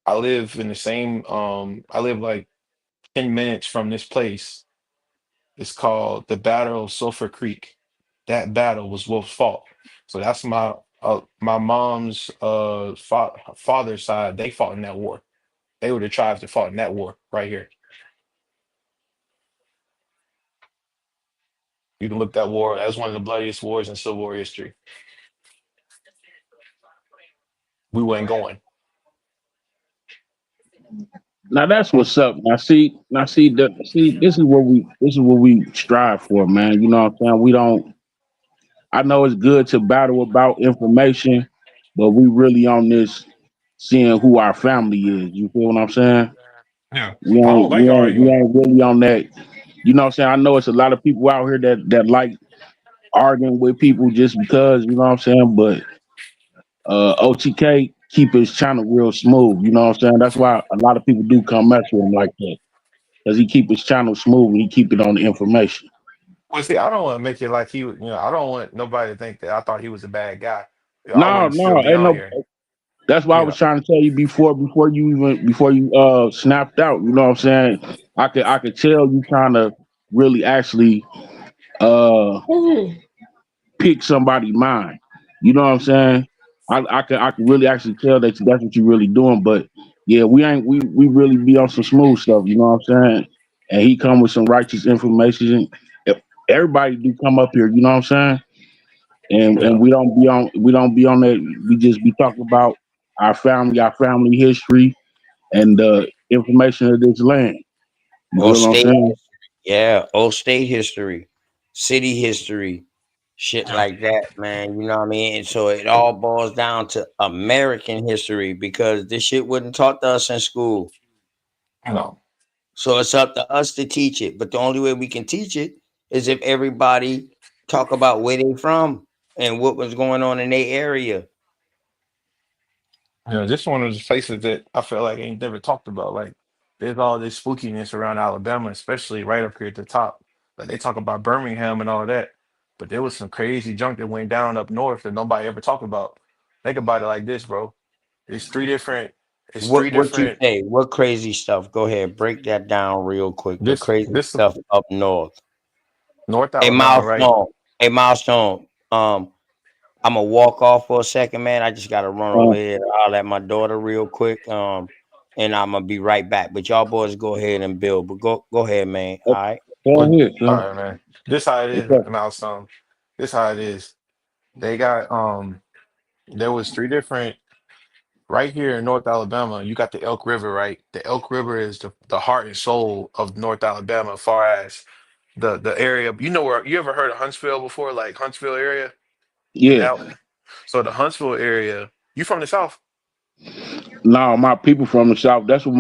I live in the same I live like 10 minutes from this place. It's called the Battle of Sulphur Creek. That battle was Wolf's fault. So that's my mom's father's side. They fought in that war. They were the tribes that fought in that war right here. You can look that war. That was one of the bloodiest wars in Civil War history. We weren't going. Now that's what's up. Now see, this is what we strive for, man. You know what I'm saying? We don't. I know it's good to battle about information, but we really on this seeing who our family is. You feel what I'm saying? Yeah. We I don't ain't we like ain't we arguing. ain't really on that. You know what I'm saying? I know it's a lot of people out here that like arguing with people just because, you know what I'm saying? But OTK keep his channel real smooth. You know what I'm saying? That's why a lot of people do come mess with him like that. Because he keep his channel smooth and he keep it on the information. Well, see, I don't want to make it like I don't want nobody to think that I thought he was a bad guy. I No, wouldn't still no, be ain't on no. here. That's why I You was know. trying to tell you before you snapped out. You know what I'm saying? I could tell you trying to really actually uh pick somebody's mind. You know what I'm saying? I could really actually tell that that's what you're really doing. But yeah, we really be on some smooth stuff. You know what I'm saying? And he come with some righteous information. Everybody do come up here. You know what I'm saying? And Yeah. we don't be on that. We just be talking about our family history, and the information of this land. You Or feel what I'm state saying? history. Yeah, or state history, city history, shit Yeah. like that, man. You know what I mean? And so it all boils down to American history because this shit wasn't taught to us in school. You know. So it's up to us to teach it. But the only way we can teach it is if everybody talk about where they from and what was going on in their area. This one of the places that I feel like ain't never talked about. Like, there's all this spookiness around Alabama, especially right up here at the top. Like they talk about Birmingham and all that, but there was some crazy junk that went down up north that nobody ever talked about. Think about it like this, bro. It's three different. It's three What you different. say? What crazy stuff? Go ahead, break that down real quick. The This crazy this stuff up north. North A Alabama, right? milestone. A milestone. I'm gonna walk off for a second, man. I just gotta run over Uh, here. I'll at my daughter real quick. And I'm gonna be right back. But y'all boys go ahead and build. But go ahead, man. All right. go Well, ahead, all son. right, man. This how it is, What's up? milestone. This how it is. They got there was three different right here in North Alabama. You got the Elk River, right? The Elk River is the heart and soul of North Alabama, as far as the area. You know where you ever heard of Huntsville before, like Huntsville area in Yeah. out. So the Huntsville area. You from the South? No, my people from the south. That's what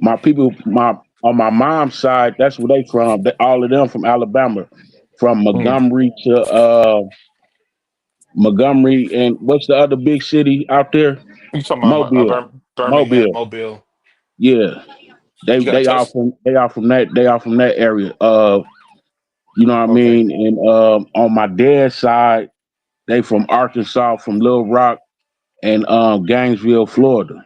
my people my on my mom's side. That's where they from. All of them from Alabama, from Mm. Montgomery to Montgomery and what's the other big city out there? You talking about Mobile. Birmingham, Mobile. Mobile? Yeah. They You got they all touch. from they all from that area. You know what I Okay. mean? And on my dad's side, they from Arkansas, from Little Rock and Gainesville, Florida.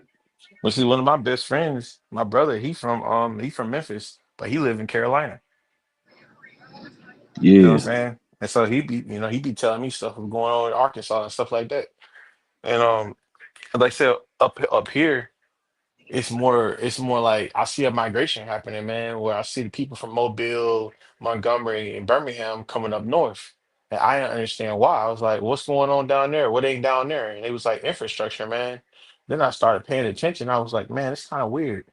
Well, see, one of my best friends, my brother, he from Memphis, but he live in Carolina. You know what I'm Yeah. saying? And so he be telling me stuff was going on in Arkansas and stuff like that. And like I said, up here, it's more like I see a migration happening, man, where I see the people from Mobile, Montgomery, and Birmingham coming up north. And I didn't understand why. I was like, what's going on down there? What ain't down there? And it was like infrastructure, man. Then I started paying attention. I was like, man, it's kind of weird.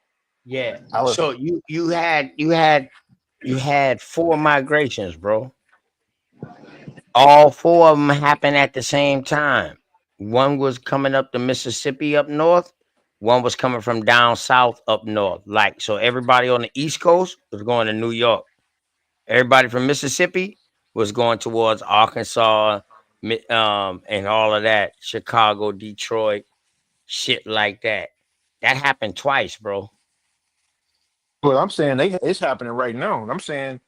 Yeah. I was So you had four migrations, bro. All four of them happened at the same time. One was coming up the Mississippi up north. One was coming from down south up north. Like so, everybody on the East Coast was going to New York. Everybody from Mississippi was going towards Arkansas, and all of that, Chicago, Detroit, shit like that. That happened twice, bro. Well, I'm saying it's happening right now. I'm saying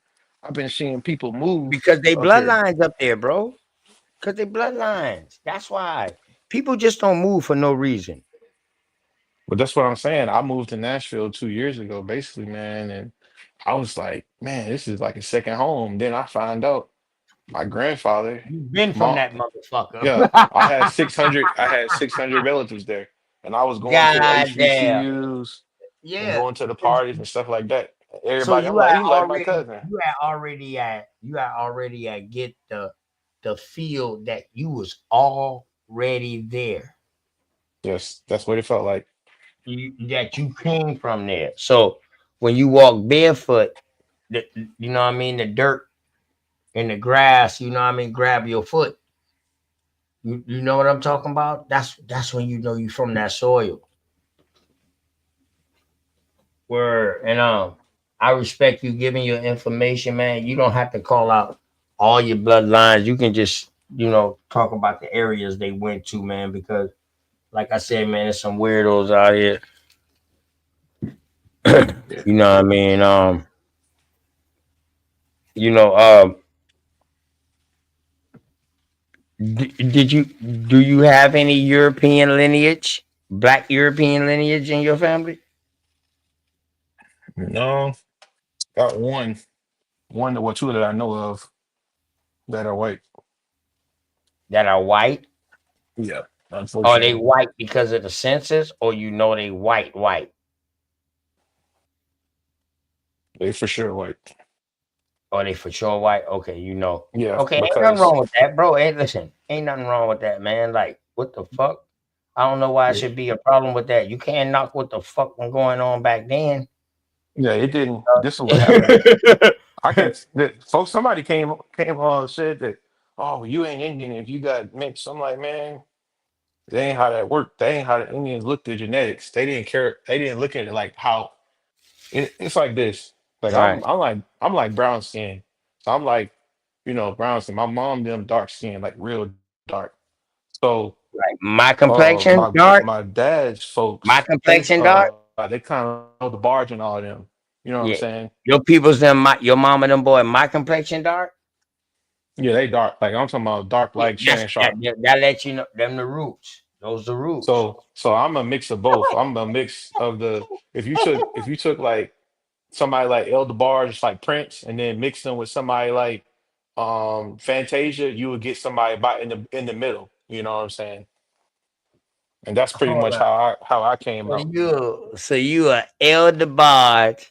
I've been seeing people move because they up here. bloodlines up there, bro. Because they bloodlines. That's why people just don't move for no reason. But that's what I'm saying. I moved to Nashville 2 years ago, basically, man, and I was like, man, this is like a second home. Then I find out my grandfather, You've been from mom, that motherfucker. yeah, I had 600 relatives there, and I was going to the God damn. HBCUs and Yeah. going to the parties and stuff like that. So Everybody, I'm you like, had he like my already cousin. get the feel that you was already there. Yes, that's what it felt like. That you came from there. So when you walk barefoot, the, you know what I mean, the dirt and the grass, you know what I mean, grab your foot. You know what I'm talking about? That's when you know you from that soil. Where and I respect you giving your information, man. You don't have to call out all your bloodlines. You can just, talk about the areas they went to, man, because like I said, man, there's some weirdos out here. Yeah. You know what I mean? You know, um, did you do you have any European lineage, Black European lineage in your family No, got one or two that I know of that are white. that are white? Yeah, Are they unfortunately, white because of the census, or they white? they for sure white. Are they for sure white? Okay, Yeah, Okay, ain't nothing because wrong with that, bro. Hey, listen, ain't nothing wrong with that, man. Like, what the fuck? I don't know why it yeah, should be a problem with that. You can't knock what the fuck was going on back then. yeah, it didn't. This is what happened. I can folks. Somebody came on and said that, oh, you ain't Indian if you got mixed. I'm like, man, they ain't how that worked. They ain't how the Indians looked at genetics. They didn't care. They didn't look at it like how it's like this. Like Right. I'm like brown skin. So I'm like, brown skin. My mom them dark skin, like real dark. So Right. My complexion, dark. my dad's My folks, complexion, dark. they kind of know the barge and all of them. You know what I'm Yeah. saying? Your people's them. Your mama, them boy. My complexion, dark. Yeah, they dark. Like I'm talking about dark Yeah, like Shannon Sharp. that lets you know them the roots. Those the roots. So I'm a mix of both. I'm a mix of the if you took like somebody like El DeBar, just like Prince, and then mix them with somebody like Fantasia, you would get somebody about in the middle. You know what I'm saying? And that's pretty Hold much up. how I came out. So you are Eldebard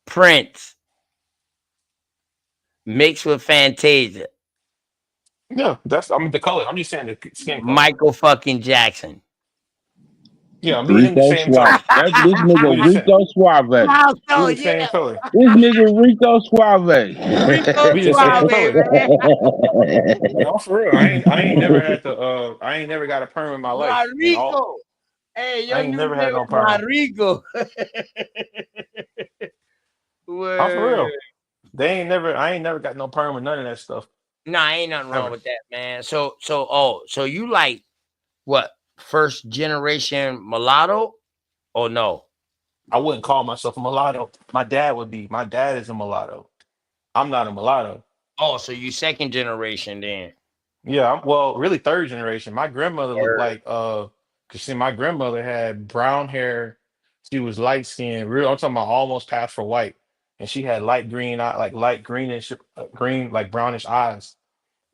Prince mixed with Fantasia, Yeah, that's I mean the color. I'm just saying the skin color. Michael fucking Jackson. Yeah, me and him the Rico same Suave. color. This nigga We the same. Rico Suave. We Also, the yeah, same color. This nigga Rico Suave. Rico We the same Suave, color. man. No, for real. I ain't never had to I ain't never got a perm in my life. And all Marico. Hey, I your ain't new never had name no perm. Marico. I'm for Word. real. I ain't never got no perm with none of that stuff. Nah, ain't nothing wrong Ever. with that, man. So you like what? First generation mulatto or no? I wouldn't call myself a mulatto. My dad would be. My dad is a mulatto. I'm not a mulatto. Oh, so you second generation then. Yeah, well, really third generation. My grandmother looked Word. like cause see my grandmother had brown hair. She was light skinned, real I'm talking about almost past for white. And she had light green like light greenish green, like brownish eyes.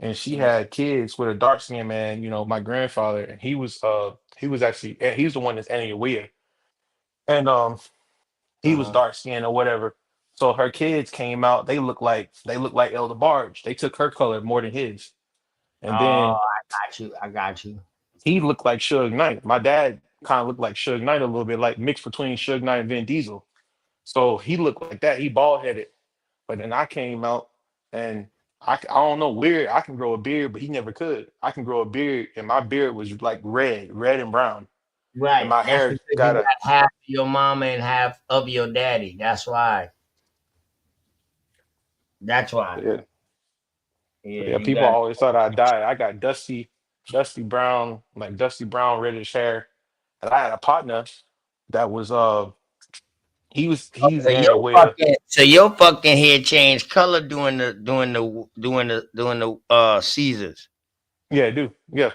And she had kids with a dark skinned man, my grandfather, and he was actually he's the one that's Anahuia. And he was Uh-huh. dark skinned or whatever. So her kids came out, they look like Elder Barge. They took her color more than his. Oh, And then I got you. I got you. he looked like Suge Knight. My dad kind of looked like Suge Knight a little bit, like mixed between Suge Knight and Vin Diesel. So he looked like that. He bald headed. But then I came out and I don't know, weird. I can grow a beard, but he never could. I can grow a beard, and my beard was like red and brown, and Right. my That's hair because you got got half of your mama and half of your daddy. That's why. That's why. yeah, Yeah, yeah. you People got. always thought I died. I got dusty brown, reddish hair, and I had a partner that was He's So there where your fucking hair changed color during the Caesars. yeah, dude. Yeah.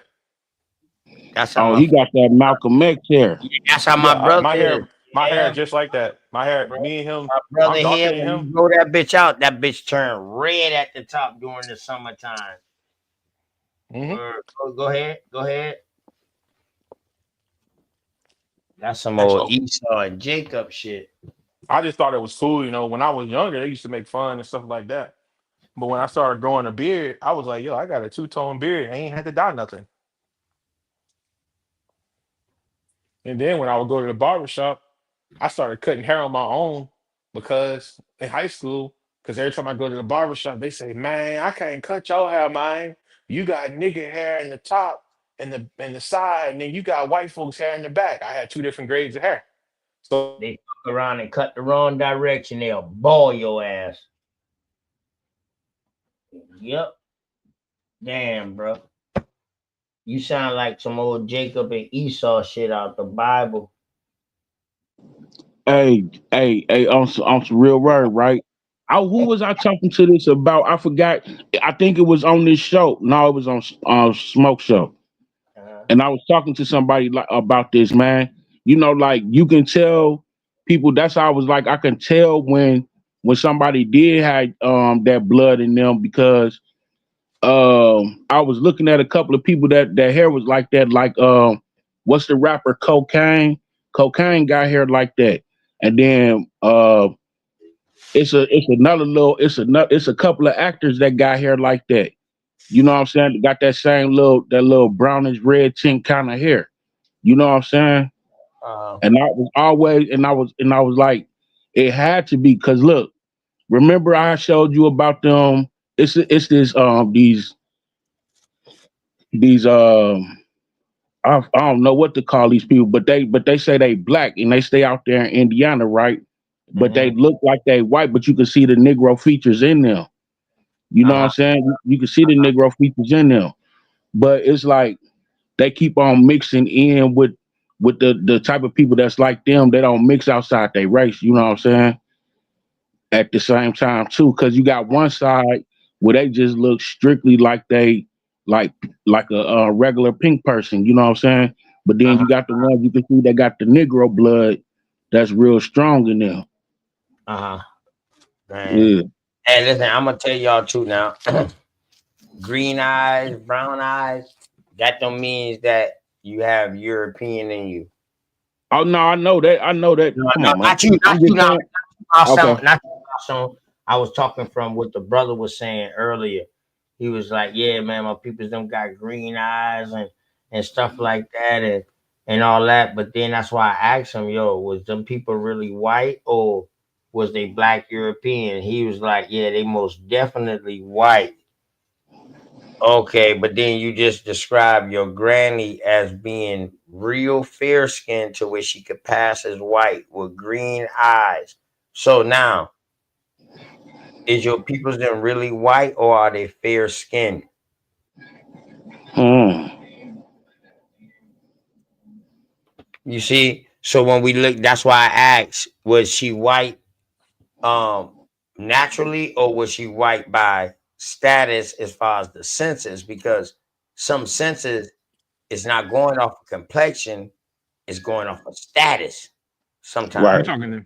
That's how Oh, my he got that Malcolm X hair. that's how my Yeah, brother is. my hair Yeah, just like that. My hair, bro. me and him, My I'm brother darker here, than when him. you grow that bitch out, that bitch turn red at the top during the summertime. Hmm. Go ahead, go ahead. That's some And old so Esau and Jacob shit. I just thought it was cool, you know, when I was younger, they used to make fun and stuff like that. But when I started growing a beard, I was like, yo, I got a two-tone beard. I ain't had to dye nothing. And then when I would go to the barber shop, I started cutting hair on my own because in high school, because every time I go to the barber shop, they say, man, I can't cut your hair, man. You got nigga hair in the top and the side, and then you got white folks hair in the back. I had two different grades of hair. So They fuck around and cut the wrong direction, they'll ball your ass. Yep. Damn, bro. You sound like some old Jacob and Esau shit out the Bible. Hey, on some real word, right? Who was I talking to this about? I forgot. I think it was on this show. No, it was on Smoke Show. Uh-huh. And I was talking to somebody like about this, man. You know, like you can tell people. That's how I was like. I can tell when somebody did have that blood in them because I was looking at a couple of people that hair was like that. Like what's the rapper Cocaine? Cocaine got hair like that, and then it's a couple of actors that got hair like that. You know what I'm saying? Got that same little brownish red tint kind of hair. You know what I'm saying? Uh, And I was always and I was like, it had to be because look, remember I showed you about them. It's this these I don't know what to call these people, but they say they black and they stay out there in Indiana, right? But they mm-hmm. look like they white, but you can see the Negro features in them. You know what I'm Uh-huh. saying? You can see the Negro features in them, but it's like they keep on mixing in with the type of people that's like them. They don't mix outside their race. You know what I'm saying? At the same time too, because you got one side where they just look strictly like they like like a regular pink person. You know what I'm saying? But then Uh-huh. you got the ones you can see that got the Negro blood that's real strong in them. Uh-huh. Man. Yeah. Hey, listen, I'm gonna tell y'all too now. Green eyes, brown eyes, that don't mean that you have European in you. Oh no, I know that. I know that. No, Come no, on, man. not you, not I'm you just now. saying. Okay. Not you, Alshon. I was talking from what the brother was saying earlier. He was like, "Yeah, man, my peoples don't got green eyes and stuff like that and all that." But then that's why I asked him, "Yo, was them people really white or was they black European?" He was like, "Yeah, they most definitely white." Okay, but then you just described your granny as being real fair skinned to where she could pass as white with green eyes. So now, is your people's then really white or are they fair skinned? Hmm. You see, so when we look, that's why I asked, was she white um naturally or was she white by status as far as the census? Because some census is not going off of complexion, it's going off of status you sometimes. Right. talking to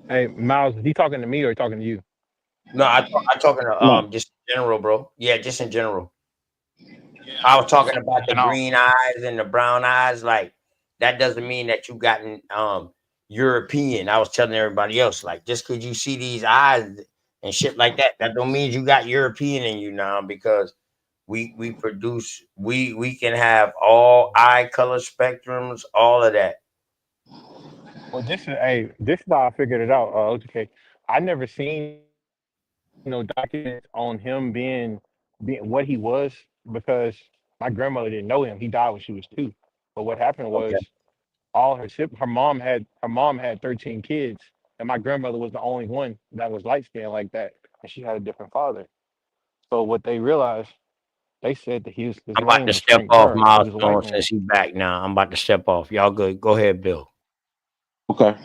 hey Miles, is he talking to me or he talking to you? No, I talking to No. just in general, bro. Yeah, just in general. I was talking about the You know, green eyes and the brown eyes. Like that doesn't mean that you gotten European. I was telling everybody else, like just because you see these eyes and shit like that, that don't mean you got European in you now because we produce we can have all eye color spectrums, all of that. well, this is how I figured it out. Okay, I never seen no documents on him being what he was because my grandmother didn't know him. He died when she was 2. But what happened was Okay. her mom had 13 kids, and my grandmother was the only one that was light skinned like that, and she had a different father. So what they realized, they said that his I'm about name to was step Frank off Burr. He was a white milestone man. since he's back now. I'm about to step off. Y'all good. Go ahead, Bill. Okay.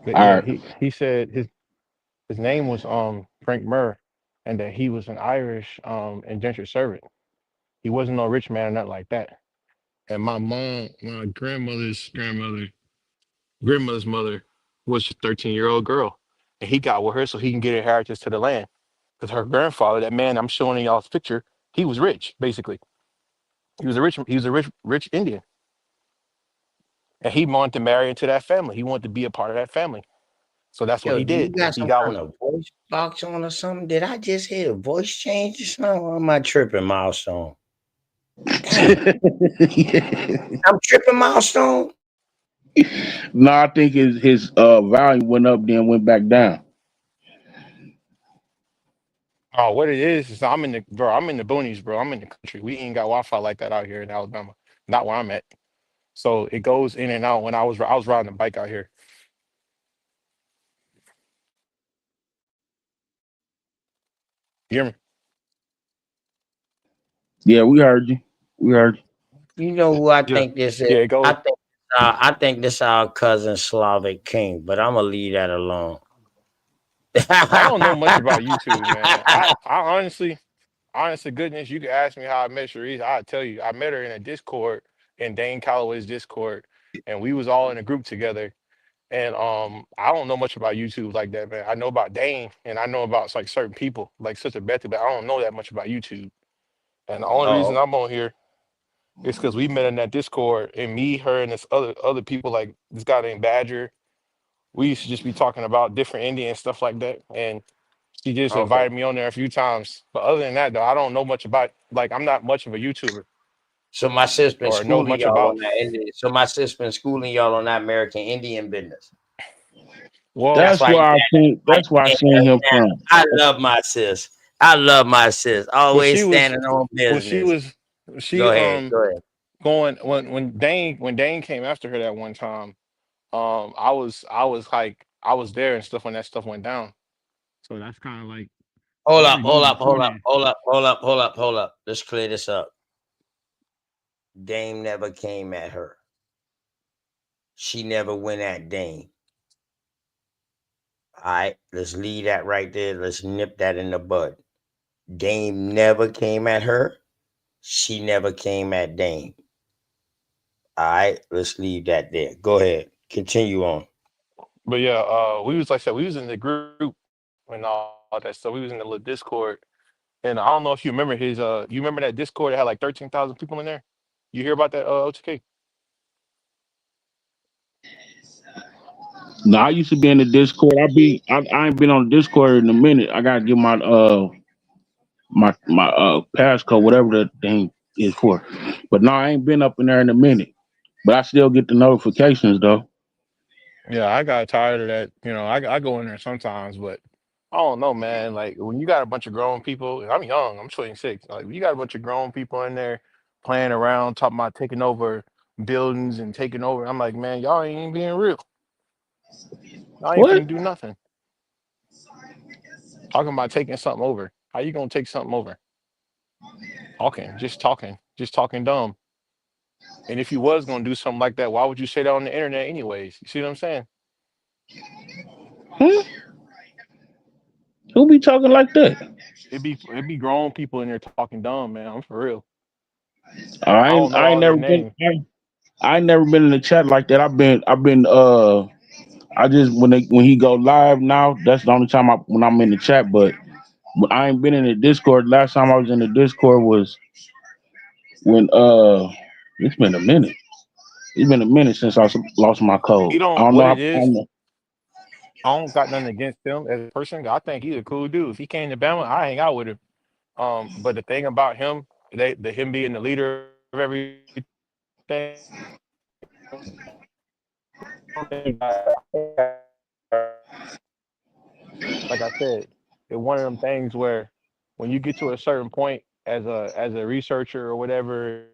But All yeah, right. he said his name was Frank Murr, and that he was an Irish indentured servant. He wasn't no rich man or nothing like that. And my grandmother's mother was a 13-year-old girl, and he got with her so he can get inheritance to the land. Because her grandfather, that man I'm showing in y'all's picture, he was rich. Basically, he was a rich Indian, and he wanted to marry into that family. He wanted to be a part of that family. So that's what Yo, he do you did. got He some got kind with. of voice box on or something? Did I just hear a voice change or something? Or am I tripping, Milestone? Damn, I'm tripping, Milestone. No, I think his volume went up, then went back down. Oh, what it is I'm in the boonies, bro. I'm in the country. We ain't got Wi-Fi like that out here in Alabama. Not where I'm at. So it goes in and out. When I was riding a bike out here. You hear me? Yeah, we heard you. We heard you. You know who I Yeah. think this is? Yeah, it goes. I think this our cousin Slavic King, but I'm gonna leave that alone. I don't know much about YouTube, man. I honestly, goodness, you could ask me how I met Sharice. I'll tell you. I met her in a Discord, in Dane Calloway's Discord, and we was all in a group together. And I don't know much about YouTube like that, man. I know about Dane, and I know about like certain people, like Sister Betty, but I don't know that much about YouTube. And the only reason Oh, I'm on here is because we met in that Discord, and me, her, and this other people, like this guy named Badger. We used to just be talking about different Indian stuff like that, and she just okay. invited me on there a few times. But other than that, though, I don't know much about. Like, I'm not much of a YouTuber So my sis been or know schooling much y'all about. on that Indian. So my sis been schooling y'all on that American Indian business. Well, That's That's why you where I seen. like That's where I stand seen her him down. from. I love my sis. I love my sis. when Always she was standing on when she business. was she Go ahead. Go ahead. going when Dane came after her that one time. I was there and stuff when that stuff went down. So that's kind of like Hold up, every hold move up, hold before up, then. hold up, hold up, hold up, hold up. Let's clear this up. Dame never came at her. She never went at Dame. All right, let's leave that right there. Let's nip that in the bud. Dame never came at her. She never came at Dame. All right, let's leave that there. Go ahead. Continue on. But yeah, we was like I said, we was in the group and all that stuff. We was in the little Discord, and I don't know if you remember you remember that Discord that had like 13,000 people in there. You hear about that, OTK? No, I used to be in the Discord. I ain't been on Discord in a minute. I gotta get my passcode, whatever that thing is for. But no, I ain't been up in there in a minute. But I still get the notifications though. Yeah, I got tired of that. I go in there sometimes, but I don't know, man. Like when you got a bunch of grown people, and I'm young, I'm 26. Like when you got a bunch of grown people in there playing around, talking about taking over buildings and taking over. I'm like, man, y'all ain't even being real. Y'all ain't What? finna do nothing. Talking about taking something over. How you gonna take something over? Just talking dumb. And if you was gonna do something like that, why would you say that on the internet anyways? You see what I'm saying? Huh? Who be talking like that? It'd be grown people in there talking dumb, man. I'm for real. I I don't ain't know I ain't all their never been. names. I ain't never been in the chat like that. I've been I just when he go live now, that's the only time when I'm in the chat. But I ain't been in the Discord. Last time I was in the Discord was when it's been a minute. It's been a minute since lost my code. He I don't. don't know. What I it is, don't know. I don't got nothing against him as a person. I think he's a cool dude. If he came to Bama, I hang out with him. But the thing about him, him being the leader of everything, like I said, it's one of them things where when you get to a certain point as a researcher or whatever,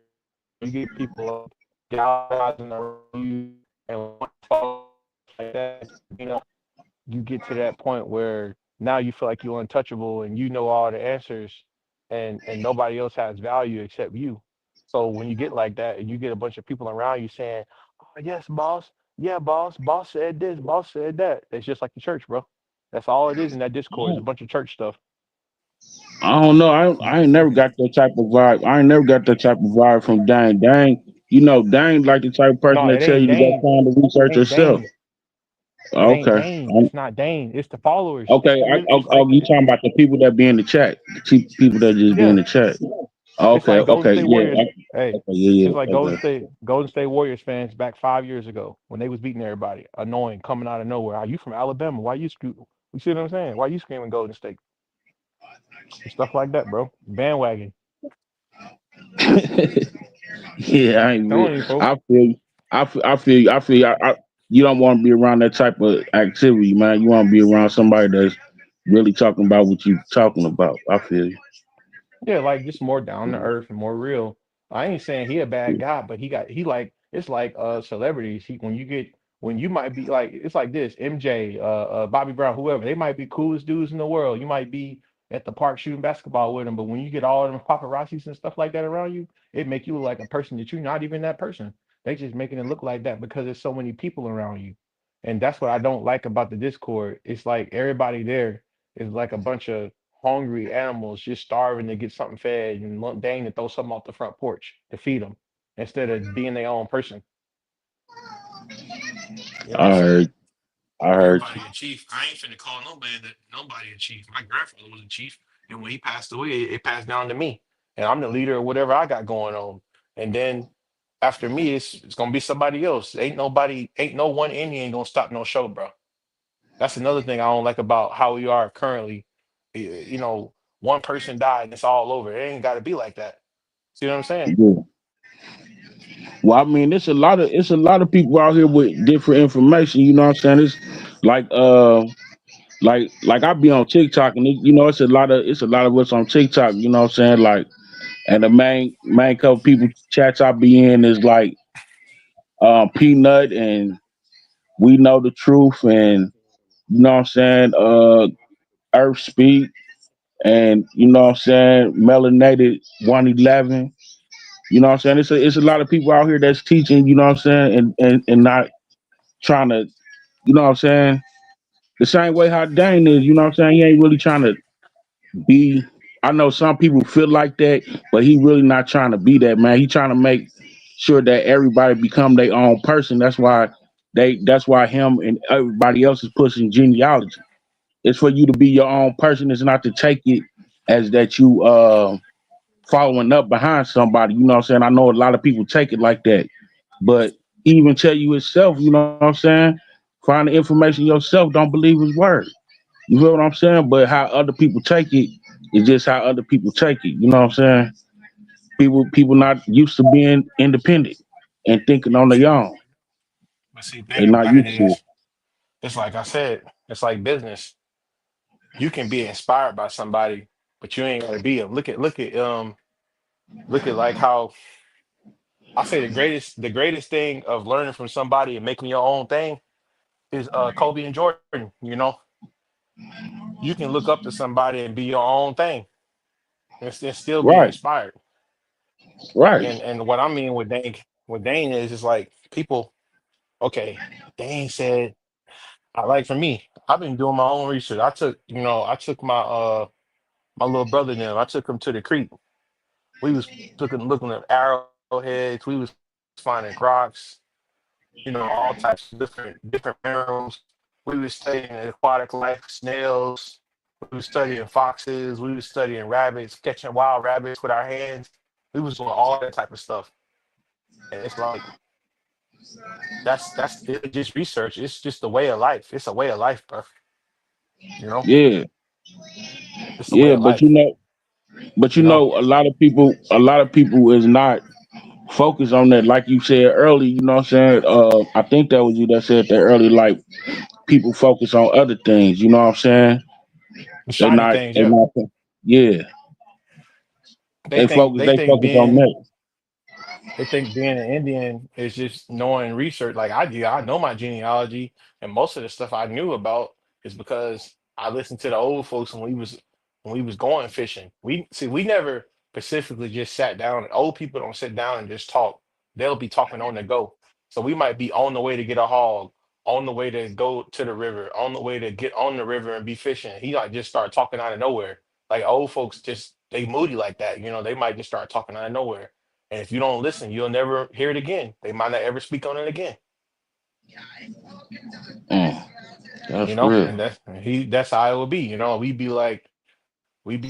you get people galvanizing around you and want to follow like that, you get to that point where now you feel like you're untouchable and you know all the answers and nobody else has value except you. So when you get like that and you get a bunch of people around you saying, "Oh yes, boss, Yeah, boss. Boss said this. Boss said that. It's just like the church, bro. That's all it is in that Discord. Is a bunch of church stuff. I don't know. I ain't never got that type of vibe. I ain't never got that type of vibe from Dane. Dane, Dane like the type of person No, that it tell ain't you to go Dane. find the It research ain't yourself. Dane. It ain't Okay. Dane. It's not Dane. It's the followers. It's Okay. the real. It's Oh, like you talking about the people that be in the chat? The people that just be in yeah. the chat. It's Okay. like Golden Okay. State Yeah. Warriors. Hey, Okay. Yeah. it's like Yeah. Okay. Golden State Warriors fans back 5 years ago when they was beating everybody, annoying, coming out of nowhere. Are you from Alabama? Why you screw? You see what I'm saying? Why you screaming Golden State? Stuff like that, bro. Bandwagon. Yeah. I ain't real. Telling you, folks. I feel. I feel. I feel. You don't want to be around that type of activity, man. You want to be around somebody that's really talking about what you talking about. I feel you. Yeah, like just more down to earth and more real. I ain't saying he a bad guy, but he like it's like celebrities. When you might be like it's like this, MJ, Bobby Brown, whoever, they might be coolest dudes in the world. You might be at the park shooting basketball with them, but when you get all of them paparazzis and stuff like that around you, it make you look like a person that you're not even that person. They just making it look like that because there's so many people around you. And that's what I don't like about the Discord. It's like everybody there is like a bunch of hungry animals just starving to get something fed and want Dane to throw something off the front porch to feed them instead of being their own person. You know, I so heard. I heard you. everybody a chief. I ain't finna call nobody a chief. My grandfather was a chief, and when he passed away, it passed down to me, and I'm the leader of whatever I got going on. And then after me, it's gonna be somebody else. Ain't no one Indian gonna stop no show, bro. That's another thing I don't like about how we are currently. You know, one person died and it's all over. It ain't got to be like that. See what I'm saying? Yeah. Well, I mean, it's a lot of people out here with different information. You know what I'm saying? It's like like I be on TikTok and it's a lot of us on TikTok. You know what I'm saying? Like, and the main couple people chats I be in is like Peanut and We Know the Truth and you know what I'm saying Earth Speak and you know what I'm saying Melanated 111. You know what I'm saying? It's a lot of people out here that's teaching. You know what I'm saying? And not trying to, you know what I'm saying? The same way how Dane is, you know what I'm saying? He ain't really trying to be. I know some people feel like that, but he really not trying to be that, man. He trying to make sure that everybody become their own person. That's why him and everybody else is pushing genealogy. It's for you to be your own person. It's not to take it as that you following up behind somebody. You know what I'm saying? I know a lot of people take it like that, but he even tell you himself, you know what I'm saying? Find the information yourself. Don't believe his word. You feel what I'm saying? But how other people take it is just how other people take it. You know what I'm saying? People not used to being independent and thinking on their own. But see, They thing not about it used to it. is, it's like I said, it's like business. You can be inspired by somebody, but you ain't gonna be them. Look at like how I say the greatest thing of learning from somebody and making your own thing is Kobe and Jordan. You know, you can look up to somebody and be your own thing and still be Right, inspired. right. And what I mean with Dane is like people. Okay, Dane said, I like for me. I've been doing my own research. I took my little brother and them. I took him to the creek. We was looking at arrowheads. We was finding crocs. All types of different minerals. We was studying aquatic life, snails. We was studying foxes. We was studying rabbits, catching wild rabbits with our hands. We was doing all that type of stuff. And it's like that's it's just research. It's just a way of life. It's a way of life, bro. You know, Yeah, it's a way yeah. of But you life. know, but you You know, know, a lot of people is not focused on that. Like you said earlier, you know what I'm saying? I think that was you that said that earlier. Like people focus on other things. You know what I'm saying? the They shiny not. things. They Yeah, not. Yeah, they they think focus. they They think focus on being that. they think being an Indian is just knowing research. Like I do, I know my genealogy, and most of the stuff I knew about is because I listened to the old folks when we was going fishing. We never specifically just sat down. Old people don't sit down and just talk. They'll be talking on the go. So we might be on the way to get a hog, on the way to go to the river, on the way to get on the river and be fishing. He like just start talking out of nowhere. Like old folks just they moody like that. They might just start talking out of nowhere. And if you don't listen, you'll never hear it again. They might not ever speak on it again. Mm, that's real. And that's how it would be. We'd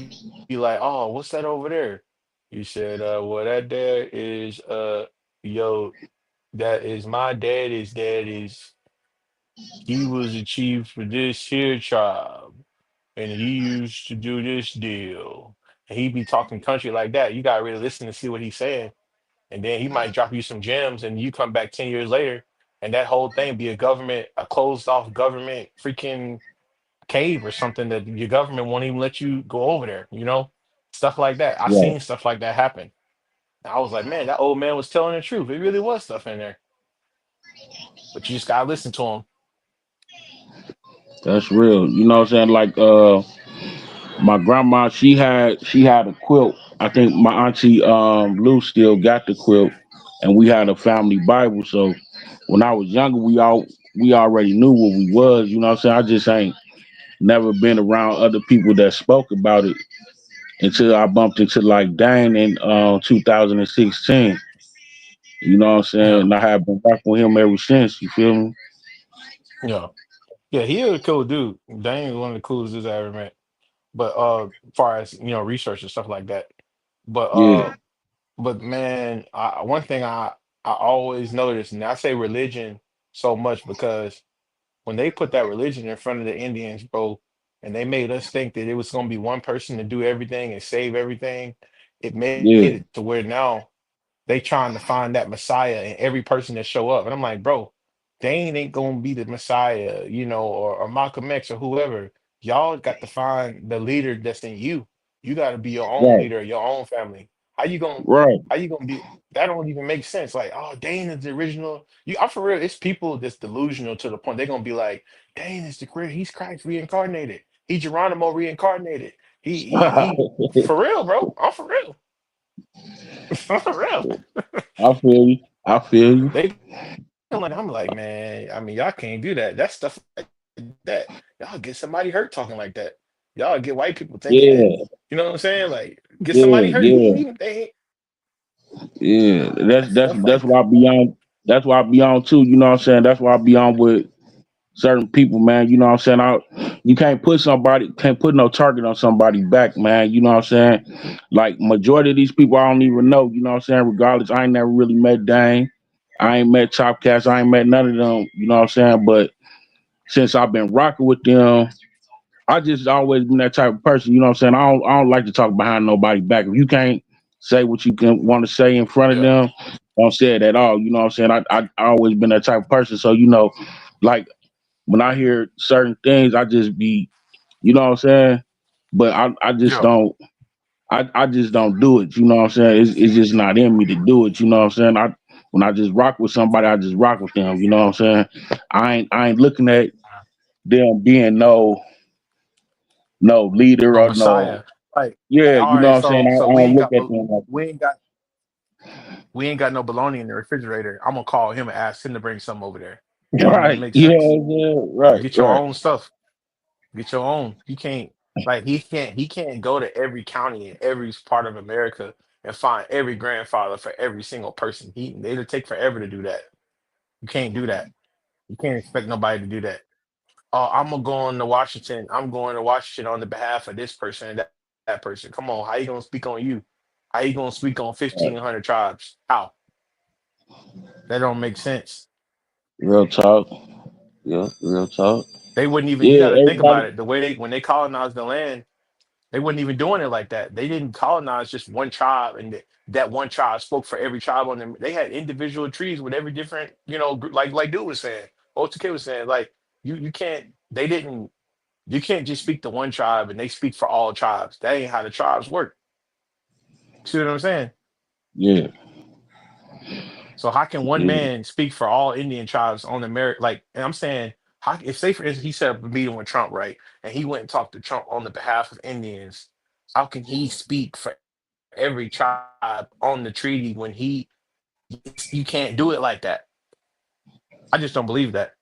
be like, oh, what's that over there? He said, well, that there is yo, that is my daddy's he was the chief for this here tribe, and he used to do this deal. And he'd be talking country like that. You gotta really listen to see what he's saying. And then he might drop you some gems, and you come back 10 years later, and that whole thing be a closed off government freaking cave or something that your government won't even let you go over there. Stuff like that. I Right. seen stuff like that happen. I was like, man, that old man was telling the truth. It really was stuff in there, but you just gotta listen to him. That's real. You know what I'm saying? Like my grandma, she had a quilt. I think my auntie Lou still got the quilt, and we had a family Bible. So when I was younger, we already knew what we was. You know what I'm saying? I just ain't never been around other people that spoke about it until I bumped into like Dane in 2016. You know what I'm saying? Yeah, And I have been rocking with him ever since. You feel me? yeah, yeah. He a cool dude. Dane is one of the coolest dudes I ever met. But as far as research and stuff like that. But Yeah, man, one thing I always notice, and I say religion so much because when they put that religion in front of the Indians, bro, and they made us think that it was going to be one person to do everything and save everything, it made it yeah, to where now they trying to find that Messiah in every person that show up. And I'm like, bro, Dane ain't gonna be the Messiah, or Malcolm X or whoever. Y'all got to find the leader that's in you. You got to be your own right, leader, your own family. How you gonna right. how you gonna be that don't even make sense. Like, oh, Dane is the original. I'm for real, it's people that's delusional to the point they're gonna be like, Dane is the career, he's Christ reincarnated. He Geronimo reincarnated. He for real, bro. I'm for real. For real. I feel you. I feel you. They I'm like, man, I mean, y'all can't do that. That stuff like that, y'all get somebody hurt talking like that. Y'all get white people thinking that, Yeah, you know what I'm saying? Like, get somebody yeah, hurt. He ain't yeah, even they ain't yeah. That's stuff that's like why I be on. That's why I be on too. You know what I'm saying? That's why I be on with certain people, man. You know what I'm saying? You can't put no target on somebody back, man. You know what I'm saying? Like majority of these people I don't even know. You know what I'm saying? Regardless, I ain't never really met Dane. I ain't met Top Cats. I ain't met none of them. You know what I'm saying? But since I've been rocking with them, I just always been that type of person. You know what I'm saying? I don't like to talk behind nobody back. If you can't say what you can want to say in front of yeah. them, don't say it at all. You know what I'm saying? I always been that type of person. So like when I hear certain things, I just be, you know what I'm saying? But I just Yeah. don't. I just don't do it. You know what I'm saying? It's just not in me to do it. You know what I'm saying? When I just rock with somebody, I just rock with them. You know what I'm saying? I ain't looking at them being no leader No or no. Messiah. Like, Yeah, all you know right, what I'm saying? so I we don't ain't look got at them like we ain't got we ain't got no bologna in the refrigerator. I'm gonna call him and ask him to bring some over there. That don't even right. make sense. Yeah, right, Get your right. own stuff. Get your own. He can't he can't go to every county in every part of America and find every grandfather for every single person. It'll take forever to do that. You can't do that. You can't expect nobody to do that. Oh, I'm gonna go on to Washington. I'm going to Washington on the behalf of this person and that person. Come on, how you gonna speak on you? How you gonna speak on Right. 1,500 tribes? How? That don't make sense. Real talk. Yeah, real talk. They wouldn't even. You Yeah, got to think about everybody. it. The way when they colonized the land, they wasn't even doing it like that. They didn't colonize just one tribe, and that one tribe spoke for every tribe on them. They had individual trees with every different, group, like Dude was saying, OTK was saying, like you can't. They didn't. You can't just speak to one tribe and they speak for all tribes. That ain't how the tribes work. See what I'm saying? Yeah, So how can one yeah, man speak for all Indian tribes on the merit? Like, and I'm saying, how if say for instance he set up a meeting with Trump, right, and he went and talked to Trump on the behalf of Indians, how can he speak for every tribe on the treaty when you can't do it like that? I just don't believe that.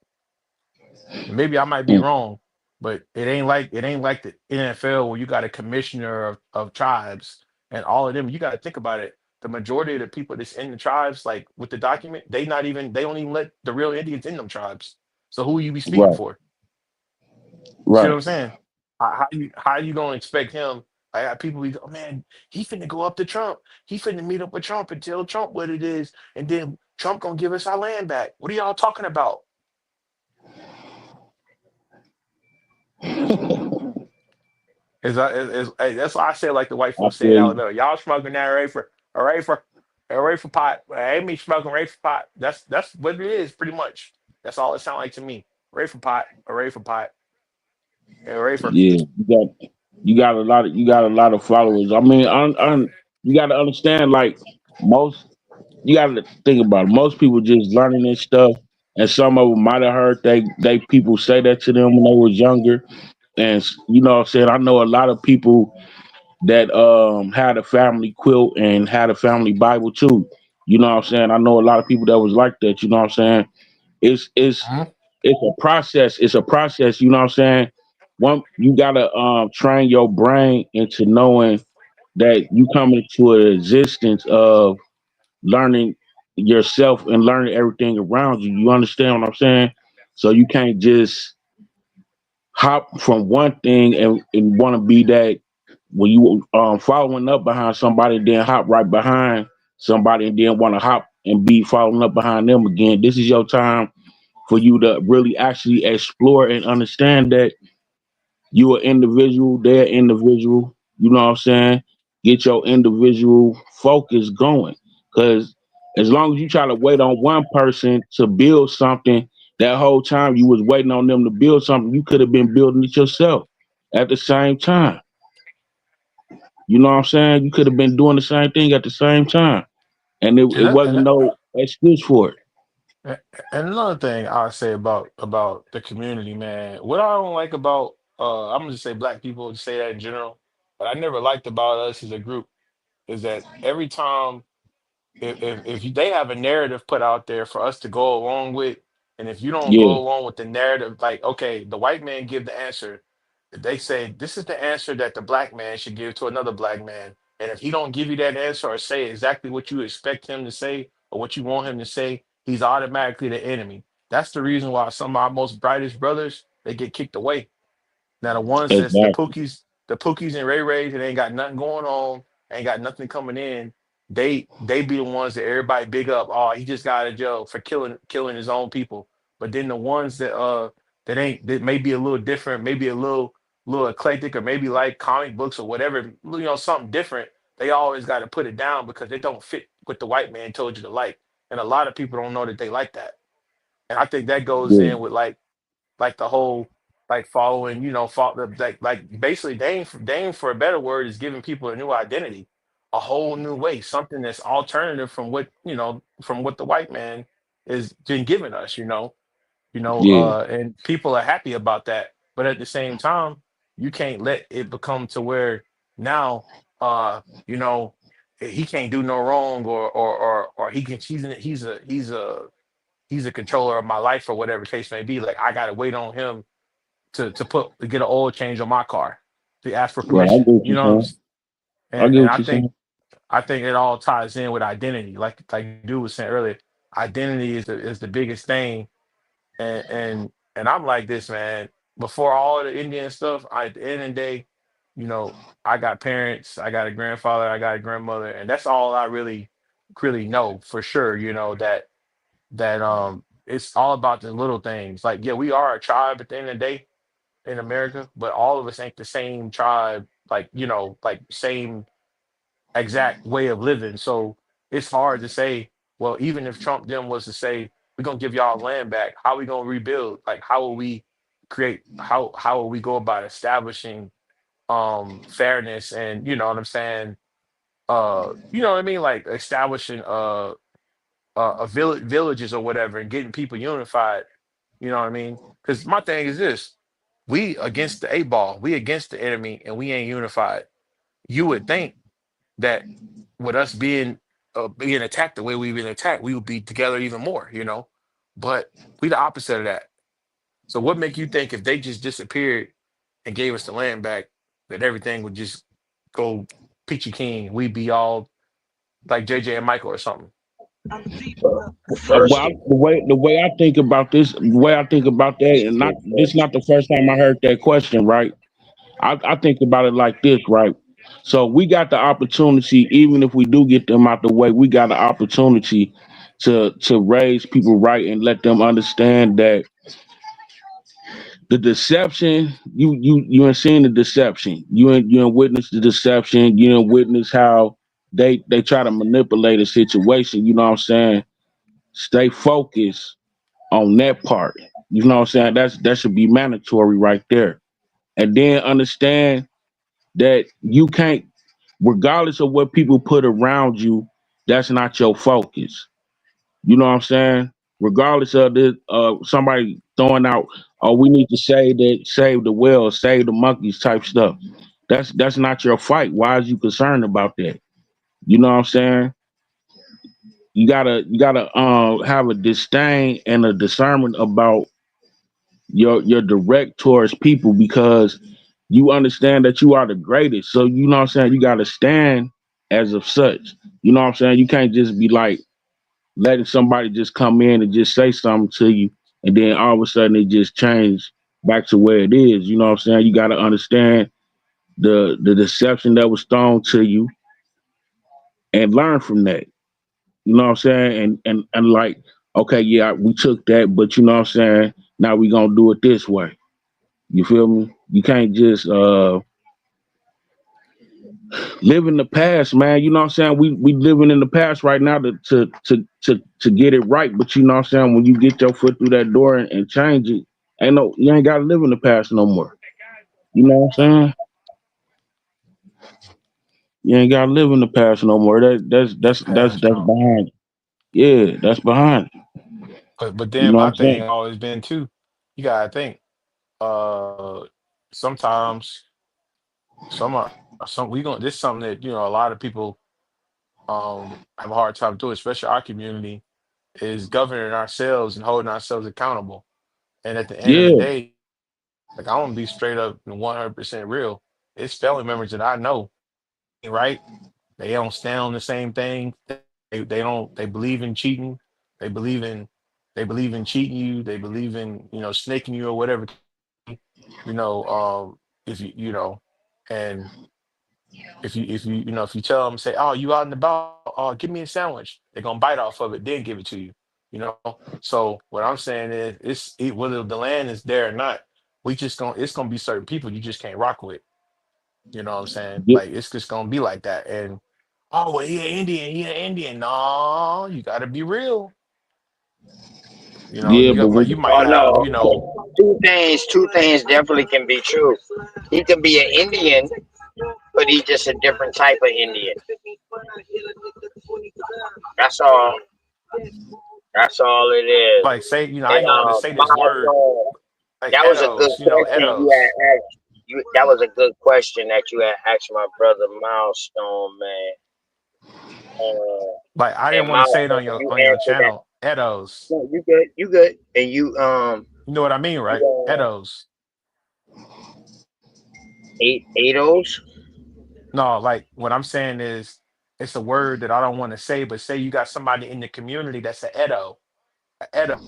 And maybe I might be wrong, but it ain't like the NFL where you got a commissioner of tribes and all of them. You got to think about it. The majority of the people that's in the tribes, like with the document, they don't even let the real Indians in them tribes. So who you be speaking Right, for? See what right. I'm saying? How you gonna expect him? I got people be, oh man, he finna go up to Trump. He finna meet up with Trump and tell Trump what it is, and then Trump gonna give us our land back. What are y'all talking about? Hey, that's why I say like the white I folks say in feel you. Alabama. Y'all smoking that array for pot. Ain't me smoking array for pot. That's what it is, pretty much. That's all it sounds like to me. Array for pot, array for. Yeah, you got a lot of followers. I mean, you got to understand, like most, you got to think about it. Most people just learning this stuff, and some of them might have heard they people say that to them when they was younger, and you know what I'm saying. I know a lot of people that had a family quilt and had a family Bible too. You know what I'm saying. I know a lot of people that was like that. You know what I'm saying. It's it's Mhm. it's a process. It's a process. You know what I'm saying. One, you gotta train your brain into knowing that you come into an existence of learning yourself and learning everything around you. You understand what I'm saying? So you can't just hop from one thing and want to be that when you following up behind somebody, then hop right behind somebody and then want to hop and be following up behind them again. This is your time for you to really actually explore and understand that you an individual, they're individual. You know what I'm saying? Get your individual focus going. Cause as long as you try to wait on one person to build something, that whole time you was waiting on them to build something, you could have been building it yourself at the same time. You know what I'm saying? You could have been doing the same thing at the same time. And And it that, wasn't and no excuse for it. A- And another thing I say about the community, man, what I don't like about I'm gonna just say black people, just say that in general, but I never liked about us as a group is that every time they have a narrative put out there for us to go along with, and if you don't Yeah, go along with the narrative, like okay, the white man give the answer, they say this is the answer that the black man should give to another black man, and if he don't give you that answer or say exactly what you expect him to say or what you want him to say, he's automatically the enemy. That's the reason why some of our most brightest brothers they get kicked away. Now the ones that's exactly. the Pookies and Ray Rays that ain't got nothing going on, ain't got nothing coming in. They be the ones that everybody big up. Oh, he just got out of jail for killing his own people. But then the ones that may be a little different, maybe a little eclectic, or maybe like comic books or whatever, something different. They always got to put it down because they don't fit what the white man told you to like. And a lot of people don't know that they like that. And I think that goes Yeah, in with like the whole like following, like basically Dame for a better word is giving people a new identity, a whole new way, something that's alternative from what the white man is been giving us, yeah, and people are happy about that. But at the same time, you can't let it become to where now you know he can't do no wrong or he can he's a controller of my life or whatever the case may be. Like I gotta wait on him to get an oil change on my car to ask for right. I get permission. what You you're know what I'm saying. saying? I get And what you're saying. I think it all ties in with identity. Like dude was saying earlier, identity is the biggest thing. And I'm like this, man. Before all the Indian stuff, at the end of the day, I got parents, I got a grandfather, I got a grandmother, and that's all I really know for sure. That it's all about the little things. Like, yeah, we are a tribe at the end of the day in America, but all of us ain't the same tribe, like, like same exact way of living. So it's hard to say, well, even if Trump then was to say, we're gonna give y'all land back, how we gonna rebuild? Like how will we create how will we go about establishing fairness and you know what I'm saying? You know what I mean? Like establishing villages or whatever and getting people unified. You know what I mean? Because my thing is this: we against the eight ball, we against the enemy, and we ain't unified. You would think that with us being attacked the way we've been attacked, we would be together even more. But we the opposite of that. So what make you think if they just disappeared and gave us the land back, that everything would just go peachy keen? We'd be all like JJ and Michael or something. First, Well, the way I think about this, the way I think about that, and not this is not the first time I heard that question, right? I think about it like this, right? So we got the opportunity, even if we do get them out the way, we got the opportunity to raise people right and let them understand that the deception, you ain't seen the deception. You ain't witnessed the deception. You ain't witness how they try to manipulate a situation. You know what I'm saying? Stay focused on that part. You know what I'm saying? That should be mandatory right there. And then understand that you can't, regardless of what people put around you, that's not your focus. You know what I'm saying? Regardless of this, somebody throwing out, "Oh, we need to save the whales, save the monkeys," type stuff. That's not your fight. Why is you concerned about that? You know what I'm saying? You gotta have a disdain and a discernment about your direct towards people, because you understand that you are the greatest. So you know what I'm saying? You gotta stand as of such. You know what I'm saying? You can't just be like letting somebody just come in and just say something to you, and then all of a sudden it just changed back to where it is. You know what I'm saying? You gotta understand the deception that was thrown to you and learn from that. You know what I'm saying? And like, okay, yeah, we took that, but you know what I'm saying? Now we gonna do it this way. You feel me? You can't just live in the past, man. You know what I'm saying? We living in the past right now to get it right. But you know what I'm saying? When you get your foot through that door and change it, you ain't gotta live in the past no more. You know what I'm saying? You ain't gotta live in the past no more. That's Past, no. behind. Yeah, that's behind. But You then know what my I'm saying? thing always been too. You gotta think. Sometimes some we gonna this is something that a lot of people have a hard time doing, especially our community, is governing ourselves and holding ourselves accountable. And at the end of the Yeah, day, like I want to be straight up and 100% real. It's family members that I know, right? They don't stand on the same thing. They don't. They believe in cheating. They believe in they believe in cheating you. They believe in snaking you or whatever. You know, if and if you tell them, say, "Oh, you out and about, give me a sandwich," they're gonna bite off of it, then give it to you. So what I'm saying is, whether the land is there or not, it's gonna be certain people you just can't rock with. You know what I'm saying? yeah, Like it's just gonna be like that. And oh, well, he an Indian. He an Indian. No, you got to be real. yeah. You But got like when you might Oh have no, two things definitely can be true. He can be an Indian, but he's just a different type of Indian. That's all. That's all it is. like say I And ain't gonna just say this word Miles, like that was a good Edos. question you Edos. had asked. That was a good question that you had asked my brother Milestone, man. Like I didn't And want to say it Milestone, on your you answered that. channel. Edos. No, you good, and You know what I mean, you right? Edos. eight O's. No, like what I'm saying is it's a word that I don't want to say, but say you got somebody in the community that's an Edo, a Edo,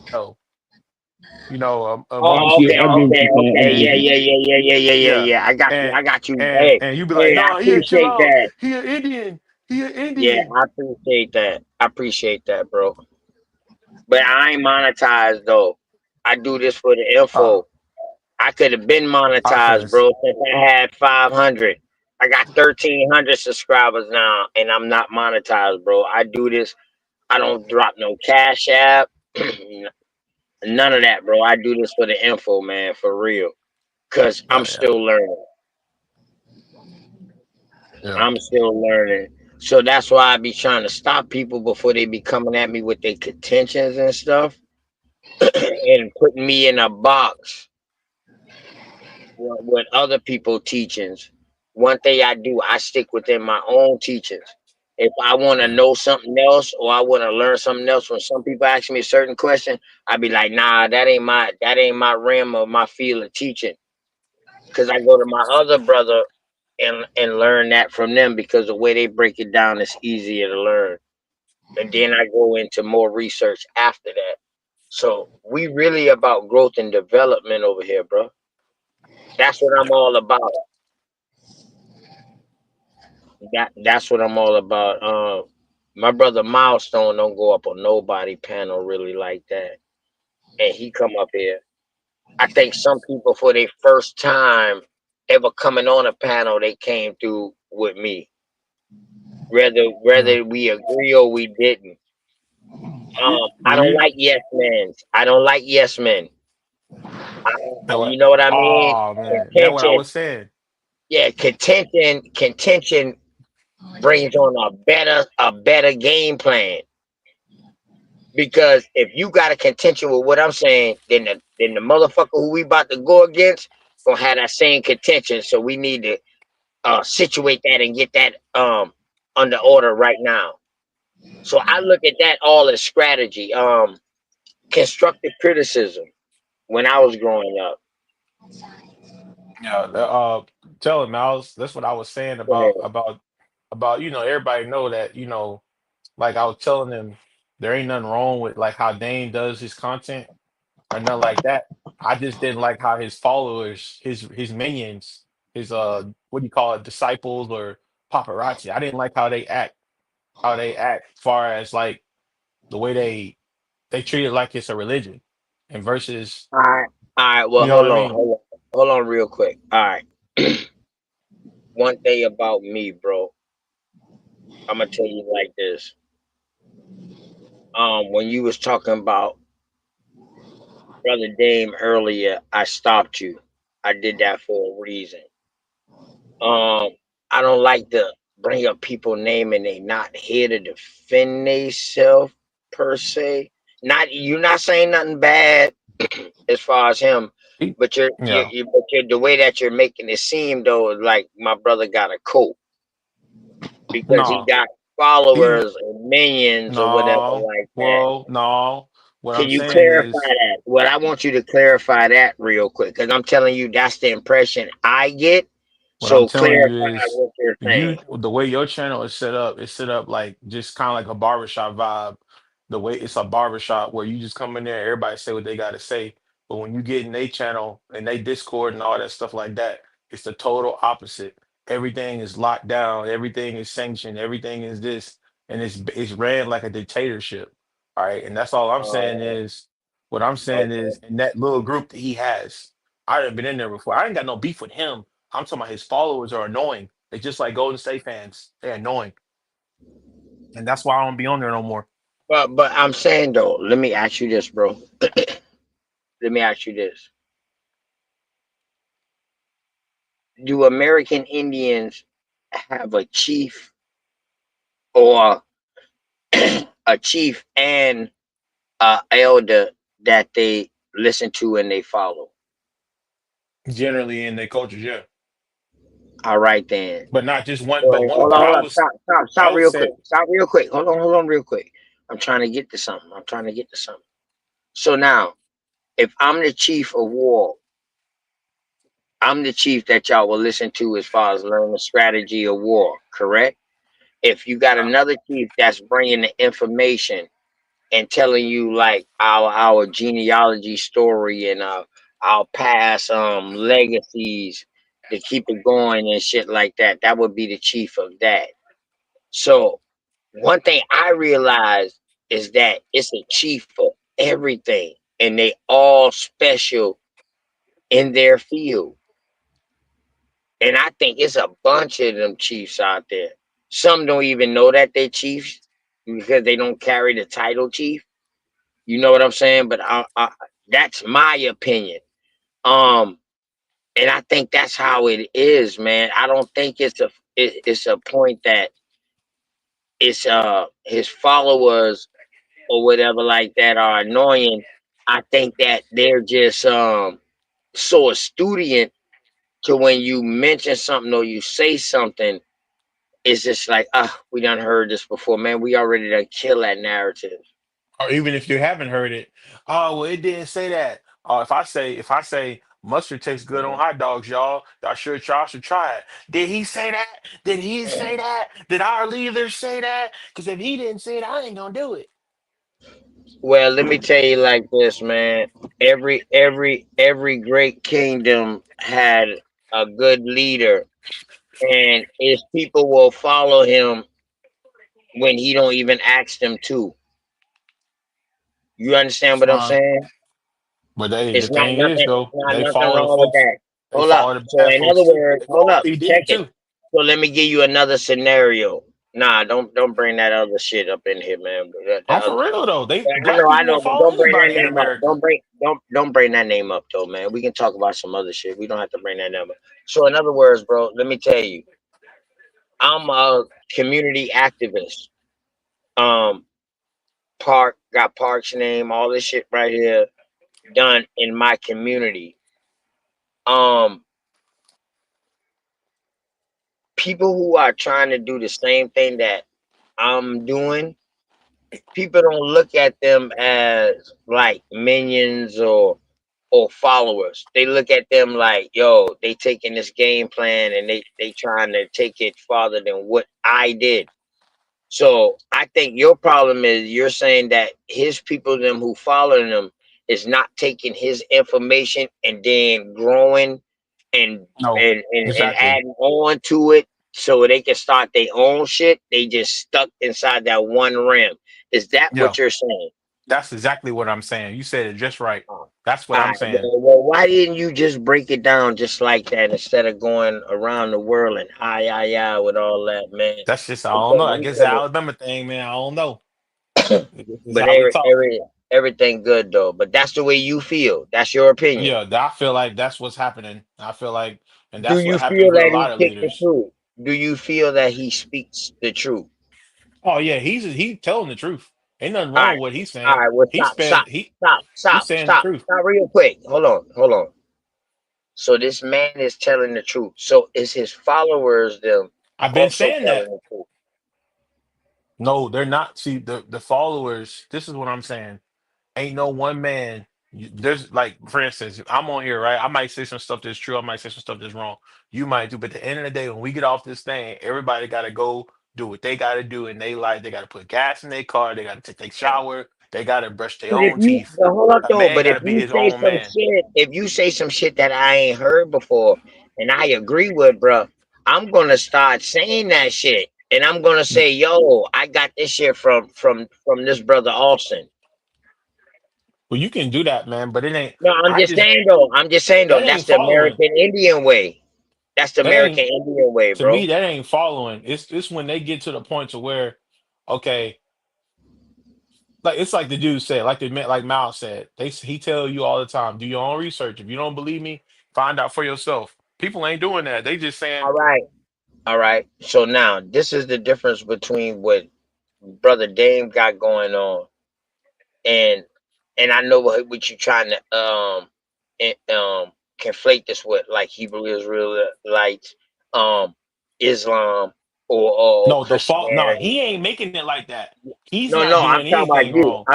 a I Oh, Moors, get, okay, I get what okay, you're saying. I okay. get Yeah, what and yeah, yeah, yeah, yeah, yeah, yeah, yeah, yeah. I got you. and I got you. and Hey, and you be like, hey, I no, yeah, chill appreciate out. that. He an Indian. He an Yeah, Indian. I appreciate that. I appreciate that, bro. But I ain't monetized though. I do this for the Uh, info. I could have been monetized, cause bro, since I had 500. I got 1,300 subscribers now, and I'm not monetized, bro. I do this. I don't drop no cash app. None of that, bro. I do this for the info, man, for real. Cause I'm yeah, still learning. yeah, I'm still learning. So that's why I be trying to stop people before they be coming at me with their contentions and stuff and putting me in a box with other people teachings. One thing I do, I stick within my own teachings. If I want to Yeah. know something else or I want to learn something else, when some people ask me a certain question, I'd be like, nah, that ain't my realm of my field of teaching. Because I go to my other brother and learn that from them because the way they break it down is easier to learn. And then I go into more research after that. So we really about growth and development over here, bro. That's what I'm all about. That's what I'm all about. My brother Milestone don't go up on nobody panel really like that, and he come up here. I think some people for their first time ever coming on a panel, they came through with me, Yeah. whether we agree or we didn't. I Do don't you like yes men. I don't like yes men. know You what? know what I mean? Oh man, that's what I Contention, was saying. yeah, contention brings on a better game plan. Because if you got a contention with what I'm saying, then the motherfucker who we about to go against gonna have that same contention. So we need to situate that and get that under order right now. So I look at that all as strategy. Constructive criticism when I was growing up. Yeah. Tell him, Miles. That's what I was saying Go ahead. about everybody know that like I was telling them there ain't nothing wrong with like how Dane does his content or nothing like that. I just didn't like how his followers, his minions, his what do you call it, disciples or paparazzi. I didn't like how they act far as like the way they treat it like it's a religion and versus All right. you Well, know what hold I on, mean. hold on, real quick. All right. One thing about me, bro, I'm gonna tell you like this. When you was talking about Brother Dame earlier, I stopped you. I did that for a reason. Um, I don't like to bring up people name and they not here to defend themselves per se. Not you not saying nothing bad as far as him, He- but Yeah. the way that you're making it seem though, is like my brother got a coat because he No. got He followers and minions or whatever no. like that. Well, no. What Can I'm you saying clarify is that? Well, I want you to clarify that real quick because I'm telling you that's the impression I get. What I'm So telling you clarify is what you're saying. the way your channel is set up, it's set up like just kind of like a barbershop vibe. The way it's a barbershop where you just come in there, everybody say what they got to say. But when you get in their channel and they Discord and all that stuff like that, it's the total opposite. Everything is locked down, everything is sanctioned, everything is this, and it's ran like a dictatorship. All right. And that's all I'm saying Uh, is what I'm saying okay. is in that little group that he has, I done been in there before. I ain't got no beef with him. I'm talking about his followers are annoying. They just like Golden State fans. They're annoying, and that's why I don't be on there no more. But I'm saying though, let me ask you this, bro. Let me ask you this: do American Indians have a chief or a chief and a elder that they listen to and they follow? Generally in their cultures, yeah, All right then. but not just one. Go But ahead. one. Hold on, But hold on. I Stop would real say quick. Stop real quick. Hold on real quick. I'm trying to get to something. I'm trying to get to something. So now, if I'm the chief of war, I'm the chief that y'all will listen to as far as learning the strategy of war, correct? If you got another chief that's bringing the information and telling you like our genealogy story and our past legacies to keep it going and shit like that, that would be the chief of that. So one thing I realized is that it's a chief for everything, and they all special in their field. And I think it's a bunch of them chiefs out there. Some don't even know that they're chiefs because they don't carry the title chief. You know what I'm saying? But that's my opinion. Um, and I think that's how it is, man. I don't think it's a point that it's his followers or whatever like that are annoying. I think that they're just so astute to when you mention something or you say something, it's just like, we done heard this before, man. We already done kill that narrative. Or even if you haven't heard it, oh well, it didn't say that. If I say mustard tastes good on hot dogs, y'all should try it. Did he say that? Did he say that? Did our leaders say that? Because if he didn't say it, I ain't gonna do it. Well, let me tell you like this, man. Every great kingdom had a good leader, and his people will follow him when he don't even ask them to. You understand That's what I'm fine. saying? But they It's the not thing is nothing. It's though, not they nothing follow the wrong with folks. that. They Hold up. follow the So bad in folks other too. words, They hold follow up. P Check Diddy it. too. So let me give you another scenario. Nah, don't bring that other shit up in here, man. I'm for real though. They black I people will know, but follow don't bring that anybody in name up. America. Don't bring that name up though, man. We can talk about some other shit. We don't have to bring that name up. So in other words, bro, let me tell you, I'm a community activist. Um, got parks name, all this shit right here done in my community. Um, People who are trying to do the same thing that I'm doing, people don't look at them as like minions or followers. They look at them like, yo, they taking this game plan and they trying to take it farther than what I did. So I think your problem is you're saying that his people, them who following him, is not taking his information and then growing and No, and exactly. adding on to it so they can start their own shit. They just stuck inside that one rim. Is that Yeah, what you're saying? that's exactly what I'm saying. You said it just right. Oh, That's what all I'm right. saying. Well, why didn't you just break it down just like that instead of going around the world and I with all that, man? That's just I don't know. Because I you guess the could Alabama thing, man. I don't know. It's but how we talk. everything good though. But that's the way you feel. That's your opinion. Yeah, I feel like that's what's happening. I feel like, and Do that's what you happens feel with a that lot he of picked the leaders. truth? Do you feel that he speaks the truth? Oh yeah, he's telling the truth. Ain't nothing All wrong right, with what he's all saying. right. Well, He's saying he's saying the truth. stop, real quick. Hold on. So this man is telling the truth. So is his followers them I've been also saying telling that. the truth? No, they're not. See, the followers. This is what I'm saying. Ain't no one man. There's like, for instance, I'm on here, right? I might say some stuff that's true. I might say some stuff that's wrong. You might do, but at the end of the day, when we get off this thing, everybody got to go do what they got to do in their life. They got to put gas in their car. They got to take their shower. They got to brush their own teeth. But hold up A though, man but got to be his own man. if you say some shit that I ain't heard before and I agree with, bro, I'm gonna start saying that shit. And I'm gonna say, yo, I got this shit from this brother Austin. Well, you can do that, man, but it ain't. No, I just I'm just saying though, that that's ain't the following. American Indian way. That's the That American ain't Indian way, to me. bro. That ain't following. It's when they get to the point to where, okay, like it's like the dude said, like like Mal said, he tell you all the time, do your own research. If you don't believe me, find out for yourself. People ain't doing that. They just saying, All right. All right. So now this is the difference between what brother Dame got going on and I know what you're trying to conflate this with, like Hebrew Israelites, um Islam or no, the fault. No, Christianity. he ain't making it like that. He's No, not no, I'm doing talking about anything you. wrong.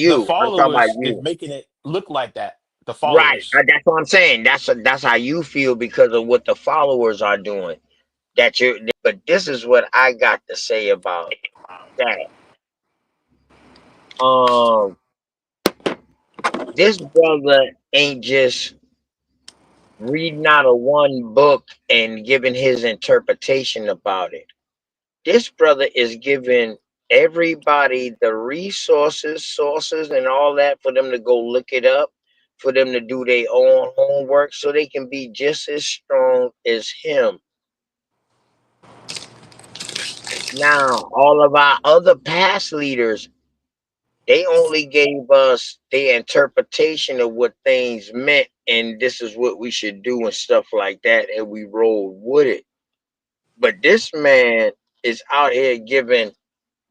The I'm talking about followers is you. making it look like that. The Right. followers. That's what I'm saying. That's how you feel because of what the followers are doing. But this is what I got to say about that. Um, this brother ain't just reading out of one book and giving his interpretation about it. This brother is giving everybody the resources, sources, and all that for them to go look it up, for them to do their own homework so they can be just as strong as him. Now, all of our other past leaders, they only gave us their interpretation of what things meant, and this is what we should do and stuff like that, and we rolled with it. But this man is out here giving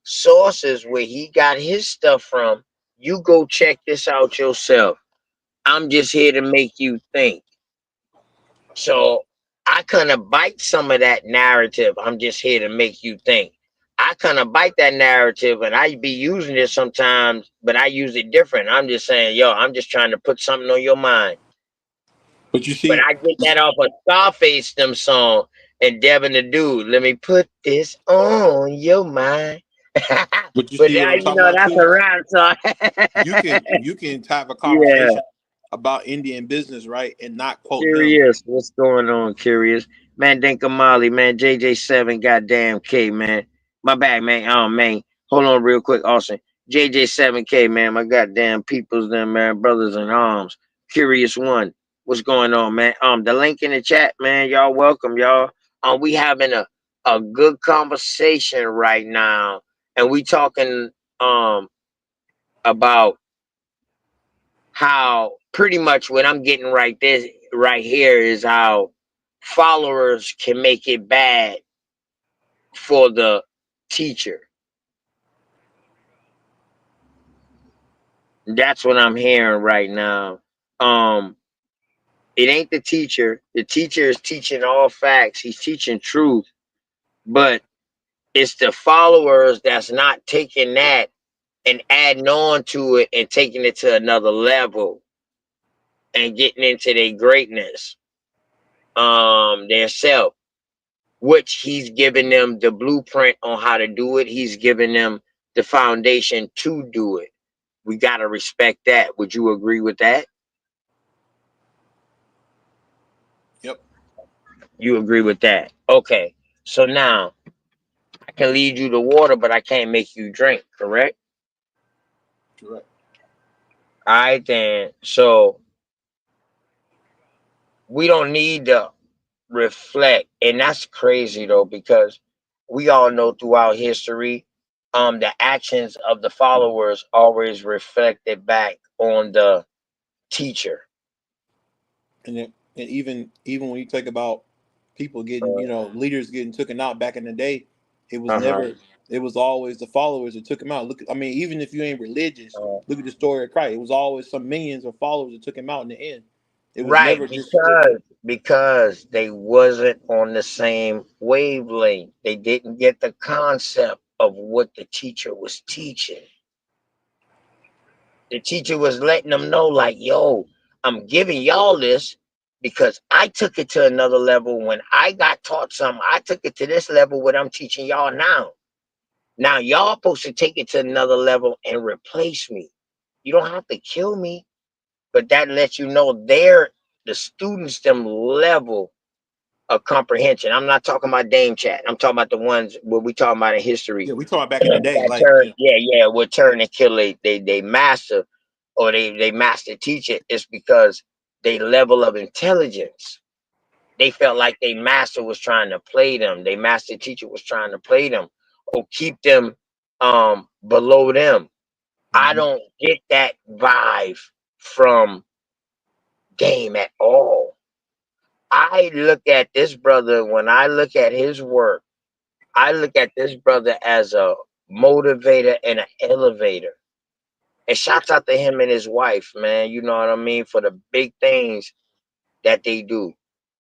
sources where he got his stuff from. You go check this out yourself. I'm just here to make you think. So I kind of bite some of that narrative. I'm just here to make you think. I kind of bite that narrative, and I be using it sometimes, but I use it different. I'm just saying, yo, I'm just trying to put something on your mind. But you But see, I get that off a Scarface them song and Devin the Dude. Let me put this on your mind. but you But see now what I'm you talking know about that's too. a rap song. You can have a Yeah. conversation about Indian business, right, and not quote them. Curious. What's going on, Curious? Man, Dinka Molly, man, JJ7, goddamn K, man. My bad, man. Oh, man. Hold on real quick, Austin. JJ7K, man, my goddamn peoples, them, man, brothers in arms. Curious One. What's going on, man? The link in the chat, man. Y'all welcome, y'all. We having a good conversation right now. And we talking about how pretty much what I'm getting right here is how followers can make it bad for the teacher. That's what I'm hearing right now. Um, it ain't the teacher. The teacher is teaching all facts. He's teaching truth, but it's the followers that's not taking that and adding on to it and taking it to another level and getting into their greatness, their self, which he's giving them the blueprint on how to do it. He's giving them the foundation to do it. We got to respect that. Would you agree with that? Yep. You agree with that? Okay. So now I can lead you to water, but I can't make you drink, correct? Correct. All right, then. So we don't need to reflect. And that's crazy, though, because we all know throughout history, the actions of the followers always reflected back on the teacher. And even when you talk about people getting, leaders getting taken out back in the day, it was Uh-huh. never. It was always the followers that took him out. Look, I mean, even if you ain't religious, look at the story of Christ. It was always some millions of followers that took him out in the end. It was Right, never just. because they wasn't on the same wavelength. They didn't get the concept of what the teacher was teaching. The teacher was letting them know, like, yo, I'm giving y'all this because I took it to another level when I got taught something. I took it to this level what I'm teaching y'all now. Now y'all supposed to take it to another level and replace me. You don't have to kill me, but that lets you know the students them level of comprehension. I'm not talking about Dame Chat. I'm talking about the ones what we talking about in history. Yeah, we talking back in the day, That like turn, yeah, would turn and kill they master or they master teach it. It's because they level of intelligence. They felt like they master was trying to play them. They master teacher was trying to play them or keep them below them. I Mhm. don't get that vibe from Dame at all. I look at this brother when I look at his work. I look at this brother as a motivator and an elevator. And shouts out to him and his wife, man. You know what I mean? For the big things that they do.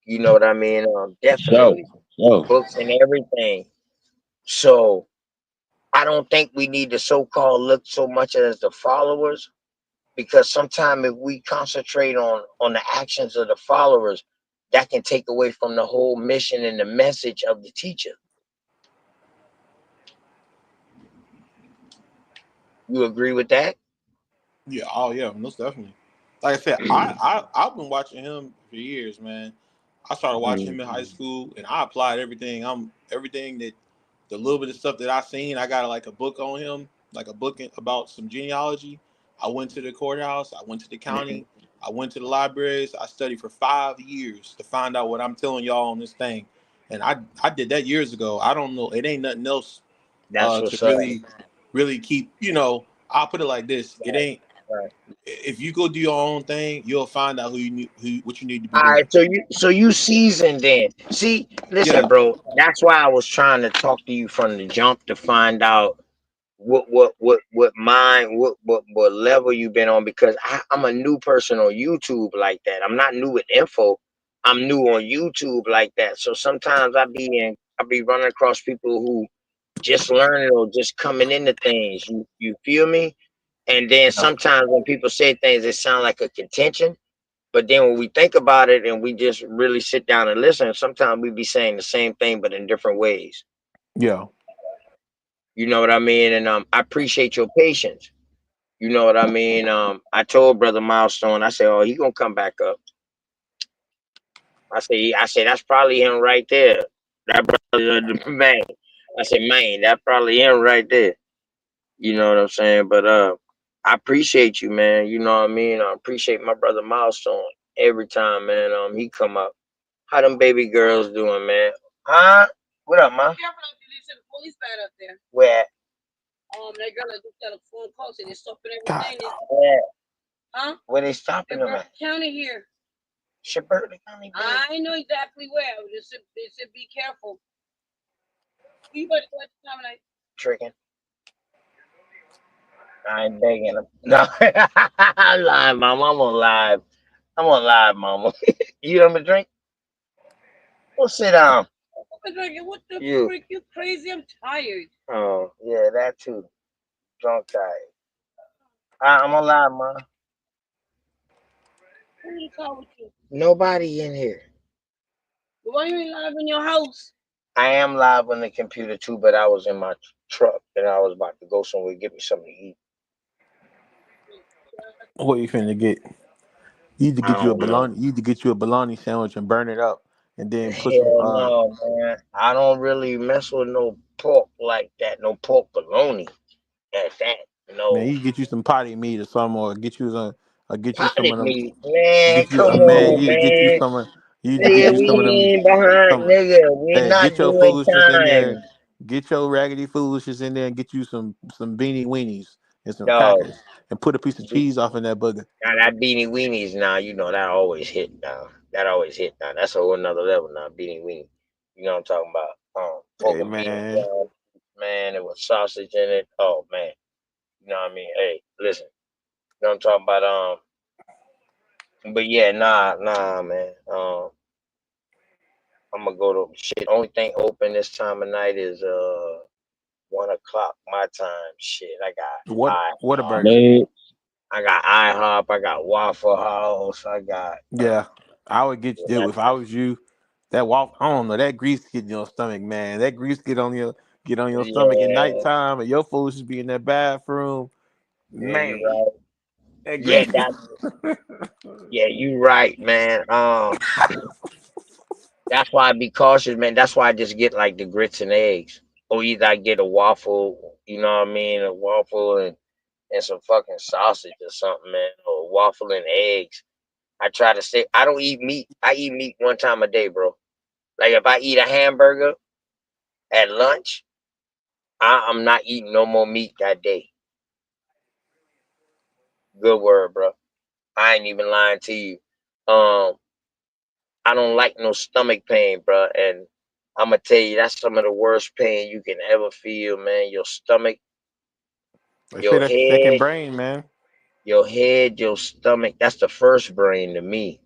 You know what I mean? So, Definitely. so Books and everything. So I don't think we need to so-called look so much as the followers because sometimes if we concentrate on the actions of the followers, that can take away from the whole mission and the message of the teacher. You agree with that? Yeah, oh yeah, most definitely. Like I said, I've been watching him for years, man. I started watching Mhm. him in high school, and I applied everything. Everything that the little bit of stuff that I seen. I got like a book on him, like a book about some genealogy. I went to the courthouse. I went to the county. I went to the libraries. I studied for 5 years to find out what I'm telling y'all on this thing, and I did that years ago. I don't know. It ain't nothing else That's to what's up. really keep. I'll put it like this: it Right, ain't right. if you go do your own thing, you'll find out what you need to be All doing. right, so you seasoned then. See, listen, Yeah, bro. That's why I was trying to talk to you from the jump to find out what level you've been on because I'm a new person on YouTube like that. I'm not new with info. I'm new on YouTube like that. So sometimes I be running across people who just learning or just coming into things. You feel me? And then Yeah. sometimes when people say things, it sound like a contention. But then when we think about it and we just really sit down and listen, sometimes we be saying the same thing but in different ways. Yeah. You know what I mean? And I appreciate your patience. You know what I mean? I told Brother Milestone, I said, oh, he gonna come back up. I say that's probably him right there. That brother, man. I said, man, that probably him right there. You know what I'm saying? But I appreciate you, man. You know what I mean? I appreciate my brother Milestone every time, man. He come up. How them baby girls doing, man? Huh? What up, ma? Where? That girl that just got a phone call, so they stopping God. everything. Where? Huh? Where they stopping them at? County here. Shepherd County. I know exactly where. They said be careful. You better go at the time like tricking. I ain't begging them. No, I'm live, mama. I'm on live. I'm on live, mama. You want me to drink? Well, sit down. What the freak? You crazy? I'm tired. Oh, yeah, that too. Drunk tired. I'm on live, ma. Who you call with you? Nobody in here. Why you ain't live in your house? I am live on the computer too, but I was in my truck and I was about to go somewhere get me something to eat. What you finna get? You need to I get you a don't know. bologna. You need to get you a bologna sandwich and burn it up, and then put some. Hell no, man. I don't really mess with no pork like that. No pork bologna at that. Man, No you get you some potty meat or something, or get you some, or get you some potted of them. meat. Man, Get you come a man. on, You get you man. some of. You need to get Nigga, you some of them. we ain't behind, Some. nigga. We Hey, not get your doing foolishness in there. time. Get your raggedy foolishness in there, and get you some beanie weenies and some Dog. crackers, and put a piece of cheese off in that booger. Now that beanie weenies now, you know that always hit now. That always hit now. That's a whole nother level now, beanie weenie. You know what I'm talking about? Pork Hey and beans, man, man, it was sausage in it. Oh man. You know what I mean? Hey, listen. You know what I'm talking about? But yeah, nah, man. I'm gonna go to shit. Only thing open this time of night is 1 o'clock my time. Shit, I got what a IHOP. burger. Man, I got IHOP. I got Waffle House. I got Yeah, I would get you that's if I was you. That walk, I don't know, that grease get in your stomach, man. That grease get on your stomach at yeah, nighttime, and your food should be in that bathroom, yeah, you man. right. That Yeah, grease. yeah, you right, man. That's why I be cautious, man. That's why I just get like the grits and eggs, or either I get a waffle. You know what I mean? A waffle and some fucking sausage or something, man, or waffle and eggs. I try to stay. I don't eat meat. I eat meat 1 time a day, bro. Like if I eat a hamburger at lunch, I'm not eating no more meat that day. Good word, bro. I ain't even lying to you. Um, I don't like no stomach pain, bro. And I'm gonna tell you, that's some of the worst pain you can ever feel, man. Your stomach, They say your that's the second head, brain, man. your stomach. That's the first brain to me.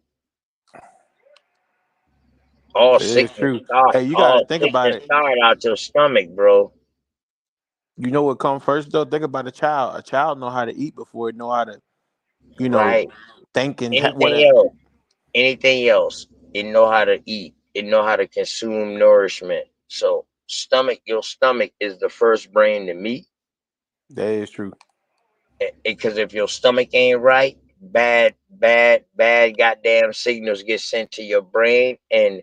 It is true. Hey, you got to All think about sickness it. start out your stomach, bro. You know what comes first though? Think about a child. A child know how to eat before it know how to, you know, Right. think and Anything whatever. else? Anything else? It know how to eat. It know how to consume nourishment. So your stomach is the first brain to meet. That is true. Because if your stomach ain't right, bad goddamn signals get sent to your brain, and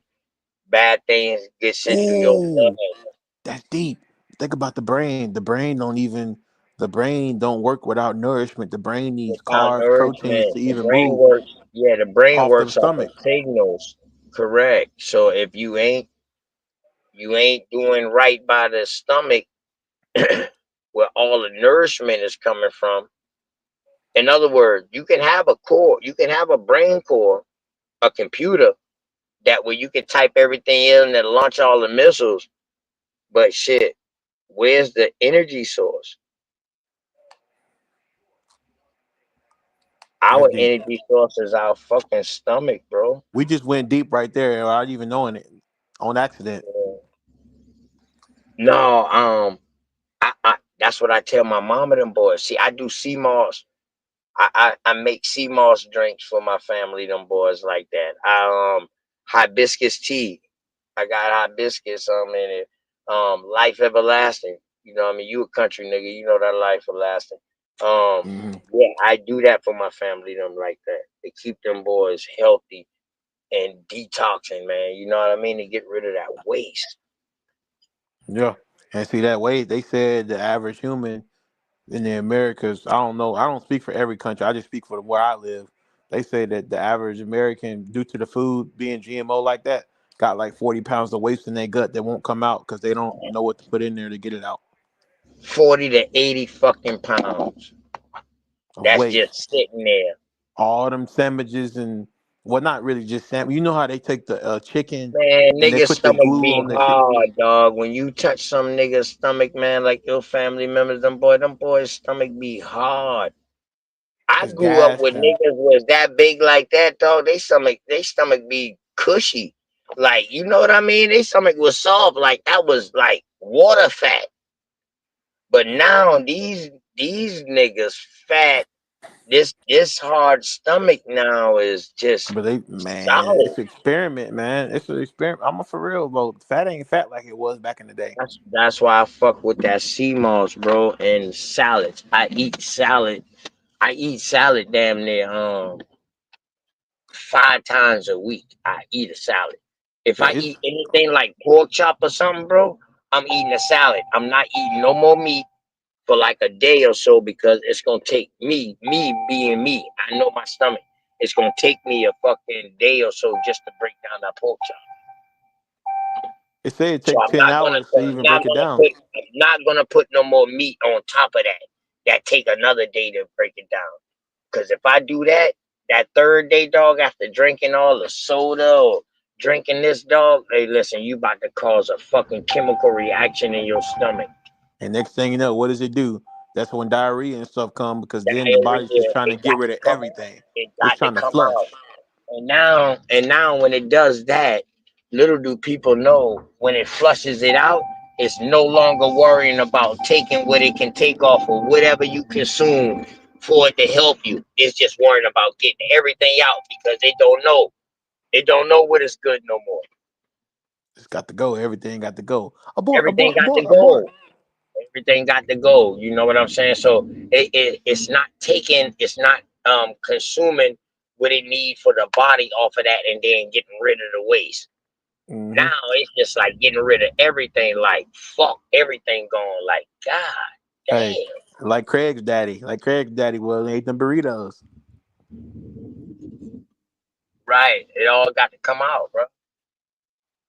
bad things get sent through your Ooh, blood. that's deep. Think about the brain. The brain don't work without nourishment. The brain needs Without carbs, proteins nourishment, to the even brain move works. Yeah, the brain off the works off of stomach. signals. Correct. So if you ain't doing right by the stomach, where all the nourishment is coming from. In other words, you can have a core, you can have a brain core, a computer that where you can type everything in and launch all the missiles. But shit, where's the energy source? Our That's deep. energy source is our fucking stomach, bro. We just went deep right there without even knowing it on accident. Yeah. No, I that's what I tell my mom and them boys. See, I do sea moss. I make sea moss drinks for my family, them boys like that. Hibiscus tea. I got hibiscus in it. Life everlasting. You know what I mean? You a country nigga, you know that life everlasting. Um Hmm. yeah, I do that for my family, them like that. To keep them boys healthy and detoxing, man. You know what I mean? To get rid of that waste. Yeah. And see that way they said the average human in the Americas, I don't know, I don't speak for every country. I just speak for where I live. They say that the average American, due to the food being GMO like that, got like 40 pounds of waste in their gut that won't come out because they don't know what to put in there to get it out 40 to 80 fucking pounds. of That's waste. just sitting there. All them sandwiches and well, not really just sandwich. You know how they take the chicken Man, and they niggas' put the stomach glue be on the shit. hard, dog. When you touch some nigga's stomach, man, like your family members, them boys' stomach be hard. I It's grew up gas with and niggas was that big like that, dog. They stomach be cushy. Like, you know what I mean? They stomach was soft, like that was like water fat. But now these niggas fat. This hard stomach now is just but they man, solid. it's an experiment, man. It's an experiment. I'm a for real, bro. Fat ain't fat like it was back in the day. That's why I fuck with that sea moss, bro, and salads. I eat salad. I eat salad damn near 5 times a week. I eat a salad. If Yeah, I it's eat anything like pork chop or something, bro, I'm eating a salad. I'm not eating no more meat for like a day or so because it's gonna take me being me. I know my stomach. It's gonna take me a fucking day or so just to break down that pork chop. it say it So take I'm 10 not gonna hours so to I'm even not break it gonna down. put I'm not gonna put no more meat on top of that. That take another day to break it down. Cause if I do that, that third day, dog, after drinking all the soda or drinking this, dog, hey, listen, you about to cause a fucking chemical reaction in your stomach. And next thing you know, what does it do? That's when diarrhea and stuff come because then the body's just Diarrhea, trying to it get got rid to of come out. everything. It It's got to trying to come out. flush. And now when it does that, little do people know when it flushes it out, it's no longer worrying about taking what it can take off of whatever you consume for it to help you. It's just worrying about getting everything out because they don't know. They don't know what is good no more. It's got to go. Everything got to go. Abort, Everything abort, got to abort, abort. go. Everything got to go. You know what I'm saying? So it's not taking, it's not consuming what it need for the body off of that and then getting rid of the waste. Hmm. Now it's just like getting rid of everything, like fuck everything going, like God Hey, damn. like Craig's daddy was ate them burritos. Right. It all got to come out, bro.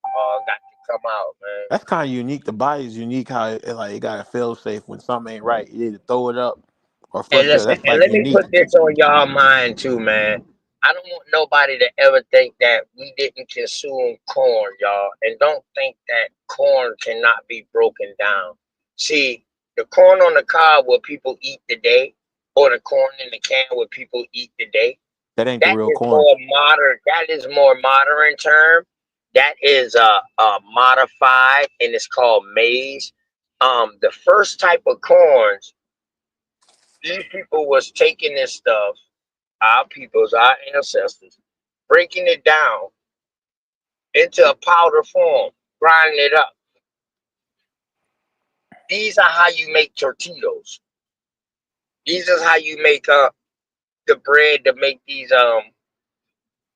All got to come out, man. That's kind of unique. The body is unique. How like it got to feel safe when something ain't right. You either throw it up or And flush it out. listen, That's and like let me unique. put this on y'all mind too, man. I don't want nobody to ever think that we didn't consume corn, y'all. And don't think that corn cannot be broken down. See, the corn on the cob what people eat today, or the corn in the can what people eat today, That ain't the that real is corn. more modern. That is more modern term. That is modified, and it's called maize. The first type of corns, these people was taking this stuff, our peoples, our ancestors, breaking it down into a powder form, grinding it up. These are how you make tortillas. These is how you make the bread to make these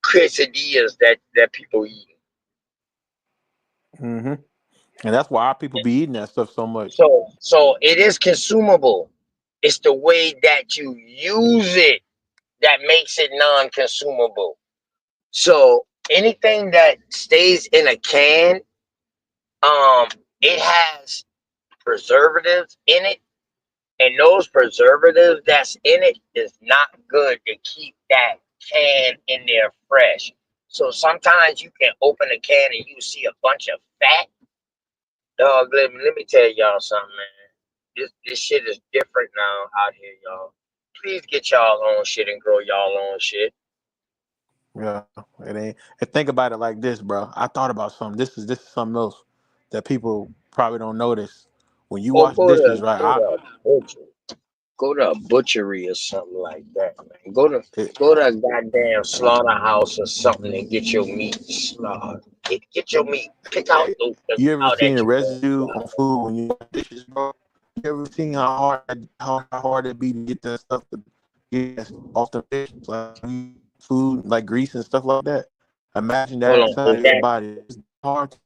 quesadillas that people eat. Hmm. And that's why our people be eating that stuff so much. So it is consumable. It's the way that you use it that makes it non-consumable. So anything that stays in a can, um, it has preservatives in it, and those preservatives that's in it is not good to keep that can in there fresh. So sometimes you can open a can and you see a bunch of fat. Dog, let me tell y'all something, man. This shit is different now out here, y'all. Please get y'all own shit and grow y'all own shit. Yeah, it ain't. And think about it like this, bro. I thought about something. This is something else that people probably don't notice. When you Or wash dishes, right? go to a butchery or something like that, man. It, Go to a goddamn slaughterhouse or something and get your meat slaughtered. Get your meat. Pick out the you ever cow seen that a you want. residue on food when you wash dishes, bro? You ever seen how hard it be to get that stuff to get that off the dish, like food, like grease and stuff like that? Imagine that Hold on, inside of your body. It's hard.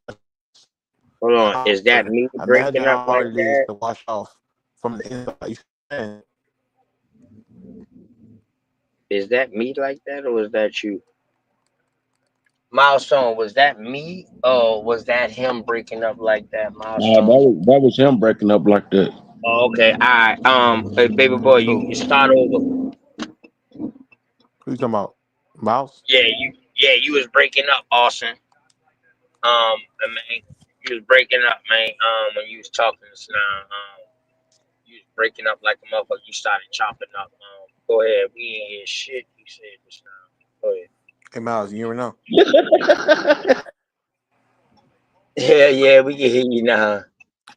hold on. Is that However, meat imagine breaking up how like hard it is that? to wash off from the inside. You saying, Is that meat like that, or is that you? Milestone, was that me or was that him breaking up like that, Milestone? That was him breaking up like that. Oh, okay, all right. Hey, baby boy, you who? start over. Who you talking about? Mouse? You was breaking up, Austin. Man, you was breaking up, man. When you was talking just now, you was breaking up like a motherfucker. You started chopping up. Go ahead. We ain't hear shit you said just now. Go ahead. Hey, Mouse, you ever know? Yeah, we can hear you now.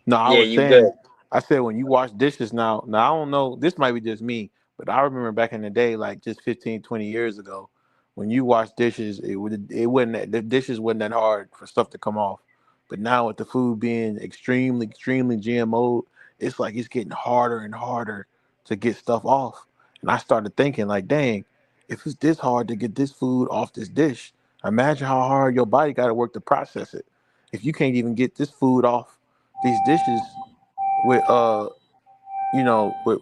No, I Yeah, was you good. saying, I said when you wash dishes now, I don't know, this might be just me, but I remember back in the day, like just 15, 20 years ago, when you wash dishes, it wasn't the dishes wasn't that hard for stuff to come off. But now with the food being extremely, extremely GMO, it's like it's getting harder and harder to get stuff off. And I started thinking, like, dang, if it's this hard to get this food off this dish, imagine how hard your body got to work to process it. If you can't even get this food off these dishes with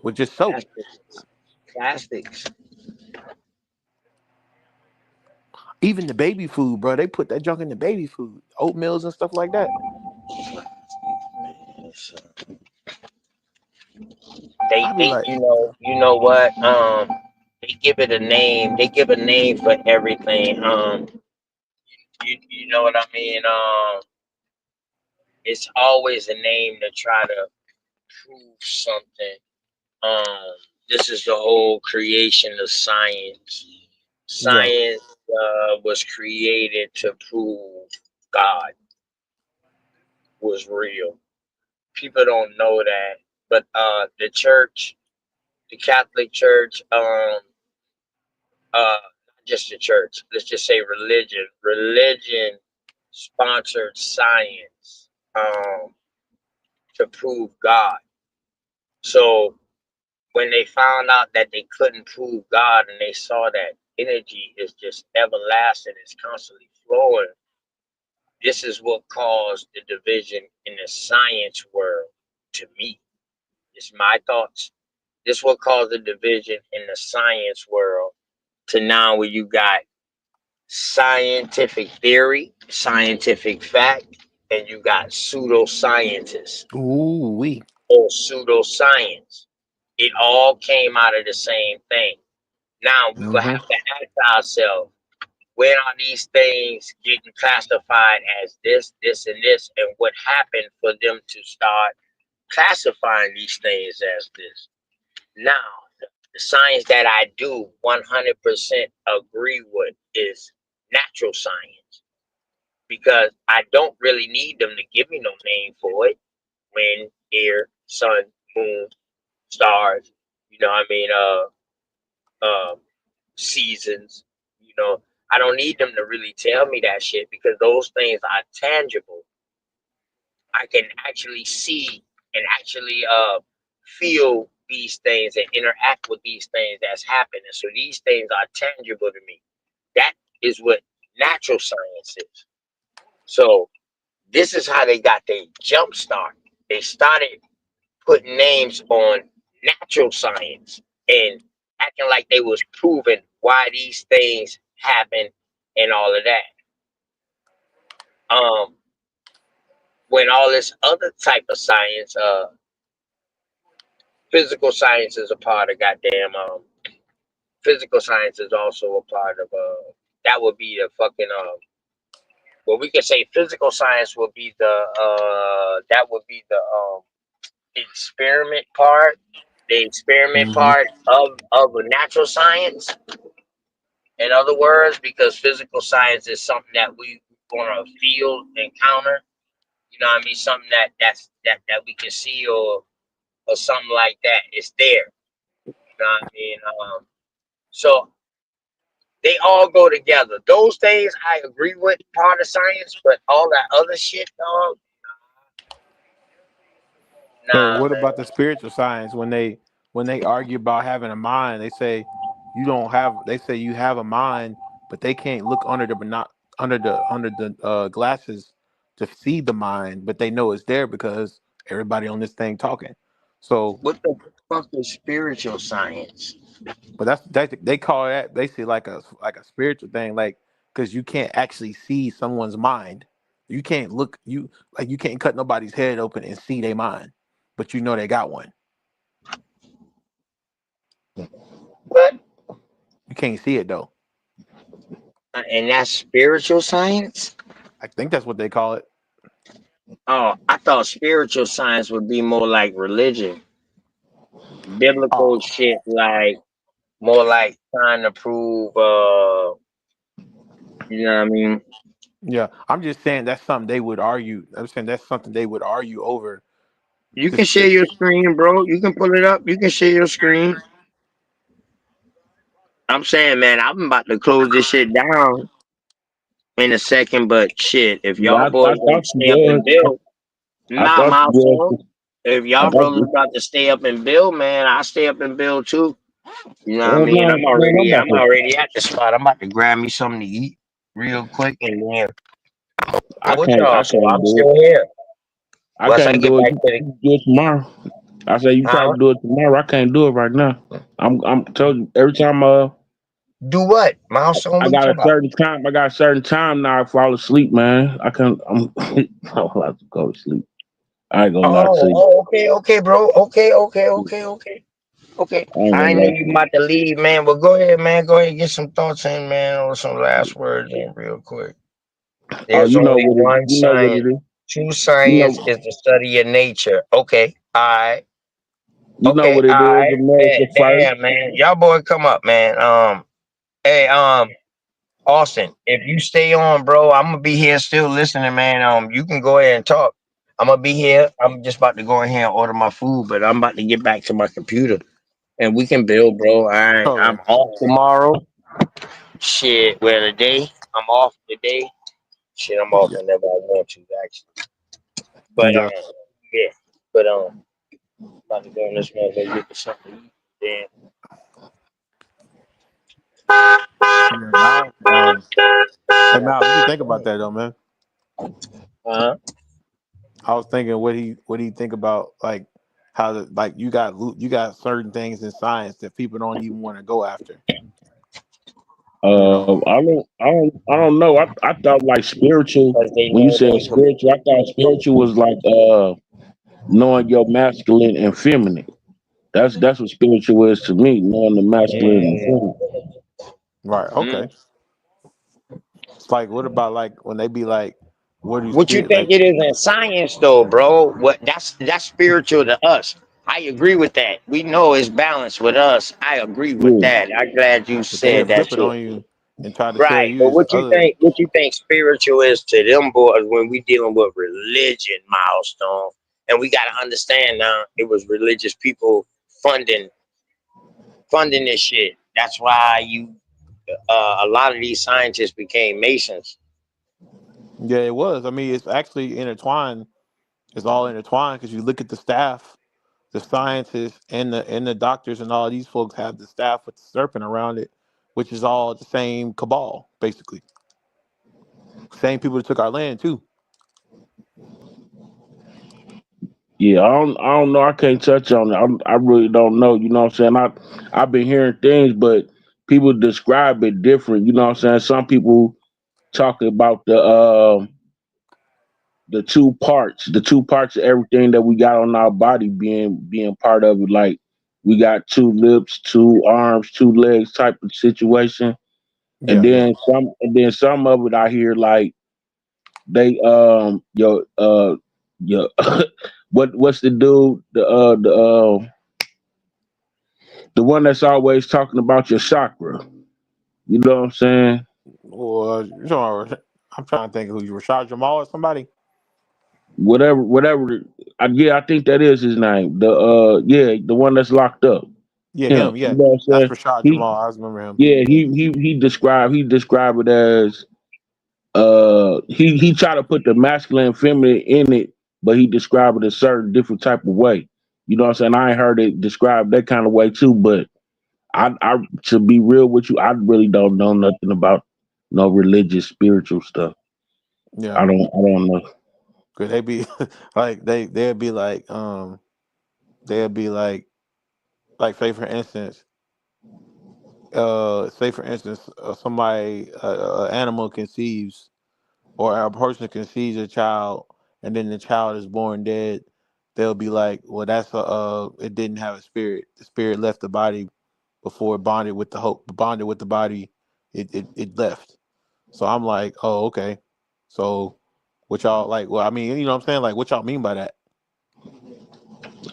with just soap. Plastics. Plastics. Even the baby food, bro, they put that junk in the baby food, oatmeals and stuff like that. I be They, like, you know what? They give it a name. They give a name for everything. You know what I mean? It's always a name to try to prove something. Um, this is the whole creation of science. yeah, Science was created to prove God was real. People don't know that, but the church, the Catholic Church, not just the church. Let's just say religion. Religion sponsored science to prove God. So when they found out that they couldn't prove God and they saw that energy is just everlasting, it's constantly flowing, this is what caused the division in the science world to me. It's my thoughts. This what caused the division in the science world to now where you got scientific theory, scientific fact, and you got pseudoscientists ooh wee, or pseudoscience. It all came out of the same thing. Now we will mm-hmm. have to ask ourselves, when are these things getting classified as this, and this, and what happened for them to start classifying these things as this? Now, the science that I do 100% agree with is natural science because I don't really need them to give me no name for it. Wind, air, sun, moon, stars, you know what I mean? Seasons, you know, I don't need them to really tell me that shit because those things are tangible. I can actually see and actually feel these things and interact with these things that's happening. So these things are tangible to me. That is what natural science is. So this is how they got their jump start. They started putting names on natural science and acting like they was proving why these things happen and all of that. Um, when all this other type of science, physical science is a part of goddamn physical science is also a part of that would be the fucking well we could say physical science would be the that would be the experiment part the experiment Hmm. part of a natural science. In other words, because physical science is something that we want to feel, encounter. You know what I mean? Something that we can see or something like that. It's there. You know what I mean? So they all go together. Those things I agree with part of science, but all that other shit, dog, So nah, what man. about the spiritual science when they argue about having a mind? They say you don't have. They say you have a mind, but they can't look under the not under the glasses to see the mind, but they know it's there because everybody on this thing talking. So, What the fuck is spiritual science? but that's they call that basically like a spiritual thing, like because you can't actually see someone's mind. You can't look you like you can't cut nobody's head open and see their mind, but you know they got one. What? You can't see it though. And that's spiritual science? I think that's what they call it. Oh, I thought spiritual science would be more like religion, biblical Oh, shit, like more like trying to prove, you know what I mean? yeah. I'm just saying that's something they would argue. I'm saying that's something they would argue over. You can Just share your screen, bro. You can pull it up. You can share your screen. I'm saying, man, I'm about to close this shit down in a second, but shit, if y'all Yeah, boys I gonna thought you stay up and was. build, I nah, thought you milestone. was. If I y'all thought brothers you. about to stay up and build, man, I stay up and build too. You know what I Well, mean? no, man, I'm about I'm to. already at the spot. I'm about to grab me something to eat real quick and then go with I y'all. So can't I'm do it. still here. I Once I can't get do it. back to the You do it tomorrow. I say you try huh? to do it tomorrow. I can't do it right now. I'm told you every time. Do what? Milestone, I what you got a talking about? certain time. I got a certain time now. I fall asleep, man. I can't. I don't like to go to sleep. I ain't gonna lie to you. Okay, bro. Okay. I ain't I gonna know lie to you you. about to leave, man. But go ahead, man. Go ahead and get some thoughts in, man, or some last words in real quick. Oh, There's only one you know what science. it is. True You science know is the study of nature. Okay. you know what All it is. right. America Bet. first. Damn, man. Y'all boy come up, man. Hey, Austin, if you stay on, bro, I'm gonna be here still listening, man. You can go ahead and talk. I'm gonna be here. I'm just about to go in here and order my food, but I'm about to get back to my computer and we can build, bro. I'm okay. off tomorrow. Shit, well, today I'm off today. Shit, I'm off Yeah. whenever I want to, actually. But Yeah. yeah. But about to go in this motherfucker get something to eat. Yeah. Now, hey, Mal, what do you think about that though, man? Uh-huh. I was thinking, what do you think about like how the like you got certain things in science that people don't even want to go after. You know. I don't know. I thought like spiritual. Because they When you know said spiritual, I thought spiritual was like knowing your masculine and feminine. That's what spiritual is to me, knowing the masculine and feminine. Right. mm, Okay. It's like what about like when they be like, what do what you spirit think like? it is in science, though, bro? What that's spiritual to us. I agree with that. We know it's balanced with us. I agree with Yeah. that. I'm glad you But they'll said that flip it too. on you and try to tell Right, you but it's what you other. think? What you think spiritual is to them boys when we dealing with religion, milestone? And we got to understand now, it was religious people funding this shit. That's why a lot of these scientists became masons. Yeah, it was. I mean, it's actually intertwined. It's all intertwined because you look at the staff, the scientists, and the doctors, and all these folks have the staff with the serpent around it, which is all the same cabal, basically. Same people that took our land too. Yeah, I don't know. I can't touch on it. I really don't know. You know what I'm saying? I've been hearing things, but people describe it different. You know what I'm saying? Some people talk about the two parts of everything that we got on our body being part of it. Like we got two lips, two arms, two legs type of situation. Yeah, yeah, And then some of it I hear like they your what's the dude The one that's always talking about your chakra. You know what I'm saying? Or I'm trying to think who you Rashad Jamal or somebody. Whatever. Yeah, I think that is his name. Yeah, the one that's locked up. Yeah, Him. him. You Yeah, know what I'm that's saying? Rashad He Jamal. I just remember him. Yeah, he described it as he tried to put the masculine and feminine in it, but he described it a certain different type of way. You know what I'm saying? I ain't heard it described that kind of way too, but I to be real with you, I really don't know nothing about no religious spiritual stuff. Yeah, I don't know. cause they be like they'd be they'd be like say for instance somebody animal conceives or a person conceives a child and then the child is born dead. They'll be like, well, that's it didn't have a spirit. The spirit left the body before it bonded with the body. It left. So I'm like, oh, okay. So what y'all like? Well, I mean, you know what I'm saying? Like, what y'all mean by that?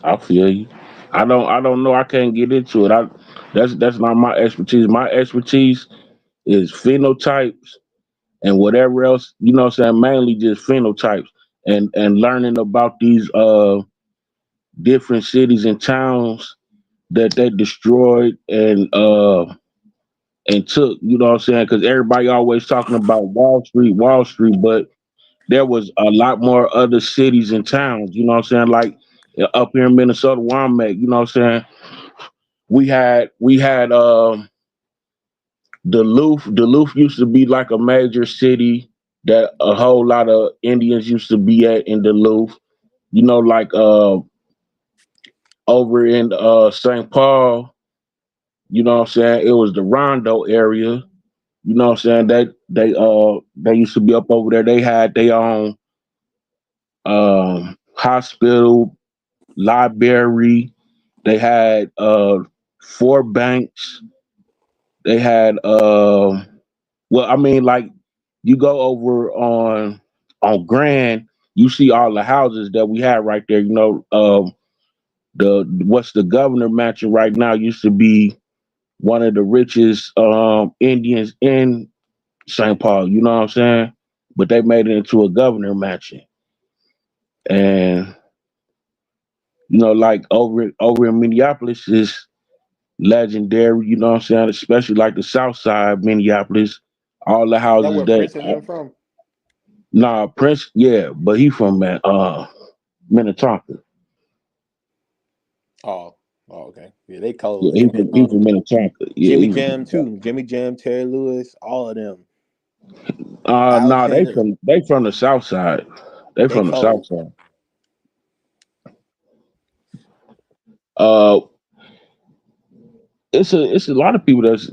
I feel you. I don't know. I can't get into it. That's not my expertise. My expertise is phenotypes and whatever else, you know what I'm saying, mainly just phenotypes and learning about these different cities and towns that they destroyed and took, you know what I'm saying? Because everybody always talking about Wall Street, but there was a lot more other cities and towns, you know what I'm saying? Like up here in Minnesota, where I'm at, you know what I'm saying? We had Duluth. Duluth used to be like a major city that a whole lot of Indians used to be at in Duluth. You know, like over in St. Paul, you know what I'm saying? It was the Rondo area. You know what I'm saying? They used to be up over there. They had their own hospital, library. They had four banks. They had well, I mean, like you go over on Grand, you see all the houses that we had right there. You know, the what's the governor mansion right now used to be one of the richest Indians in St. Paul. You know what I'm saying? But they made it into a governor mansion, and you know, like over in Minneapolis is legendary. You know what I'm saying? Especially like the South Side, Minneapolis. All the Is that houses where that Prince and them from? Nah, Prince, yeah, but he from Minnetonka. Oh, okay. Yeah, they cold. Yeah, Him and he from Minnetonka. Yeah, Jimmy he from Jam Minnetonka. too. Jimmy Jam, Terry Lewis, all of them. Nah, they Alexander, from the South Side. They they from the South cold. Side. Uh, it's a lot of people that's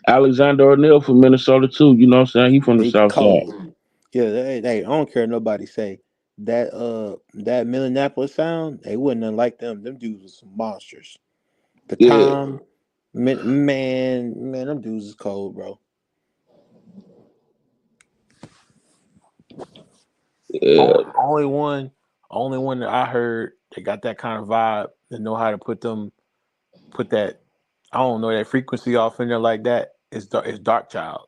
Alexander O'Neal from Minnesota too. You know what I'm saying? He from the They South Side. cold. Yeah, I don't care nobody say that Minneapolis sound. They wasn't nothing like them. Them dudes was some monsters. The Yeah, time, man, them dudes is cold, bro. yeah. Only one that I heard that got that kind of vibe that know how to put that I don't know that frequency off in there like that is Dark Child.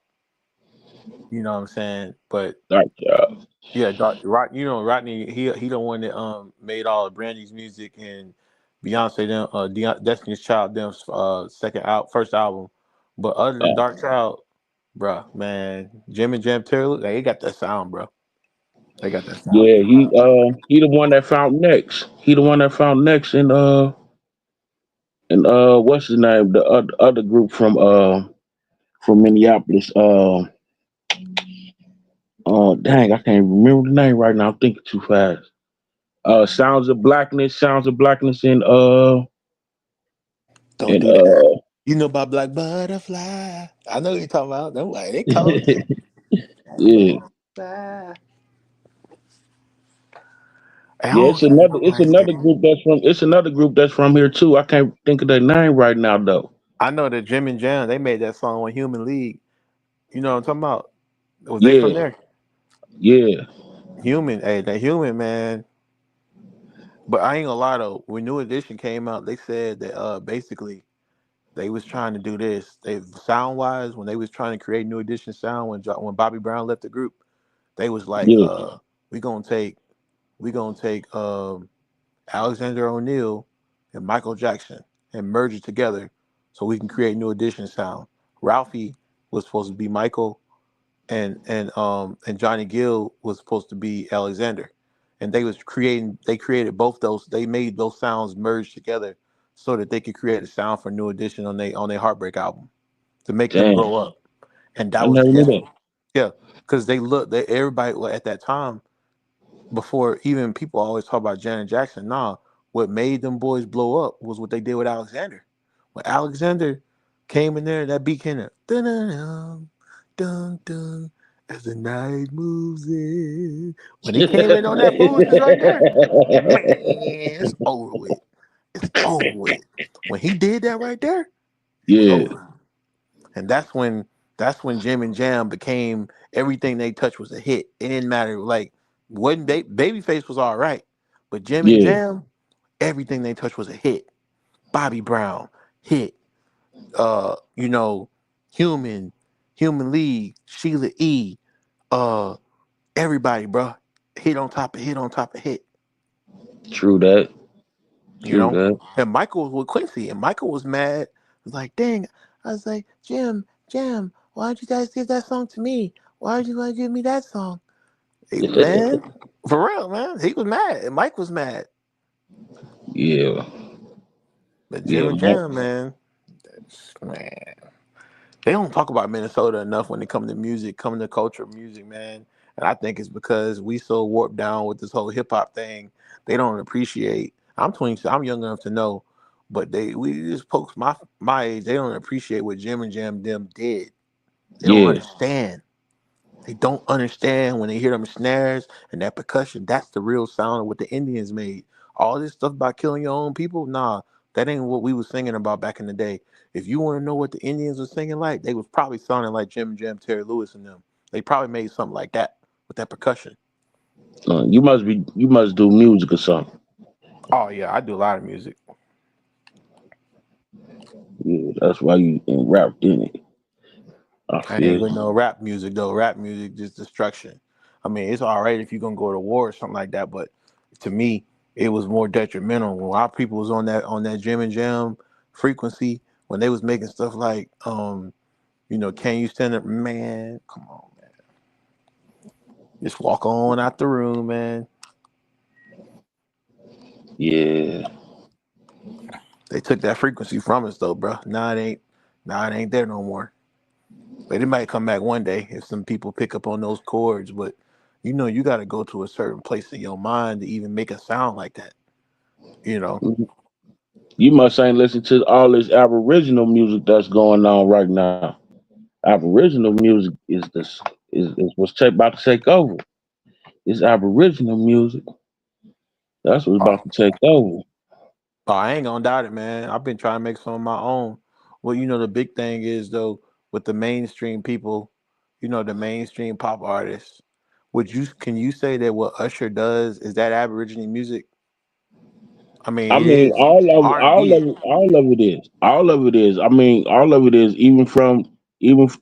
You know what I'm saying? But Dark job. yeah, Rodney. He the one that made all of Brandy's music and Beyonce them Destiny's Child them's first album. But other than Uh, Dark Child, bruh, man, Jim and Jam Terry, they got that sound, bro. They got that sound. yeah, he the one that found next. He the one that found next and what's his name? The other group from Minneapolis. Dang, I can't remember the name right now. I'm thinking too fast. Sounds of Blackness, Don't and do that. You know about Black Butterfly? I know what you're talking about. Them like they cold too. yeah, Butterfly. Hey, I yeah. don't care what nobody say. It's another group that's from here too. I can't think of their name right now though. I know that Jim and Jam they made that song on Human League. You know what I'm talking about? Was they from Yeah, there? yeah, Human, hey, that human man. But I ain't gonna lie though. When New Edition came out, they said that basically they was trying to do this. They sound wise when they was trying to create New Edition sound when Bobby Brown left the group, they was like, Yeah, we gonna take we gonna take Alexander O'Neal and Michael Jackson and merge it together so we can create New Edition sound. Ralphie was supposed to be Michael, and Johnny Gill was supposed to be Alexander, and they created both those. They made those sounds merge together so that they could create a sound for New Edition on their Heartbreak album to make them damn, grow up. And that I was never knew that. yeah, because everybody at that time, before even people always talk about Janet Jackson. Nah, what made them boys blow up was what they did with Alexander. When Alexander came in there, that beat came in, dun dun dun dun, as the night moves in. When he came in on that blues right there, man, it's over with. It's over with. When he did that right there, it was Yeah, over. And that's when Jim and Jam became everything they touched was a hit. It didn't matter like wasn't Babyface was all right, but Jim and yeah, Jam, everything they touched was a hit. Bobby Brown hit. You know, Human, Human League, Sheila E. Uh, everybody, bro, hit on top of hit on top of hit. true that, You true know, that. and Michael was with Quincy, and Michael was mad. He was like, "Dang!" I was like, Jim, why don't you guys give that song to me? Why did you want to give me that song?" Hey, man, for real, man, he was mad, and Mike was mad. Yeah, But Jim yeah, and man. Jam, man, they don't talk about Minnesota enough when it comes to music, coming to culture, music, man. And I think it's because we so warped down with this whole hip hop thing. They don't appreciate. I'm 20. I'm young enough to know, but we just folks my age. They don't appreciate what Jim and Jam them did. They don't Yeah, understand. They don't understand when they hear them snares and that percussion. That's the real sound of what the Indians made. All this stuff about killing your own people, nah, that ain't what we was singing about back in the day. If you want to know what the Indians were singing like, they was probably sounding like Jim Jam, Terry Lewis, and them. They probably made something like that with that percussion. you must do music or something. Oh yeah, I do a lot of music. Yeah, that's why you in rap in it. I I ain't feel with you. no rap music though. Rap music just destruction. I mean, it's all right if you're gonna go to war or something like that, but to me, it was more detrimental. When our people was on that Jim and Jam frequency, when they was making stuff like can you stand up, man? Come on, man. Just walk on out the room, man. Yeah, They took that frequency from us though, bro. Now it ain't there no more. But it might come back one day if some people pick up on those chords. But you got to go to a certain place in your mind to even make a sound like that. You know. you must ain't listen to all this Aboriginal music that's going on right now. Aboriginal music is what's about to take over. It's Aboriginal music. That's what's about Oh, to take over. I ain't gonna doubt it, man. I've been trying to make some of my own. Well, the big thing is though with the mainstream people, the mainstream pop artists. Can you say that what Usher does is that Aboriginal music? I mean, I it mean, is R and B. all of it is, all of it is. I mean, all of it is, even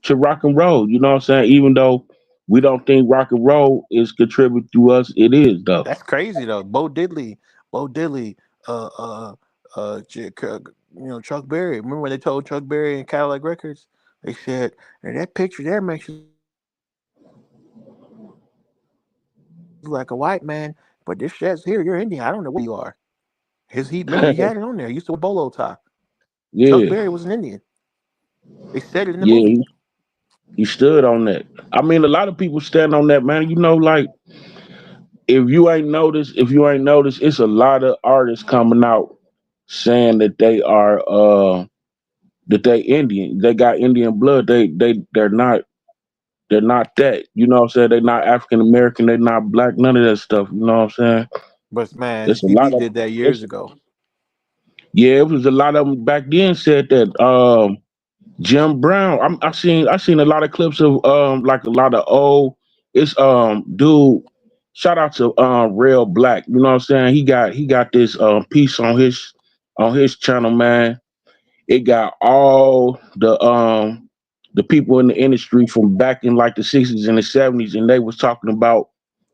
to rock and roll. You know what I'm saying? Even though we don't think rock and roll is contribute to us, it is though. That's crazy though. Bo Diddley, uh, uh, Chuck Berry. Remember when they told Chuck Berry and Cadillac Records? They said, "And that picture there makes you look like a white man, but this says here you're Indian. I don't know what you are." His he remember he had it on there. He used to wear a bolo tie. Chuck Berry was an Indian. They said Yeah, it in the movie. yeah, he stood on that. I mean, a lot of people stand on that, man. You know, like if you ain't noticed, it's a lot of artists coming out saying that they are that they Indian. They got Indian blood. They're not that. You know what I'm saying? They're not African American, they're not black, none of that stuff. You know what I'm saying? But man, There's a lot SPB of did that years it's ago. yeah, it was a lot of them back then said that Jim Brown. I seen a lot of clips of like a lot of old it's dude. shout out to Real Black. You know what I'm saying? He got this piece on his channel, man. It got all the people in the industry from back in like the 60s and the 70s, and they was talking about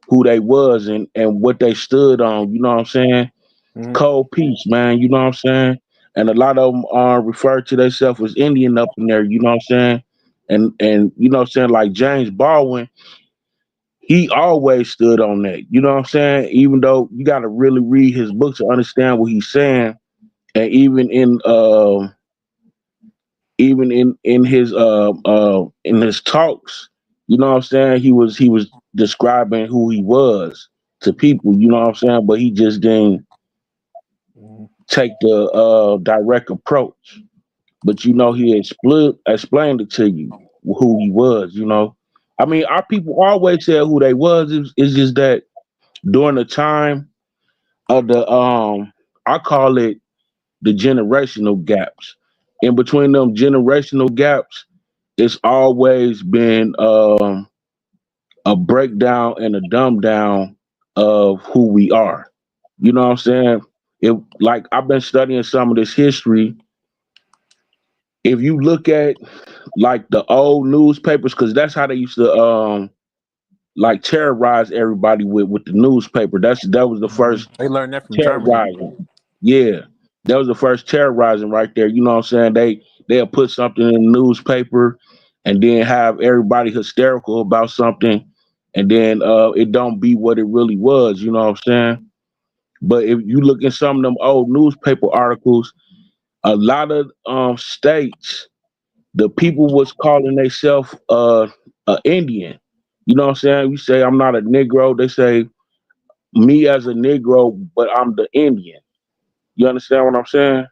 who they was and what they stood on. You know what I'm saying? Mhm. Cold peace, man. You know what I'm saying? And a lot of them refer to themselves as Indian up in there. You know what I'm saying? And you know what I'm saying? Like James Baldwin, he always stood on that. You know what I'm saying? Even though you got to really read his book to understand what he's saying, and even in his talks, you know what I'm saying? He was describing who he was to people. You know what I'm saying? But he just didn't Mhm. take the direct approach. But you know, he explained it to you who he was. You know, I mean, our people always said who they was. It's just that during the time of the I call it the generational gaps. In between them generational gaps, it's always been a breakdown and a dumb down of who we are. You know what I'm saying? If like I've been studying some of this history, if you look at like the old newspapers, because that's how they used to like terrorize everybody with the newspaper. That was the first They learned that from Germany. terrorizing. Yeah, that was the first terrorizing right there. You know what I'm saying? They'll put something in the newspaper and then have everybody hysterical about something, and then it don't be what it really was. You know what I'm saying? But if you look at some of them old newspaper articles, a lot of states, the people was calling themselves a Indian. You know what I'm saying? You say I'm not a Negro, they say me as a Negro, but I'm the Indian. You understand what I'm saying?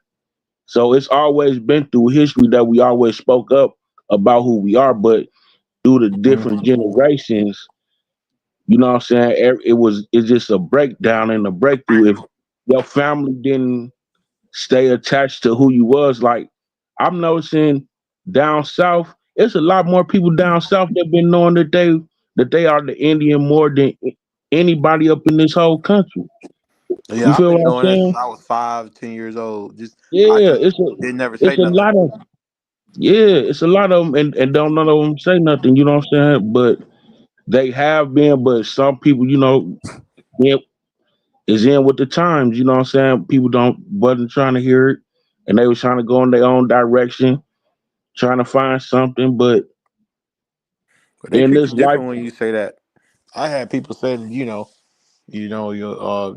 So it's always been through history that we always spoke up about who we are, but through the different Mhm. generations, you know what I'm saying? It's just a breakdown and a breakthrough. If your family didn't stay attached to who you was, like I'm noticing down south, it's a lot more people down south that been knowing that they are the Indian more than anybody up in this whole country. You Yeah, I've feel been what I'm knowing that since saying? I was 5, 10 years old. Just I Yeah, just didn't never say it's a nothing. lot of yeah, it's a lot of them, and don't none of them say nothing. You know what I'm saying? But they have been, but some people, you know, yeah, is in with the times. You know what I'm saying? People don't wasn't trying to hear it, and they was trying to go in their own direction, trying to find something. But But they in treat this you life, different when you say that. I had people say that, you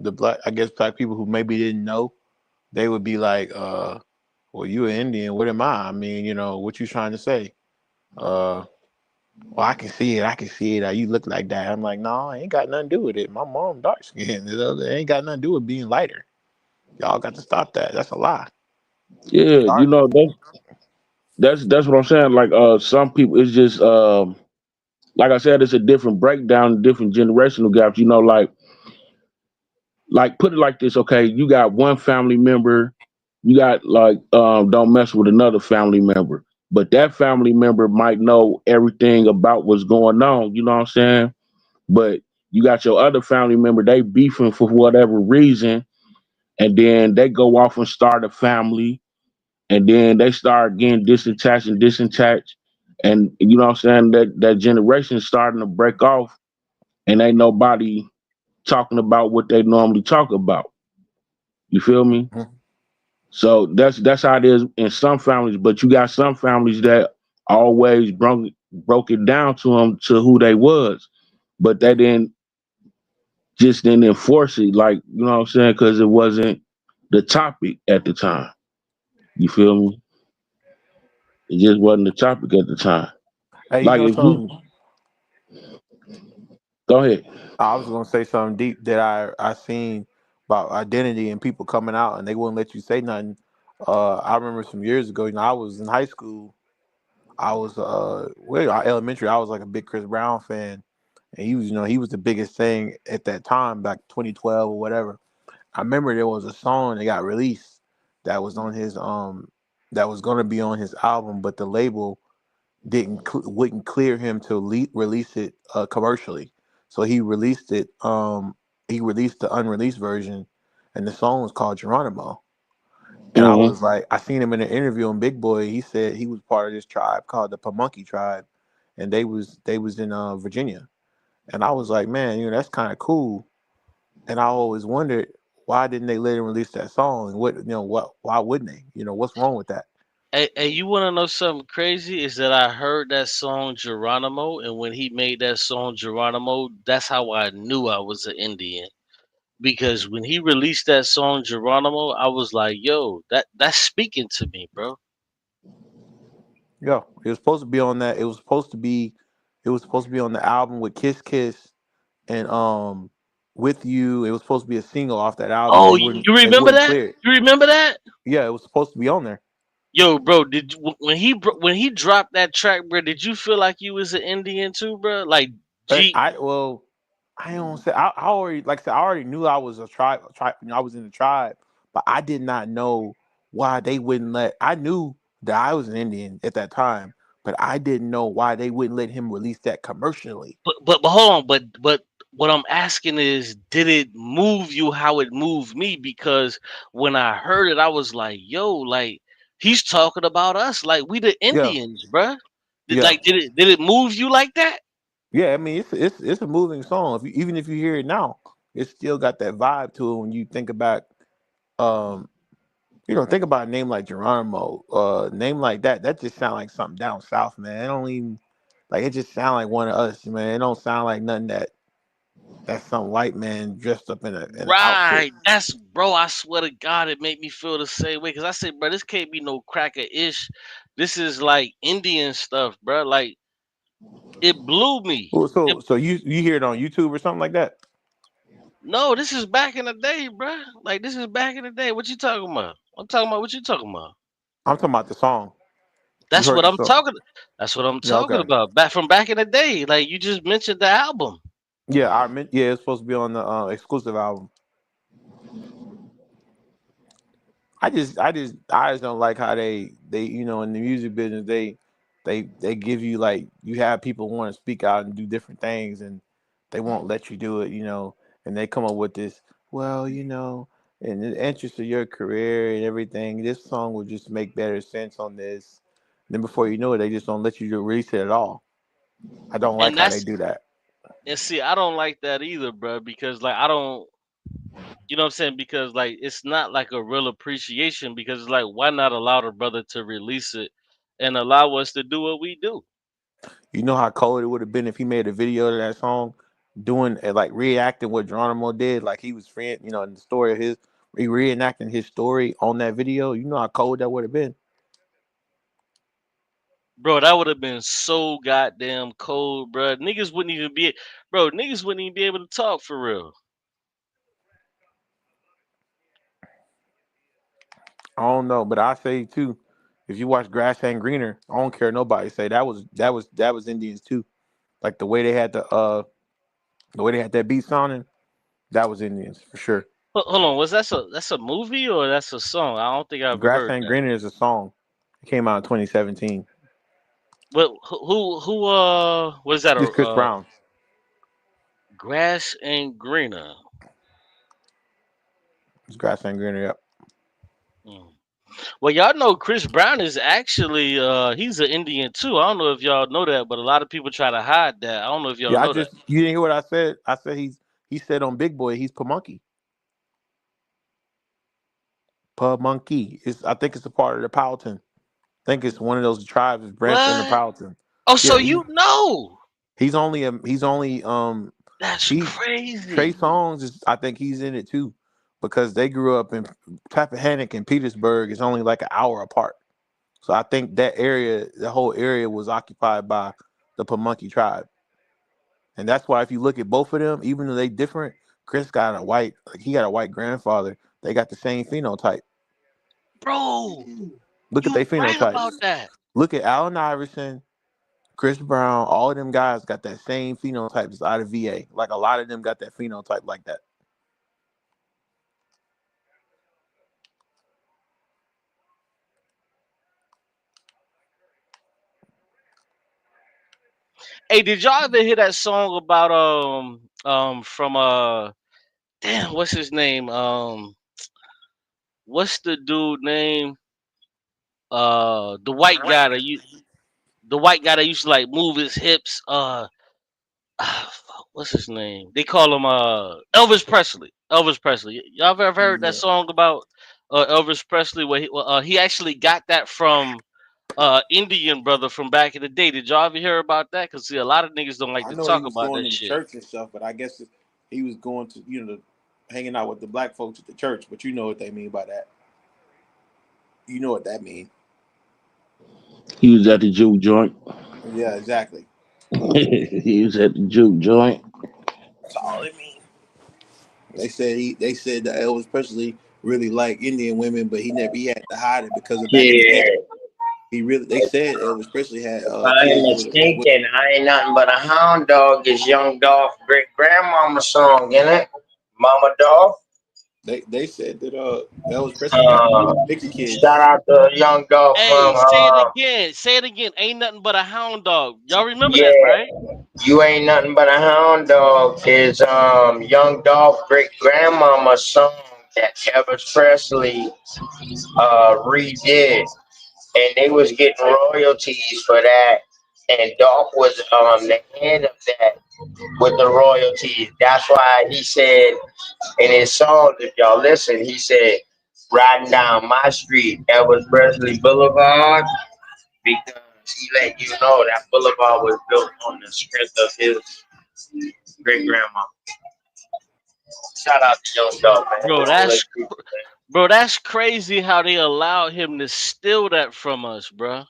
the black, I guess black people who maybe didn't know, they would be like, well, you an Indian, what am I? I mean, what you trying to say? Uh, well, I can see it, you look like that. I'm like, no, it ain't got nothing to do with it. My mom dark skinned, it ain't got nothing to do with being lighter. Y'all got to stop that. That's a lie. yeah, All you right. know that's what I'm saying. Like some people, it's just like I said, it's a different breakdown, different generational gaps. You know, like put it like this, okay, you got one family member, you got like don't mess with another family member, but that family member might know everything about what's going on, you know what I'm saying? But you got your other family member, they beefing for whatever reason, and then they go off and start a family, and then they start getting disattached, and you know what I'm saying, that generation is starting to break off, and ain't nobody talking about what they normally talk about. You feel me? Mhm. So that's how it is in some families, but you got some families that always broke it down to them to who they was, but they didn't enforce it, like you know what I'm saying, because it wasn't the topic at the time. You feel me? It just wasn't the topic at the time. Hey, Like if you something? go ahead. I was gonna say something deep that I seen about identity and people coming out and they wouldn't let you say nothing. I remember some years ago. I was in high school. I was elementary. I was like a big Chris Brown fan, and he was the biggest thing at that time, back 2012 or whatever. I remember there was a song that got released that was on his that was gonna be on his album, but the label wouldn't clear him to release it commercially. So he released it. He released the unreleased version, and the song was called Geronimo. And I Uh-huh. was like, I seen him in an interview on Big Boy. He said he was part of this tribe called the Pamunkey tribe, and they was in Virginia. And I was like, man, that's kind of cool. And I always wondered why didn't they let him release that song? And what why wouldn't they? What's wrong with that? Hey, you want to know something crazy? Is that I heard that song Geronimo, and when he made that song Geronimo, that's how I knew I was an Indian. Because when he released that song Geronimo, I was like, "Yo, that's speaking to me, bro." Yeah, it was supposed to be on that. It was supposed to be on the album with Kiss Kiss and with you. It was supposed to be a single off that album. Oh, They you wouldn't they remember wouldn't that? clear it. You remember that? Yeah, it was supposed to be on there. Yo, bro, when he dropped that track, bro? Did you feel like you was an Indian too, bro? Like But G, I don't say I already like I said I already knew I was a tribe. I was in the tribe, but I did not know why they wouldn't let. I knew that I was an Indian at that time, but I didn't know why they wouldn't let him release that commercially. but hold on, but what I'm asking is, did it move you how it moved me? Because when I heard it, I was like, yo, like he's talking about us, like we the Yeah, Indians, bruh. yeah, Did it move you like that? yeah. I mean, it's a moving song. Even if you hear it now, it still got that vibe to it when you think about um think about a name like Geronimo, name like that. That just sound like something down south, man. It don't even like it just sound like one of us, man. It don't sound like nothing that's some white man dressed up in an outfit. Right. That's bro, I swear to God, it made me feel the same way. Cause I said, bro, this can't be no cracker ish. This is like Indian stuff, bro. Like it blew me. Well, It, so you hear it on YouTube or something like that? no, this is back in the day, bro. Like this is back in the day. What you talking about? I'm talking about what you talking about. I'm talking about the song. You That's heard what the I'm song? talking. That's what I'm Yeah, talking okay. about. Back in the day. Like you just mentioned the album. Yeah, I meant yeah, it's supposed to be on the exclusive album. I just don't like how they in the music business they give you like you have people want to speak out and do different things and they won't let you do it, and they come up with this in the interest of your career and everything, this song will just make better sense on this. Then before you know it, they just don't let you release it at all. I don't like And how they that's do that. and see, I don't like that either, bro. Because like I don't. You know what I'm saying? Because like it's not like a real appreciation because it's like why not allow the brother to release it and allow us to do what we do? You know how cold it would have been if he made a video of that song, doing like reenacting what Geronimo did, like he was friend, in the story of his, he reenacting his story on that video. You know how cold that would have been. Bro, that would have been so goddamn cold, bro. Niggas wouldn't even be bro, niggas wouldn't even be able to talk for real. I don't know, but I say too, if you watch Grass and Greener, I don't care nobody say that was Indians too. Like the way they had that beat sounding, that was Indians for sure. Hold on, was that's a movie or that's a song? I don't think I ever Grass heard and that. Greener is a song. It came out in 2017. But who what is that Just Chris Brown. grass and greener? It's Grass and Greener. Yep. Hmm. Well, y'all know Chris Brown is actually he's an Indian too. I don't know if y'all know that, but a lot of people try to hide that. I don't know if y'all Yeah, know that. you didn't hear what I said. I said he said on Big Boy he's Pamunkey. Pamunkey. I think it's a part of the Powhatan. I think it's one of those tribes that's branched in the What? Powhatan. Oh, so Yeah, you know? he's only That's he Trey crazy. Songz is, I think he's in it too, because they grew up in Tappahannock and Petersburg is only like an hour apart. So I think the whole area was occupied by the Pamunkey tribe. And that's why if you look at both of them, even though they different, Chris got he got a white grandfather. They got the same phenotype. Bro, Look at you their right phenotypes. about that. Look at Allen Iverson, Chris Brown, all of them guys got that same phenotype just out of VA. Like a lot of them got that phenotype like that. Hey, did y'all ever hear that song about from damn, what's his name? What's the dude name? The white guy that used to like move his hips. What's his name? They call him Elvis Presley. Elvis Presley. Y'all ever heard that Yeah. song about Elvis Presley? Where he actually got that from Indian brother from back in the day. Did y'all ever hear about that? Cause see, a lot of niggas don't like I to know he talk was about going that to the shit. church and stuff, but I guess he was going to, hanging out with the black folks at the church. But you know what they mean by that. You know what that means. He was at the juke joint. Yeah, exactly. He was at the juke joint. That's all it means. They said that Elvis Presley really liked Indian women, but he had to hide it because of back in the day. Yeah. They said Elvis Presley had If I ain't kids with mistaken, I ain't nothing but a hound dog is Young Dolph great grandmama song, innit? Mama Dolph. they said that Elvis Presley got Uh, mixed Shout kids. out to Young Dolph Hey, from say it again. Say it again. Ain't nothing but a hound dog. Y'all remember that, yeah. right? You ain't nothing but a hound dog is Young Dolph great grandmama song that Elvis Presley redid, and they was getting royalties for that, and Dolph was the head of that with the royalties. That's why he said in his songs, if y'all listen, he said riding down my street, Elvis Presley Boulevard, because he let you know that boulevard was built on the strength of his great grandma. Shout out to Young Dog, man. Bro, All the people, that's crazy how they allowed him to steal that from us, bro.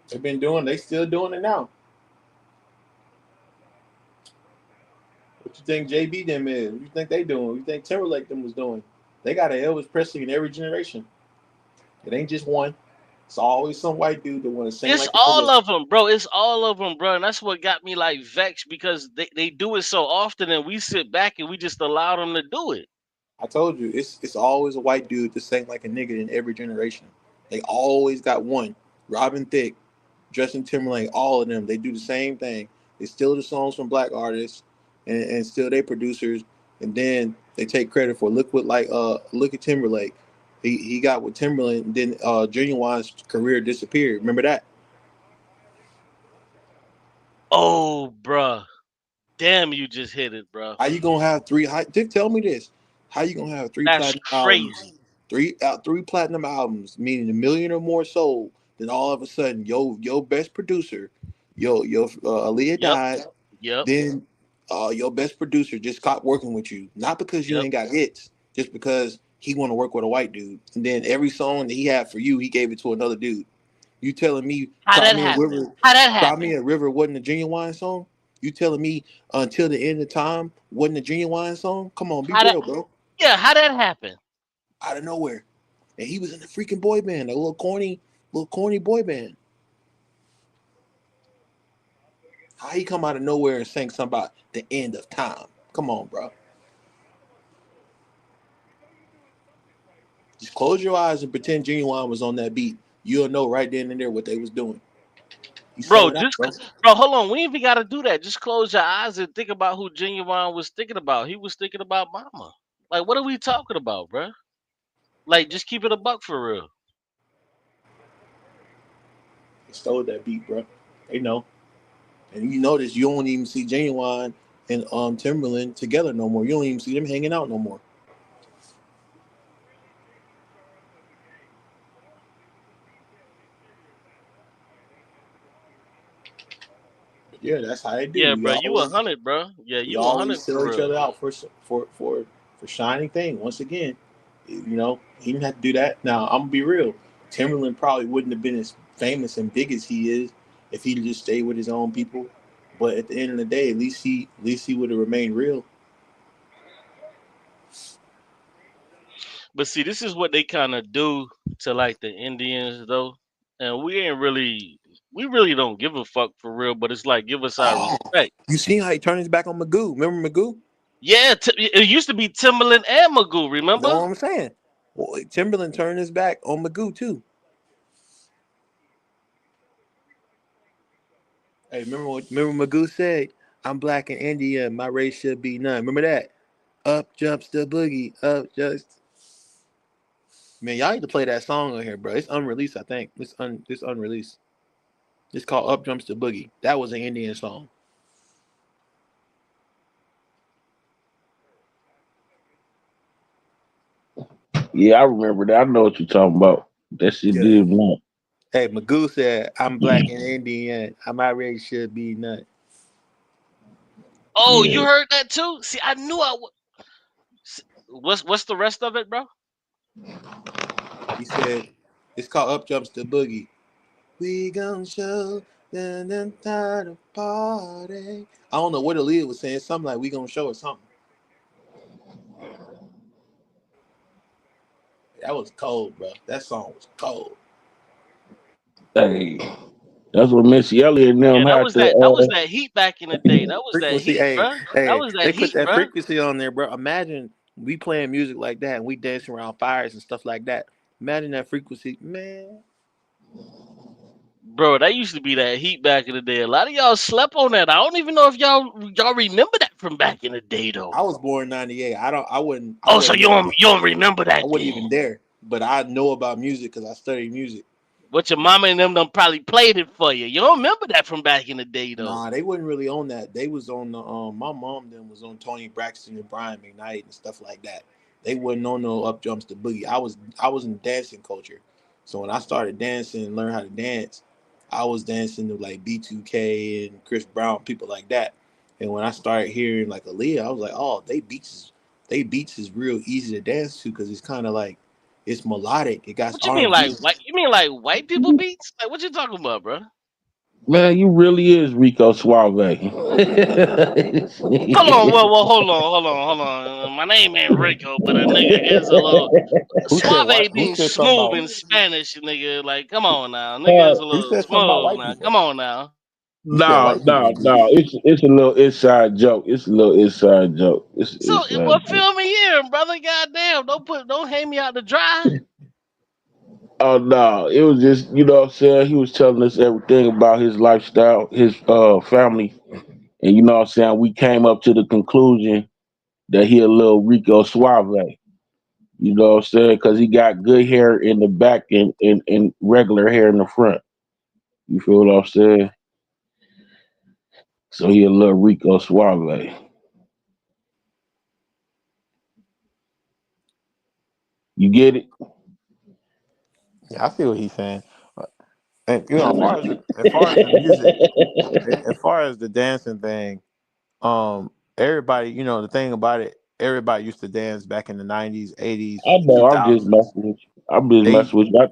They still doing it now. What you think JB them is? What you think they doing? What you think Timberlake them was doing? They got an Elvis Presley in every generation. It ain't just one. It's always some white dude that want to sing It's like the all Elvis. of them, bro. It's all of them, bro. And that's what got me like vexed because they do it so often and we sit back and we just allow them to do it. I told you, it's always a white dude that sing like a nigga in every generation. They always got one. Robin Thicke, Justin Timberlake, all of them. They do the same thing. They steal the songs from black artists and steal their producers, and then they take credit for look at Timberlake. He got with Timberlake, and then Genuine's career disappeared. Remember that? Oh, bruh. Damn, you just hit it, bro. How you gonna have three? Dick, tell me this. How you gonna have three That's platinum albums? crazy. Three platinum albums, meaning a million or more sold. Then all of a sudden, your best producer, your Aaliyah Yep. died. Yep. Then your best producer just stopped working with you, not because you Yep. ain't got hits, just because he want to work with a white dude. And then every song that he had for you, he gave it to another dude. You telling me How that happen? How that Cry Me happen? a River wasn't a Genuine song? You telling me Until the End of Time wasn't a Genuine song? Come on, be How that real, bro. Yeah, how that happen? Out of nowhere. And he was in the freaking boy band, a little corny boy band. How he come out of nowhere and sang something about the end of time? Come on, bro. Just close your eyes and pretend Genuine was on that beat. You'll know right then and there what they was doing. He sung Bro, it out, bro. bro, hold on. We ain't even gotta do that. Just close your eyes and think about who Genuine was thinking about. He was thinking about mama. Like, what are we talking about, bro? Like, just keep it a buck for real. He stole that beat, bro. They know. And you notice you don't even see Genuine and Timberland together no more. You don't even see them hanging out no more. But yeah, that's how they do. Yeah, bro, you 100, bro. Yeah, We you always 100 sell for each real. other out for shining thing. Once again, he didn't have to do that. Now I'm gonna be real. Timberland probably wouldn't have been as famous and big as he is if he just stayed with his own people. But at the end of the day, at least he would have remained real. But see, this is what they kind of do to like the Indians, though, and we really don't give a fuck for real. But it's like, give us our Oh, respect. you seen how he turned his back on Magoo? Remember Magoo? Yeah, it used to be Timberland and Magoo. You know Remember? what I'm saying? Well, Timberland turned his back on Magoo too. Hey, remember Magoo said, "I'm black in India. My race should be none." Remember that? Up jumps the boogie. Up just man, y'all need to play that song on here, bro. It's unreleased, I think. It's unreleased. It's called Up Jumps the Boogie. That was an Indian song. Yeah, I remember that. I know what you're talking about. That shit Yeah. did not. Hey, Magoo said, "I'm black and Indian. My race should be none." Oh, you Yeah. heard that too? See, I knew I would. What's the rest of it, bro? He said, "It's called Up Jumps the Boogie." We gon' show them time to party. I don't know what Aaliyah was saying. Something like we gonna show or something. That was cold, bro. That song was cold. Hey, that's what Missy Elliott and them Yeah, that had was to. that. That was that heat back in the day. That was that Frequency, heat, hey, bro. That hey, was that they put heat, that bro. frequency on there, bro. Imagine we playing music like that and we dancing around fires and stuff like that. Imagine that frequency, man. Bro, that used to be that heat back in the day. A lot of y'all slept on that. I don't even know if y'all remember that from back in the day though. I was born '98. I Oh, so wasn't there. you don't remember I that wasn't then? even there, but I know about music because I studied music. What your mama and them done probably played it for you. You don't remember that from back in the day though. Nah, they wasn't really on that. They was on the my mom then was on Tony Braxton and Brian McKnight and stuff like that. They wasn't on no up jumps to boogie. I was in dancing culture. So when I started dancing and learned how to dance, I was dancing to like B2K and Chris Brown, people like that. And when I started hearing like Aaliyah, I was like, oh, they beats is real easy to dance to because it's kind of like it's melodic. It got What you mean like R&B. white? You mean like white people beats? Like what you talking about, bro? Man, you really is Rico Suave. Hold on, well, hold on. My name ain't Rico, but a nigga is a little Who said suave. what? Who Being said something smooth about? in Spanish, nigga. Like, come on now, nigga Uh, is a Who little said something about smooth white now. people? Come on now. You said no, white people no, was no. weird. It's a little inside joke. It's a little inside joke. It's So, inside well, joke. fill me in, brother. Goddamn, don't hang me out to dry. Oh no, it was just what I'm saying. He was telling us everything about his lifestyle, his family, and what I'm saying. We came up to the conclusion that he a little Rico Suave. You know what I'm saying? Because he got good hair in the back and regular hair in the front. You feel what I'm saying? So he a little Rico Suave. You get it? Yeah, I see what he's saying. And as far as the music, as far as the dancing thing, everybody, the thing about it, everybody used to dance back in the '90s, '80s, I know. I'm just 2000s. messing with you. I'm just They messing with you.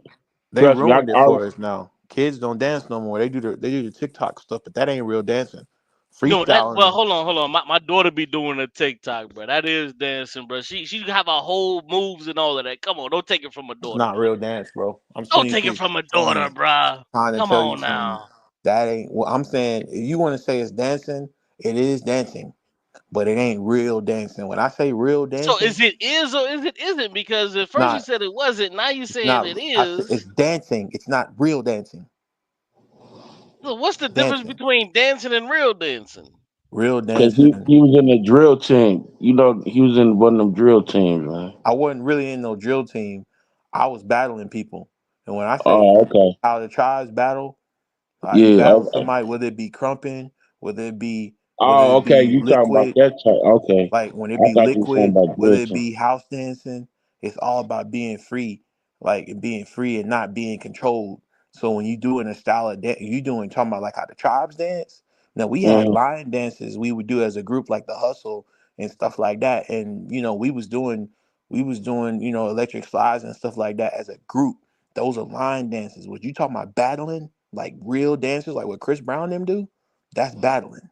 they Trust me. ruined it for us now. Kids don't dance no more. They do the TikTok stuff, but that ain't real dancing. No, that well, Freestyling hold on. My daughter be doing a TikTok, bro. That is dancing, bro. She have a whole moves and all of that. Come on, don't take it from a is daughter, not bro. real dance, bro. I'm Don't take it 26, from a daughter, 20, bro. trying to Come tell you on something. now. That ain't what I'm saying. If you want to say it's dancing, it is dancing, but it ain't real dancing. When I say real So dancing, is it is or is it isn't? Because at it's first you not. said it wasn't. Now you It's saying not. it I said is. it's dancing. It's not real dancing. So what's the It's difference dancing. between dancing and real dancing? Real Because he dancing. was in the drill team. He was in one of them drill teams, man. I wasn't really in no drill team. I was battling people, and when I say Oh, okay. how the tribes battle, you Yeah, battle okay. somebody, whether it be crumping, whether it be whether Oh, it okay. be You talking about liquid, that type? Okay. like when it I be thought you were talking liquid, about whether drill it team. be house dancing, it's all about being free, like and being free and not being controlled. So when you doing a style of dance, you doing talking about like how the tribes dance. Now we had Hmm. line dances we would do as a group, like the hustle and stuff like that, and we was doing electric slides and stuff like that as a group. Those are line dances. What you talking about battling, like real dances, like what Chris Brown them do? That's battling.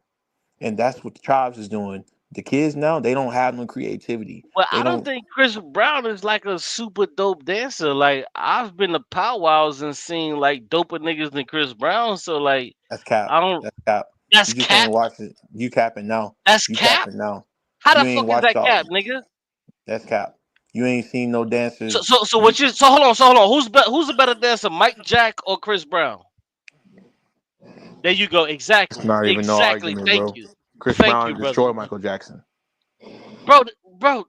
And that's what the tribes is doing. The kids now, they don't have no creativity. Well, They I don't don't. think Chris Brown is like a super dope dancer. Like I've been to powwows and seen like doper niggas than Chris Brown. So like That's cap. I don't. That's cap. That's You just ain't cap. watching. You capping now. That's You cap. capping now. How You the ain't fuck is watched that all. cap, nigga? That's cap. You ain't seen no So dancers. so so what you so hold on. Who's a better dancer, Mike Jack or Chris Brown? There you go. It's Exactly. not even no Exactly. argument, Thank bro. you. Chris Thank you, Brown brother. destroyed Michael Jackson. Bro, bro.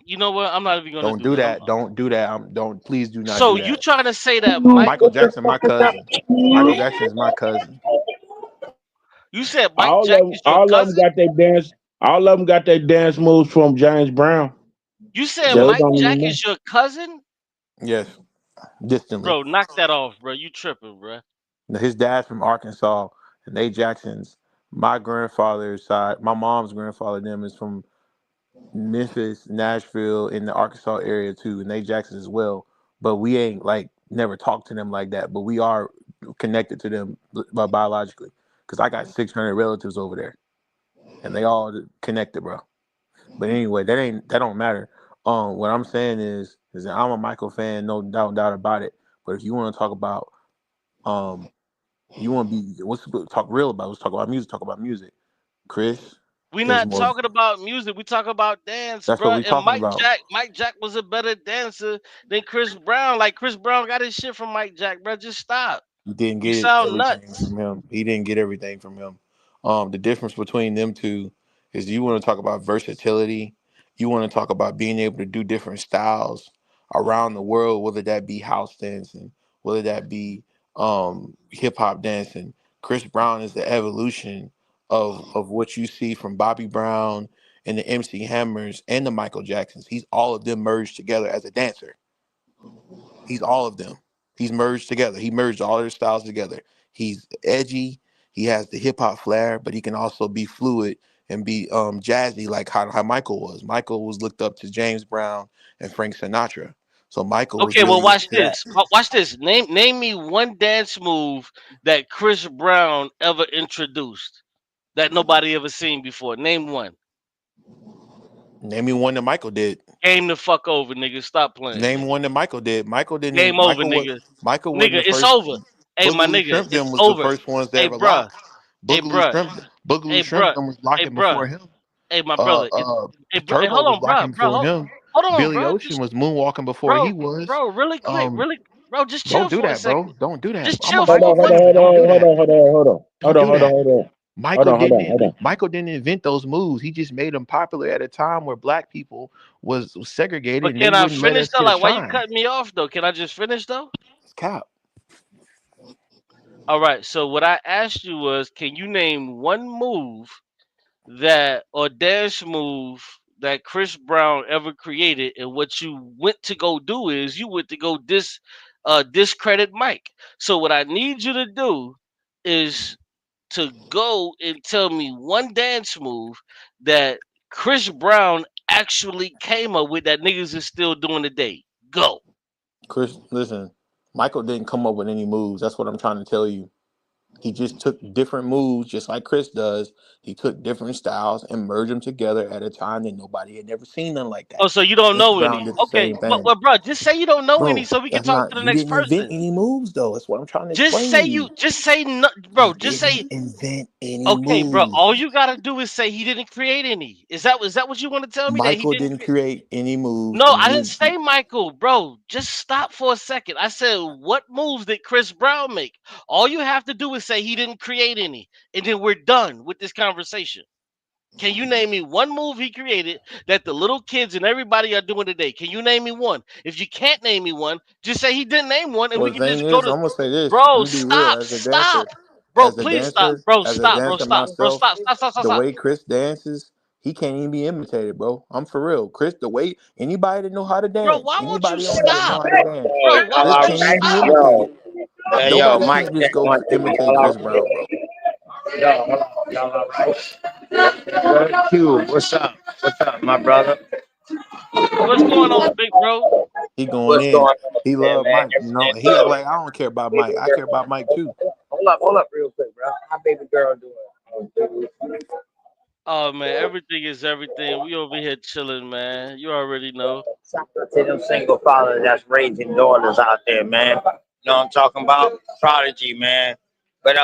You know what? I'm not even gonna Don't do do that. that. Don't do that. Don't please do not So do you that. trying to say that Mike? Michael Jackson, my cousin. Michael Jackson is my cousin. You said Mike All Jack of them, is your all of them cousin? got their dance. All of them got their dance moves from James Brown. You said They Mike don't even Jack know. is your cousin? Yes, distantly. Bro, knock that off, bro. You tripping, bro. Now, his dad's from Arkansas, and they Jacksons. My grandfather's side, my mom's grandfather, them is from Memphis, Nashville, in the Arkansas area too, and they Jacksons as well. But we ain't like never talked to them like that. But we are connected to them biologically, because I got 600 relatives over there, and they all connected, bro. But anyway, that don't matter. What I'm saying is that I'm a Michael fan, no doubt about it. But if you want to talk about um you want to be what's talk real about? Let's talk about music. Talk about music. Chris We is not more. talking about music. We talk about dance, That's what bro. we And talking about. Mike Jack was a better dancer than Chris Brown. Like Chris Brown got his shit from Mike Jack, bro. Just stop. He didn't You get sound everything nuts. from him. He didn't get everything from him. The difference between them two is you want to talk about versatility. You want to talk about being able to do different styles around the world, whether that be house dancing, whether that be hip hop dancing. Chris Brown is the evolution of what you see from Bobby Brown and the MC Hammers and the Michael Jacksons. He's all of them merged together as a dancer. He's all of them. He's merged together. He merged all their styles together. He's edgy. He has the hip hop flair, but he can also be fluid and be jazzy, like how Michael was. Michael was looked up to James Brown and Frank Sinatra. So Michael was Okay, well really watch into that. this. Watch this. Name me one dance move that Chris Brown ever introduced that nobody ever seen before. Name one. Name me one that Michael did. Game the fuck over, nigga. Stop playing, Name nigga. one that Michael did. Michael didn't. Game over, Michael was. nigga. Michael wasn't Nigga, the it's first. over. Hey, my Boogaloo nigga, Shrimp them it's was the over. first ones to Hey, ever bruh. lock. Hey, bruh. Boogaloo Hey, Shrimp bruh. them was Hey, locking bruh. before him. Hey, my Uh, brother. uh, Hey, bro. Hey, Turbo hold was on, locking bro. Bro, before him. hold on, Billy bro. Ocean was moonwalking before he Bro, was. bro, really quick, Um, really, bro. Just chill don't do for a that, second. bro. Don't do that. Just I'm a chill Hold for Michael on, hold one. on, fan. hold Don't do on, hold that. on, hold on, hold on, hold Don't on, do hold on, that. hold on, hold Michael on, hold on, didn't. hold on. Michael didn't invent those moves. He just made them popular at a time where black people was segregated But and they can I wouldn't let finish us though? get a Like, why you shine. cutting me off though? Can I just finish though? It's cap. All right. So what I asked you was, can you name one move that or dance move that Chris Brown ever created, and what you went to go do is you went to go discredit Mike. So what I need you to do is to go and tell me one dance move that Chris Brown actually came up with that niggas is still doing today. Go. Chris, listen. Michael didn't come up with any moves. That's what I'm trying to tell you. He just took different moves, just like Chris does. He took different styles and merged them together at a time that nobody had never seen nothing like Oh, that. so you don't Chris know Brown any? did the Okay, same thing. bro, just say you don't know any, Bro, so we can that's talk to not, the you next didn't invent person. any moves though. That's what I'm trying to Just explain to say you. you, just say no, bro. He Just say didn't invent any okay, bro. moves. All you gotta do is say he didn't create any. Is that what you want to tell me that he Michael didn't? didn't create any moves. No, The I didn't moves, say Michael, bro. Just stop for a second. I said, what moves did Chris Brown make? All you have to do is say he didn't create any, and then we're done with this conversation. Can you name me one move he created that the little kids and everybody are doing today? Can you name me one? If you can't name me one, just say he didn't name one, and we well, the can thing just go is, to. I'm gonna say this. I'm Bro, gonna be real. stop, stop, bro. Please stop, bro. As a Stop, bro. dancer Stop, bro. myself, Stop, stop, stop, stop, the stop. way Chris dances, he can't even be imitated, bro. I'm for real. Chris, the way anybody that know how to Bro, dance, why won't you anybody on here that know stop, how to dance, bro? Hey, Why y'all Chris won't all you can't even right? be stop? Yo, imitated. yo, Nobody Mike can't just check go 1 2. imitate Y'all all Chris right? Brown, bro. Yo, hold on. Y'all all right? Q, what's up? What's up, my brother? What's going on, big bro? He going What's in. going on, He man, love man? Mike. You know, Everything he act good. like I don't care about Baby Mike. I care girl. about Mike too. Hold up, real quick, bro. How baby girl doing? Oh man, everything is everything. We over here chilling, man. You already know. Shout out to them single fathers that's raising daughters out there, man. You know what I'm talking about? Prodigy, man. But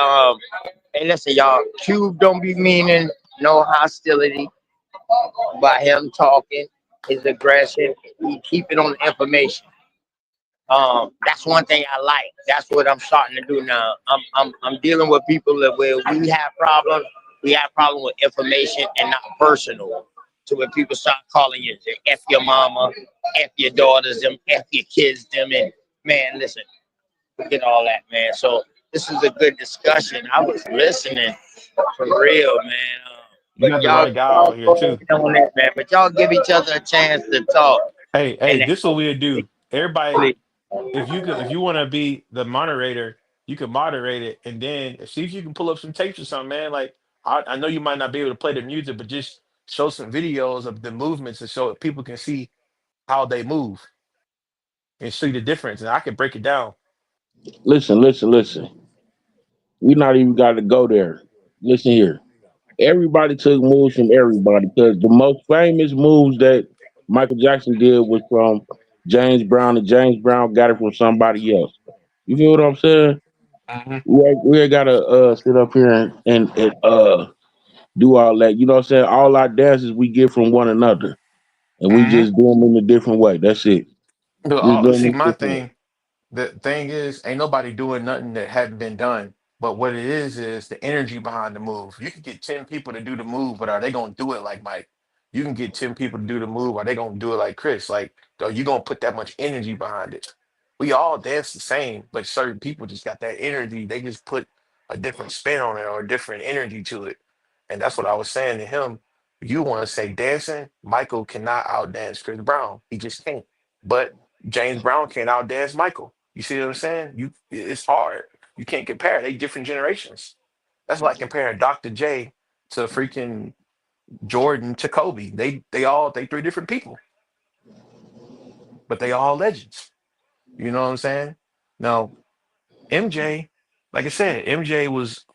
hey, listen, y'all. Cube don't be meaning no hostility by him talking, his aggression. He keep it on the information. That's one thing I like. That's what I'm starting to do now. I'm dealing with people that where we have problems. We have problem with information and not personal. So when people start calling you F your mama, F your daughters, them F your kids, them, and man, listen, forget all that, man. So this is a good discussion. I was listening for real, man. You But got the y'all, right guy y'all out here go too. ahead on that, man. But y'all give each other a chance to talk. Hey, And this what we'll do. Everybody, please, if you want to be the moderator, you can moderate it, and then see if you can pull up some tapes or something, man. Like I know you might not be able to play the music, but just show some videos of the movements and so people can see how they move and see the difference, and I can break it down. Listen, listen, listen. We not even got to go there. Listen here. Everybody took moves from everybody because the most famous moves that Michael Jackson did was from James Brown, and James Brown got it from somebody else. You feel what I'm saying? Hmm. We ain't gotta sit up here and do all that. You know what I'm saying? All our dances we get from one another, and we Hmm. just do them in a different way. That's it. Just do them See, in a my different way. thing. The thing is, ain't nobody doing nothing that hadn't been done. But what it is the energy behind the move. You can get 10 people to do the move, but are they gonna do it like Mike? You can get 10 people to do the move, are they gonna do it like Chris? Like, are you gonna put that much energy behind it? We all dance the same, but certain people just got that energy. They just put a different spin on it or a different energy to it. And that's what I was saying to him. You want to say dancing, Michael cannot outdance Chris Brown. He just can't. But James Brown can't outdance Michael. You see what I'm saying? It's hard. You can't compare. They different generations. That's like comparing Dr. J to freaking Jordan to Kobe. They three different people, but they all legends. You know what I'm saying? Now MJ, like I said, MJ was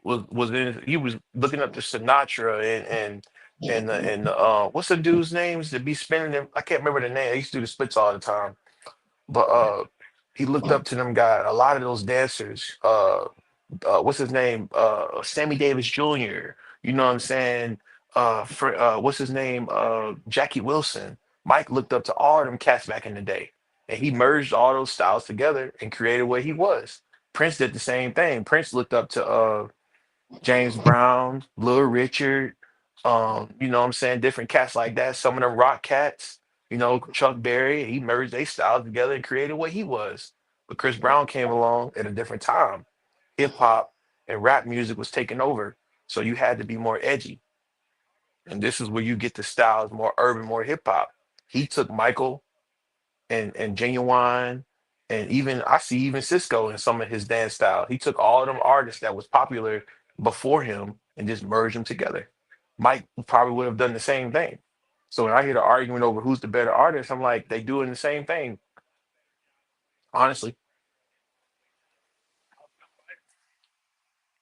in. He was looking up to Sinatra and what's the dude's names that be spinning them? I can't remember the name. I used to do the splits all the time, but he looked up to them guys. A lot of those dancers. What's his name? Sammy Davis Jr. You know what I'm saying? What's his name? Jackie Wilson. Mike looked up to all of them cats back in the day, and he merged all those styles together and created what he was. Prince did the same thing. Prince looked up to James Brown, Lil Richard, you know what I'm saying? Different cats like that. Some of them rock cats, you know, Chuck Berry, he merged their styles together and created what he was. But Chris Brown came along at a different time. Hip hop and rap music was taking over. So you had to be more edgy. And this is where you get the styles more urban, more hip hop. He took Michael and Genuine, and even I see even Cisco in some of his dance style. He took all of them artists that was popular before him and just merged them together. Mike probably would have done the same thing. So when I hear the argument over who's the better artist, I'm like, they doing the same thing. Honestly,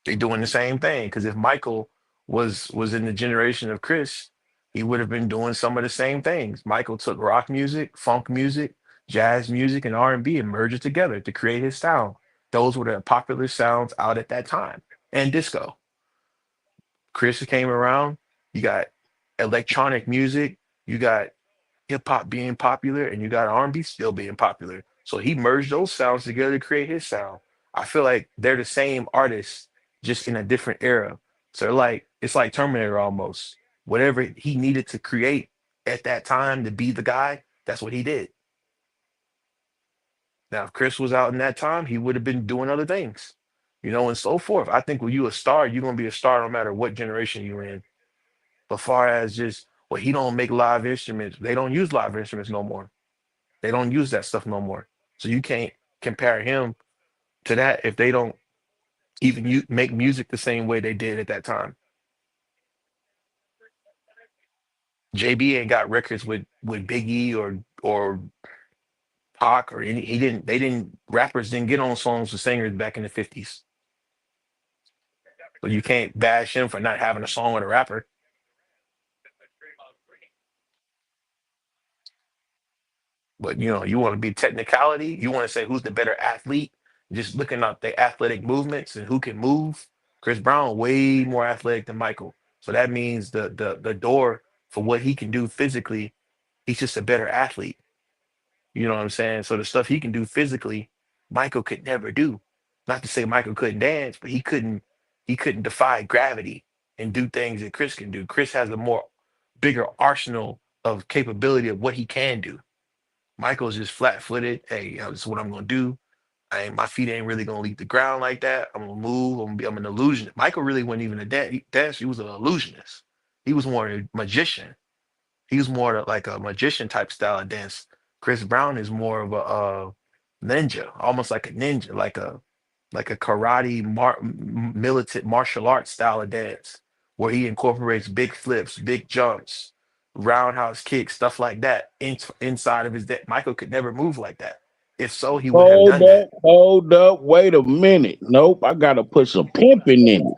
they doing the same thing. Because if Michael was in the generation of Chris, he would have been doing some of the same things. Michael took rock music, funk music, jazz music, and R&B and merged it together to create his sound. Those were the popular sounds out at that time. And disco. Chris came around. You got electronic music. You got hip hop being popular, and you got R&B still being popular. So he merged those sounds together to create his sound. I feel like they're the same artists, just in a different era. So like it's like Terminator almost. Whatever he needed to create at that time to be the guy, that's what he did. Now, if Chris was out in that time, he would have been doing other things, you know, and so forth. I think when you a star, you're gonna be a star no matter what generation you're in. But far as just well, he don't make live instruments. They don't use live instruments no more. They don't use that stuff no more. So you can't compare him to that if they don't even make music the same way they did at that time. JB ain't got records with Biggie or Pac or any. He didn't. They didn't. Rappers didn't get on songs with singers back in the 50s. So you can't bash him for not having a song with a rapper. But you know, you want to be technicality. You want to say who's the better athlete. Just looking at the athletic movements and who can move. Chris Brown way more athletic than Michael. So that means the door for what he can do physically, he's just a better athlete. You know what I'm saying? So the stuff he can do physically, Michael could never do. Not to say Michael couldn't dance, but he couldn't defy gravity and do things that Chris can do. Chris has a more bigger arsenal of capability of what he can do. Michael's just flat footed. Hey, this is what I'm gonna do. My feet ain't really gonna leave the ground like that. I'm gonna move. I'm an illusionist. Michael really wasn't even a dancer. He was an illusionist. He was more a magician. He was more like a magician type style of dance. Chris Brown is more of a ninja, almost like a ninja, like a karate militant martial arts style of dance, where he incorporates big flips, big jumps, roundhouse kicks, stuff like that inside of his dance. Michael could never move like that. If so, he would have done that. Hold up, wait a minute. Nope, I gotta put some pimping in it.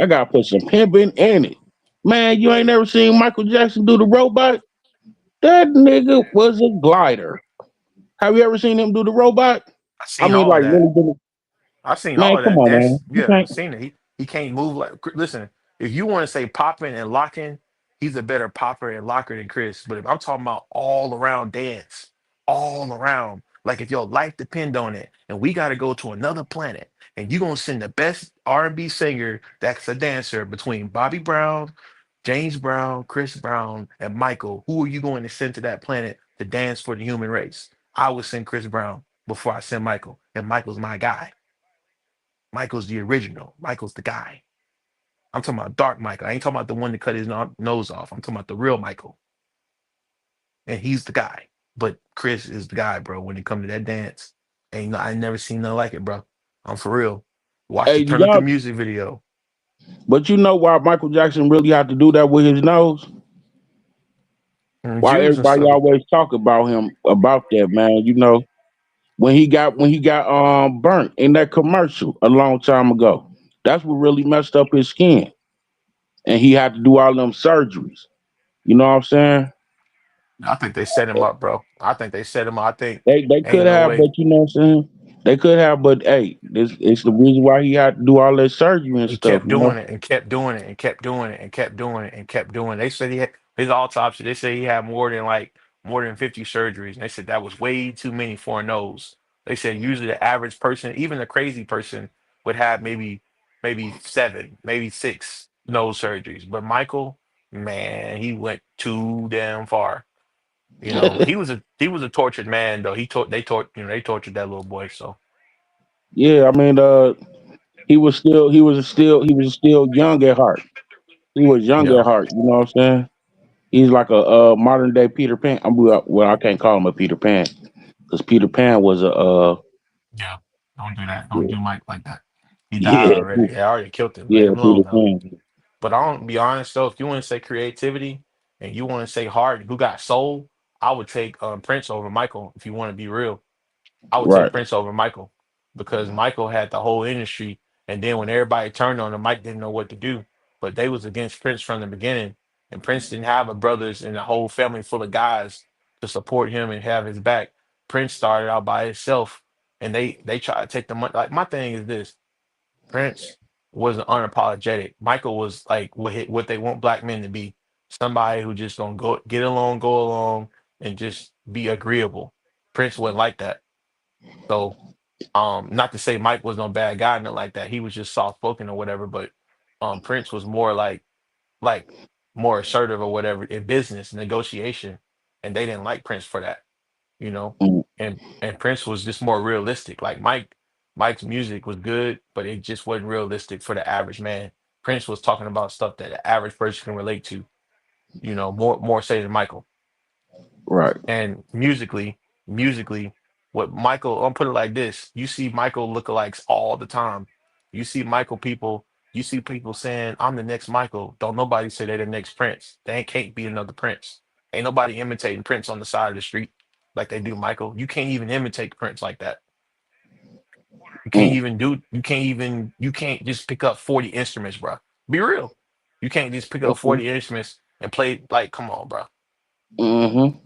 I gotta put some pimping in it. Man, you ain't never seen Michael Jackson do the robot? That nigga was a glider. Have you ever seen him do the robot? I've I seen mean, all of like that. really, really. I've seen Man, all of come that. on, man. That's You yeah, I've can't. seen it. He can't move like listen, if you want to say popping and locking, he's a better popper and locker than Chris. But if I'm talking about all around dance, all around, like if your life depend on it, and we gotta go to another planet, and you gonna send the best R&B singer that's a dancer between Bobby Brown, James Brown, Chris Brown, and Michael, who are you going to send to that planet to dance for the human race? I would send Chris Brown before I send Michael, and Michael's my guy. Michael's the original. Michael's the guy. I'm talking about Dark Michael. I ain't talking about the one that cut his nose off. I'm talking about the real Michael, and he's the guy. But Chris is the guy, bro. When it comes to that dance, ain't I ain't never seen nothing like it, bro. I'm for real. Watch Hey, the turn up the y'all, music video. but you know why Michael Jackson really had to do that with his nose? Why Jews and everybody stuff. always talk about him about that, man? You know, when he got burnt in that commercial a long time ago. That's what really messed up his skin, and he had to do all them surgeries. You know what I'm saying? I think they set him up, bro. I think they set him up. I think They ain't could no have, way. but you know what I'm saying? They could have, but hey, this it's the reason why he had to do all that surgery and He stuff. kept You know? doing it and kept doing it and kept doing it and kept doing it and kept doing it. They said he had his autopsy. They said he had more than 50 surgeries. And they said that was way too many for a nose. They said usually the average person, even a crazy person, would have maybe seven, maybe six nose surgeries. But Michael, man, he went too damn far. He was a tortured man though. They tortured that little boy. So Yeah, I mean, he was still young at heart. He was young yeah, at heart. You know what I'm saying? He's like a modern day Peter Pan. Well, I can't call him a Peter Pan because Peter Pan was a yeah. Don't do that. Don't yeah, do Mike like that. He died yeah, already. They already killed him. Let yeah, him Peter alone now. Pan. But I don't be honest though. If you want to say creativity and you want to say heart, who got soul, I would take Prince over Michael. If you want to be real, I would take Right. Prince over Michael because Michael had the whole industry, and then when everybody turned on him, Mike didn't know what to do. But they was against Prince from the beginning, and Prince didn't have a brothers and a whole family full of guys to support him and have his back. Prince started out by himself, and they tried to take the money. Like my thing is this: Prince wasn't unapologetic. Michael was like what they want black men to be. Somebody who just gonna go along, and just be agreeable. Prince wasn't like that. So, not to say Mike was no bad guy, nothing like that. He was just soft spoken or whatever. But Prince was more like more assertive or whatever in business negotiation, and they didn't like Prince for that, you know. Mm, And Prince was just more realistic. Like Mike's music was good, but it just wasn't realistic for the average man. Prince was talking about stuff that the average person can relate to, more say than Michael. right. And musically, what Michael, I'll put it like this: you see Michael lookalikes all the time. You see you see people saying, "I'm the next Michael." Don't nobody say they're the next Prince. They can't be another Prince. Ain't nobody imitating Prince on the side of the street like they do Michael. You can't even imitate Prince like that. Mm, You can't just pick up 40 instruments, bro. Be real. You can't just pick up okay. 40 instruments and play like, come on, bro. Mm-hmm.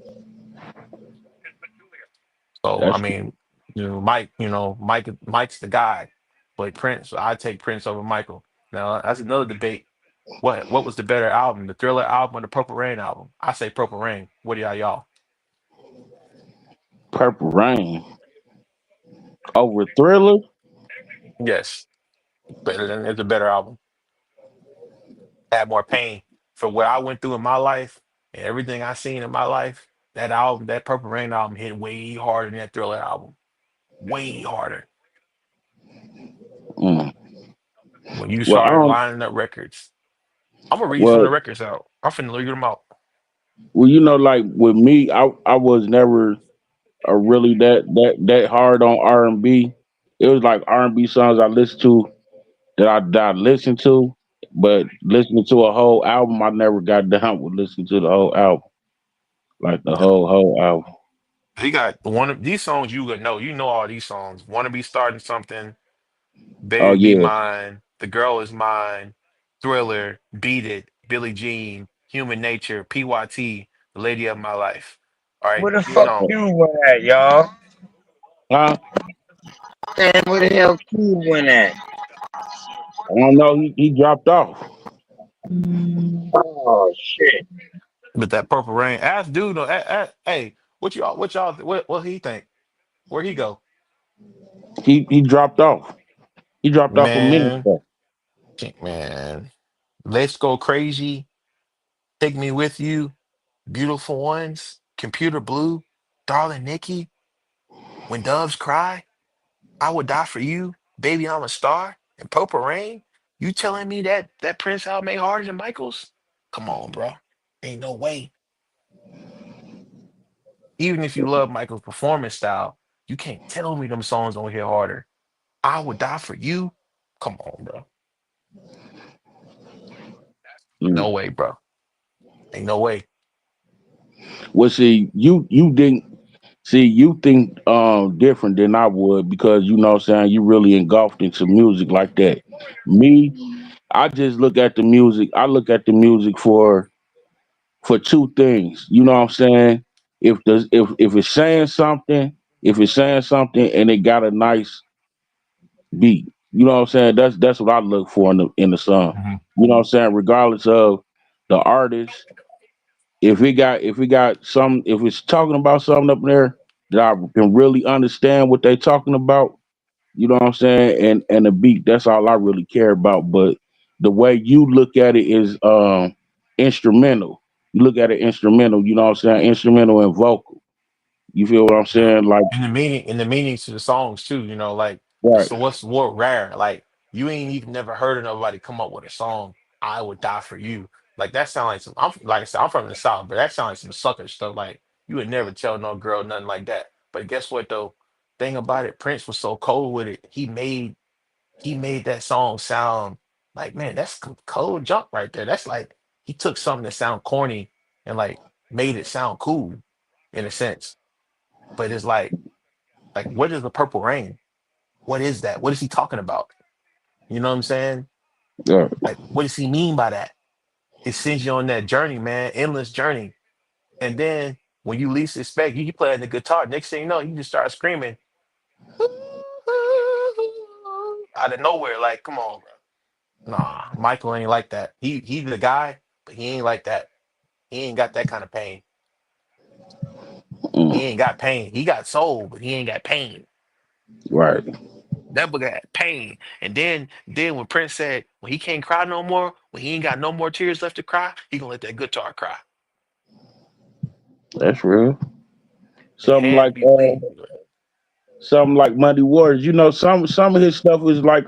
So I That's true. mean, Mike's the guy, but Prince, I take Prince over Michael. Now that's another debate. What was the better album, the Thriller album or the Purple Rain album? I say Purple Rain. What do y'all? Purple Rain over Thriller. Yes, better than it's a better album. Had more pain for what I went through in my life and everything I seen in my life. That album, that Purple Rain album, hit way harder than that Thriller album. Way harder. Mm. When you Well, I started don't. lining up records, I'm gonna read some of Well, the records out. I'm finna read them out. like with me, I was never really that hard on R&B. It was like R&B songs I listened to that I listened to, but listening to a whole album, I never got down with listening to the whole album, like the Yeah. whole album. He got one of these songs you would know. You know all these songs. Wanna be starting something. Oh Baby Be yeah, Mine, The Girl Is Mine, Thriller, Beat It, Billie Jean, Human Nature, PYT, The Lady of My Life. All right, Where the you fuck know. Q went at, y'all? huh? And where the hell Q went at? I don't know. He dropped off. Oh shit. But that Purple Rain, ask dude, hey, what he think? Where he go? He dropped off. He dropped off a minute Man, ago. man, Let's Go Crazy, Take Me With You, Beautiful Ones, Computer Blue, Darling Nikki, When Doves Cry, I Would Die For You, Baby I'm a Star, and Purple Rain. You telling me that Prince album made harder than Michael's? Come on, bro. Ain't no way. Even if you love Michael's performance style, you can't tell me them songs don't hit harder. I Would Die For You. Come on, bro. Mm. No way, bro. Ain't no way. Well, see, you didn't see you think different than I would because you know what I'm saying you really engulfed into music like that. Me, I just look at the music. I look at the music for two things. You know what I'm saying? If it's saying something, if it's saying something and it got a nice beat, you know what I'm saying? That's what I look for in the song. Mhm. You know what I'm saying? Regardless of the artist, if it got some if it's talking about something up there that I can really understand what they talking about, you know what I'm saying? And the beat, that's all I really care about. But the way you look at it is instrumental. You look at it instrumental, you know what I'm saying? Instrumental and vocal. You feel what I'm Yeah. saying? Like, And the meanings to the songs too, like right, so what's more rare? Like you ain't even never heard of nobody come up with a song, I Would Die For You. Like that sound like some like I said, I'm from the South, but that sounds like some sucker stuff. Like you would never tell no girl nothing like that. But guess what though? Thing about it, Prince was so cold with it. He made that song sound like, man, that's some cold junk right there. That's like he took something that sound corny and like made it sound cool in a sense. But it's like what is the Purple Rain? What is that? What is he talking about? You know what I'm saying? yeah, Like what does he mean by that? It sends you on that journey, man, endless journey. And then when you least expect, you play the guitar. Next thing you know, you just start screaming out of nowhere. Like, come on, bro. Nah, Michael ain't like that. He's the guy, but he ain't like that. He ain't got that kind of pain. He mm, ain't got pain. He got soul, but he ain't got pain. right. That boy got pain. And then when Prince said when he can't cry no more, when he ain't got no more tears left to cry, he gonna let that guitar cry. That's real. Your Something hands like be bleeding. something like Muddy Waters. You know, some of his stuff is like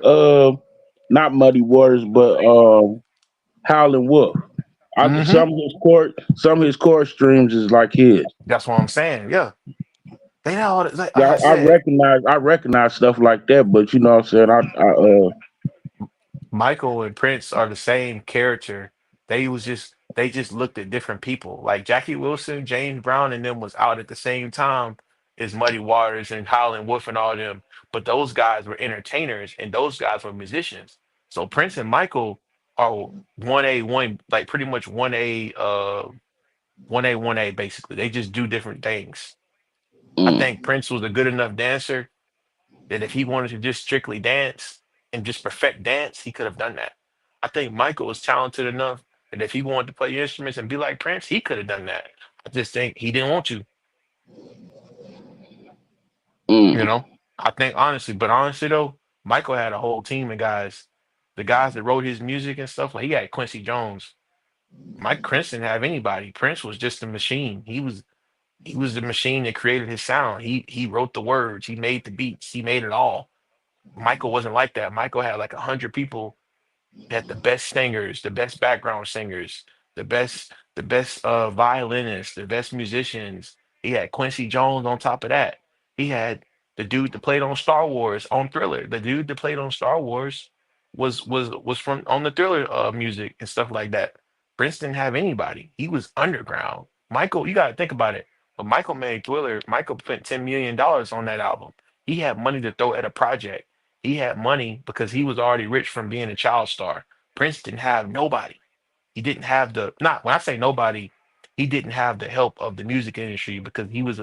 not Muddy Waters, but Howlin' Wolf. Mm-hmm. Some of his chord streams is like his. That's what I'm saying. Yeah. They know all that, like Yeah, I said, I recognize stuff like that, but you know what I'm saying? Michael and Prince are the same character. They just looked at different people. Like Jackie Wilson, James Brown, and them was out at the same time as Muddy Waters and Howlin' Wolf and all them. But those guys were entertainers and those guys were musicians. So Prince and Michael are 1A, one like pretty much 1A basically. They just do different things. I think Mm, Prince was a good enough dancer that if he wanted to just strictly dance and just perfect dance, he could have done that. I think Michael was talented enough that if he wanted to play instruments and be like Prince, he could have done that. I just think he didn't want to. You Mm. know, I think honestly though, Michael had a whole team of guys. The guys that wrote his music and stuff, like he had Quincy Jones. Mike Prince didn't have anybody. Prince was just a machine. He was the machine that created his sound. He wrote the words, he made the beats, he made it all. Michael wasn't like that. Michael had like 100 people, had the best singers, the best background singers, the best violinists, the best musicians. He had Quincy Jones on top of that. He had the dude that played on Star Wars on Thriller. The dude that played on Star Wars was from on the Thriller music and stuff like that. Prince didn't have anybody. He was underground. Michael, you gotta think about it. When Michael made Thriller, Michael spent $10 million on that album. He had money to throw at a project. He had money because he was already rich from being a child star. Prince didn't have nobody. He didn't have the not when I say nobody, he didn't have the help of the music industry because he was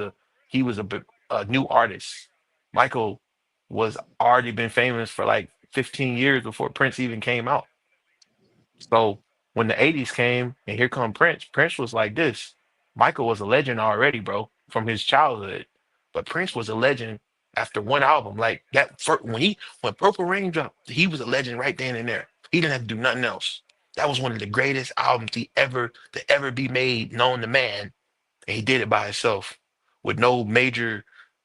a new artist. Michael was already been famous for like 15 years before Prince even came out. So when the 80s came and here come Prince, Prince was like this. Michael was a legend already, bro, from his childhood. But Prince was a legend after one album. Like that when Purple Rain dropped, he was a legend right then and there. He didn't have to do nothing else. That was one of the greatest albums to ever be made known to man. And he did it by himself with no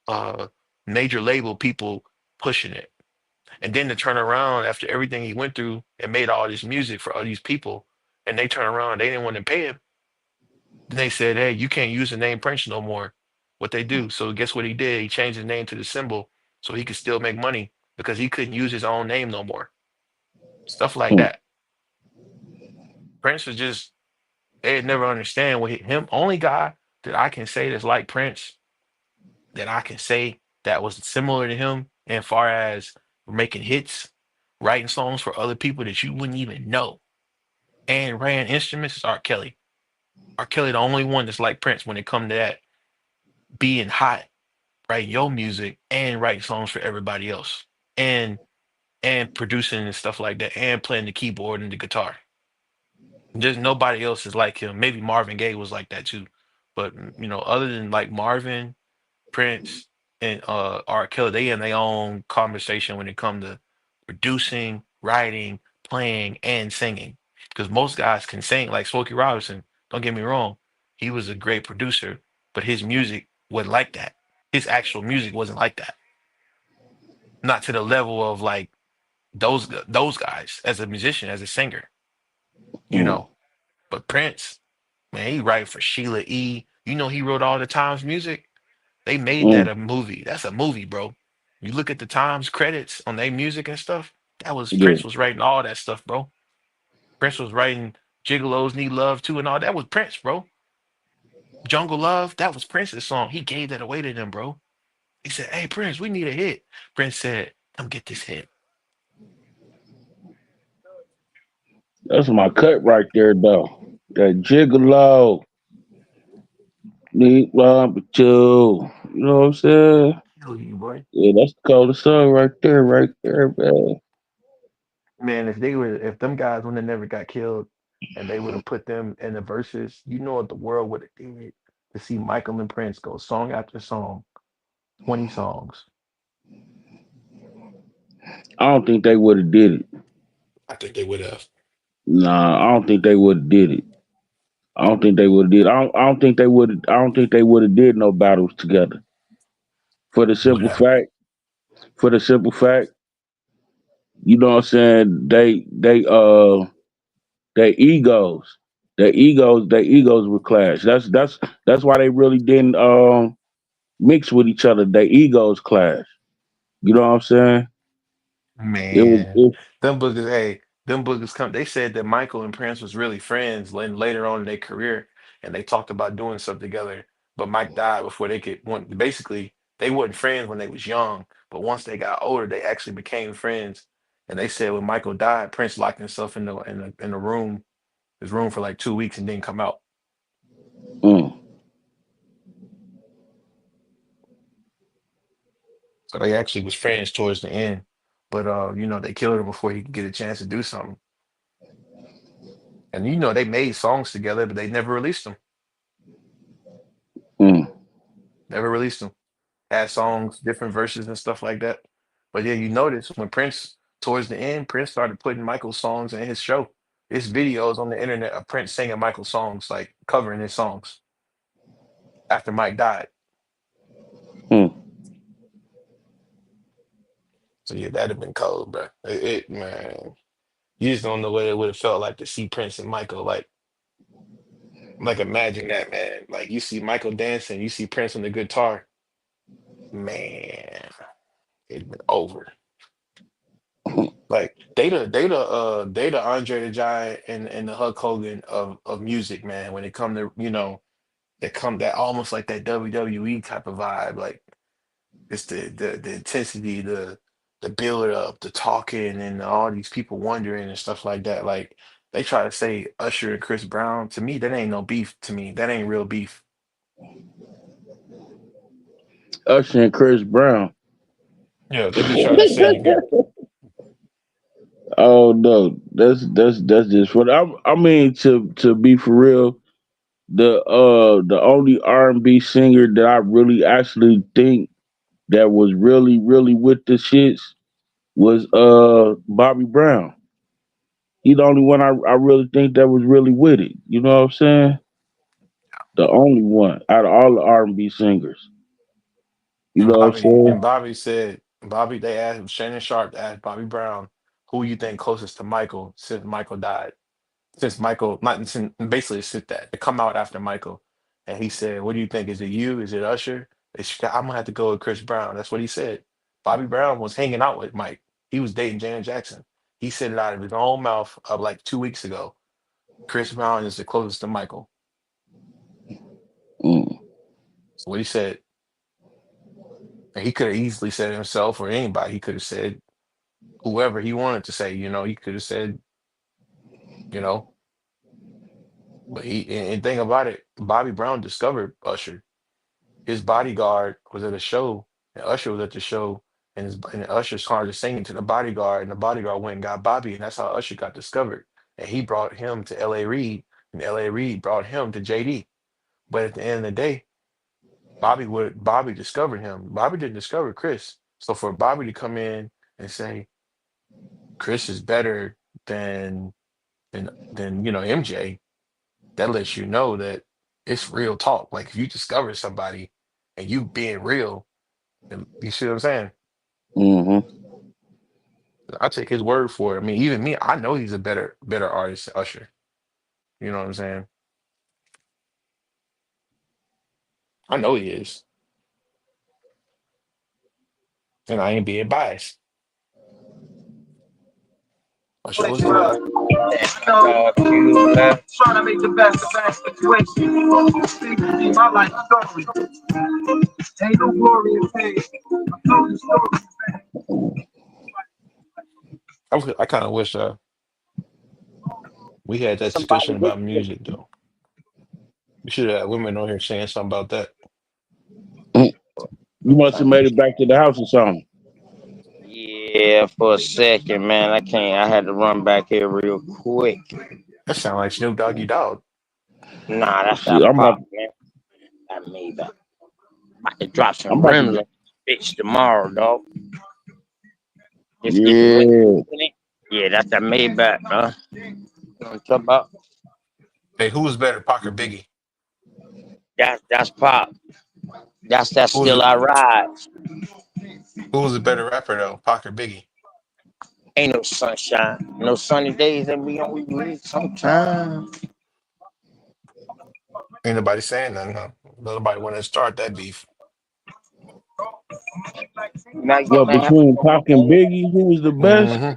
uh major label people pushing it. And then to turn around after everything he went through and made all this music for all these people, and they turn around, they didn't want to pay him. Then they said, "Hey, you can't use the name Prince no more." What they do? So guess what he did? He changed his name to the symbol so he could still make money because he couldn't use his own name no more. Stuff like Mm. that. Prince was just they'd never understand what him. Only guy that I can say that's like Prince that I can say that was similar to him and far as making hits, writing songs for other people that you wouldn't even know and ran instruments is R. Kelly. R. Kelly, the only one that's like Prince when it come to that being hot, writing your music and writing songs for everybody else, and producing and stuff like that, and playing the keyboard and the guitar. Just nobody else is like him. Maybe Marvin Gaye was like that too, but other than like Marvin, Prince, and R. Kelly, they in their own conversation when it come to producing, writing, playing, and singing. Because most guys can sing, like Smokey Robinson. Don't get me wrong, he was a great producer, but his music wasn't like that. His actual music wasn't like that. Not to the level of like those guys as a musician, as a singer, you Mm. know. But Prince, man, he write for Sheila E. He wrote all the Times music. They made that Mm. a movie. That's a movie, bro. You look at the Times credits on their music and stuff. That was Yeah, Prince was writing all that stuff, bro. Prince was writing Gigolos Need Love too and all that was Prince, bro. Jungle Love, that was Prince's song. He gave that away to them, bro. He said, "Hey Prince, we need a hit." Prince said, "Come get this hit." that's my cut right there, though. That gigolo need number two. You know what I'm saying? Hell you, boy. Yeah, that's the coldest song right there, man. Man, if them guys would have never got killed and they would have put them in the verses, you know what the world would have did to see Michael and Prince go song after song, 20 songs. I don't think they would have did it. I think they would have. Nah, I don't think they would have did it. I don't think they would have did. I don't think they would. I don't think they would have did no battles together. For the Would simple have. fact, for the simple fact, you know what I'm saying? Their egos, their egos would clash. That's why they really didn't mix with each other. Their egos clash. You know what I'm saying? It was. Man, It, them boogers come. They said that Michael and Prince was really friends later on in their career, and they talked about doing stuff together. But Mike died before they could. Basically, they weren't friends when they was young, but once they got older, they actually became friends. And they said when Michael died, Prince locked himself in the room, his room for like 2 weeks and didn't come out. mm, So they actually was friends towards the end. But they killed him before he could get a chance to do something. And they made songs together, but they never released them. mm. Never released them. had songs, different verses and stuff like that. But yeah, you notice when Prince towards the end, Prince started putting Michael's songs in his show. There's videos on the internet of Prince singing Michael's songs, like covering his songs after Mike died. Hmm. So yeah, that'd have been cold, bro. Man, you just don't know what it would have felt like to see Prince and Michael. Like imagine that, man. Like you see Michael dancing, you see Prince on the guitar. Man, it'd been over. Like they the Andre the Giant and the Hulk Hogan of music, man. When it come to that almost like that WWE type of vibe. Like it's the intensity, the build up, the talking, and all these people wondering and stuff like that. Like they try to say Usher and Chris Brown. To me, that ain't no beef. To me, that ain't real beef. Usher and Chris Brown. Yeah, they be trying to say yeah. Oh no, that's just what I mean. To be for real, the only R&B singer that I really actually think that was really with the shits was Bobby Brown. He the only one I really think that was really with it. You know what I'm saying? The only one out of all the R&B singers. You And know what I'm saying? Bobby said they asked Shannon Sharp asked Bobby Brown who you think closest to Michael since Michael died. Since Michael, not since, basically said that to come out after Michael, and he said, "What do you think? Is it you? Is it Usher? I'm gonna have to go with Chris Brown." That's what he said. Bobby Brown was hanging out with Mike. He was dating Janet Jackson. He said it out of his own mouth of like 2 weeks ago. Chris Brown is the closest to Michael. Mm. So what he said, and he could have easily said it himself or anybody. He could have said whoever he wanted to say. He could have said, you know, but and thing about it, Bobby Brown discovered Usher. His bodyguard was at a show, and Usher was at the show, and Usher started singing to the bodyguard, and the bodyguard went and got Bobby, and that's how Usher got discovered. And he brought him to L.A. Reid, and L.A. Reid brought him to JD. But at the end of the day, Bobby discovered him. Bobby didn't discover Chris. So for Bobby to come in and say Chris is better than than MJ, that lets you know that it's real talk. Like if you discover somebody and you being real, and you see what I'm saying? Hmm. I take his word for it. I mean, even me, I know he's a better artist than Usher. You know what I'm saying? I know he is, and I ain't being biased. Usher was the man. Dog, you, man. Trying to make the best of bad situation. See my life story. Ain't no glory in pain. I told you stories, man. I kind of wish we had that Somebody discussion with about you. music though. We should have had women on here saying something about that. You must have made it back to the house or something. Yeah, for a second, man. I can't. I had to run back here real quick. That sound like Snoop Doggy Dogg. Nah, that's Shit, that pop, man. That made that. About to drop I'm some about rims to. on this bitch tomorrow, dog. Just get the wind Yeah. in it. Yeah, that's that Maybach, huh? You know what I'm talking about? Hey, who was better, Pac or Biggie? That's pop. That's that Who was still it? I ride. Who was a better rapper though, Pac or Biggie? Ain't no sunshine, no sunny days that we on we read sometimes. Ain't nobody saying nothing. Huh? Nobody want to start that beef. Now you Yo, man have to between go Pac up and on it. Biggie, who was the best? Hmm.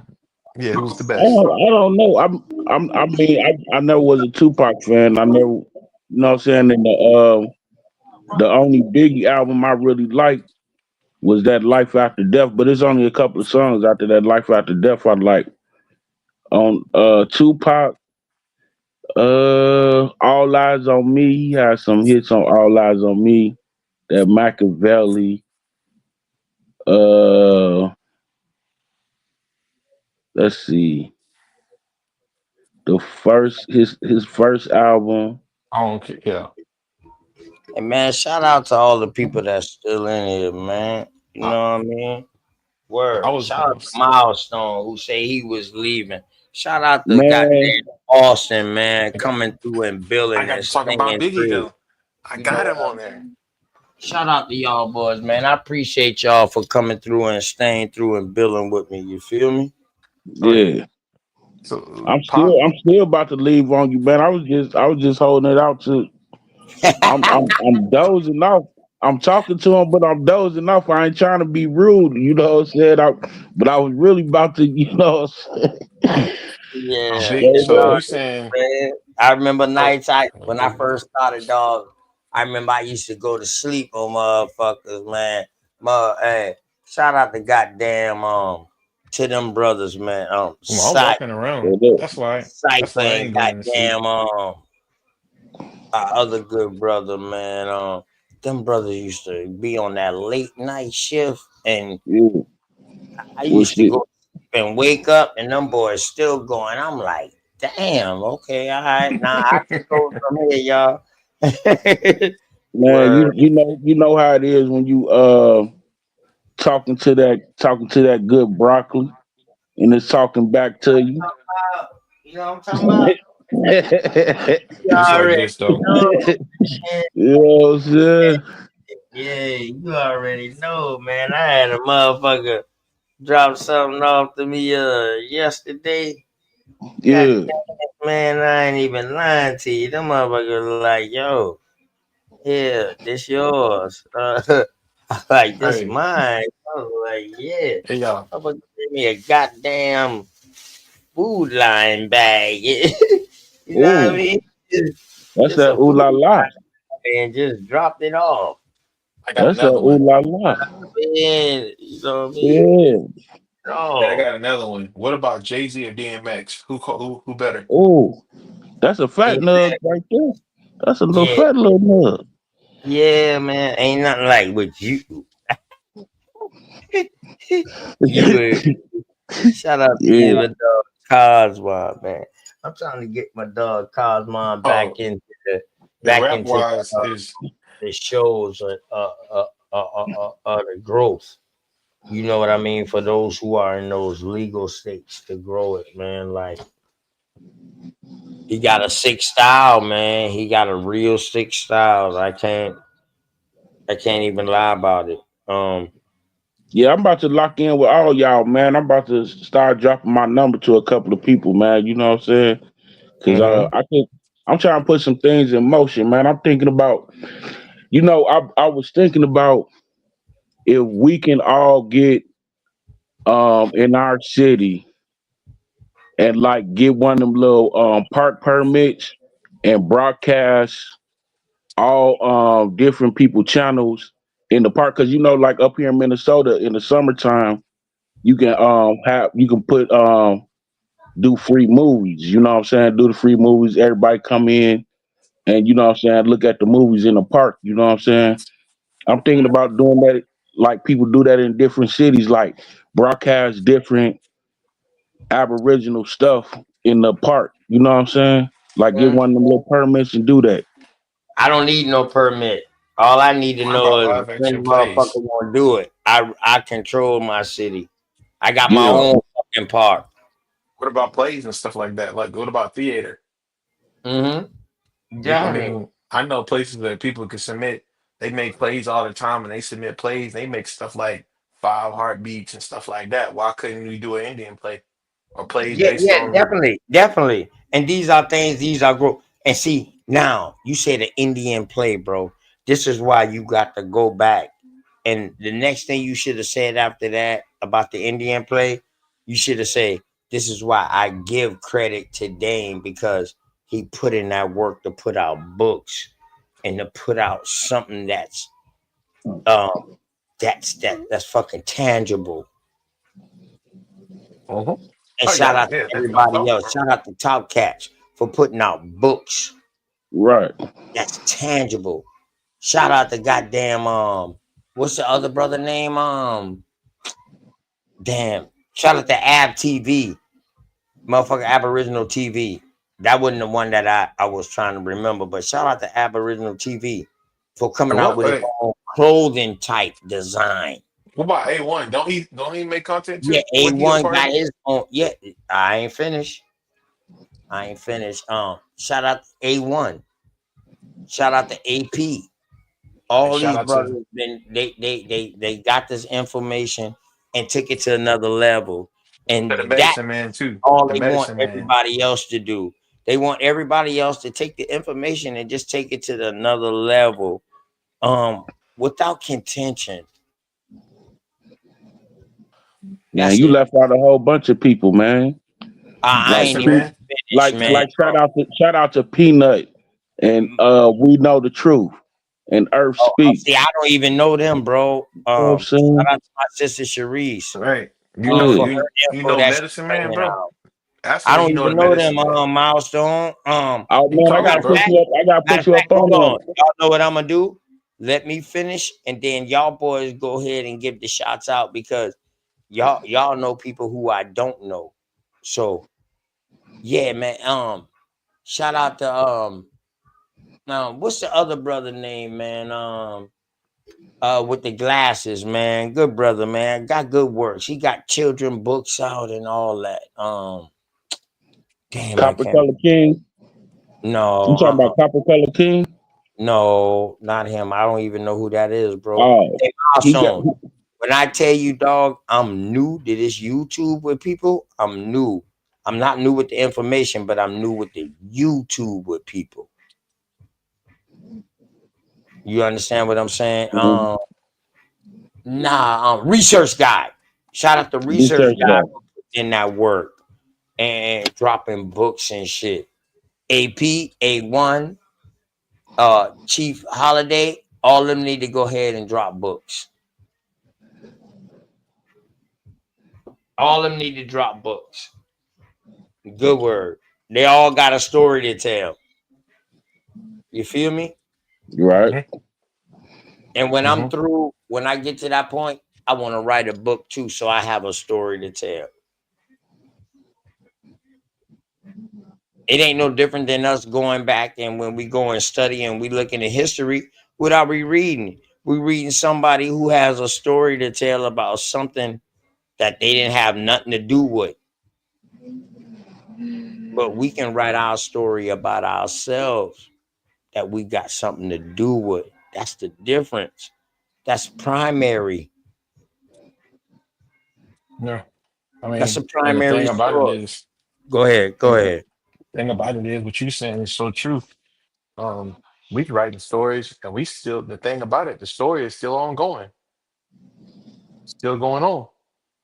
Yeah, who's the best? I don't know. I mean, I never was a Tupac fan. I never, you know what I'm saying. And the only Biggie album I really liked was that Life After Death. But it's only a couple of songs after that Life After Death I like. On Tupac, All Eyes on Me. He had some hits on All Eyes on Me. That Machiavelli. Uh, let's see. The first his first album. I don't care. Yeah, Hey man, shout out to all the people that's still in here, man. You I, know what I mean? I Word. was Shout out to Milestone who say he was leaving. Shout out to Man, goddamn Austin, man, I got coming through and I building got and to talking about staying Biggie true. though. I You know got what him I on there. mean? Shout out to y'all boys, man. I appreciate y'all for coming through and staying through and building with me. You feel me? Oh yeah. yeah. So I'm pop. still I'm still about to leave on you, man. I was just holding it out to I'm dozing off. I'm talking to him, but I'm dozing off. I ain't trying to be rude, you know what I'm saying? But I was really about to, you know what I'm saying? Yeah, Big. Straight it's So all up. you saying? good, man. I remember Uh, nights when I first started, dog. I remember I used to go to sleep on motherfuckers, man. Hey, shout out to goddamn to them brothers, man. well, I'm walking around. Straight up. That's Cypher why I and ain't going to sleep. goddamn our other good brother, man. Them brothers used to be on that late night shift, and Yeah. I Well used to shit. go and wake up, and them boys still going. I'm like, damn, okay, all right, now I take over from here, y'all. Man, Word. you know how it is when you talking to that good broccoli and it's talking back to you. You know what I'm talking about? You Just like already this though. know, man. You know what I'm saying? Yeah, you already know, man. I had a motherfucker drop something off to me yesterday. God Yeah. man, I ain't even lying to you. Them motherfuckers like, yo, here, this yours. I like this Hey, mine. I was like, yeah. hey y'all. Motherfucker gave me a goddamn food line bag. You know what I Oh, mean? that's Just that a ooh food la la. and just dropped it off. I got That's that another ooh one. la la. Man, you know what I mean? Yeah. Hey, I No. got another one. What about Jay Z or DMX? Who better? Oh, that's a fat Ain't nug right there. That's a little yeah, fat little nug. yeah, man. Ain't nothing like with you. You would shout out to you, Yeah. my dog Cosmo, man. I'm trying to get my dog Cosmo Oh, the back rap into wise is the shows the growth. You know what I mean? For those who are in those legal states to grow it, man. Like he got a sick style, man. He got a real sick style. I can't even lie about it. Yeah, I'm about to lock in with all y'all, man. I'm about to start dropping my number to a couple of people, man. You know what I'm saying? Cause Mhm. I think I'm trying to put some things in motion, man. I'm thinking about, I was thinking about if we can all get in our city and like get one of them little park permits and broadcast all different people channels in the park. Cause like up here in Minnesota in the summertime, you can put do free movies. You know what I'm saying? Do the free movies. Everybody come in and you know what I'm saying, look at the movies in the park. You know what I'm saying? I'm thinking about doing that like people do that in different cities, like broadcast different Aboriginal stuff in the park. You know what I'm saying? Like get one of them little permits and do that. I don't need no permit. All I need to what know about is live when action motherfucker plays? want to do it. I control my city. I got my Yeah. own fucking park. What about plays and stuff like that? Like what about theater? I Definitely. mean, I know places that people can submit. They make plays all the time, and they submit plays. They make stuff like Five Heartbeats and stuff like that. Why couldn't we do an Indian play or plays Yeah, based yeah, on? definitely, definitely. And these are things. These are growth. And see, now you say the Indian play, bro. This is why you got to go back. And the next thing you should have said after that about the Indian play, you should have said, "This is why I give credit to Dame because he put in that work to put out books and to put out something um that's fucking tangible." Mhm. And Oh shout yeah, out to yeah, that's no everybody thought, else. bro. Shout out to Top Cats for putting out books Right. that's tangible. Shout out to goddamn what's the other brother name? Damn. Shout out to Ab TV. Motherfucker Aboriginal TV. That wasn't the one that I was trying to remember, but shout out to Aboriginal TV. for coming out What? with his Wait, own clothing type design. what about A1? Don't he make content Yeah, too? Wasn't he a A1 part of got it? his own. Yeah, I ain't finished. I ain't finished. Shout out to A1. Shout out to AP. And All shout these out to brothers been they got this information and took it to another level. the And that medicine man too. all The they want medicine man. everybody else to do. They want everybody else to take the information and just take it to another level. Without contention. Man, That's you it. left out a whole bunch of people, man. I Like ain't Medicine even man. finished, man. shout out to Peanut and We Know the Truth and Earth See, Speaks. I don't even know them, bro. You know what I'm saying? Shout out to my sister Sharice. Right. Yeah. For her You info know that she's medicine man, bringing bro. out. Ask him I if don't you know even the know them, medicine man. Milestone. Oh He man, I cold, gotta put bro. Fact, you up. I gotta matter put of you up fact, hold on on. that. Y'all know what I'm gonna do? Let me finish, and then y'all boys go ahead and give the shots out because y'all know people who I don't know. So yeah, man. Shout out to what's the other brother name, man? With the glasses, man. Good brother, man. Got good works. He got children books out and all that. Damn, I Copper can't. Color King. You No, talking about Copper Color King? no, not him. I don't even know who that is, bro. Oh, Hey, he got Milestone. When I tell you, dog, I'm new to this YouTube with people. I'm new. I'm not new with the information, but I'm new with the YouTube with people. You understand what I'm saying? Research guy. Shout out to research research guy guy. for putting in that work and dropping books and shit. AP, A1, Chief Holiday, all of them need to go ahead and drop books. All of them need to drop books. Good word. They all got a story to tell. You feel me? You right? Mm-hmm. And when I'm Mm-hmm. through, when I get to that point, I want to write a book too, so I have a story to tell. It ain't no different than us going back and when we go and study and we look into history, what are we reading? We reading somebody who has a story to tell about something that they didn't have nothing to do with. But we can write our story about ourselves that we got something to do with. That's the difference. That's primary. Yeah. I That's a mean, and the primary thing about it source. is, Go ahead. Go the ahead. thing about it is, what you saying is so true. We writing stories, and we still. The thing about it, the story is still ongoing, still going on.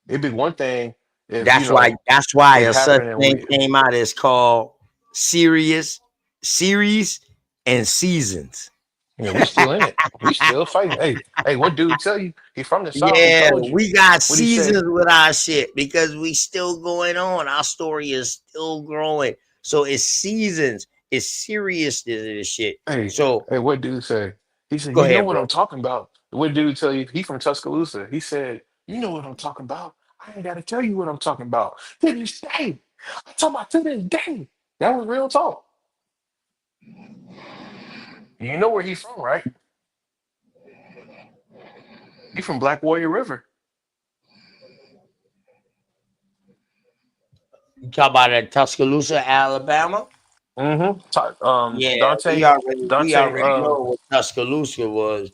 It'd be one thing if That's why. That's why it a such happened and thing we, came out. It's called serious series and seasons. we still in it. We still fighting. Hey, what dude tell you? He from the south. He Yeah, told you. we got What he say? seasons with our shit because we still going on. Our story is still growing. So it's seasons. It's serious this shit. Hey, So what dude say? He said, go "You know ahead, what bro. I'm talking about." What dude tell you? He from Tuscaloosa. He said, "You know what I'm talking about. I ain't got to tell you what I'm talking about to this day. I'm talking about to this day." That was real talk. You know where he's from, right? He from Black Warrior River. You talk about Tuscaloosa, Alabama? Mm-hmm. Yeah, Dante, we Dante, already know what Tuscaloosa was.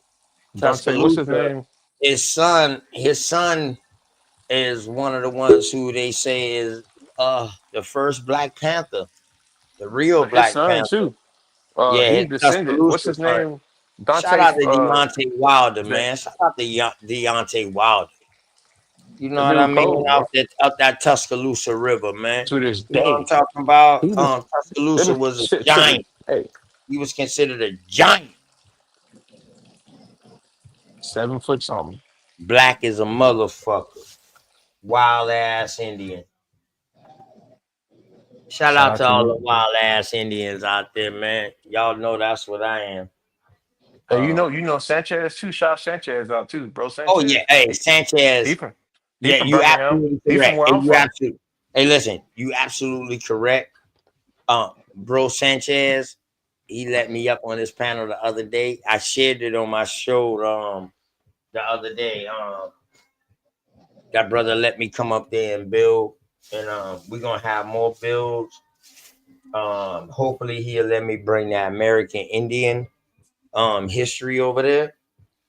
Dante. What's his Tuscaloosa, name? his son is one of the ones who they say is the first Black Panther, the real His Black son Panther. too. Yeah, his He descended. What's Tuscaloosa his son. name? Shout Dante. out to Deontay Wilder, That man. Shout out to Deontay Wilder. You know what I dude mean? cold, bro. Out that Tuscaloosa River, man. To this You know what I'm day, talking about? he was. Tuscaloosa was a To the giant. hey, He was considered a giant. 7 foot something. Black is a motherfucker. Wild ass Indian. Shout Shout out out to to all you. the wild ass Indians out there, man. Y'all know that's what I am. Hey, Um, you know Sanchez too. Shout Sanchez out too, bro. oh yeah, Sanchez. hey He Sanchez. from he Yeah, from you Birmingham. absolutely He from correct. where Hey, I'm from. Hey, listen, you absolutely correct. Bro Sanchez. He let me up on this panel the other day. I shared it on my show the other day. That brother let me come up there and build, and we're gonna have more builds. Hopefully he'll let me bring that American Indian history over there.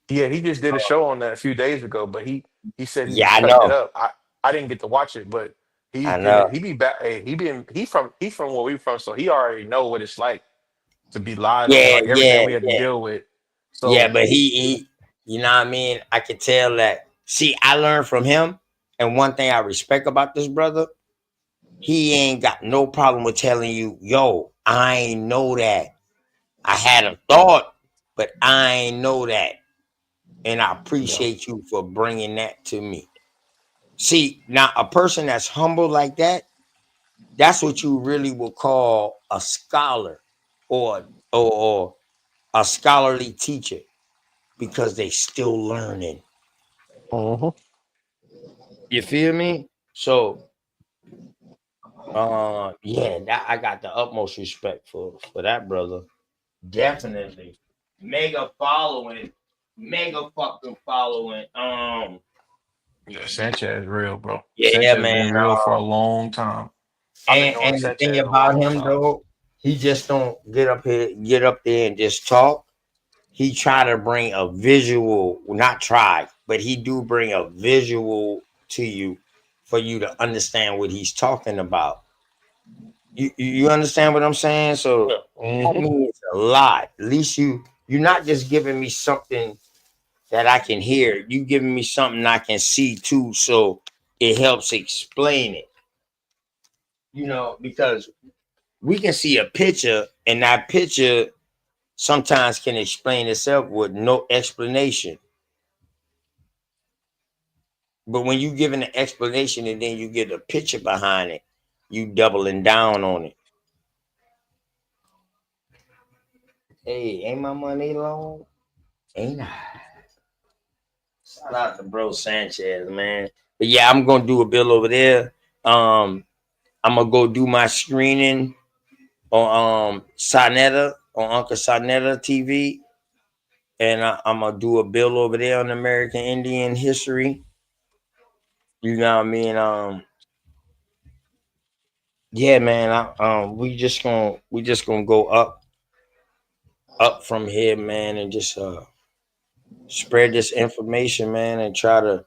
Yeah, he just did a show on that a few days ago, but he said he Yeah, was I cutting it know. up. I didn't get to watch it, but I know. he be back. Hey, he from where we from, so he already know what it's like to be lied on, Yeah, like everything yeah, we had to yeah. deal with. Yeah, So but he you know what I mean? I could tell that. See, I learned from him, and one thing I respect about this brother, he ain't got no problem with telling you, yo, I ain't know that. I had a thought, but I ain't know that. And I yeah. appreciate you for bringing that to me. See, now a person that's humble like that, that's what you really would call a scholar or a scholarly teacher because they still learning. Mhm. You feel me? So yeah, that I got the utmost respect for that brother. Definitely. Mega following. Mega fucking following. Yeah, Sanchez is real, bro. Yeah, Sanchez man. been real for a long time. I've been knowing And the thing Sanchez a about long him time. though, he just don't get up there and just talk. He try to bring a visual, not try, but he do bring a visual to you for you to understand what he's talking about. You understand what I'm saying? So Yeah. that Hmm. means a lot. At least you're not just giving me something that I can hear. You giving me something I can see too, so it helps explain it. Because we can see a picture, and that picture sometimes can explain itself with no explanation. But when you give an explanation and then you get a picture behind it, you doubling down on it. Hey, ain't my money long? Ain't I? Shout out to bro Sanchez, man. But yeah, I'm gonna do a bill over there. I'm gonna go do my screening on Sonetta on Uncle Sonetta TV, and I'm gonna do a bill over there on American Indian history. You know what I mean? Yeah, man. We just gonna go up from here, man, and just spread this information, man, and try to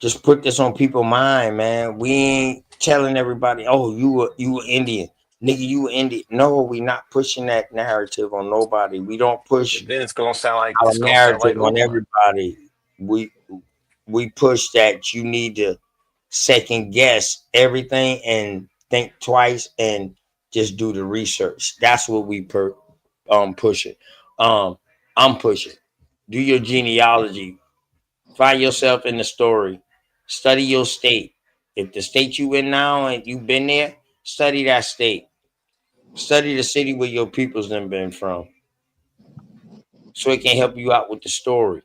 just put this on people's mind, man. We ain't telling everybody, oh, you were Indian, nigga, you were Indian. No, we not pushing that narrative on nobody. We don't push Then our it's gonna sound like narrative on Oakland. everybody. We we push that you need to second guess everything and think twice and just do the research. That's what we push it. I'm pushing. Do your genealogy. Find yourself in the story. Study your state. If the state you in now and you been there, study that state. Study the city where your people's done been from, so it can help you out with the story.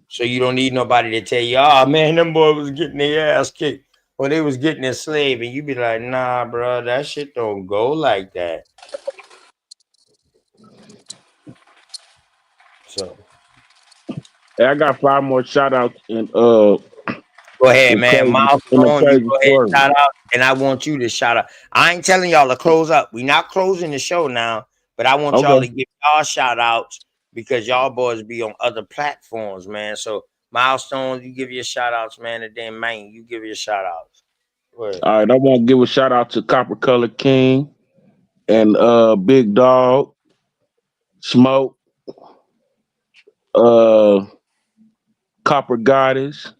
So you don't need nobody to tell you, oh man, them boy was getting their ass kicked or they was getting enslaved, and you be like, nah, bro, that shit don't go like that. So Hey, I got five more shout outs go ahead, and man. a Milestone, you crazy go ahead story. shout out, and I want you to shout out. I ain't telling y'all to close up. We not closing the show now, but I want y'all Okay. to give y'all shout outs because y'all boys be on other platforms, man. So Milestone, you give your shout outs, man, and then man, you give your shout outs. Go ahead. All right, I want to give a shout out to Copper Color King and Big Dog, Smoke, uh Copper Goddess.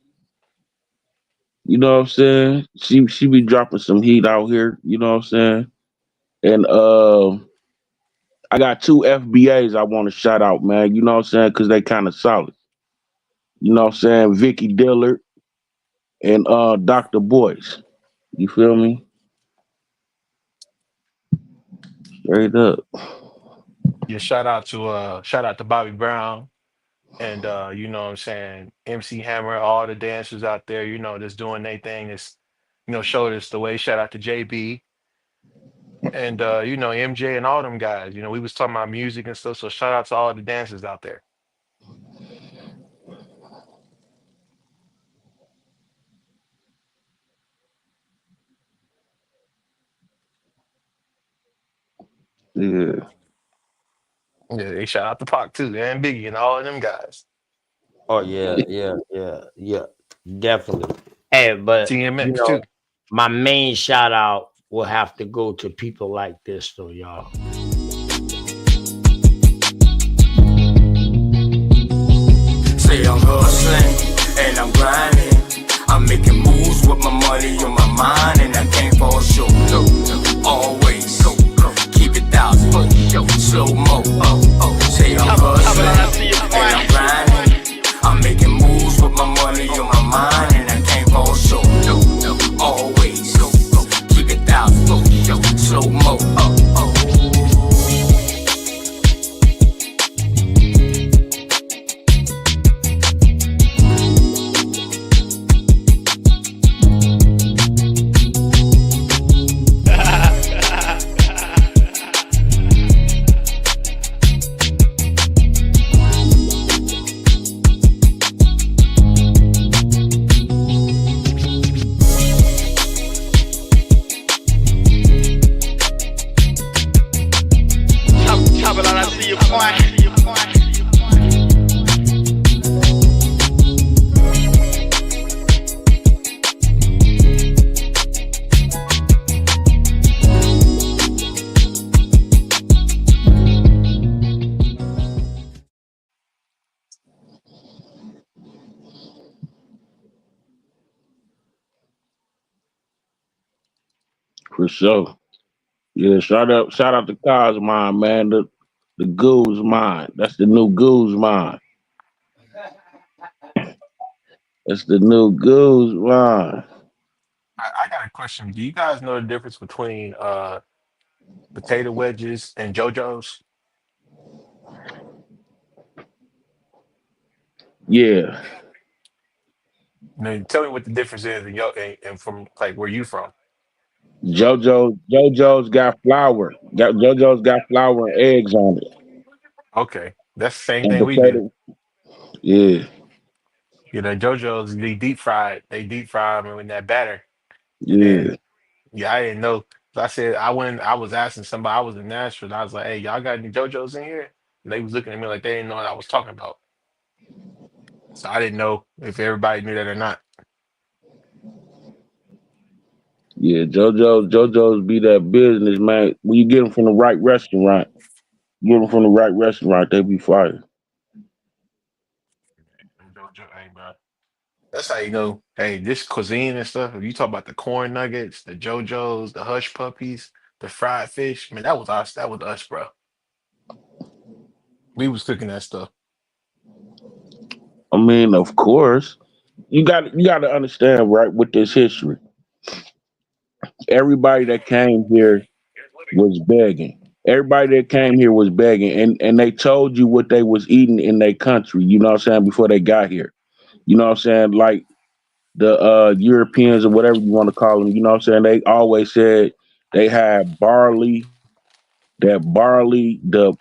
You know what I'm saying? She be dropping some heat out here, you know what I'm saying? And I got two FBAs I want to shout out, man. You know what I'm saying? Cause they kind of solid. You know what I'm saying? Vicky Dillard and Dr. Boyce. You feel me? Straight up. Yeah, shout out to Bobby Brown and you know what I'm saying, MC Hammer, all the dancers out there, you know, just doing their thing. It's showed us the way. Shout out to JB. and you know, MJ and all them guys. You know, we was talking about music and stuff. So shout out to all the dancers out there. Yeah. Yeah, they shout out to Pac too, and Biggie and all of them guys. Oh yeah, yeah, yeah, yeah, definitely. Hey, but you TMX know, too. my main shout out will have to go to people like this, though, y'all. Say I'm hustling and I'm grinding. I'm making moves with my money on my mind, and I can't fall short. No, no, always keep it thousand. Slow mo. Say I'm hustling and I'm grinding. I'm making moves with my money on my mind, and I can't fall short. No, no, always keep it thousand. Slow mo. Chop it out, I see your point. For sure. Yeah, shout out to Cosmine, man. The Goose Mine. That's the new Goose Mine. That's the new Goose Mine. I got a question. Do you guys know the difference between potato wedges and JoJo's? Yeah. Now, tell me what the difference is in your and from like where you from. JoJo's got flour. JoJo's got flour and eggs on it. Okay, that's the same And thing we do. potato. Yeah. You know, JoJo's they deep fried. They deep fry them in that batter, and Yeah. then yeah, I didn't know. So I said I went. I was asking somebody. I was in Nashville. And I was like, "Hey, y'all got any JoJo's in here?" And they was looking at me like they didn't know what I was talking about. So I didn't know if everybody knew that or not. Yeah. JoJo's be that business, man. When you get them from the right restaurant, they be fire. JoJo, hey, bro. That's how you know. Hey, this cuisine and stuff. If you talk about the corn nuggets, the JoJo's, the hush puppies, the fried fish, man, that was us. That was us, bro. We was cooking that stuff. I mean, of course. You got to understand, right, with this history. Everybody that came here was begging. Everybody that came here was begging, and they told you what they was eating in their country. You know what I'm saying, before they got here. You know what I'm saying, like the Europeans or whatever you want to call them. You know what I'm saying. They always said they had barley, the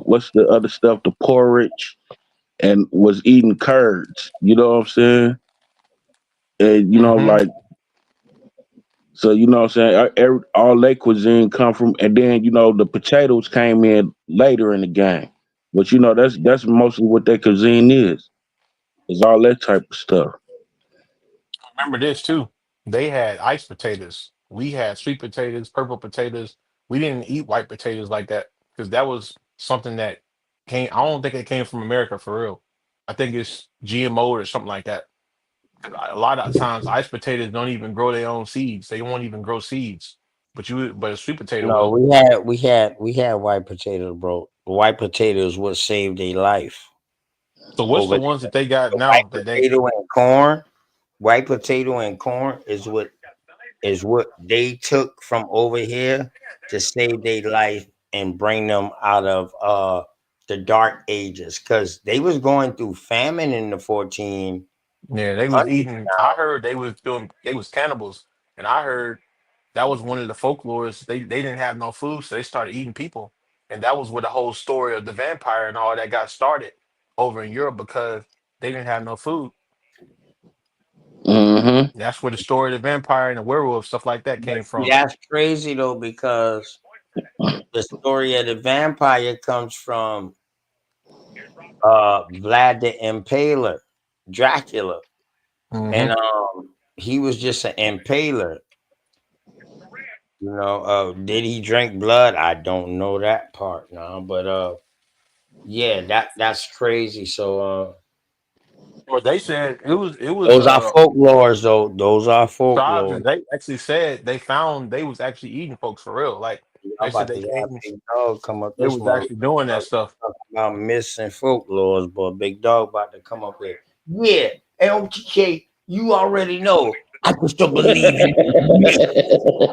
what's the other stuff, the porridge, and was eating curds. You know what I'm saying. And Hmm. like, so you know what I'm saying. All their cuisine come from, and then the potatoes came in later in the game. But that's mostly what their cuisine is. Is all that type of stuff. Remember this too. They had ice potatoes. We had sweet potatoes, purple potatoes. We didn't eat white potatoes like that because that was something that came. I don't think it came from America for real. I think it's GMO or something like that. 'Cause a lot of times, ice potatoes don't even grow their own seeds. They won't even grow seeds. But a sweet potato No, will. we had white potatoes, bro. The white potatoes what saved their life So what's over the there. ones that they got The white now that they? potato and corn. White potato and corn is what they took from over here to save their life and bring them out of the dark ages because they was going through famine in the 1400s Yeah, they was eating. I now. heard they was doing. They was cannibals, and I heard that was one of the folklores. They didn't have no food, so they started eating people, and that was where the whole story of the vampire and all that got started over in Europe because they didn't have no food. Mm-hmm. That's where the story of the vampire and the werewolf stuff like that But came see, from. that's crazy though, because the story of the vampire comes from Vlad the Impaler, Dracula. Hmm. And he was just an impaler. Did he drink blood? I don't know that part now, but yeah, that's crazy. So Well, they said it was those are folklores, though. Those are tribes, folklore. and they actually said they found they was actually eating folks for real. Like I'm they said about they to have came, Big Dog come up they this was motherfucker actually doing that stuff. talk about myths and folklores, but Big Dog about to come up here. Yeah, LTK, you already know. I can still believe in myths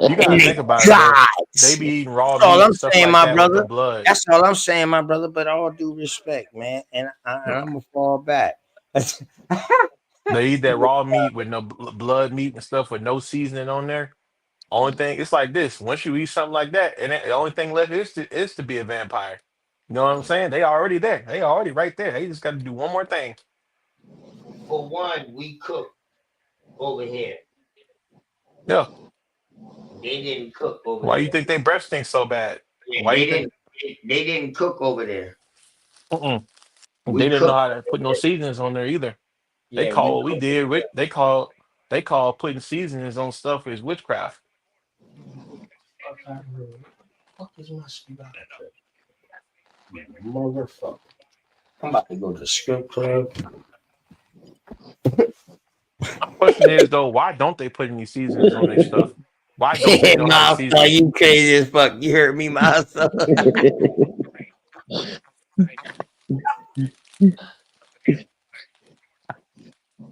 You and gotta the think about it, bro. They gods. be eating raw That's all meat I'm and stuff saying, like my that with the brother. blood. That's all I'm saying, my brother. But all due respect, man, and I'm gonna fall back. They eat that raw meat with no blood meat and stuff with no seasoning on there. Only thing it's like this: once you eat something like that, and the only thing left is to be a vampire. You know what I'm saying? They already there. They already right there. They just got to do one more thing. For one, we cook over here. Yeah. They didn't cook over Why you there. think they breath stinks so bad? Yeah, Why you they think? didn't. They didn't cook over there. Mm-mm. They We didn't know cook how to over put no here. seasonings on there either. They Yeah, call we what we cook did. over there. They call putting seasonings on stuff is witchcraft. Fuck out of here. Fuck is my spot? Motherfucker. I'm about to go to the strip club. My question is though, why don't they put any seasonings on their stuff? Why don't they know how to Milestone, season? you crazy as fuck. You heard me, Milestone.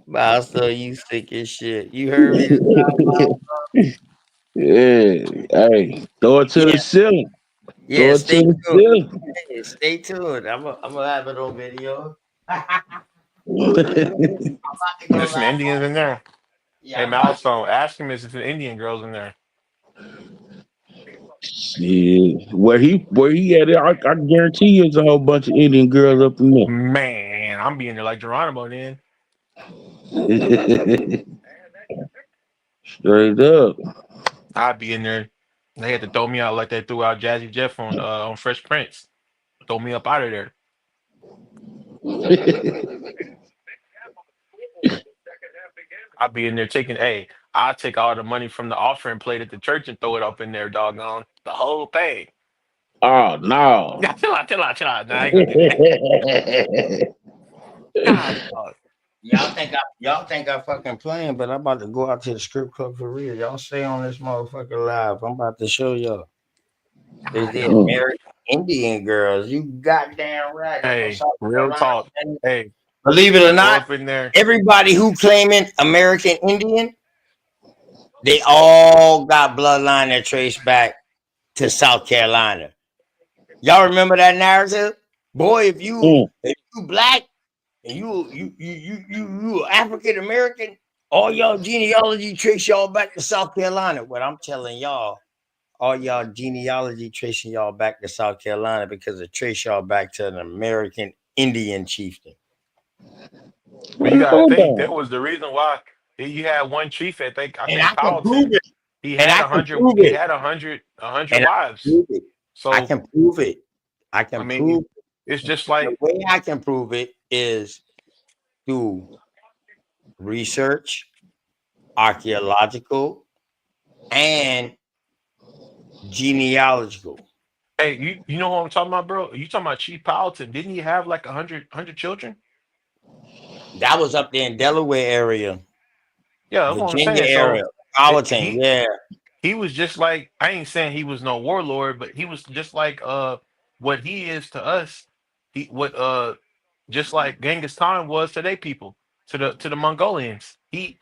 Milestone, you sick as shit. You heard me? Yeah. Hey, throw it to the Yeah, ceiling. yeah. Throw it to Stay the tuned. ceiling. Hey, stay tuned. I'm gonna have it on video. I'm about to go There's some live. Indians in there. Yeah, Hey, I'm about to. Milestone, ask him if there's some Indian girls in there. Shit. Where he at? I guarantee you there's a whole bunch of Indian girls up in Man, I'm being there like Geronimo then. there. Straight up. I'd be in there. They had to throw me out like they threw out Jazzy Jeff on Fresh Prince. Throw me up out of there. I'd be in there taking, hey, I'll take all the money from the offering plate at the church and throw it up in there, doggone. The whole thing. Oh no. Yeah, chill out, chill out, chill out. Nah, I ain't gonna do that. God, dog. Y'all think I fucking playing, but I'm about to go out to the strip club for real. Y'all stay on this motherfucker live. I'm about to show y'all. There's God, the dog. Mm. American Indian girls. You goddamn right. They from Hey, South real Carolina. talk. Man. Hey, Believe it or go not, up in there. everybody who claiming American Indian, they all got bloodline that trace back to South Carolina. Y'all remember that narrative? Boy, Mm. if you black and you African American, all y'all genealogy trace y'all back to South Carolina. What I'm telling y'all, all y'all genealogy tracing y'all back to South Carolina because it trace y'all back to an American Indian chieftain. But you Man, gotta hold think that on. was the reason why you had one chief at I And think I can prove Powelton. it. He And had I a can hundred. prove He it. had a hundred And I can wives. prove it. I So can prove it. I I can mean, prove it's just the like, way I can prove it is through research, archaeological, and genealogical. hey, you know what I'm talking about, bro? You talking about Chief Powelton? Didn't he have like a hundred children? That was up there in Delaware area, Yeah, that's what I'm Virginia saying. So area, Powhatan. he Yeah, he was just like, I ain't saying he was no warlord, but he was just like what he is to us. He what just like Genghis Khan was to their people, to the Mongolians. I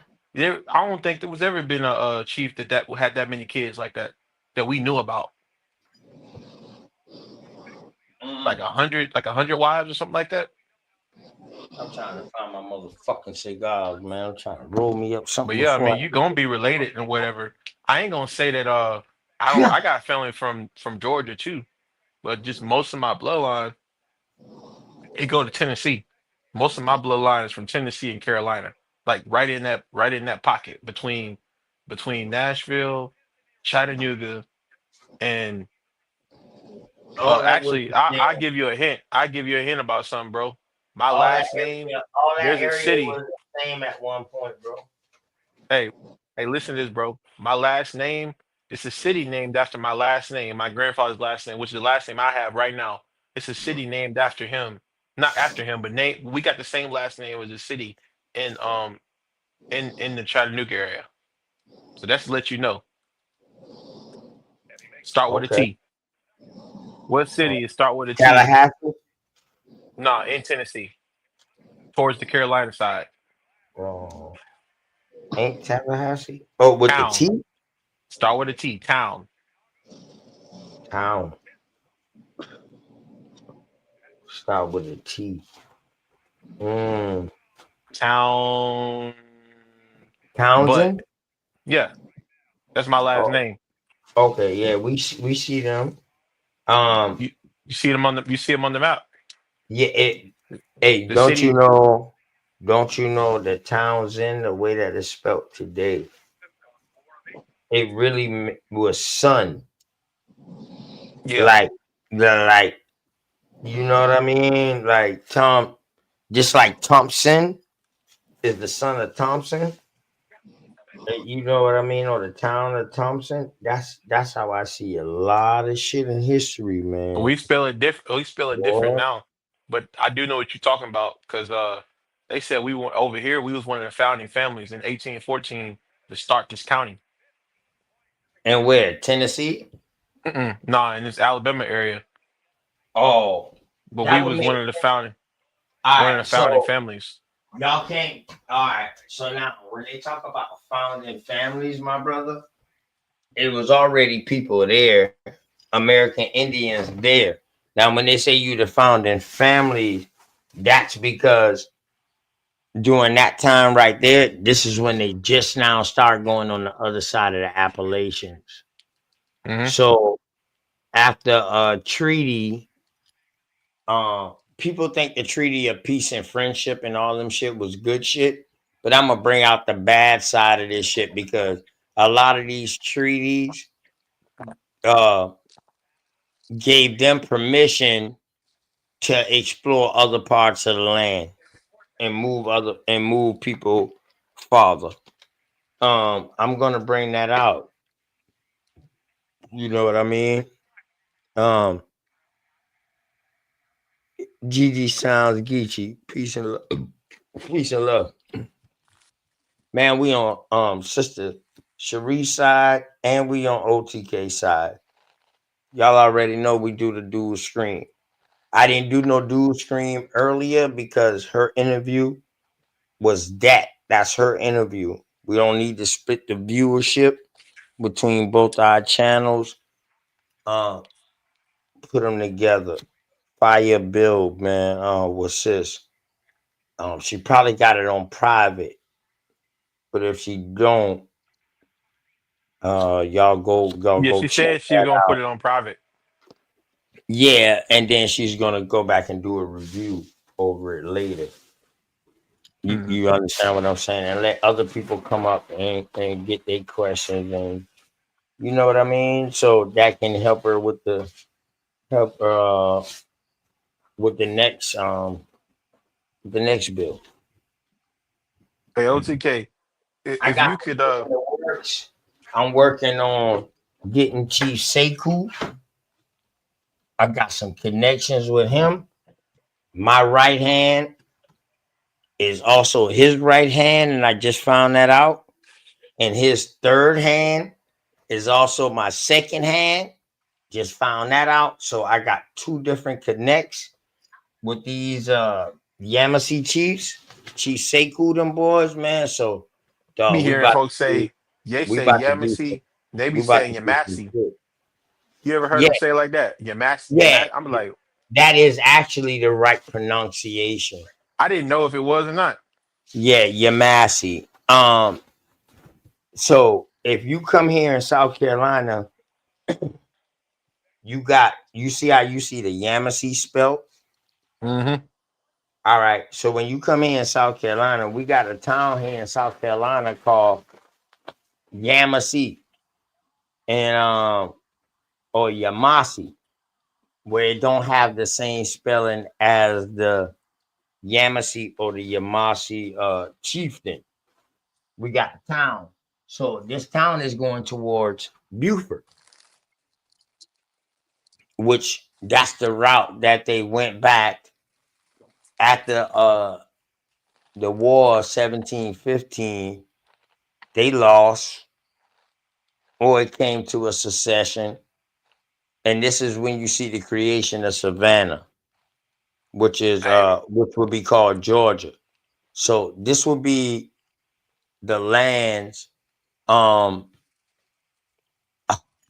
don't think there was ever been a chief that had that many kids like that we knew about, mm, like 100 wives or something like that. I'm trying to find my motherfucking cigars, man. I'm trying to roll me up But something yeah, I before mean, I. you gonna be related and whatever. I ain't gonna say that. I don't. I got family from Georgia too, but just most of my bloodline it go to Tennessee. Most of my bloodline is from Tennessee and Carolina, like right in that pocket between Nashville, Chattanooga, and All that was actually, the I same. give you a hint. I give you a hint about something, bro. My All that last name. area, all that There's a area city. was the same at one point, bro. Hey, hey, listen to this, bro. My last name. It's a city named after my last name, my grandfather's last name, which is the last name I have right now. It's a city named after him, not after him, but name. We got the same last name as a city in in the Chattanooga area. So that's to let you know. Start with a Okay. T. What city is start with a T? Tallahassee. Nah, in Tennessee, towards the Carolina side. Oh, ain't Tallahassee? Oh, with the Town. T? Start with a T. Town. Town. Start with a T. Mm. Town. But Townsend? yeah, that's my last Oh, name. okay. Yeah, we see them. Um, You you see them on the you see them on the map. yeah, hey, The city. don't you know that Townsend, the way that it's spelled today, it really was son. Yeah. Like like you know what I mean? Like Tom, just like Thompson is the son of Thompson. You know what I mean? Or the town of Thompson. That's how I see a lot of shit in history, man. We spell it different. We spell it different Boy. now, but I do know what you're talking about because they said we were over here. We was one of the founding families in 1814 to start this county. And where? Tennessee? Nah, in this Alabama area, Oh, but we that would was make. All one of right. the founding So families. y'all can't. All right. So now, when they talk about founding families, my brother, it was already people there, American Indians there. Now, when they say you the founding family, that's because during that time right there, this is when they just now start going on the other side of the Appalachians. Hmm. So after a treaty, people think the Treaty of Peace and Friendship and all them shit was good shit, but I'm gonna bring out the bad side of this shit because a lot of these treaties uh gave them permission to explore other parts of the land and move people farther. I'm gonna bring that out. You know what I mean? Um, Gigi sounds geeky. Peace and love. Peace and love. Man, we on sister Cherie side and we on OTK side. Y'all already know we do the dual screen. I didn't do no dual screen earlier because her interview was that. That's her interview. We don't need to split the viewership between both our channels. Uh, put them together. Fire build, man. With sis. She probably got it on private, but if she don't, y'all Yeah, go she check said she was that gonna put out. it on private. Yeah, and then she's gonna go back and do a review over it later. Hmm. You understand what I'm saying? And let other people come up and get their questions and you know what I mean? So that can help her with help with the next bill. Hey, OTK, I if got you could, people in the works. I'm working on getting Chief Sekou. I got some connections with him. My right hand is also his right hand, and I just found that out. And his third hand is also my second hand. Just found that out. So I got two different connects with these Yamasee Chiefs, Chief Sekou, them boys, man. So be dog, hearing folks say, they we say about to do some Yamasee, they be we about saying to do some Yamasi. shit. You ever heard Yeah, them say it like that? Yamas, yeah. Yamas. I'm like, That is actually the right pronunciation. I didn't know if it was or not. Yeah, Yamasee. So if you come here in South Carolina, you see how you see the Yamasee spelt. Mm-hmm. All right. So when you come here in South Carolina, we got a town here in South Carolina called Yamasee and or Yamasi, where it don't have the same spelling as the Yamasee or the Yamasi chieftain. We got the town. So this town is going towards Buford, which that's the route that they went back after the war of 1715. They lost, or it came to a secession. And this is when you see the creation of Savannah, Hey, which would be called Georgia. So this would be the lands. Oh,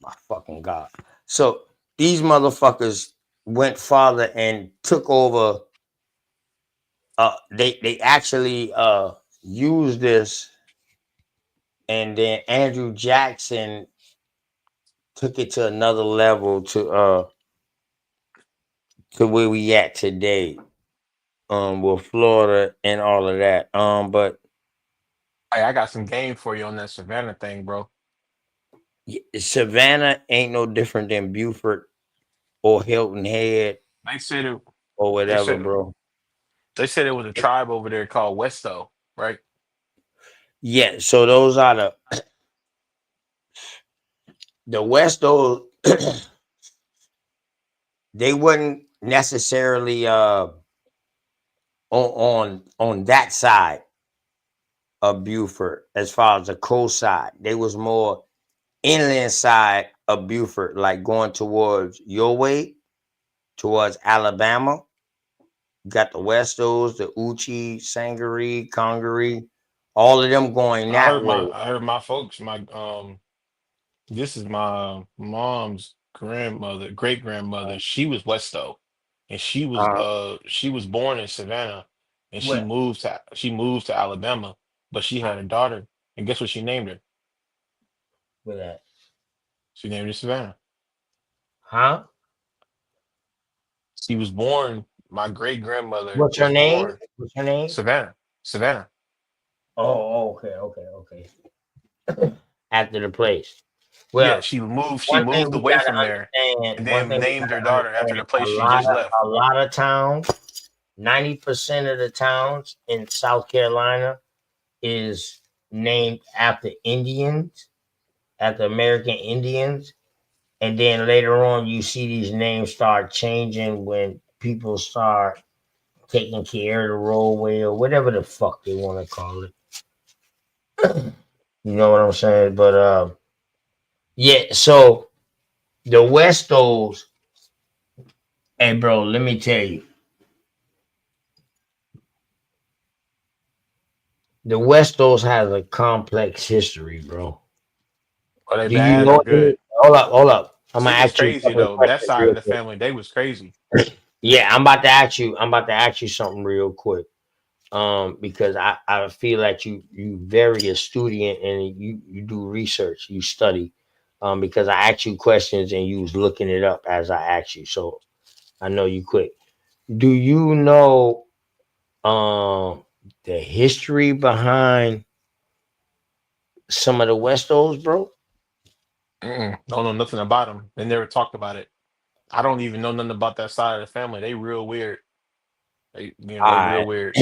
my fucking God. So these motherfuckers went farther and took over. They actually used this, and then Andrew Jackson took it to another level to where we at today. With Florida and all of that. But hey, I got some game for you on that Savannah thing, bro. Savannah ain't no different than Buford or Hilton Head They said it. or They whatever, said bro. they said it was a tribe over there called Westo, right? Yeah, so those are the West. Those they wouldn't necessarily on that side of Buford as far as the coast side. They was more inland side of Buford, like going towards your way, towards Alabama. You got the Westos, the Uchi, Sangaree, Congaree, all of them going that way. I heard my folks, my this is my mom's grandmother, great grandmother. She was Westo, and Uh, she was born in Savannah, and what? she moved to Alabama, but she had a daughter, and guess what she named her? With that? She named her Savannah. Huh? She was born. My great grandmother What's her was name? born What's her name? Savannah. Savannah. Oh, okay, okay, okay. After the place. Yeah, Well, she one thing moved we away gotta from there, and understand. One then thing we named her gotta daughter after the understand. place she just left. A lot of towns. 90% of the towns in South Carolina is named after Indians, after American Indians. And then later on, you see these names start changing when people start taking care of the roadway or whatever the fuck they want to call it. You know what I'm saying? But yeah. So the Westos, hey, bro, let me tell you, the Westos has a complex history, bro. Are they Do you bad or know any? good? Hold up, hold up. I'm They gonna was ask you a crazy couple of though. That questions side of real the quick. family, they was crazy. Yeah, I'm about to ask you. I'm about to ask you something real quick. Because I feel that you very astute and you do research, you study. Because I ask you questions and you was looking it up as I asked you, so I know you quick. Do you know the history behind some of the Westos, bro? Mm-mm. Don't know nothing about them. They never talked about it. I don't even know nothing about that side of the family. They real weird. They All real right. weird.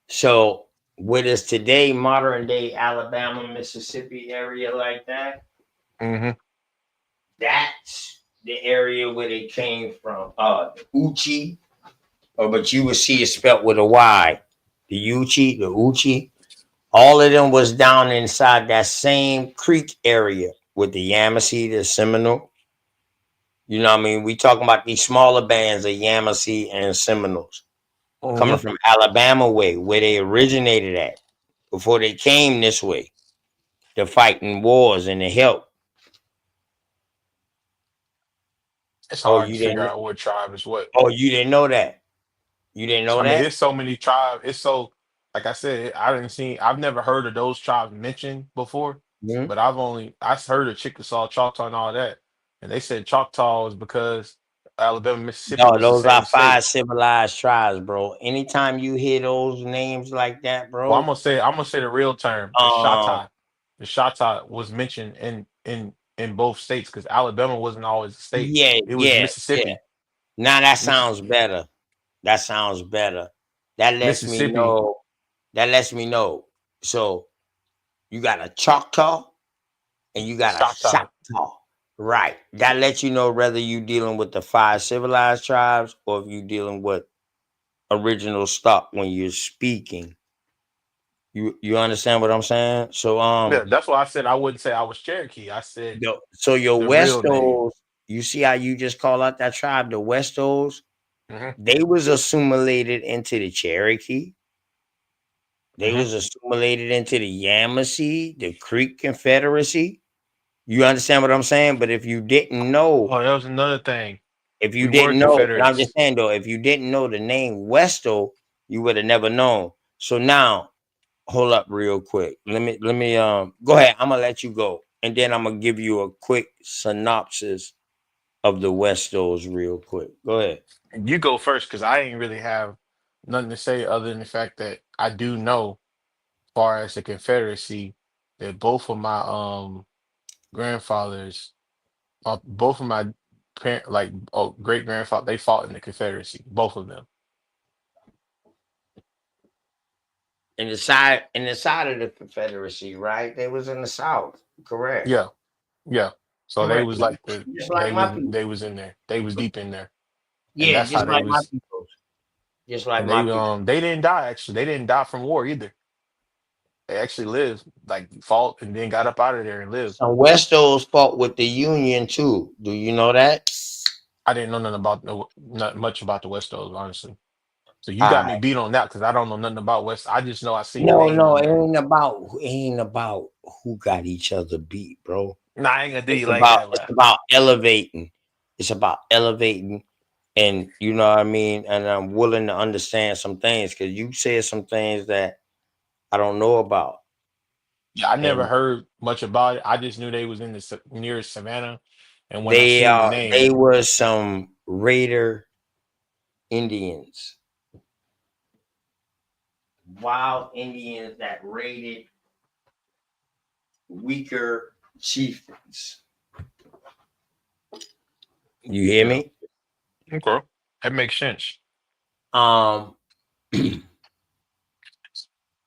So what is today modern day Alabama, Mississippi area like that? Hmm. That's the area where they came from. Uchi, but you would see it spelt with a Y. The Uchi, the Uchi. All of them was down inside that same creek area with the Yamasee, the Seminole. You know what I mean? We talking about these smaller bands of Yamasee and Seminoles coming Hmm. from Alabama way, where they originated at before they came this way to fight in wars and to help. It's Oh, hard to you figure didn't. out what tribe is what. Oh, you didn't know that. You didn't know I mean, that. it's so many tribes. It's so, like I said, I didn't see. I've never heard of those tribes mentioned before. Mhm. but I've heard of Chickasaw, Choctaw, and all that, and they said Choctaw was because Alabama, Mississippi No, was the those same are state. five civilized tribes, bro. Anytime you hear those names like that, Well, bro, I'm gonna say the real term. um, The Shatta was mentioned in both states because Alabama wasn't always a state. yeah, It was yeah, yeah. Mississippi. Now that Missis- sounds better. That sounds better. That lets me Mississippi know. That lets me know. So you got a Choctaw and you got a Shatta. Choctaw. Right. That lets you know whether you dealing with the five civilized tribes or if you dealing with original stock when you're speaking. You understand what I'm saying? So Yeah, that's why I said I wouldn't say I was Cherokee. I said so your the real name. Westos, you see how you just call out that tribe, the Westos? Hmm. They was assimilated into the Cherokee. They Hmm. was assimilated into the Yamasee, the Creek Confederacy. You understand what I'm saying? But Oh, that was another thing. if you We were didn't know, and I'm just Confederates. saying though, if you didn't know the name Westo, you would have never known. So now, hold up real quick. Let me go ahead. I'm gonna let you go, and then I'm gonna give you a quick synopsis of the Westos real quick. Go ahead. You go first because I ain't really have nothing to say other than the fact that I do know, far as the Confederacy, that both of my grandfathers, both of my parent, like great grandfather, they fought in the Confederacy, both of them. In the side of the Confederacy, right? They was in the South, correct? Yeah, yeah. So they Correct. was like Just like my people. they was in there. They was deep in there, and Yeah, that's how just they like my was. people. Just like And my people. they didn't die actually. They didn't die from war either. They actually lived, like fought and then got up out of there and lived. Some Westos fought with the Union too. Do you know that? I didn't know nothing about not much about the West Coast, honestly. So you got All me right. beat on that because I don't know nothing about West. I just know I seen the No, name no, on it there. ain't about who got each other beat, bro. Nah, I ain't gonna do It's you like about that, it's man. about elevating. It's about elevating, and you know what I mean. And I'm willing to understand some things because you said some things that I don't know about, Yeah, I never and heard much about it. I just knew they was in the nearest Savannah, and when I they seen the are name, they were some Raider Indians, wild Indians that raided weaker chieftains. You hear yeah, me? okay, that makes sense. Um,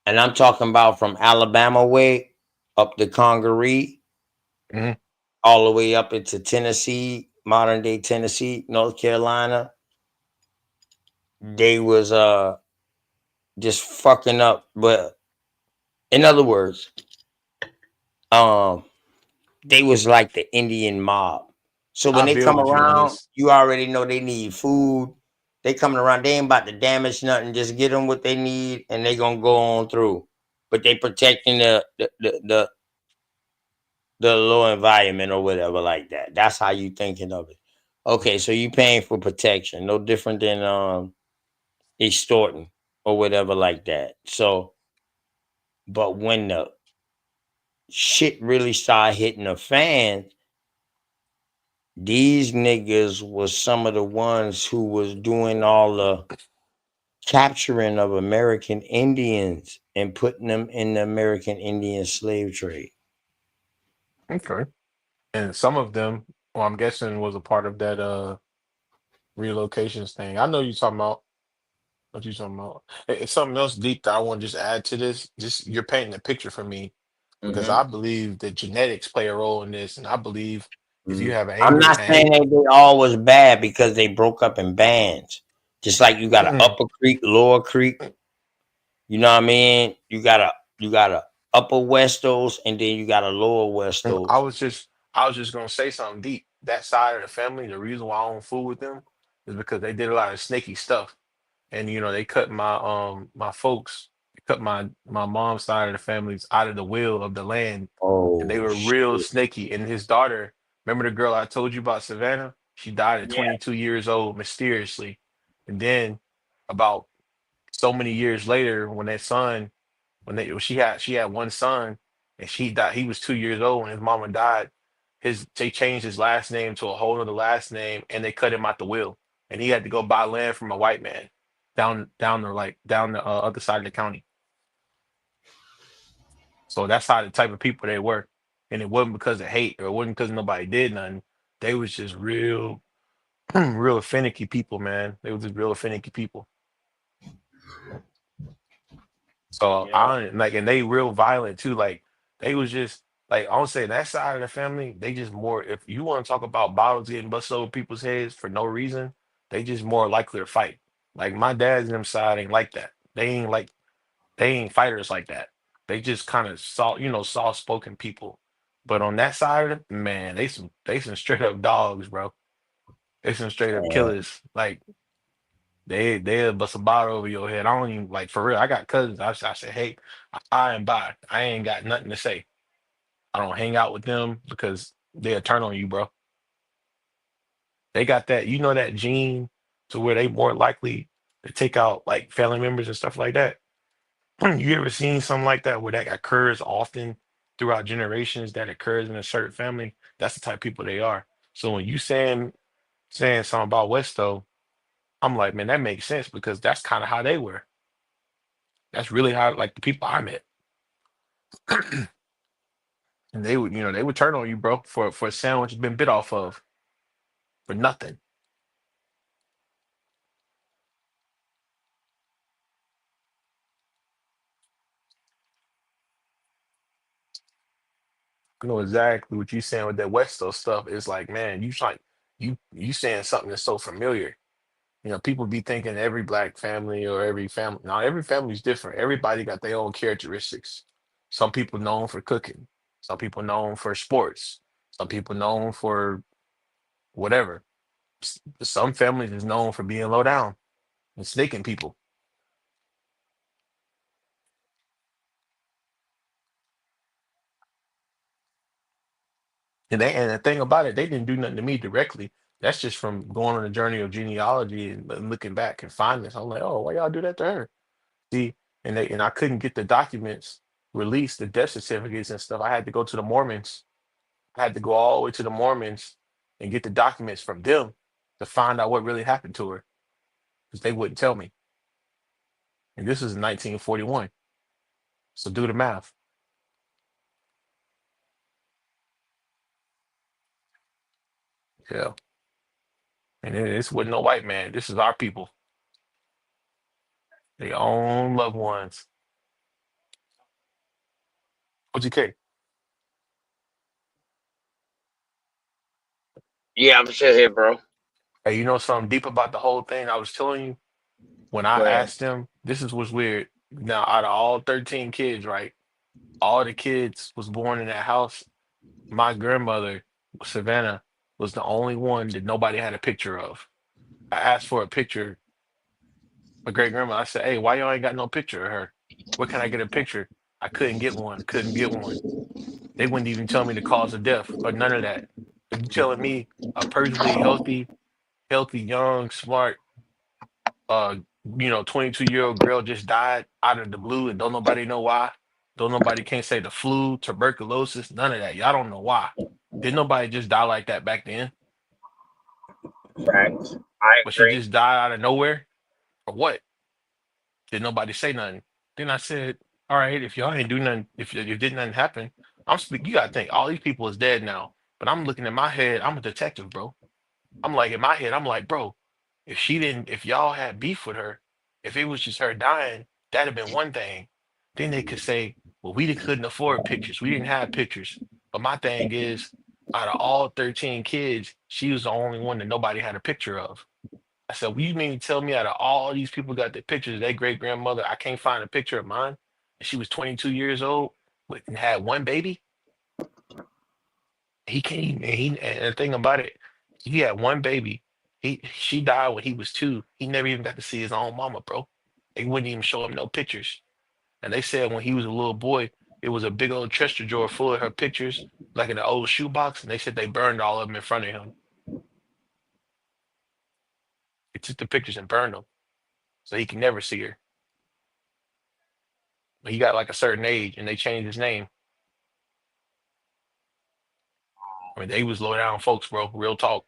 and I'm talking about from Alabama way up the Congaree, Hmm. all the way up into Tennessee, modern day Tennessee, North Carolina. They was just fucking up. But in other words, um, they was like the Indian mob. So when I they build come with you on around, this. you already know they need food. They coming around, they ain't about to damage nothing. Just get them what they need, and they gonna go on through. But they protecting the low environment or whatever like that. That's how you thinking of it. Okay, so you paying for protection, no different than extorting or whatever like that. So, but when the shit really start hitting the fan, these niggas was some of the ones who was doing all the capturing of American Indians and putting them in the American Indian slave trade. Okay, and some of them, well, I'm guessing was a part of that relocations thing. I know you talking about. What you talking about? It's something else deep that I want to just add to this. Just you're painting a picture for me because Hmm. I believe that genetics play a role in this, and I believe if you have an I'm anger, not saying that they all was bad because they broke up in bands. Just like you got an mm, upper creek, lower creek. You know what I mean? You got a upper Westos and then you got a lower and Westos. I was just gonna say something deep. That side of the family, the reason why I don't fool with them is because they did a lot of snaky stuff. And they cut my folks, cut my mom's side of the families out of the will of the land, and they Oh were real shit! snaky. And his daughter, remember the girl I told you about, Savannah? She died at Yeah. 22 years old mysteriously, and then about so many years later, when that son, she had one son, and she died. He was 2 years old when his mama died. They changed his last name to a whole other last name, and they cut him out the will, and he had to go buy land from a white man down the other side of the county. So that's how the type of people they were, and it wasn't because of hate or it wasn't because nobody did nothing. They was just real, real finicky people, man. They was just real finicky people. So Yeah. I don't like, and they real violent too. Like they was just like I don't say that side of the family. They just more. If you want to talk about bottles getting busted over people's heads for no reason, they just more likely to fight. Like my dad's them side ain't like that. They ain't fighters like that. They just kind of soft spoken people. But on that side of it, man, they some straight up dogs, bro. They some straight up killers. Like they'll bust a bottle over your head. I don't even like for real. I got cousins. I say, hey, I and by. I ain't got nothing to say. I don't hang out with them because they'll turn on you, bro. They got that, that gene to where they more likely to take out like family members and stuff like that. You ever seen something like that where that occurs often throughout generations that occurs in a certain family? That's the type of people they are. So when you saying something about Westo, I'm like, man, that makes sense because that's kind of how they were. That's really how like the people I met. And they would turn on you, bro, for a sandwich been bit off of for nothing. I know exactly what you saying with that Westo stuff. It's like, man, you saying something that's so familiar. People be thinking every black family or every family. Now, every family is different. Everybody got their own characteristics. Some people known for cooking. Some people known for sports. Some people known for whatever. Some families is known for being low down and snaking people. And the thing about it, they didn't do nothing to me directly. That's just from going on a journey of genealogy and looking back and finding this. I'm like, oh, why y'all do that to her? See, and I couldn't get the documents released, the death certificates and stuff. I had to go to the Mormons. I had to go all the way to the Mormons and get the documents from them to find out what really happened to her because they wouldn't tell me. And this is in 1941. So do the math. Yeah. And this wasn't no white man. This is our people. Their own loved ones. OGK. Yeah, I'm still here, bro. Hey, you know something deep about the whole thing I was telling you? When I Go ahead. asked them, this is what's weird. Now, out of all 13 kids, right? All the kids was born in that house. My grandmother, Savannah, was the only one that nobody had a picture of. I asked for a picture. My great grandma, I said, hey, why y'all ain't got no picture of her? Where can I get a picture? I couldn't get one. Couldn't get one. They wouldn't even tell me the cause of death or none of that. So you telling me a perfectly healthy, young, smart, 22-year-old girl just died out of the blue and don't nobody know why? Don't nobody can't say the flu, tuberculosis, none of that. Y'all don't know why. Did nobody just die like that back then? Facts. I But she agree. just died out of nowhere? Or what? Did nobody say nothing? Then I said, all right, if y'all ain't do nothing, if did nothing happen, I'm speaking. You gotta think all these people is dead now. But I'm looking in my head, I'm a detective, bro. I'm like in my head, I'm like, bro, if y'all had beef with her, if it was just her dying, that'd have been one thing. Then they could say, well, couldn't afford pictures. We didn't have pictures. But my thing is, out of all 13 kids, she was the only one that nobody had a picture of. I said, well, you mean to tell me out of all these people got the pictures of their great grandmother, I can't find a picture of mine? And she was 22 years old and had one baby? He can't even, and the thing about it, he had one baby. She died when he was 2. He never even got to see his own mama, bro. They wouldn't even show him no pictures. And they said when he was a little boy, it was a big old treasure drawer full of her pictures, like in an old shoebox, and they said they burned all of them in front of him. They took the pictures and burned them so he can never see her. But he got like a certain age and they changed his name. I mean, they was low down folks, bro. Real talk.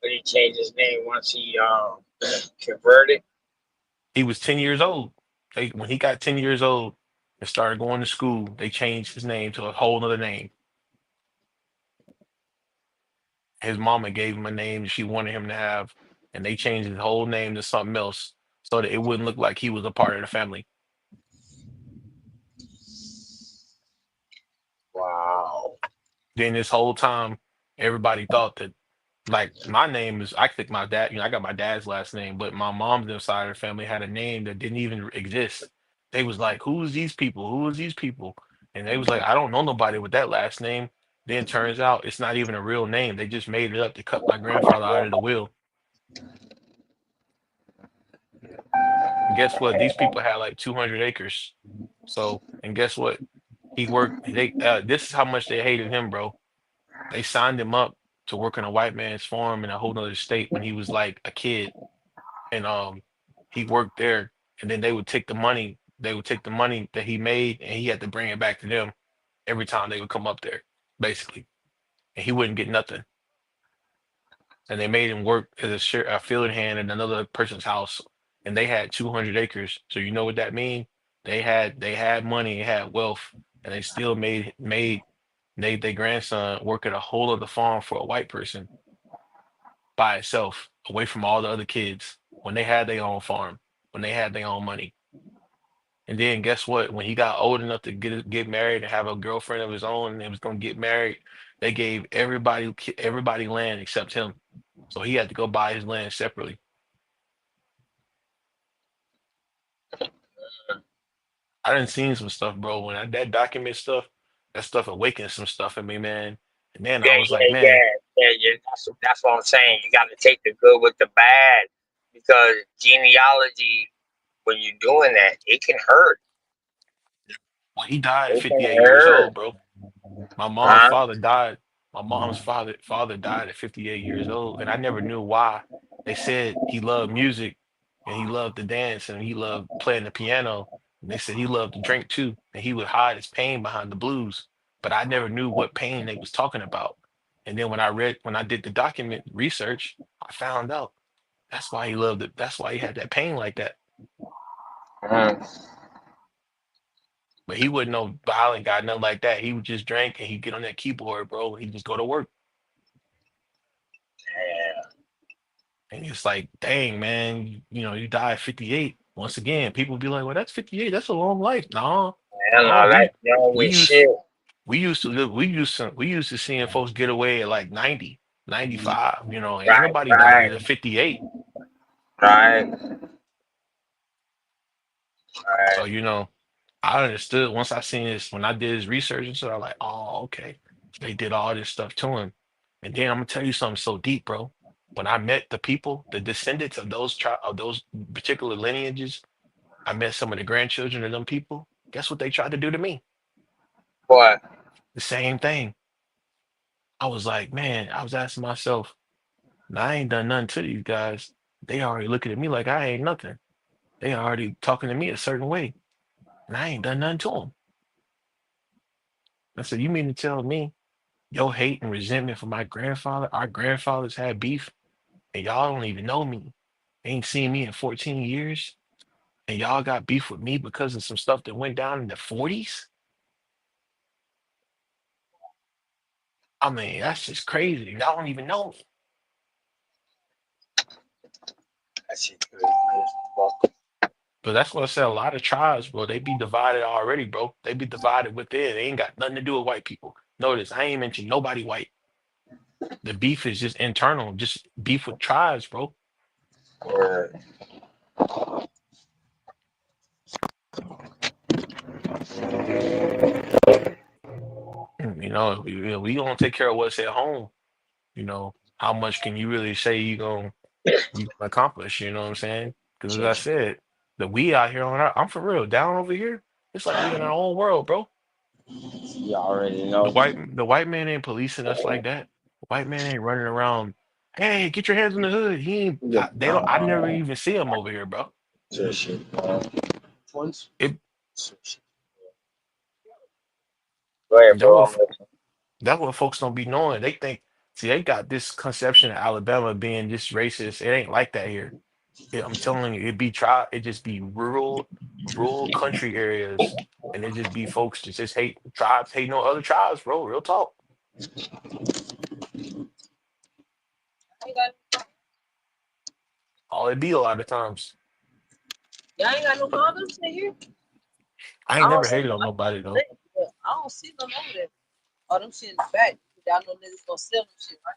But he changed his name once he converted. He was 10 years old. When he got 10 years old and started going to school, they changed his name to a whole other name. His mama gave him a name that she wanted him to have, and they changed his whole name to something else so that it wouldn't look like he was a part of the family. Wow. Then this whole time, everybody thought that, like, my name is, I think my dad, I got my dad's last name, but my mom's side of the family had a name that didn't even exist. They was like, who's these people? Who is these people? And they was like, I don't know nobody with that last name. Then turns out it's not even a real name. They just made it up to cut my grandfather out of the will. And guess what? These people had like 200 acres. So, and guess what? He worked, this is how much they hated him, bro. They signed him up to work on a white man's farm in a whole nother state when he was like a kid. And he worked there, and then they would take the money, that he made, and he had to bring it back to them every time they would come up there, basically. And he wouldn't get nothing. And they made him work as a field hand in another person's house, and they had 200 acres. So you know what that means? They had money, they had wealth, and they still made their grandson work at a whole other farm for a white person by itself, away from all the other kids, when they had their own farm, when they had their own money. And then guess what? When he got old enough to get married and have a girlfriend of his own, and he was gonna get married, they gave everybody land except him. So he had to go buy his land separately. I done seen some stuff, bro. When that document stuff, that stuff awakened some stuff in me, man. And then Yeah, I was like, yeah, man, yeah, yeah, yeah. That's what I'm saying. You got to take the good with the bad because genealogy, when you're doing that, it can hurt. well, he died at It can 58 years hurt. old, bro. My mom's Huh? father died. My mom's father died at 58 years old, and I never knew why. They said he loved music and he loved to dance and he loved playing the piano. And they said he loved to drink too, and he would hide his pain behind the blues. But I never knew what pain they was talking about. And then when I did the document research, I found out that's why he loved it. That's why he had that pain like that. Mm. But he wouldn't know violent guy, nothing like that. He would just drink and he'd get on that keyboard, bro. And he'd just go to work. Yeah. And it's like, dang, man, you die at 58. Once again, people be like, well, that's 58. That's a long life. No, I don't no, know. That's we young as used shit. we used to seeing folks get away at like 90, 95. Ain't Right, nobody right, dying at 58. right, So, right. I understood once I seen this, when I did his research and stuff, I'm like, oh, okay. They did all this stuff to him. And then I'm gonna tell you something so deep, bro. When I met the people, the descendants of those particular lineages, I met some of the grandchildren of them people. Guess what they tried to do to me? What? The same thing. I was like, man, I was asking myself, now, I ain't done nothing to these guys. They already looking at me like I ain't nothing. They already talking to me a certain way, and I ain't done nothing to them. I said, you mean to tell me your hate and resentment for my grandfather, our grandfathers had beef, and y'all don't even know me, ain't seen me in 14 years, and y'all got beef with me because of some stuff that went down in the 40s? I mean, that's just crazy. Y'all don't even know me. That shit good. Fuck. But that's what I said. A lot of tribes, bro, they be divided already, bro. They be divided within. They ain't got nothing to do with white people. Notice, I ain't mentioned nobody white. The beef is just internal, just beef with tribes, bro. Word. We gonna take care of what's at home. How much can you really say you gonna accomplish? You know what I'm saying? Because as I said, the we out here I'm for real. Down over here, it's like we in our own world, bro. You already The know. white man ain't policing us like that. The white man ain't running around. Hey, get your hands in the hood. He ain't. They don't. I never even see him over here, bro. Shit, shit. Ones? It Go ahead, there bro. were I'm listening. That's what folks don't be knowing. They think, see, they got this conception of Alabama being just racist. It ain't like that here. I'm telling you, it just be rural country areas, and it just be folks that just hate tribes, hate no other tribes, bro. Real talk. All it be a lot of times. Y'all ain't got no condoms in here? I I ain't don't never see hated them. on nobody though. I don't see them over there. Oh, them shit in the back. Y'all know niggas gonna sell them shit, right?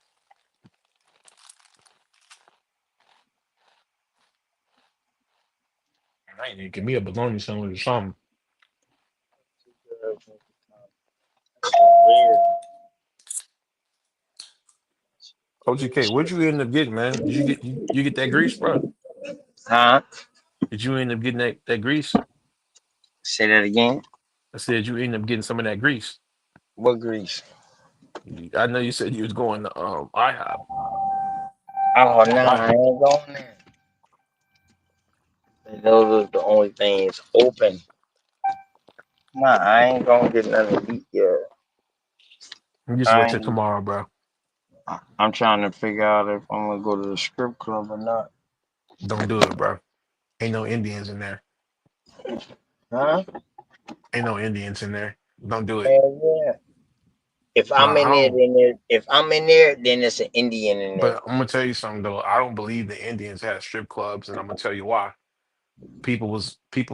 I ain't need give me a bologna sandwich or something. Weird. OGK, what'd you end up getting, man? Did you get that grease, bro? Huh? Did you end up getting that grease? Say that again. I said you end up getting some of that grease. What grease? I know you said you was going to IHOP. Oh no, Why? I ain't going there. Those are the only things open. Nah, I ain't gonna get nothing to eat yet. You just wait I till ain't, tomorrow, bro. I'm trying to figure out if I'm gonna go to the strip club or not. Don't do it, bro. Ain't no Indians in there. Huh? Ain't no Indians in there. Don't do it. Hell yeah. If No, I'm I in there, don't. then if I'm in there, then it's an Indian in there. But I'm gonna tell you something though. I don't believe the Indians had strip clubs, and I'm gonna tell you why. People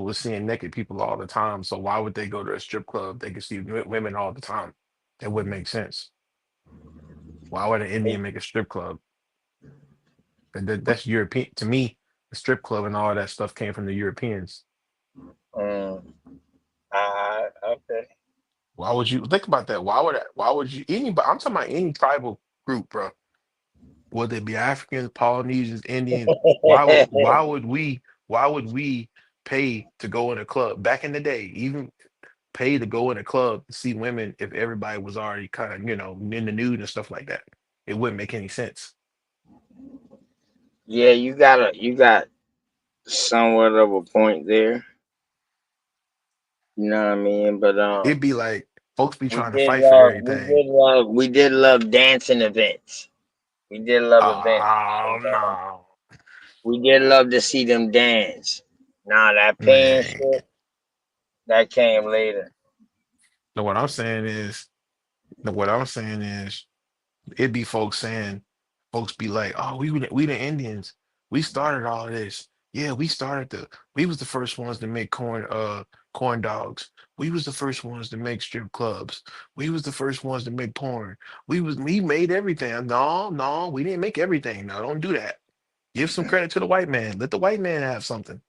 was seeing naked people all the time. So why would they go to a strip club? They could see women all the time. That wouldn't make sense. Why would an Indian make a strip club? That's European to me. The strip club and all that stuff came from the Europeans. Mm, okay. Why would you think about that? Why would you anybody? I'm talking about any tribal group, bro. Whether it be Africans, Polynesians, Indians. Why would we pay to go in a club back in the day? Even pay to go in a club to see women if everybody was already kind of in the nude and stuff like that. It wouldn't make any sense. Yeah, you got somewhat of a point there. You know what I mean? But It'd be like folks be we trying to did fight for love everything. we did love dancing events. We did love events. Oh no, We did love to see them dance. Nah, that paying man. shit that came later. No, what I'm saying is, no, what I'm saying is, it'd be folks be like, oh, we the Indians. We started all of this. Yeah, we was the first ones to make corn dogs. We was the first ones to make strip clubs. We was the first ones to make porn. We made everything. No, no, we didn't make everything. No, don't do that. Give some credit to the white man. Let the white man have something.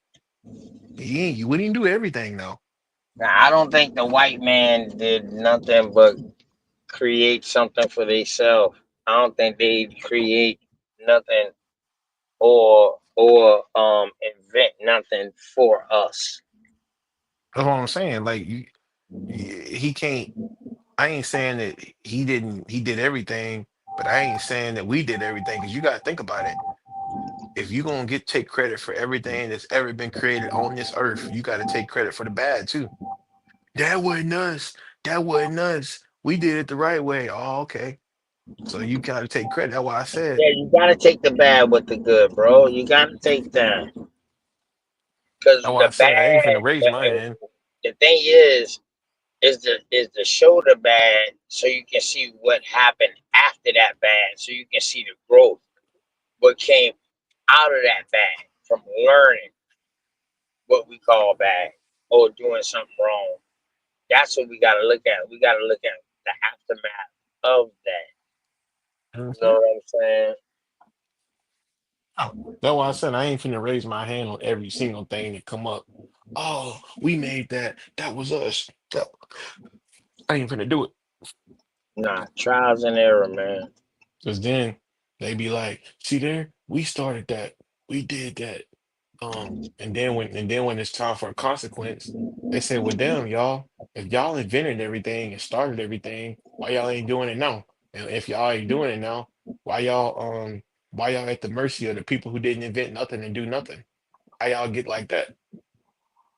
We didn't do everything though. Now, I don't think the white man did nothing but create something for themselves. I don't think they create nothing or invent nothing for us. That's what I'm saying. Like he can't. I ain't saying that he did everything, but I ain't saying that we did everything because you got to think about it. If you're gonna take credit for everything that's ever been created on this earth, you got to take credit for the bad too. That wasn't us. That wasn't us. We did it the right way. Oh, okay. So you got to take credit. That's why I said. Yeah, you gotta take the bad with the good, bro. You gotta take that because That's why the I said I ain't finna bad. raise my hand. The thing is to show the bad so you can see what happened after that bad, so you can see the growth, what came out of that bad from learning what we call bad or doing something wrong. That's what we gotta look at. We gotta look at the aftermath of that. You know Mhm. what I'm saying? That's why I said I ain't finna raise my hand on every single thing that come up. Oh, we made that. That was us. I ain't finna do it. Nah, trials and error, man. Because then they be like, see there, we started that. We did that. And then when it's time for a consequence, they say, well, damn, y'all, if y'all invented everything and started everything, why y'all ain't doing it now? And if y'all ain't doing it now, why y'all at the mercy of the people who didn't invent nothing and do nothing? How y'all get like that?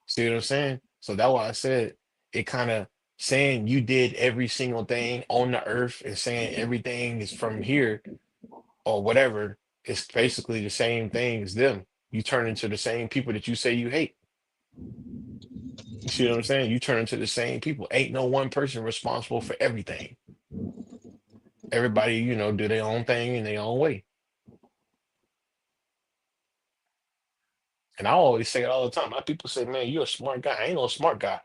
See what I'm saying? So that's why I said it kind of saying you did every single thing on the earth and saying everything is from here or whatever, it's basically the same thing as them. You turn into the same people that you say you hate. You see what I'm saying? You turn into the same people. Ain't no one person responsible for everything. Everybody, do their own thing in their own way. And I always say it all the time. My people say, man, you're a smart guy. I ain't no smart guy.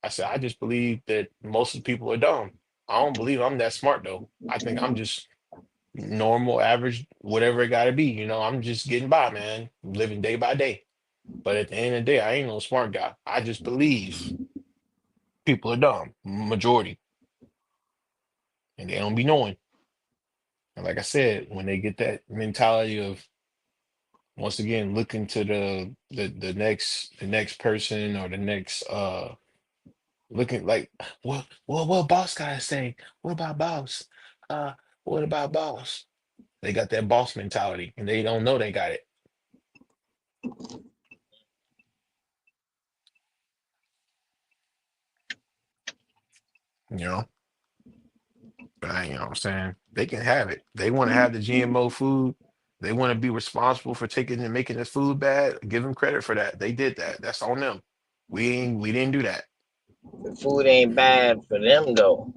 I said, I just believe that most of the people are dumb. I don't believe I'm that smart though. I think I'm just normal, average, whatever it gotta be. I'm just getting by, man. Living day by day. But at the end of the day, I ain't no smart guy. I just believe people are dumb, majority, and they don't be knowing. And like I said, when they get that mentality of once again looking to the next person or the next looking like what boss gotta say? What about boss? Uh what about boss? They got that boss mentality and they don't know they got it. You know, what I'm saying? They can have it. They want to have the GMO food. They want to be responsible for taking and making this food bad. Give them credit for that. They did that. That's on them. We didn't do that. The food ain't bad for them though.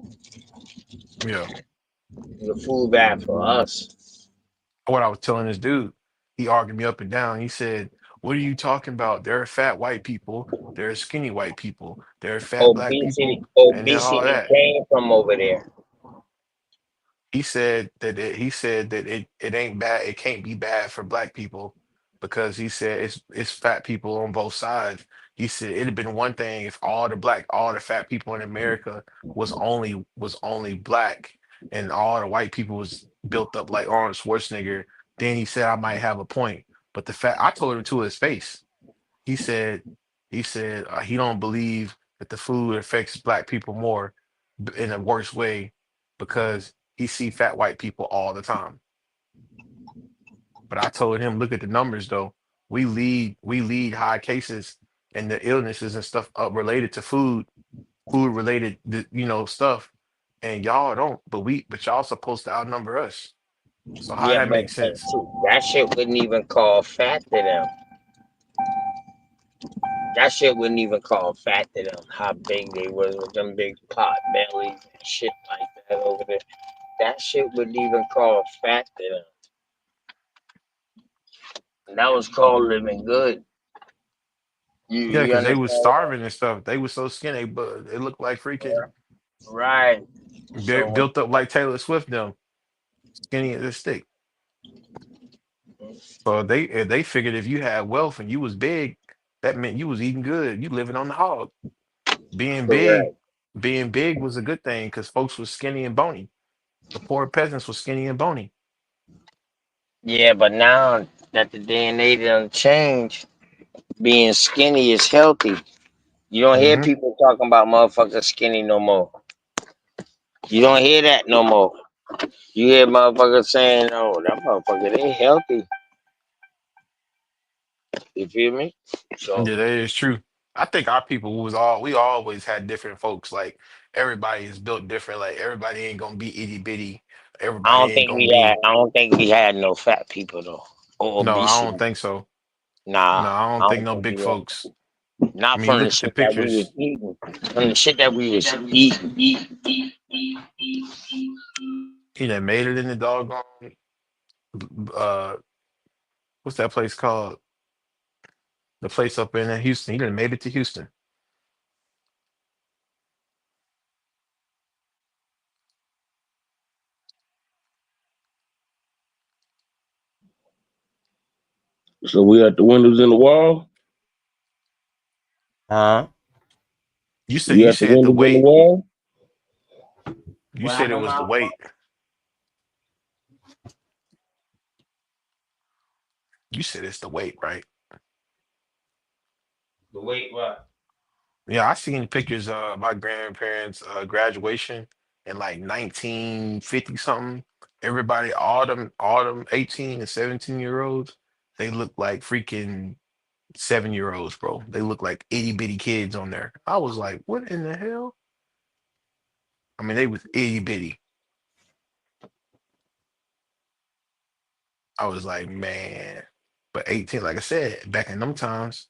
Yeah. The food bad for us. What I was telling this dude, he argued me up and down. He said, "What are you talking about? There are fat white people. There are skinny white people. There are fat black people, and then all Obesity that." came from over there. He said that it ain't bad. It can't be bad for black people because he said it's fat people on both sides. He said it'd have been one thing if all the fat people in America was only black and all the white people was built up like Arnold Schwarzenegger. Then he said I might have a point. But the fact I told him to his face. He said he don't believe that the food affects black people more in a worse way because he see fat white people all the time. But I told him, look at the numbers though. We lead high cases and the illnesses and stuff related to food related stuff. And y'all don't, but y'all supposed to outnumber us. So how Yeah, that but makes sense? that shit wouldn't even call fat to them. That shit wouldn't even call fat to them. How big they was with them big pot bellies and shit like that over there. That shit wouldn't even call fat to them. And that was called living good. You Yeah, you because they was understand? starving and stuff. They was so skinny, but they looked like freaking Right. So when built up like Taylor Swift them, skinny as a stick. So they figured if you had wealth and you was big, that meant you was eating good. You living on the hog. Being big, correct. being big was a good thing because folks was skinny and bony. The poor peasants was skinny and bony. Yeah, but now that the day and age done changed, being skinny is healthy. You don't hear Hmm. people talking about motherfuckers skinny no more. You don't hear that no more. You hear motherfuckers saying, "Oh, that motherfucker, they healthy." You feel me? So Yeah, that is true. I think our people we always had different folks. Like everybody is built different. Like everybody ain't gonna be itty bitty. Everybody ain't gonna be. I don't think we had no fat people though, or No, I don't obesity. think so. Nah, No, I I don't think don't no think big we had. folks. I Not mean, from the look at the shit that we was pictures. eating. From the shit that we was eating. He done made it in the doggone. Uh, what's that place called? The place up in Houston. He done made it to Houston. So we at the windows in the wall. Huh? You said We you at the said the windows in the weight. wall. You What said it happened, was the Mom? weight. You said it's the weight, right? The weight what? Yeah, I seen pictures of my grandparents' graduation in like 1950 something. Everybody, all them 18 and 17-year olds, they look like freaking 7-year olds, bro. They look like itty bitty kids on there. I was like, what in the hell? I mean, they was itty bitty. I was like, man. But 18, like I said, back in them times,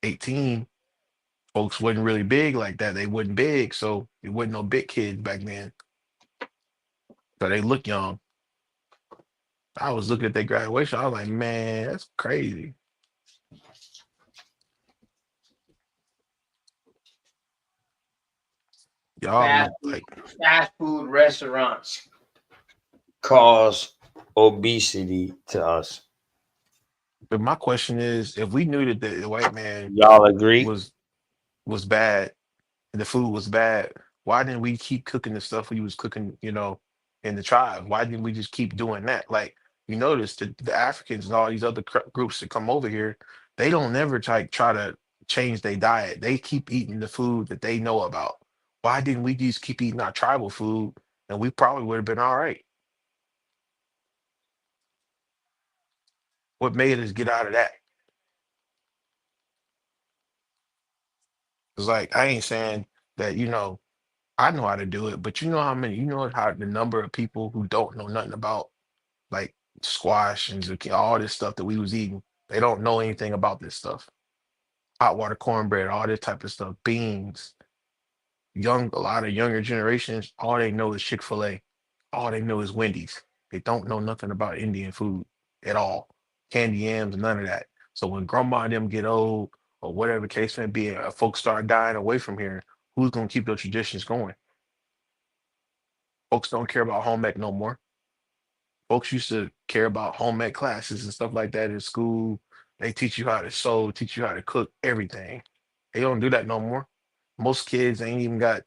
18, folks wasn't really big like that. They wasn't big, so it wasn't no big kids back then. So they look young. I was looking at their graduation. I was like, man, that's crazy. Y'all Fast look food, like, fast food restaurants cause obesity to us. but my question is, if we knew that the white man Y'all agree? was bad and the food was bad, why didn't we keep cooking the stuff we was cooking, in the tribe? Why didn't we just keep doing that? Like, you notice the Africans and all these other groups that come over here, they don't never try to change their diet. They keep eating the food that they know about. Why didn't we just keep eating our tribal food and we probably would have been all right? What made us get out of that? It's like I ain't saying that, I know how to do it, but you know how the number of people who don't know nothing about like squash and zucchini, all this stuff that we was eating. They don't know anything about this stuff. Hot water cornbread, all this type of stuff, beans. A lot of younger generations, all they know is Chick-fil-A. All they know is Wendy's. They don't know nothing about Indian food at all. Candy yams, none of that. So when grandma and them get old or whatever the case may be, folks start dying away from here, who's gonna keep those traditions going? Folks don't care about home ec no more. Folks used to care about home ec classes and stuff like that in school. They teach you how to sew, teach you how to cook, everything. They don't do that no more. Most kids ain't even got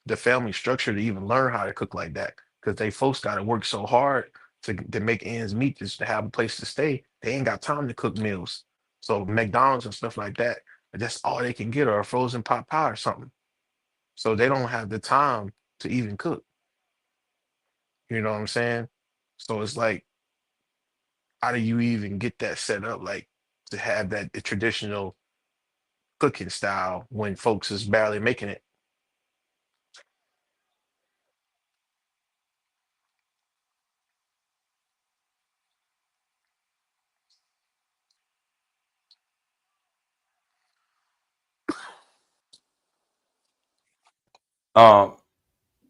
the family structure to even learn how to cook like that because they folks got to work so hard to make ends meet just to have a place to stay. They ain't got time to cook meals. So McDonald's and stuff like that, that's all they can get or a frozen pot pie or something. So they don't have the time to even cook. You know what I'm saying? So it's like, how do you even get that set up, like to have that traditional cooking style when folks is barely making it? Um,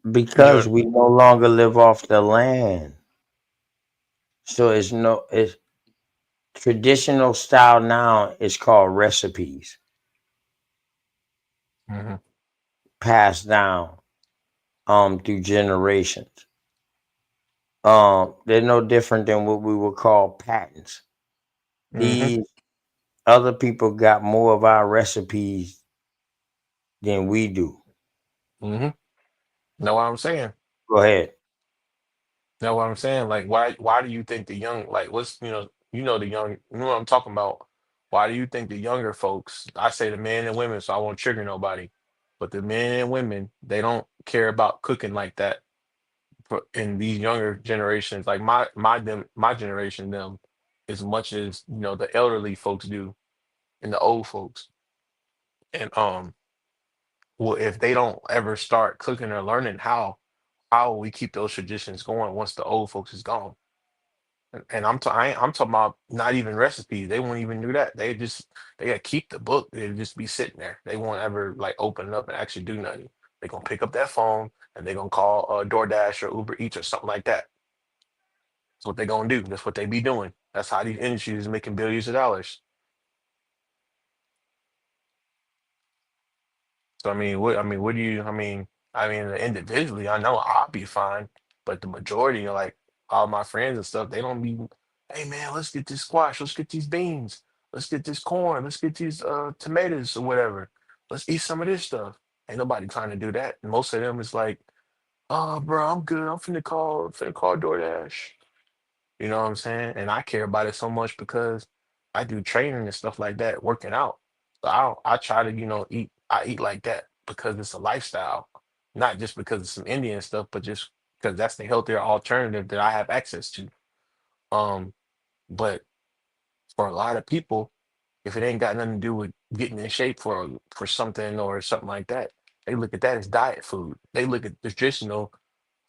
Enjoy. because we no longer live off the land. So it's traditional style now is called recipes Hmm. passed down through generations. They're no different than what we would call patents. Hmm. These other people got more of our recipes than we do. Hmm. Know what I'm saying? Go ahead. Know what I'm saying? Like, why do you think the young, like, the young, you know what I'm talking about? Why do you think the younger folks, I say the men and women, so I won't trigger nobody, but the men and women, they don't care about cooking like that in these younger generations, like my generation, them, as much as the elderly folks do and the old folks. And well, if they don't ever start cooking or learning how will we keep those traditions going once the old folks is gone? And I'm talking about not even recipes. They won't even do that. They gotta keep the book. They'll just be sitting there. They won't ever like open it up and actually do nothing. They're gonna pick up that phone and they're gonna call DoorDash or Uber Eats or something like that. That's what they're gonna do. That's what they be doing. That's how these industries is making billions of dollars. So what do you? Individually, I know I'll be fine, but the majority, like all my friends and stuff, they don't be. Hey man, let's get this squash. Let's get these beans. Let's get this corn. Let's get these tomatoes or whatever. Let's eat some of this stuff. Ain't nobody trying to do that. Most of them is like, oh, bro, I'm good. I'm finna call DoorDash. You know what I'm saying? And I care about it so much because I do training and stuff like that, working out. So I try to, I eat like that because it's a lifestyle, not just because of some Indian stuff, but just because that's the healthier alternative that I have access to. Um, but for a lot of people, if it ain't got nothing to do with getting in shape for something or something like that, They look at that as diet food. They look at traditional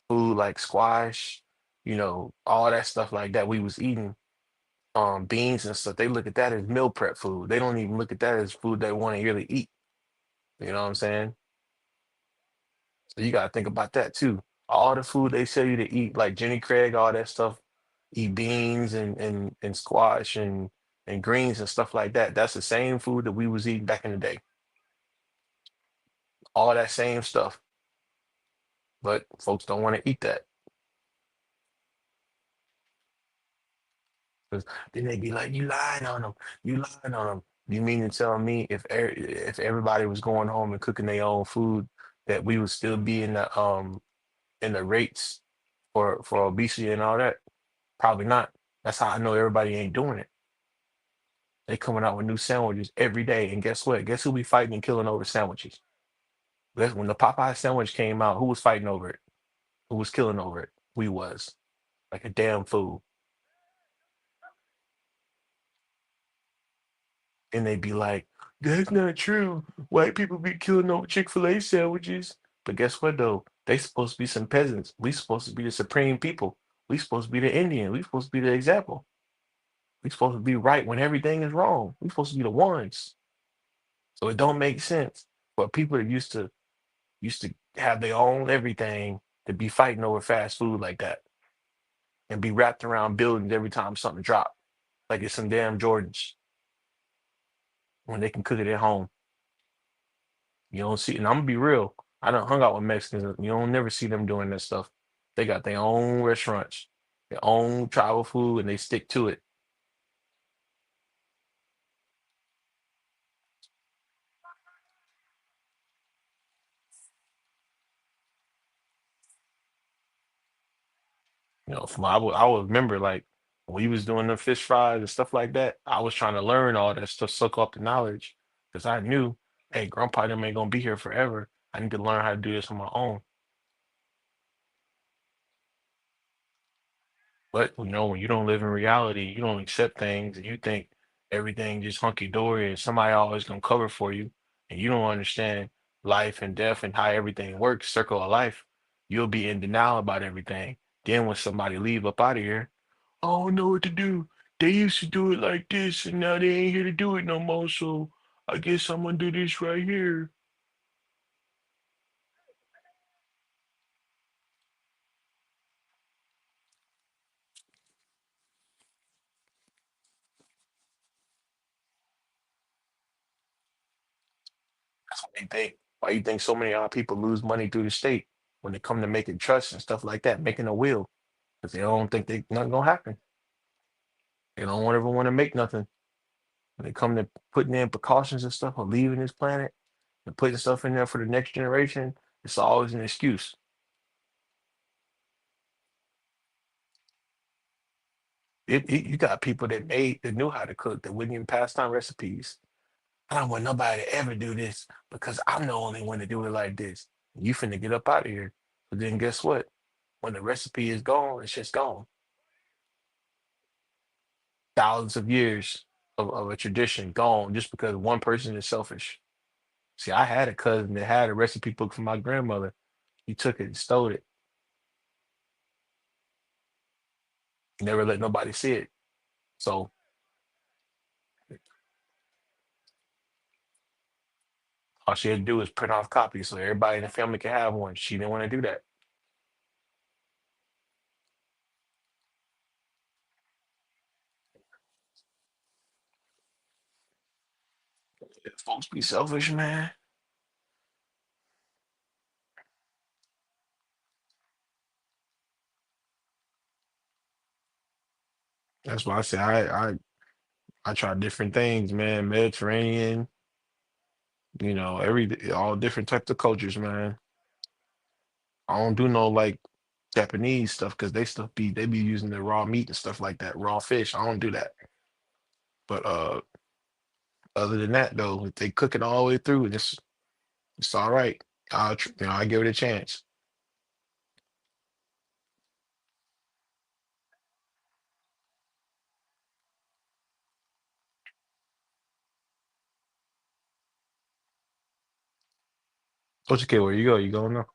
food like squash, all that stuff like that we was eating, beans and stuff. They look at that as meal prep food. They don't even look at that as food they want to really eat. You know what I'm saying? So you gotta think about that too. All the food they tell you to eat, like Jenny Craig, all that stuff, eat beans and squash and greens and stuff like that. That's the same food that we was eating back in the day. All that same stuff. But folks don't want to eat that. 'Cause then they be like, "You lying on them. You lying on them." You mean to tell me if everybody was going home and cooking their own food, that we would still be in the rates for obesity and all that? Probably not. That's how I know everybody ain't doing it. They coming out with new sandwiches every day, and guess what? Guess who we fighting and killing over sandwiches? When the Popeye sandwich came out, who was fighting over it? Who was killing over it? We was like a damn fool. And they be like, "That's not true. White people be killing over Chick-fil-A sandwiches." But guess what though? They supposed to be some peasants. We supposed to be the supreme people. We supposed to be the Indian. We supposed to be the example. We supposed to be right when everything is wrong. We supposed to be the ones. So it don't make sense for people that used to have their own everything to be fighting over fast food like that and be wrapped around buildings every time something drop, like it's some damn Jordans when they can cook it at home. You don't see, and I'm gonna be real. I done hung out with Mexicans. You don't never see them doing that stuff. They got their own restaurants, their own tribal food, and they stick to it. From I would remember like when we was doing the fish fries and stuff like that. I was trying to learn all that stuff, suck up the knowledge, because I knew, hey, Grandpa them ain't gonna be here forever. I need to learn how to do this on my own. But when you don't live in reality, you don't accept things, and you think everything just hunky dory, and somebody always gonna cover for you, and you don't understand life and death and how everything works, circle of life. You'll be in denial about everything. Then when somebody leave up out of here, I don't know what to do. They used to do it like this, and now they ain't here to do it no more. So I guess I'm gonna do this right here. That's what they think. Why you think so many of our people lose money through the state when they come to making trusts and stuff like that, making a will? Because they don't think nothing gonna happen. They don't ever want to make nothing. When they come to putting in precautions and stuff or leaving this planet and putting stuff in there for the next generation, it's always an excuse. You got people that knew how to cook that wouldn't even pass down recipes. I don't want nobody to ever do this because I'm the only one to do it like this. You finna get up out of here. But then guess what? When the recipe is gone, it's just gone. Thousands of years of a tradition gone just because one person is selfish. See, I had a cousin that had a recipe book from my grandmother. He took it and stole it. He never let nobody see it. So all she had to do was print off copies so everybody in the family could have one. She didn't want to do that. Folks be selfish, man. That's why I say I try different things, man. Mediterranean, every all different types of cultures, man. I don't do no like Japanese stuff because they be using the raw meat and stuff like that, raw fish. I don't do that. But other than that, though, if they cook it all the way through, it's all right. I give it a chance. Coach K, where you go? You going now?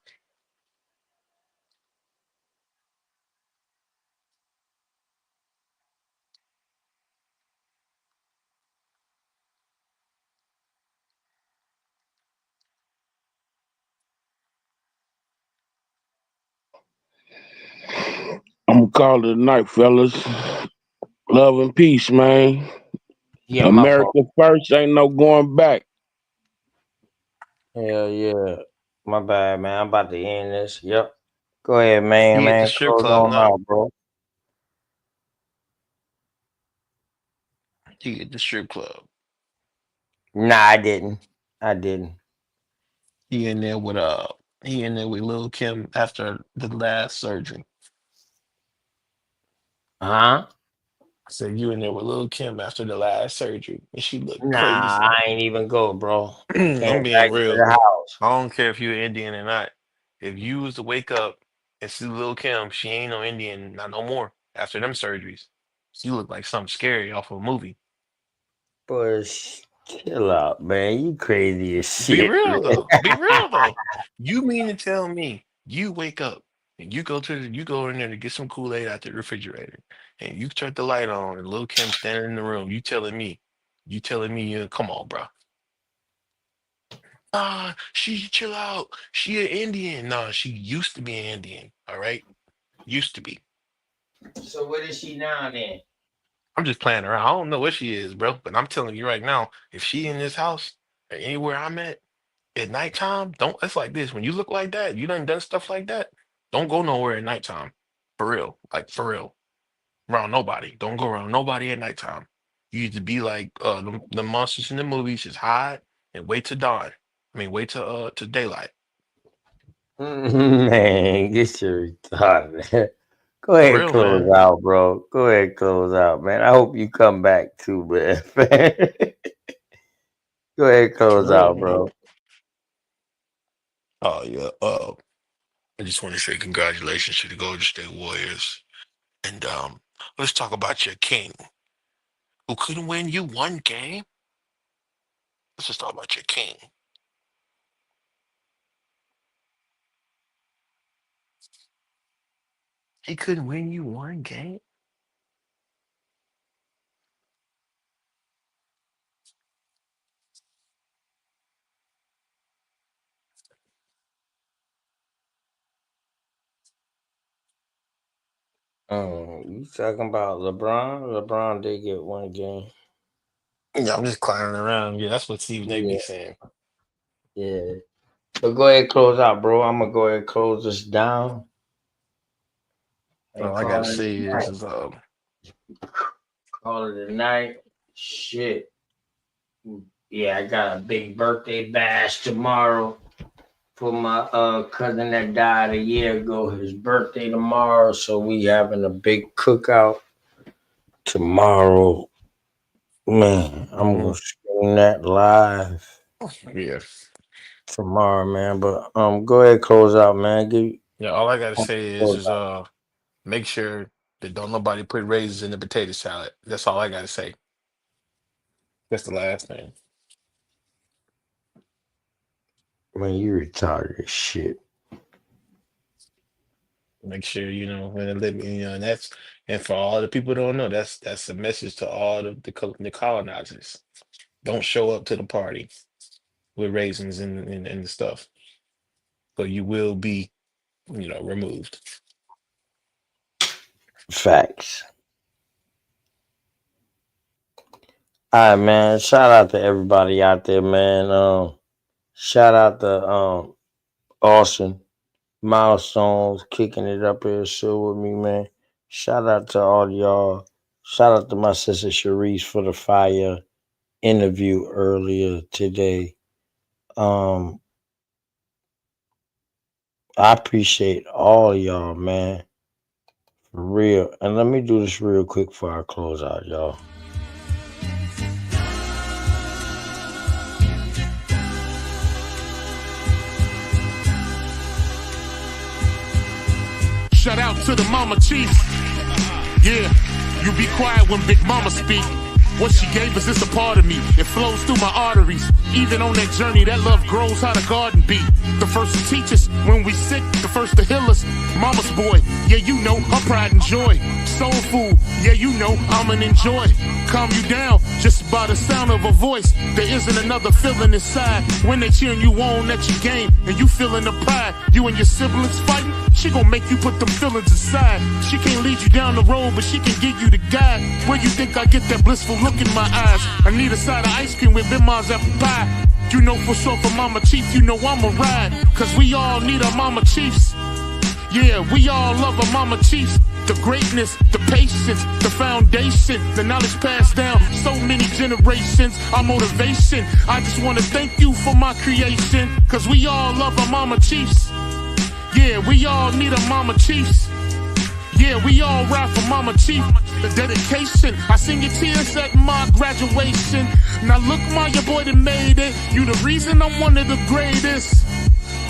I'm gonna call it a night, fellas. Love and peace, man. Yeah, my fault. America first, ain't no going back. Hell yeah. My bad, man. I'm about to end this. Yep. Go ahead, man. You at the Man, strip close club on now. out, bro. You at the strip club. Nah, I didn't. I didn't. He in there with he in there with Lil Kim after the last surgery. Huh? I said you in there with Lil Kim after the last surgery, and she looked Nah, crazy. I ain't even go, bro. Came I'm being back to real. the house. I don't care if you're Indian or not. If you was to wake up and see Lil Kim, she ain't no Indian, not no more after them surgeries. She looked like something scary off of a movie. But chill out, man. You crazy as Be shit, man. real though. Be real though. You mean to tell me you wake up and you go in there to get some Kool-Aid out the refrigerator and you turn the light on and Lil Kim standing in the room, you telling me, come on, bro. She chill out. She an Indian. Nah, she used to be an Indian. All right. Used to be. So what is she now then? I'm just playing around. I don't know what she is, bro. But I'm telling you right now, if she in this house or anywhere I'm at nighttime, don't it's like this. When you look like that, you done stuff like that. Don't go nowhere at nighttime. For real. Like for real. Around nobody. Don't go around nobody at nighttime. You need to be like the monsters in the movies, just hide and wait till dawn. I mean wait till to daylight. Man, get your retarded. Go For ahead, real, close man. out, bro. Go ahead, close out, man. I hope you come back too, man. Go ahead, For close real, out, man. bro. Oh yeah. I just want to say congratulations to the Golden State Warriors. And let's talk about your king who couldn't win you one game. Let's just talk about your king. He couldn't win you one game. You talking about LeBron? LeBron did get one game. Yeah, I'm just clowning around. Yeah, that's what Steve Nate be Yeah, saying. yeah. But go ahead, close out, bro. I'm gonna go ahead and close this down and All I gotta call it say a night. is Call it a night. Shit. Yeah, I got a big birthday bash tomorrow for my cousin that died a year ago. His birthday tomorrow, so we having a big cookout tomorrow. Man, I'm gonna mhm. stream that live Yeah. tomorrow, man. But go ahead, close out, man. Yeah, all I gotta say Close is out. make sure that don't nobody put raisins in the potato salad. That's all I gotta say. That's the last thing. Man, you retarded as shit. Make sure you know when they let me, and that's and for all the people who don't know, that's a message to all the colonizers. Don't show up to the party with raisins and the stuff, so you will be, removed. Facts. All right, man. Shout out to everybody out there, man. Shout out to Austin Milestones kicking it up here still with me, man. Shout out to all y'all. Shout out to my sister Sharice for the fire interview earlier today. Um, I appreciate all y'all, man. For real. And let me do this real quick before I close out, y'all. Shout out to the mama chief. Yeah, you be quiet when Big Mama speak. What she gave us is a part of me. It flows through my arteries. Even on that journey, that love grows how the garden be. The first to teach us when we sick, the first to heal us. Mama's boy, yeah, you know, her pride and joy. Soul food, yeah, you know, I'm an enjoy. Calm you down just by the sound of a voice. There isn't another feeling inside when they cheering you on at your game and you feeling the pride. You and your siblings fighting, she gon' make you put them feelings aside. She can't lead you down the road, but she can give you the guide. Where you think I get that blissful look in my eyes? I need a side of ice cream with Big Mom's apple pie. You know for sure for Mama Chief, you know I'ma ride. Cause we all need our Mama Chiefs. Yeah, we all love our Mama Chiefs. The greatness, the patience, the foundation, the knowledge passed down so many generations, our motivation. I just wanna thank you for my creation. Cause we all love our Mama Chiefs. Yeah, we all need our Mama Chiefs. Yeah, we all ride for Mama Chief. The dedication, I seen your tears at my graduation. Now look, ma, your boy done made it. You the reason I'm one of the greatest.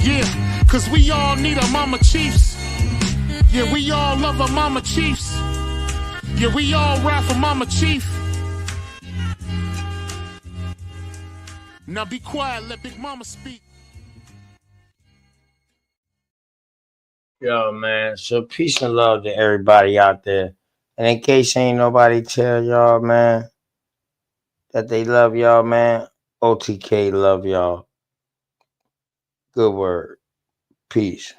Yeah, cause we all need our Mama Chiefs. Yeah, we all love our Mama Chiefs. Yeah, we all ride for Mama Chief. Now be quiet, let Big Mama speak. Yo, man. So peace and love to everybody out there. And in case ain't nobody tell y'all, man, that they love y'all, man, OTK love y'all. Good word. Peace.